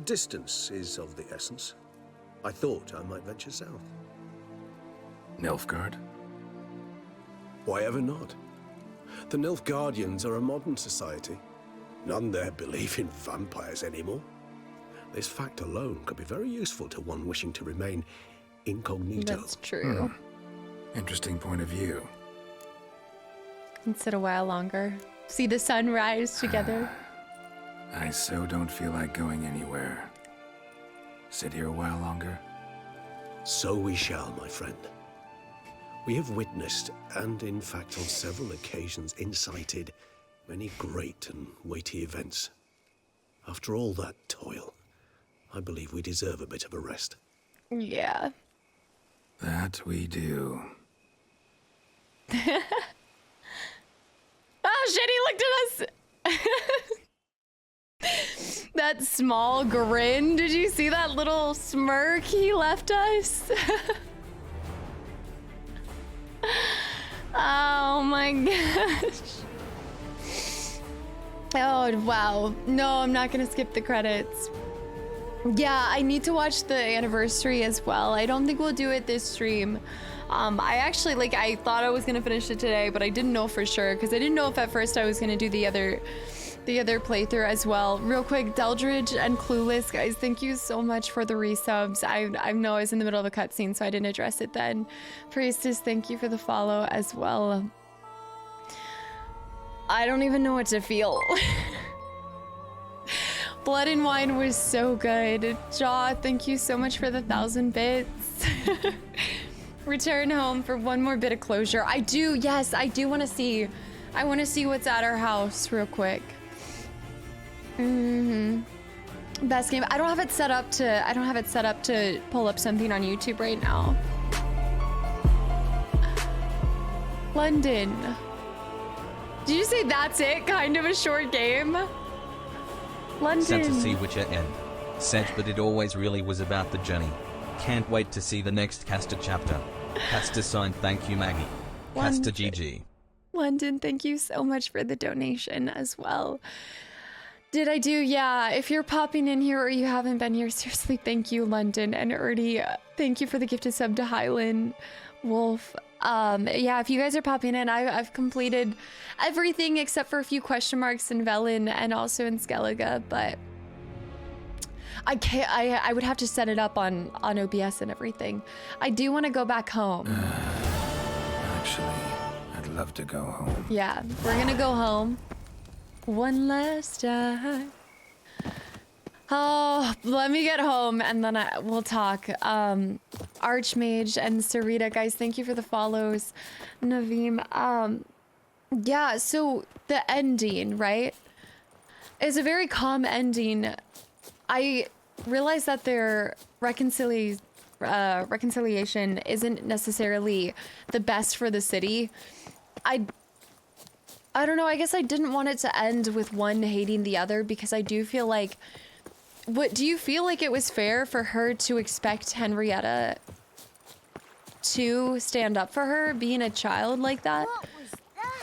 Distance is of the essence. I thought I might venture south. Nilfgaard? Why ever not? The Nilfgaardians are a modern society. None there believe in vampires anymore. This fact alone could be very useful to one wishing to remain incognito. That's true. Interesting point of view. And sit a while longer. See the sun rise together. I so don't feel like going anywhere. Sit here a while longer? So we shall, my friend. We have witnessed, and in fact on several occasions incited, many great and weighty events. After all that toil, I believe we deserve a bit of a rest. Yeah. That we do. Oh shit, he looked at us! That small grin, did you see that little smirk he left us? Oh my gosh. Oh wow. No, I'm not gonna skip the credits. Yeah, I need to watch the anniversary as well. I don't think we'll do it this stream. I actually, I thought I was gonna finish it today, but I didn't know for sure because I didn't know if at first I was gonna do the other playthrough as well. Real quick, Deldridge and Clueless, guys, thank you so much for the resubs. I know I was in the middle of a cutscene, so I didn't address it then. Priestess, thank you for the follow as well. I don't even know what to feel. Blood and Wine was so good. Jaw, thank you so much for the 1,000 bits. Return home for one more bit of closure. I do, yes, I do want to see. I want to see what's at our house real quick. Best game. I don't have it set up to pull up something on YouTube right now. London. Did you say that's it? Kind of a short game? London. Sad to see Witcher end. Sad, but it always really was about the journey. Can't wait to see the next Casta chapter. Casta sign, thank you, Maggie. Casta GG. London, thank you so much for the donation as well. Did I do? Yeah, if you're popping in here or you haven't been here, seriously, thank you, London and Erdy. Thank you for the gifted sub to Highland Wolf. Yeah, if you guys are popping in, I've completed everything except for a few question marks in Velen and also in Skellige, but I would have to set it up on OBS and everything. I do want to go back home. Actually, I'd love to go home. Yeah, we're gonna go home one last time. Oh, let me get home and then we'll talk. Archmage and Sarita, guys, thank you for the follows. Naveem, yeah, so the ending, right, is a very calm ending. I realize that their reconciliation isn't necessarily the best for the city. I don't know, I guess I didn't want it to end with one hating the other because I do feel like, do you feel like it was fair for her to expect Henrietta to stand up for her, being a child like that?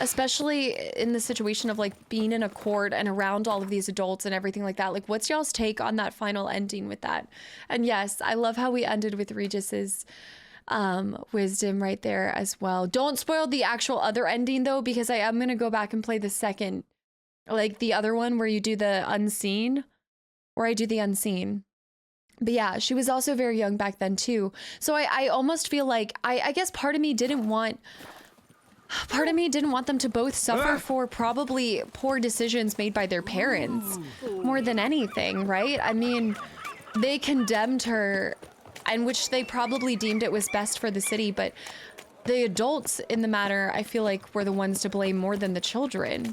Especially in the situation of being in a court and around all of these adults and everything like that. What's y'all's take on that final ending with that? And yes, I love how we ended with Regis's wisdom right there as well. Don't spoil the actual other ending though, because I am gonna go back and play the second, the other one where you do the unseen. Or I do the unseen. But yeah, she was also very young back then too. So I almost feel like, I guess part of me didn't want them to both suffer for probably poor decisions made by their parents more than anything, right? I mean, they condemned her, and which they probably deemed it was best for the city, but the adults in the matter, I feel like, were the ones to blame more than the children.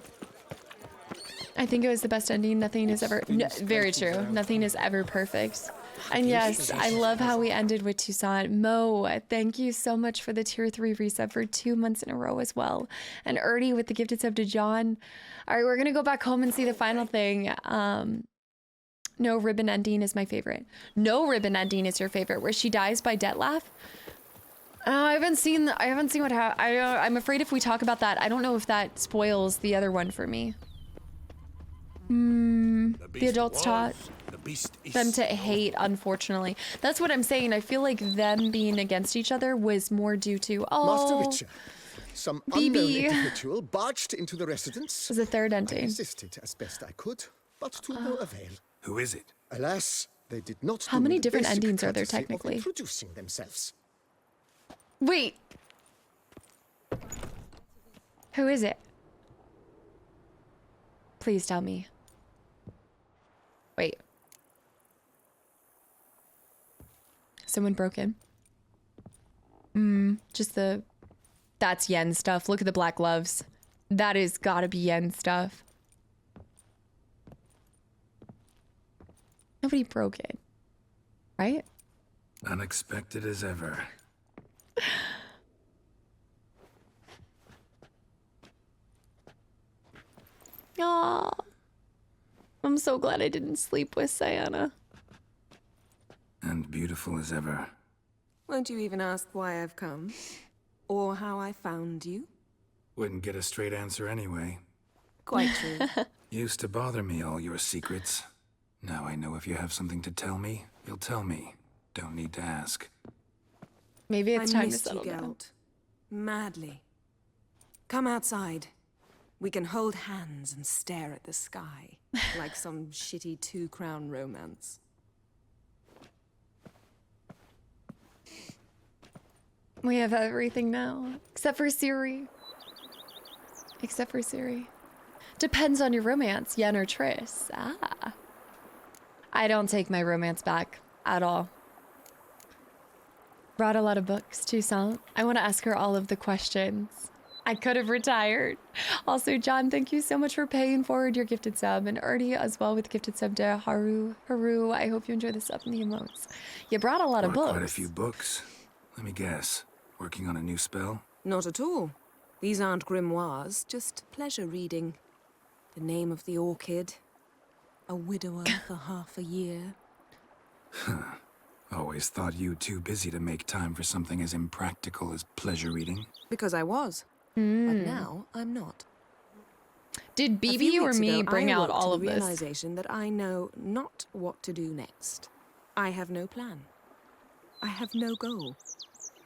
I think it was the best ending. Nothing is ever... very true. Nothing is ever perfect. And yes, I love how we ended with Toussaint. Mo, thank you so much for the tier 3 resub for 2 months in a row as well. And Ernie with the gifted sub to John. All right, we're going to go back home and see the final thing. No ribbon ending is my favorite. No ribbon ending is your favorite, where she dies by Detlef. I haven't seen what happened. I'm afraid if we talk about that, I don't know if that spoils the other one for me. The adults taught them to hate, unfortunately. That's what I'm saying. I feel like them being against each other was more due to, Master Witcher, some unknown individual barged into the residence. It was a third ending. I resisted as best I could, but to no avail. Who is it? Alas, they did not. How many different endings are there technically? Introducing themselves. Wait. Who is it? Please tell me. Wait. Someone broke in? Just that's Yen stuff. Look at the black gloves. That is gotta be Yen stuff. Nobody broke in, right? Unexpected as ever. Aw. I'm so glad I didn't sleep with Sienna. And beautiful as ever. Won't you even ask why I've come? Or how I found you? Wouldn't get a straight answer anyway. Quite true. Used to bother me, all your secrets. Now I know if you have something to tell me, you'll tell me. Don't need to ask. Maybe it's I time to missed settle you, down. Geralt. Madly. Come outside. We can hold hands and stare at the sky, like some shitty two-crown romance. We have everything now, except for Ciri. Except for Ciri. Depends on your romance, Yen or Triss. Ah. I don't take my romance back at all. Brought a lot of books, Toussaint. I want to ask her all of the questions. I could have retired. Also, John, thank you so much for paying forward your gifted sub. And Ernie as well with gifted sub to Haru. I hope you enjoy the sub and the emotes. You brought a lot of books. Quite a few books. Let me guess. Working on a new spell? Not at all. These aren't grimoires, just pleasure reading. The Name of the Orchid. A widower for half a year. Huh. Always thought you too busy to make time for something as impractical as pleasure reading. Because I was. But now I'm not. Did A BB few or weeks me ago, bring I out awoke all to of the this? realization that I know not what to do next. I have no plan. I have no goal.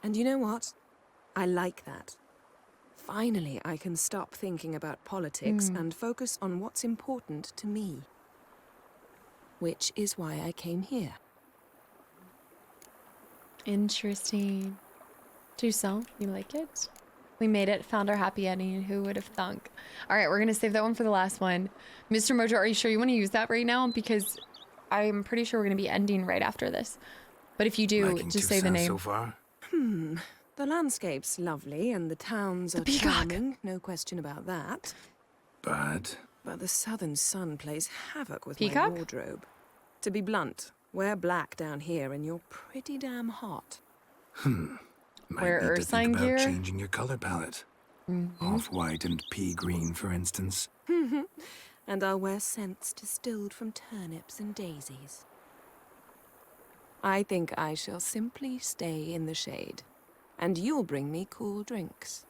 And you know what? I like that. Finally, I can stop thinking about politics and focus on what's important to me. Which is why I came here. Interesting. Toussaint, you like it? We made it, found our happy ending. Who would have thunk? All right, we're gonna save that one for the last one. Mr. Mojo, are you sure you want to use that right now? Because I'm pretty sure we're gonna be ending right after this. But if you do, Liking just say the Toussaint name. so far? The landscape's lovely and the towns are peacock. charming, no question about that. But But the southern sun plays havoc with Peacock? my wardrobe. To be blunt, wear black down here and you're pretty damn hot. might Wear need to Ursine think about gear? changing your color palette. Off-white and pea green, for instance. And I'll wear scents distilled from turnips and daisies. I think I shall simply stay in the shade. And you'll bring me cool drinks.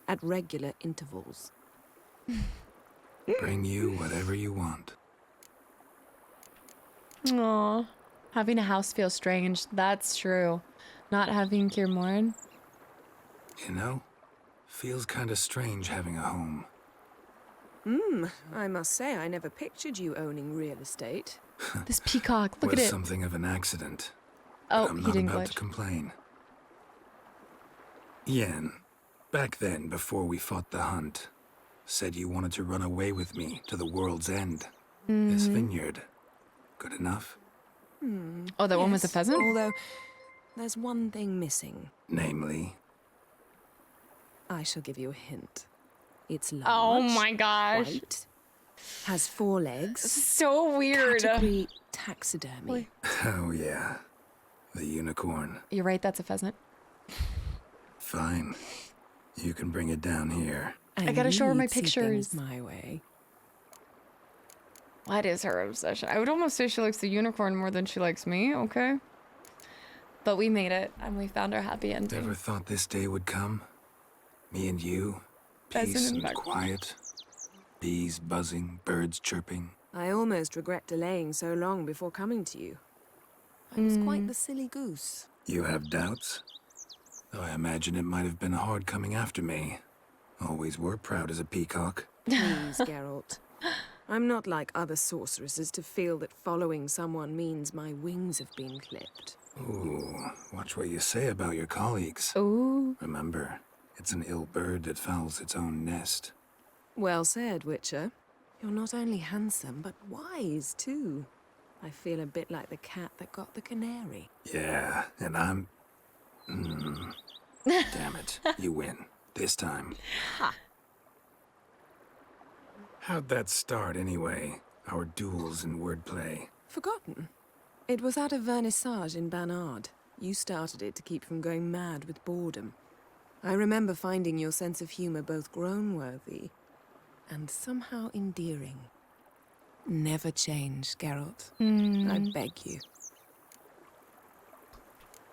At regular intervals. Bring you whatever you want. Aw. Having a house feels strange. That's true. Not having Kier Morin. You know, feels kind of strange having a home. I must say I never pictured you owning real estate. This peacock, look at Was it. something of an accident. Oh, but I'm he not didn't about glitch. to complain. Yen, back then, before we fought the hunt, said you wanted to run away with me to the world's end. This vineyard. Good enough? Oh, that one with the pheasant? Although, there's one thing missing. Namely, I shall give you a hint. It's large. Oh my gosh. White, has 4 legs. So weird. Category taxidermy. oh yeah, the unicorn. You're right, that's a pheasant. Fine. You can bring it down here. I gotta show her my see pictures. things my way. What is her obsession? I would almost say she likes the unicorn more than she likes me, okay? But we made it, and we found our happy ending. Never thought this day would come. Me and you, Pheasant peace in and the background. quiet. Bees buzzing, birds chirping. I almost regret delaying so long before coming to you. I was quite the silly goose. You have doubts? Though I imagine it might have been hard coming after me. Always were proud as a peacock. Please, Geralt. I'm not like other sorceresses to feel that following someone means my wings have been clipped. Ooh, watch what you say about your colleagues. Ooh. Remember, it's an ill bird that fouls its own nest. Well said, Witcher. You're not only handsome, but wise, too. I feel a bit like the cat that got the canary. Yeah, and I'm... Damn it, you win. This time. Ha! How'd that start, anyway? Our duels and wordplay. Forgotten. It was at a vernissage in Banard. You started it to keep from going mad with boredom. I remember finding your sense of humor both groan-worthy and somehow endearing. Never change, Geralt. Hmm. I beg you.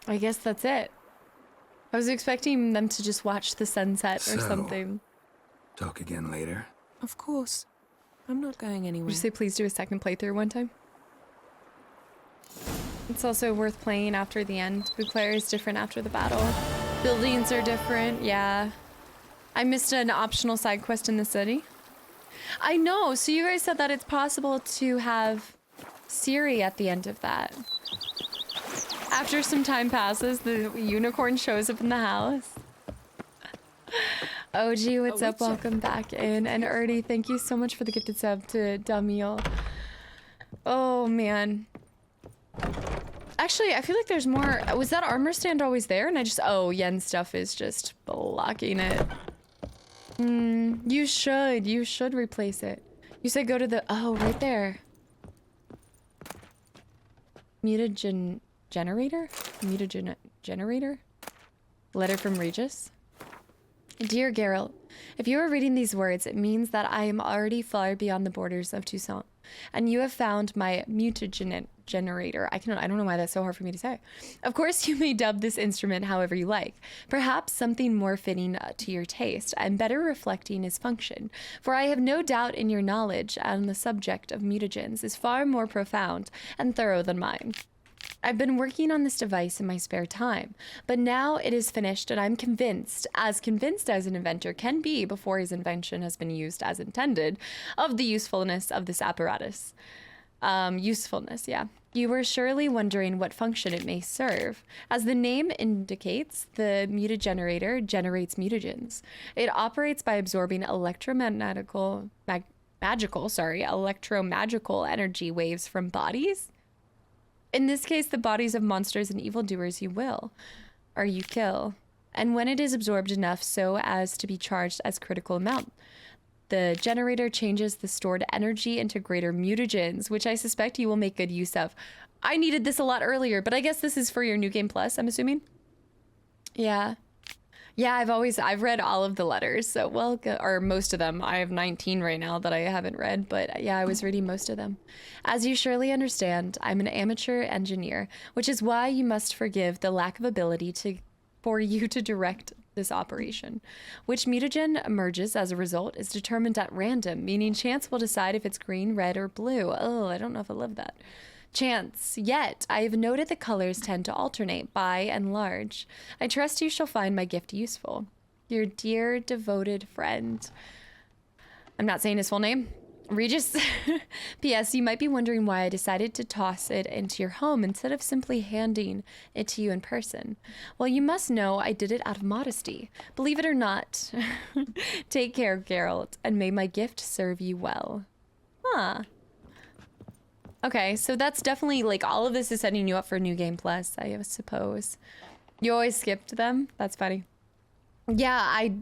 I guess that's it. I was expecting them to just watch the sunset or So, something. Talk again later. Of course. I'm not going anywhere. Would you say please do a second playthrough one time? It's also worth playing after the end. Beauclair is different after the battle. Buildings are different, yeah. I missed an optional side quest in the city. I know, so you guys said that it's possible to have Ciri at the end of that. After some time passes, the unicorn shows up in the house. OG, what's up? Welcome back in. And Ernie, thank you so much for the gifted sub to Damiel. Oh, man. Actually, I feel like there's more. Was that armor stand always there? And I just, oh, Yen's stuff is just blocking it. You should replace it. You said go to the, oh, right there. Mutagen generator? Mutagen generator? Letter from Regis? Dear Geralt, if you are reading these words, it means that I am already far beyond the borders of Toussaint, and you have found my mutagen generator. I don't know why that's so hard for me to say. Of course, you may dub this instrument however you like, perhaps something more fitting to your taste and better reflecting his function, for I have no doubt in your knowledge on the subject of mutagens is far more profound and thorough than mine. I've been working on this device in my spare time, but now it is finished and I'm convinced as an inventor can be before his invention has been used as intended, of the usefulness of this apparatus. Usefulness, yeah. You were surely wondering what function it may serve. As the name indicates, the mutagenerator generates mutagens. It operates by absorbing electromagical energy waves from bodies. In this case, the bodies of monsters and evildoers you kill. And when it is absorbed enough so as to be charged as critical amount, the generator changes the stored energy into greater mutagens, which I suspect you will make good use of. I needed this a lot earlier, but I guess this is for your New Game Plus, I'm assuming? Yeah. Yeah, I've read all of the letters, so or most of them. I have 19 right now that I haven't read, but yeah, I was reading most of them. As you surely understand, I'm an amateur engineer, which is why you must forgive the lack of ability for you to direct this operation. Which mutagen emerges as a result is determined at random, meaning chance will decide if it's green, red, or blue. Oh, I don't know if I love that. Chance. Yet, I have noted the colors tend to alternate by and large. I trust you shall find my gift useful. Your dear, devoted friend. I'm not saying his full name. Regis. P.S. You might be wondering why I decided to toss it into your home instead of simply handing it to you in person. Well, you must know I did it out of modesty. Believe it or not. Take care, Geralt, and may my gift serve you well. Huh. Okay, so that's definitely, like, all of this is setting you up for New Game Plus, I suppose. You always skipped them? That's funny. Yeah, I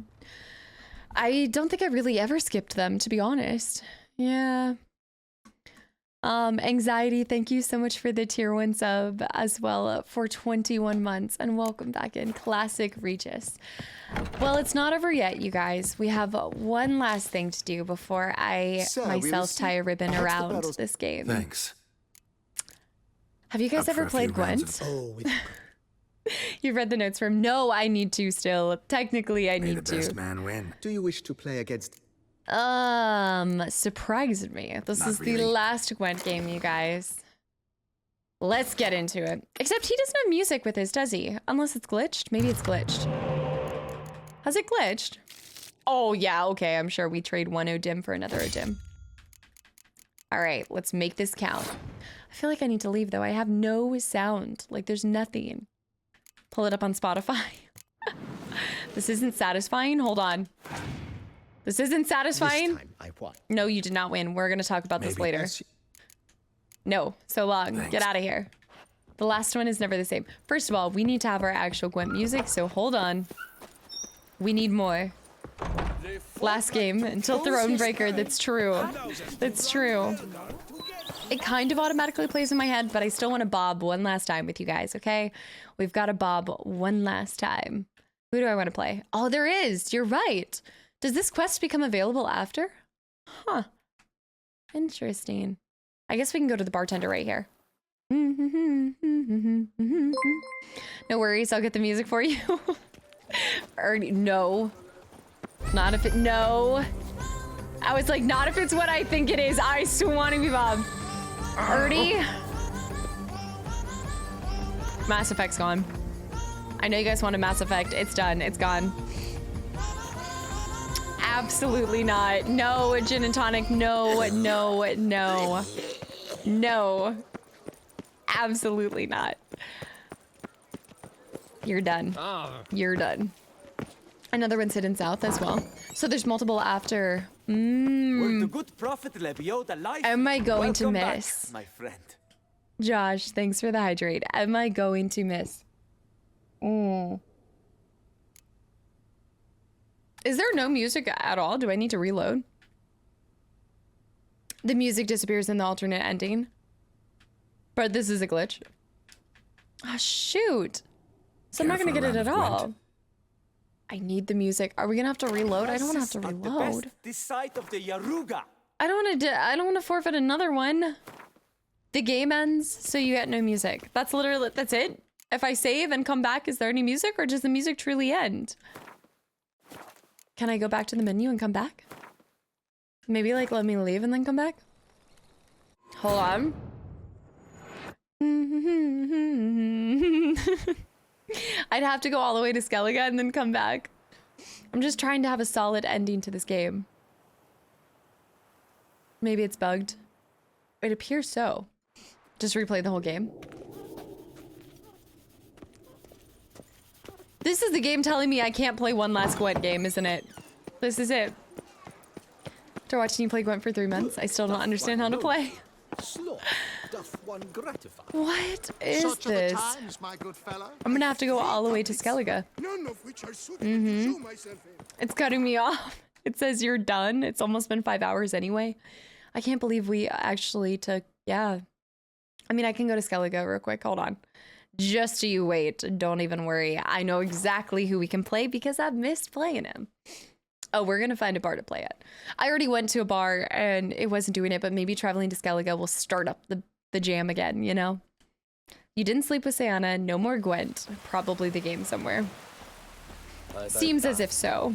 don't think I really ever skipped them, to be honest. Yeah. Anxiety, thank you so much for the tier 1 sub as well for 21 months, and welcome back in. Classic Regis. Well, it's not over yet, you guys. We have one last thing to do before I myself tie a ribbon around this game. Thanks. Have you guys ever played Gwent? You've read the notes from? No, I need to still. Technically, I need to. May the best man win. Do you wish to play against? Surprised me. This Not is really. the last Gwent game, you guys. Let's get into it. Except he doesn't have music with his, does he? Unless it's glitched. Maybe it's glitched. Has it glitched? Oh, yeah, okay. I'm sure we trade one Odim for another Odim. All right, let's make this count. I feel like I need to leave, though. I have no sound. Like, there's nothing. Pull it up on Spotify. This isn't satisfying. Hold on. This isn't satisfying. This time I won. No, you did not win. We're going to talk about this later. No, so long. Thanks. Get out of here. The last one is never the same. First of all, we need to have our actual Gwent music, so hold on. We need more. Last game until Thronebreaker. That's true. That's true. It kind of automatically plays in my head, but I still want to bob one last time with you guys, okay? We've got to bob one last time. Who do I want to play? Oh, there is. You're right. Does this quest become available after? Huh. Interesting. I guess we can go to the bartender right here. No worries, I'll get the music for you. Ernie, no. Not if it, no. I was like, not if it's what I think it is. I swan to be Bob. Ernie. Mass Effect's gone. I know you guys wanted Mass Effect. It's done. It's gone. Absolutely not. No, gin and tonic. No, no, no. No. Absolutely not. You're done. You're done. Another one's hidden south as well. So there's multiple after. Am I going to miss? My friend. Josh, thanks for the hydrate. Am I going to miss? Is there no music at all? Do I need to reload? The music disappears in the alternate ending. But this is a glitch. Oh, shoot. So I'm not going to get it at all. I need the music. Are we going to have to reload? I don't want to have to reload. This side of the Yaruga. I don't want to forfeit another one. The game ends, so you get no music. That's literally, that's it? If I save and come back, is there any music, or does the music truly end? Can I go back to the menu and come back? Maybe like let me leave and then come back? Hold on. I'd have to go all the way to Skellige and then come back. I'm just trying to have a solid ending to this game. Maybe it's bugged. It appears so. Just replay the whole game. This is the game telling me I can't play one last Gwent game, isn't it? This is it. After watching you play Gwent for 3 months, I still don't understand how to play. What is this? I'm gonna have to go all the way to Skellige. It's cutting me off. It says you're done. It's almost been 5 hours anyway. I can't believe we actually took, yeah. I mean, I can go to Skellige real quick. Hold on. Just so you wait. Don't even worry. I know exactly who we can play because I've missed playing him. Oh, we're going to find a bar to play at. I already went to a bar and it wasn't doing it, but maybe traveling to Skellige will start up the jam again, you know? You didn't sleep with Sayana. No more Gwent. Probably the game somewhere. Seems as if so.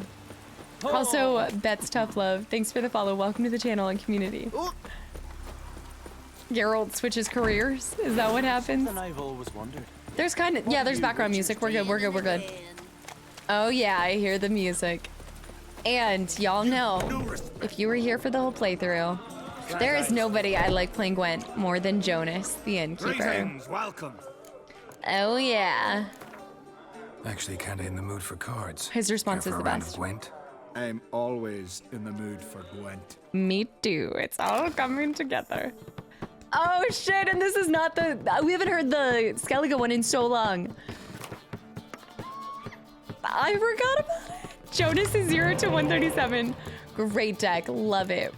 Also, Bet's Tough Love. Thanks for the follow. Welcome to the channel and community. Geralt switches careers. Is that what happens? I've always wondered. There's kind of, yeah, there's background music. We're good, we're good, we're good. Oh yeah, I hear the music. And y'all know, if you were here for the whole playthrough, there is nobody I like playing Gwent more than Jonas, the innkeeper. Greetings, welcome. Oh yeah. Actually kinda in the mood for cards. His response is the best. Gwent? I'm always in the mood for Gwent. Me too. It's all coming together. Oh shit, and this is not the, we haven't heard the Skellige one in so long. I forgot about it. Jonas is 0 to 137. Great deck, love it.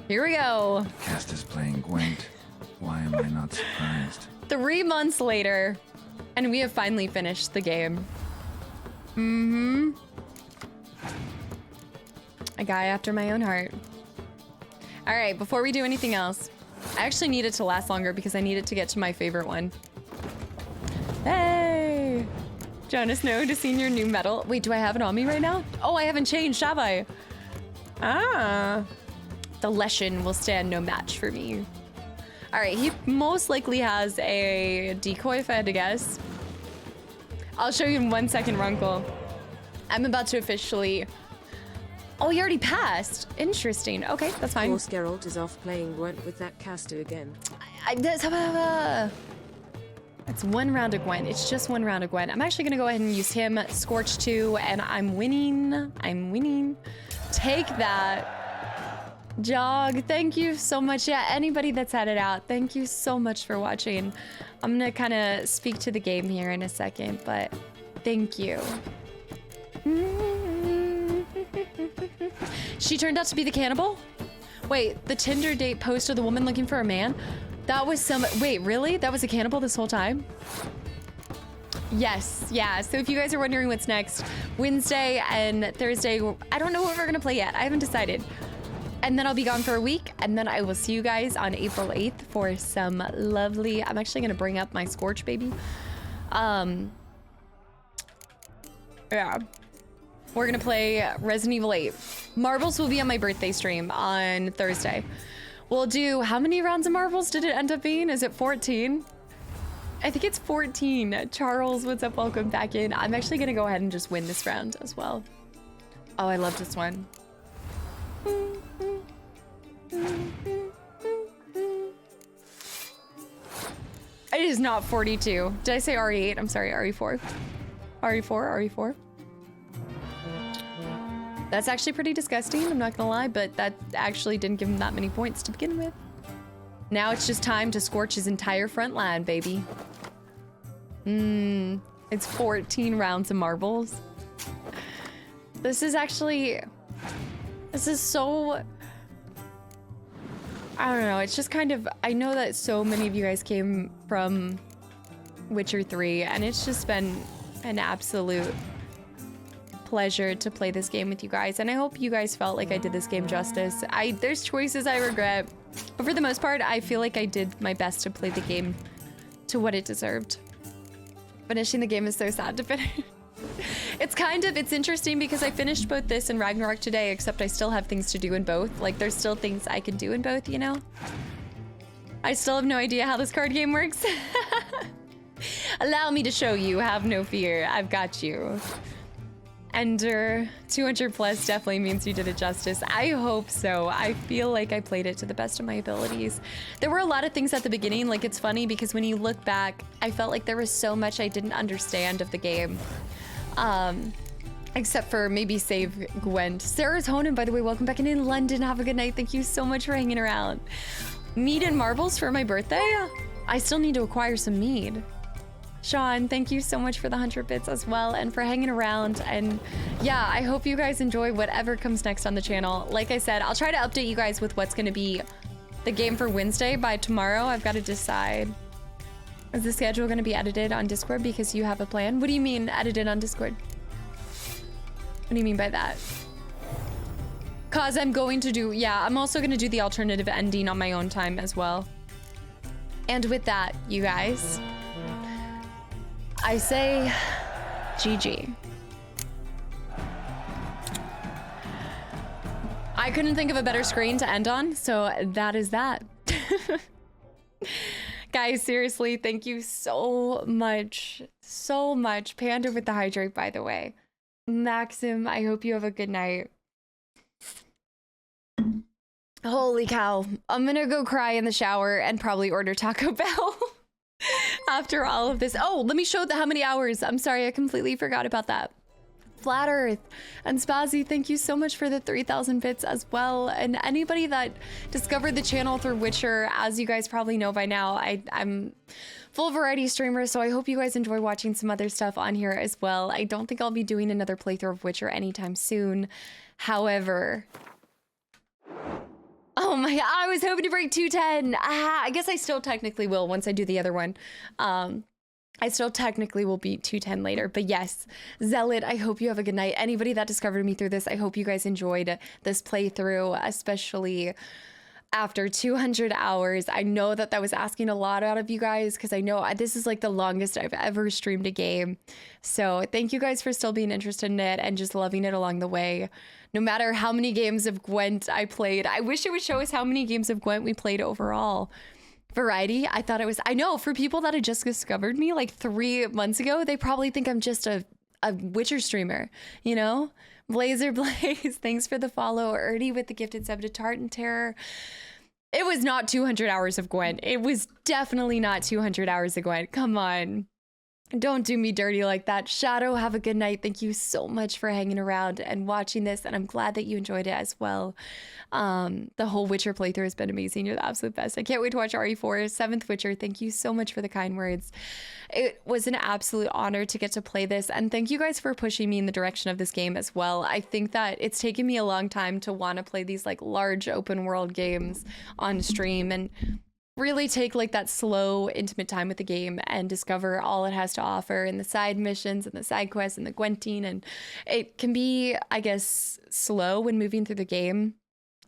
Here we go. Cast is playing Gwent. Why am I not surprised? 3 months later, and we have finally finished the game. A guy after my own heart. All right, before we do anything else, I actually need it to last longer because I need it to get to my favorite one. Hey! Jonas, no to seeing your new medal. Wait, do I have it on me right now? Oh, I haven't changed, have I? Ah. The Leshen will stand no match for me. All right, he most likely has a decoy if I had to guess. I'll show you in 1 second, Runkle. I'm about to officially... Oh, he already passed. Interesting. Okay, that's fine. Horse Geralt is off playing Gwent with that caster again. It's 1 round of Gwent. It's just 1 round of Gwent. I'm actually gonna go ahead and use him, Scorch 2, and I'm winning. I'm winning. Take that. Jog, thank you so much. Yeah, anybody that's had it out, thank you so much for watching. I'm gonna kind of speak to the game here in a second, but thank you. She turned out to be the cannibal? Wait, the Tinder date post of the woman looking for a man? That was some, wait, really? That was a cannibal this whole time? Yes, yeah. So if you guys are wondering what's next, Wednesday and Thursday, I don't know what we're gonna play yet. I haven't decided. And then I'll be gone for a week, and then I will see you guys on April 8th for some lovely, I'm actually gonna bring up my Scorch baby. Yeah. We're gonna play Resident Evil 8. Marbles will be on my birthday stream on Thursday. We'll do, how many rounds of marbles did it end up being? Is it 14? I think it's 14. Charles, what's up? Welcome back in. I'm actually gonna go ahead and just win this round as well. Oh, I love this one. It is not 42. Did I say RE8? I'm sorry, RE4. RE4. That's actually pretty disgusting, I'm not gonna lie, but that actually didn't give him that many points to begin with. Now it's just time to scorch his entire front line, baby. It's 14 rounds of marbles. This is so, I don't know, it's just kind of, I know that so many of you guys came from Witcher 3, and it's just been an absolute pleasure to play this game with you guys, and I hope you guys felt like I did this game justice. There's choices I regret, but for the most part, I feel like I did my best to play the game to what it deserved. Finishing the game is so sad to finish. It's interesting because I finished both this and Ragnarok today, except I still have things to do in both. Like, there's still things I can do in both, you know? I still have no idea how this card game works. Allow me to show you, have no fear, I've got you. Ender 200 plus definitely means you did it justice. I hope so. I feel like I played it to the best of my abilities. There were a lot of things at the beginning, like it's funny because when you look back, I felt like there was so much I didn't understand of the game. Except for maybe save Gwent. Sarah's Honan, by the way, welcome back in London. Have a good night. Thank you so much for hanging around. Mead and marbles for my birthday? I still need to acquire some mead. Sean, thank you so much for the 100 bits as well and for hanging around. And yeah, I hope you guys enjoy whatever comes next on the channel. Like I said, I'll try to update you guys with what's going to be the game for Wednesday by tomorrow. I've got to decide. Is the schedule going to be edited on Discord because you have a plan? What do you mean edited on Discord? What do you mean by that? Cause I'm going to do, yeah, I'm also going to do the alternative ending on my own time as well. And with that, you guys, I say GG. I couldn't think of a better screen to end on, so that is that. Guys, seriously, thank you so much. So much. Panda with the hydrate, by the way. Maxim, I hope you have a good night. Holy cow. I'm gonna go cry in the shower and probably order Taco Bell. After all of this. Oh, let me show how many hours. I'm sorry, I completely forgot about that. Flat Earth and Spazzy, thank you so much for the 3,000 bits as well. And anybody that discovered the channel through Witcher, as you guys probably know by now, I'm full variety streamer, so I hope you guys enjoy watching some other stuff on here as well. I don't think I'll be doing another playthrough of Witcher anytime soon. However, oh my, I was hoping to break 210. I guess I still technically will once I do the other one. I still technically will beat 210 later, but yes, Zealot, I hope you have a good night. Anybody that discovered me through this, I hope you guys enjoyed this playthrough, especially after 200 hours. I know that was asking a lot out of you guys because I know this is like the longest I've ever streamed a game. So thank you guys for still being interested in it and just loving it along the way. No matter how many games of Gwent I played, I wish it would show us how many games of Gwent we played overall. Variety, I thought it was, I know for people that had just discovered me like 3 months ago, they probably think I'm just a Witcher streamer, you know? Blazer Blaze, thanks for the follow. Ernie with the gifted sub to Tartan Terror. It was not 200 hours of Gwent. It was definitely not 200 hours of Gwent. Come on. Don't do me dirty like that. Shadow, have a good night. Thank you so much for hanging around and watching this, and I'm glad that you enjoyed it as well. The whole Witcher playthrough has been amazing. You're the absolute best. I can't wait to watch RE4, 7th Witcher. Thank you so much for the kind words. It was an absolute honor to get to play this, and thank you guys for pushing me in the direction of this game as well. I think that it's taken me a long time to want to play these like large open world games on stream, and really take like that slow, intimate time with the game and discover all it has to offer in the side missions and the side quests and the Gwentine. And it can be, I guess, slow when moving through the game,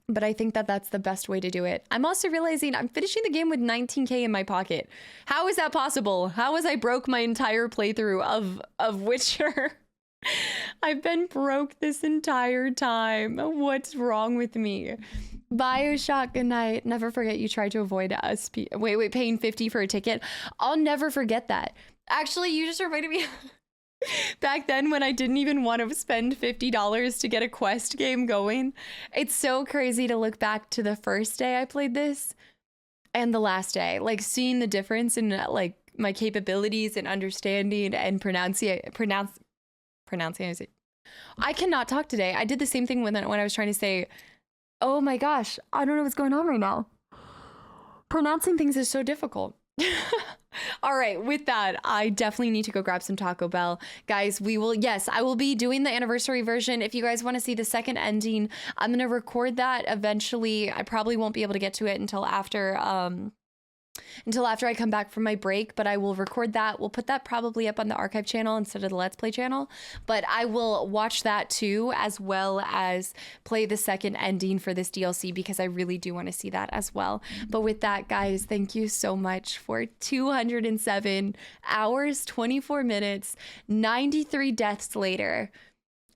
but I think that that's the best way to do it. I'm also realizing I'm finishing the game with 19K in my pocket. How is that possible? How was I broke my entire playthrough of Witcher? I've been broke this entire time. What's wrong with me? Bioshock, good night. Never forget you tried to avoid us. Wait, paying 50 for a ticket. I'll never forget that. Actually, you just reminded me back then when I didn't even want to spend $50 to get a quest game going. It's so crazy to look back to the first day I played this and the last day, like seeing the difference in like my capabilities and understanding and pronunciation. I cannot talk today. I did the same thing when I was trying to say, oh my gosh, I don't know what's going on right now. Pronouncing things is so difficult. All right, with that, I definitely need to go grab some Taco Bell. Guys, I will be doing the anniversary version. If you guys want to see the second ending, I'm going to record that eventually. I probably won't be able to get to it until after I come back from my break, but I will record that. We'll put that probably up on the archive channel instead of the Let's Play channel, but I will watch that too, as well as play the second ending for this DLC, because I really do want to see that as well. But with that, guys, thank you so much for 207 hours, 24 minutes, 93 deaths later,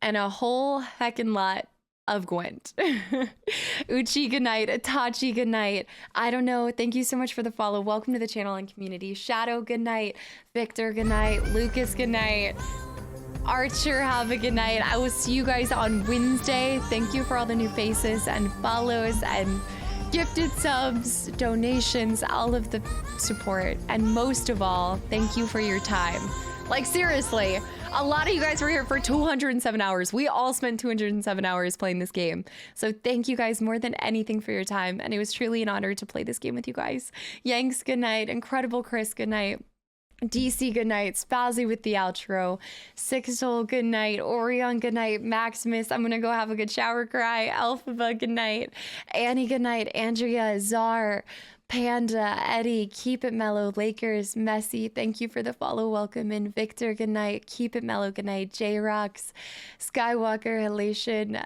and a whole heckin' lot of Gwent. Uchi, good night. Itachi, good night. I don't know. Thank you so much for the follow. Welcome to the channel and community. Shadow, good night. Victor, good night. Lucas, good night. Archer, have a good night. I will see you guys on Wednesday. Thank you for all the new faces and follows and gifted subs, donations, all of the support. And most of all, thank you for your time. Like, seriously, a lot of you guys were here for 207 hours. We all spent 207 hours playing this game. So thank you guys more than anything for your time. And it was truly an honor to play this game with you guys. Yanks, good night. Incredible Chris, good night. DC, good night. Spazzy with the outro. Sixtel, good night. Orion, good night. Maximus, I'm gonna go have a good shower cry. Alphaba, good night. Annie, good night. Andrea, Czar, Panda, Eddie, keep it mellow. Lakers, Messi, thank you for the follow. Welcome in. Victor, good night. Keep it mellow, good night. J-Rocks, Skywalker, Halation,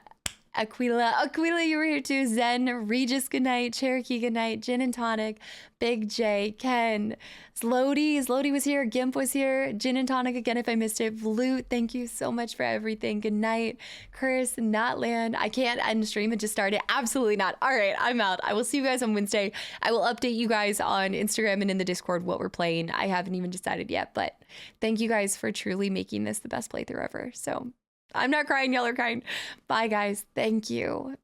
Aquila, you were here too. Zen, Regis, good night. Cherokee, good night. Gin and Tonic, Big J, Ken, Zlody was here. Gimp was here. Gin and Tonic again if I missed it. Vloot, thank you so much for everything. Good night. Chris, Notland, I can't end stream, it just started. Absolutely not. All right, I'm out. I will see you guys on Wednesday. I will update you guys on Instagram and in the Discord what we're playing. I haven't even decided yet, but thank you guys for truly making this the best playthrough ever. So I'm not crying, y'all are crying. Bye, guys. Thank you.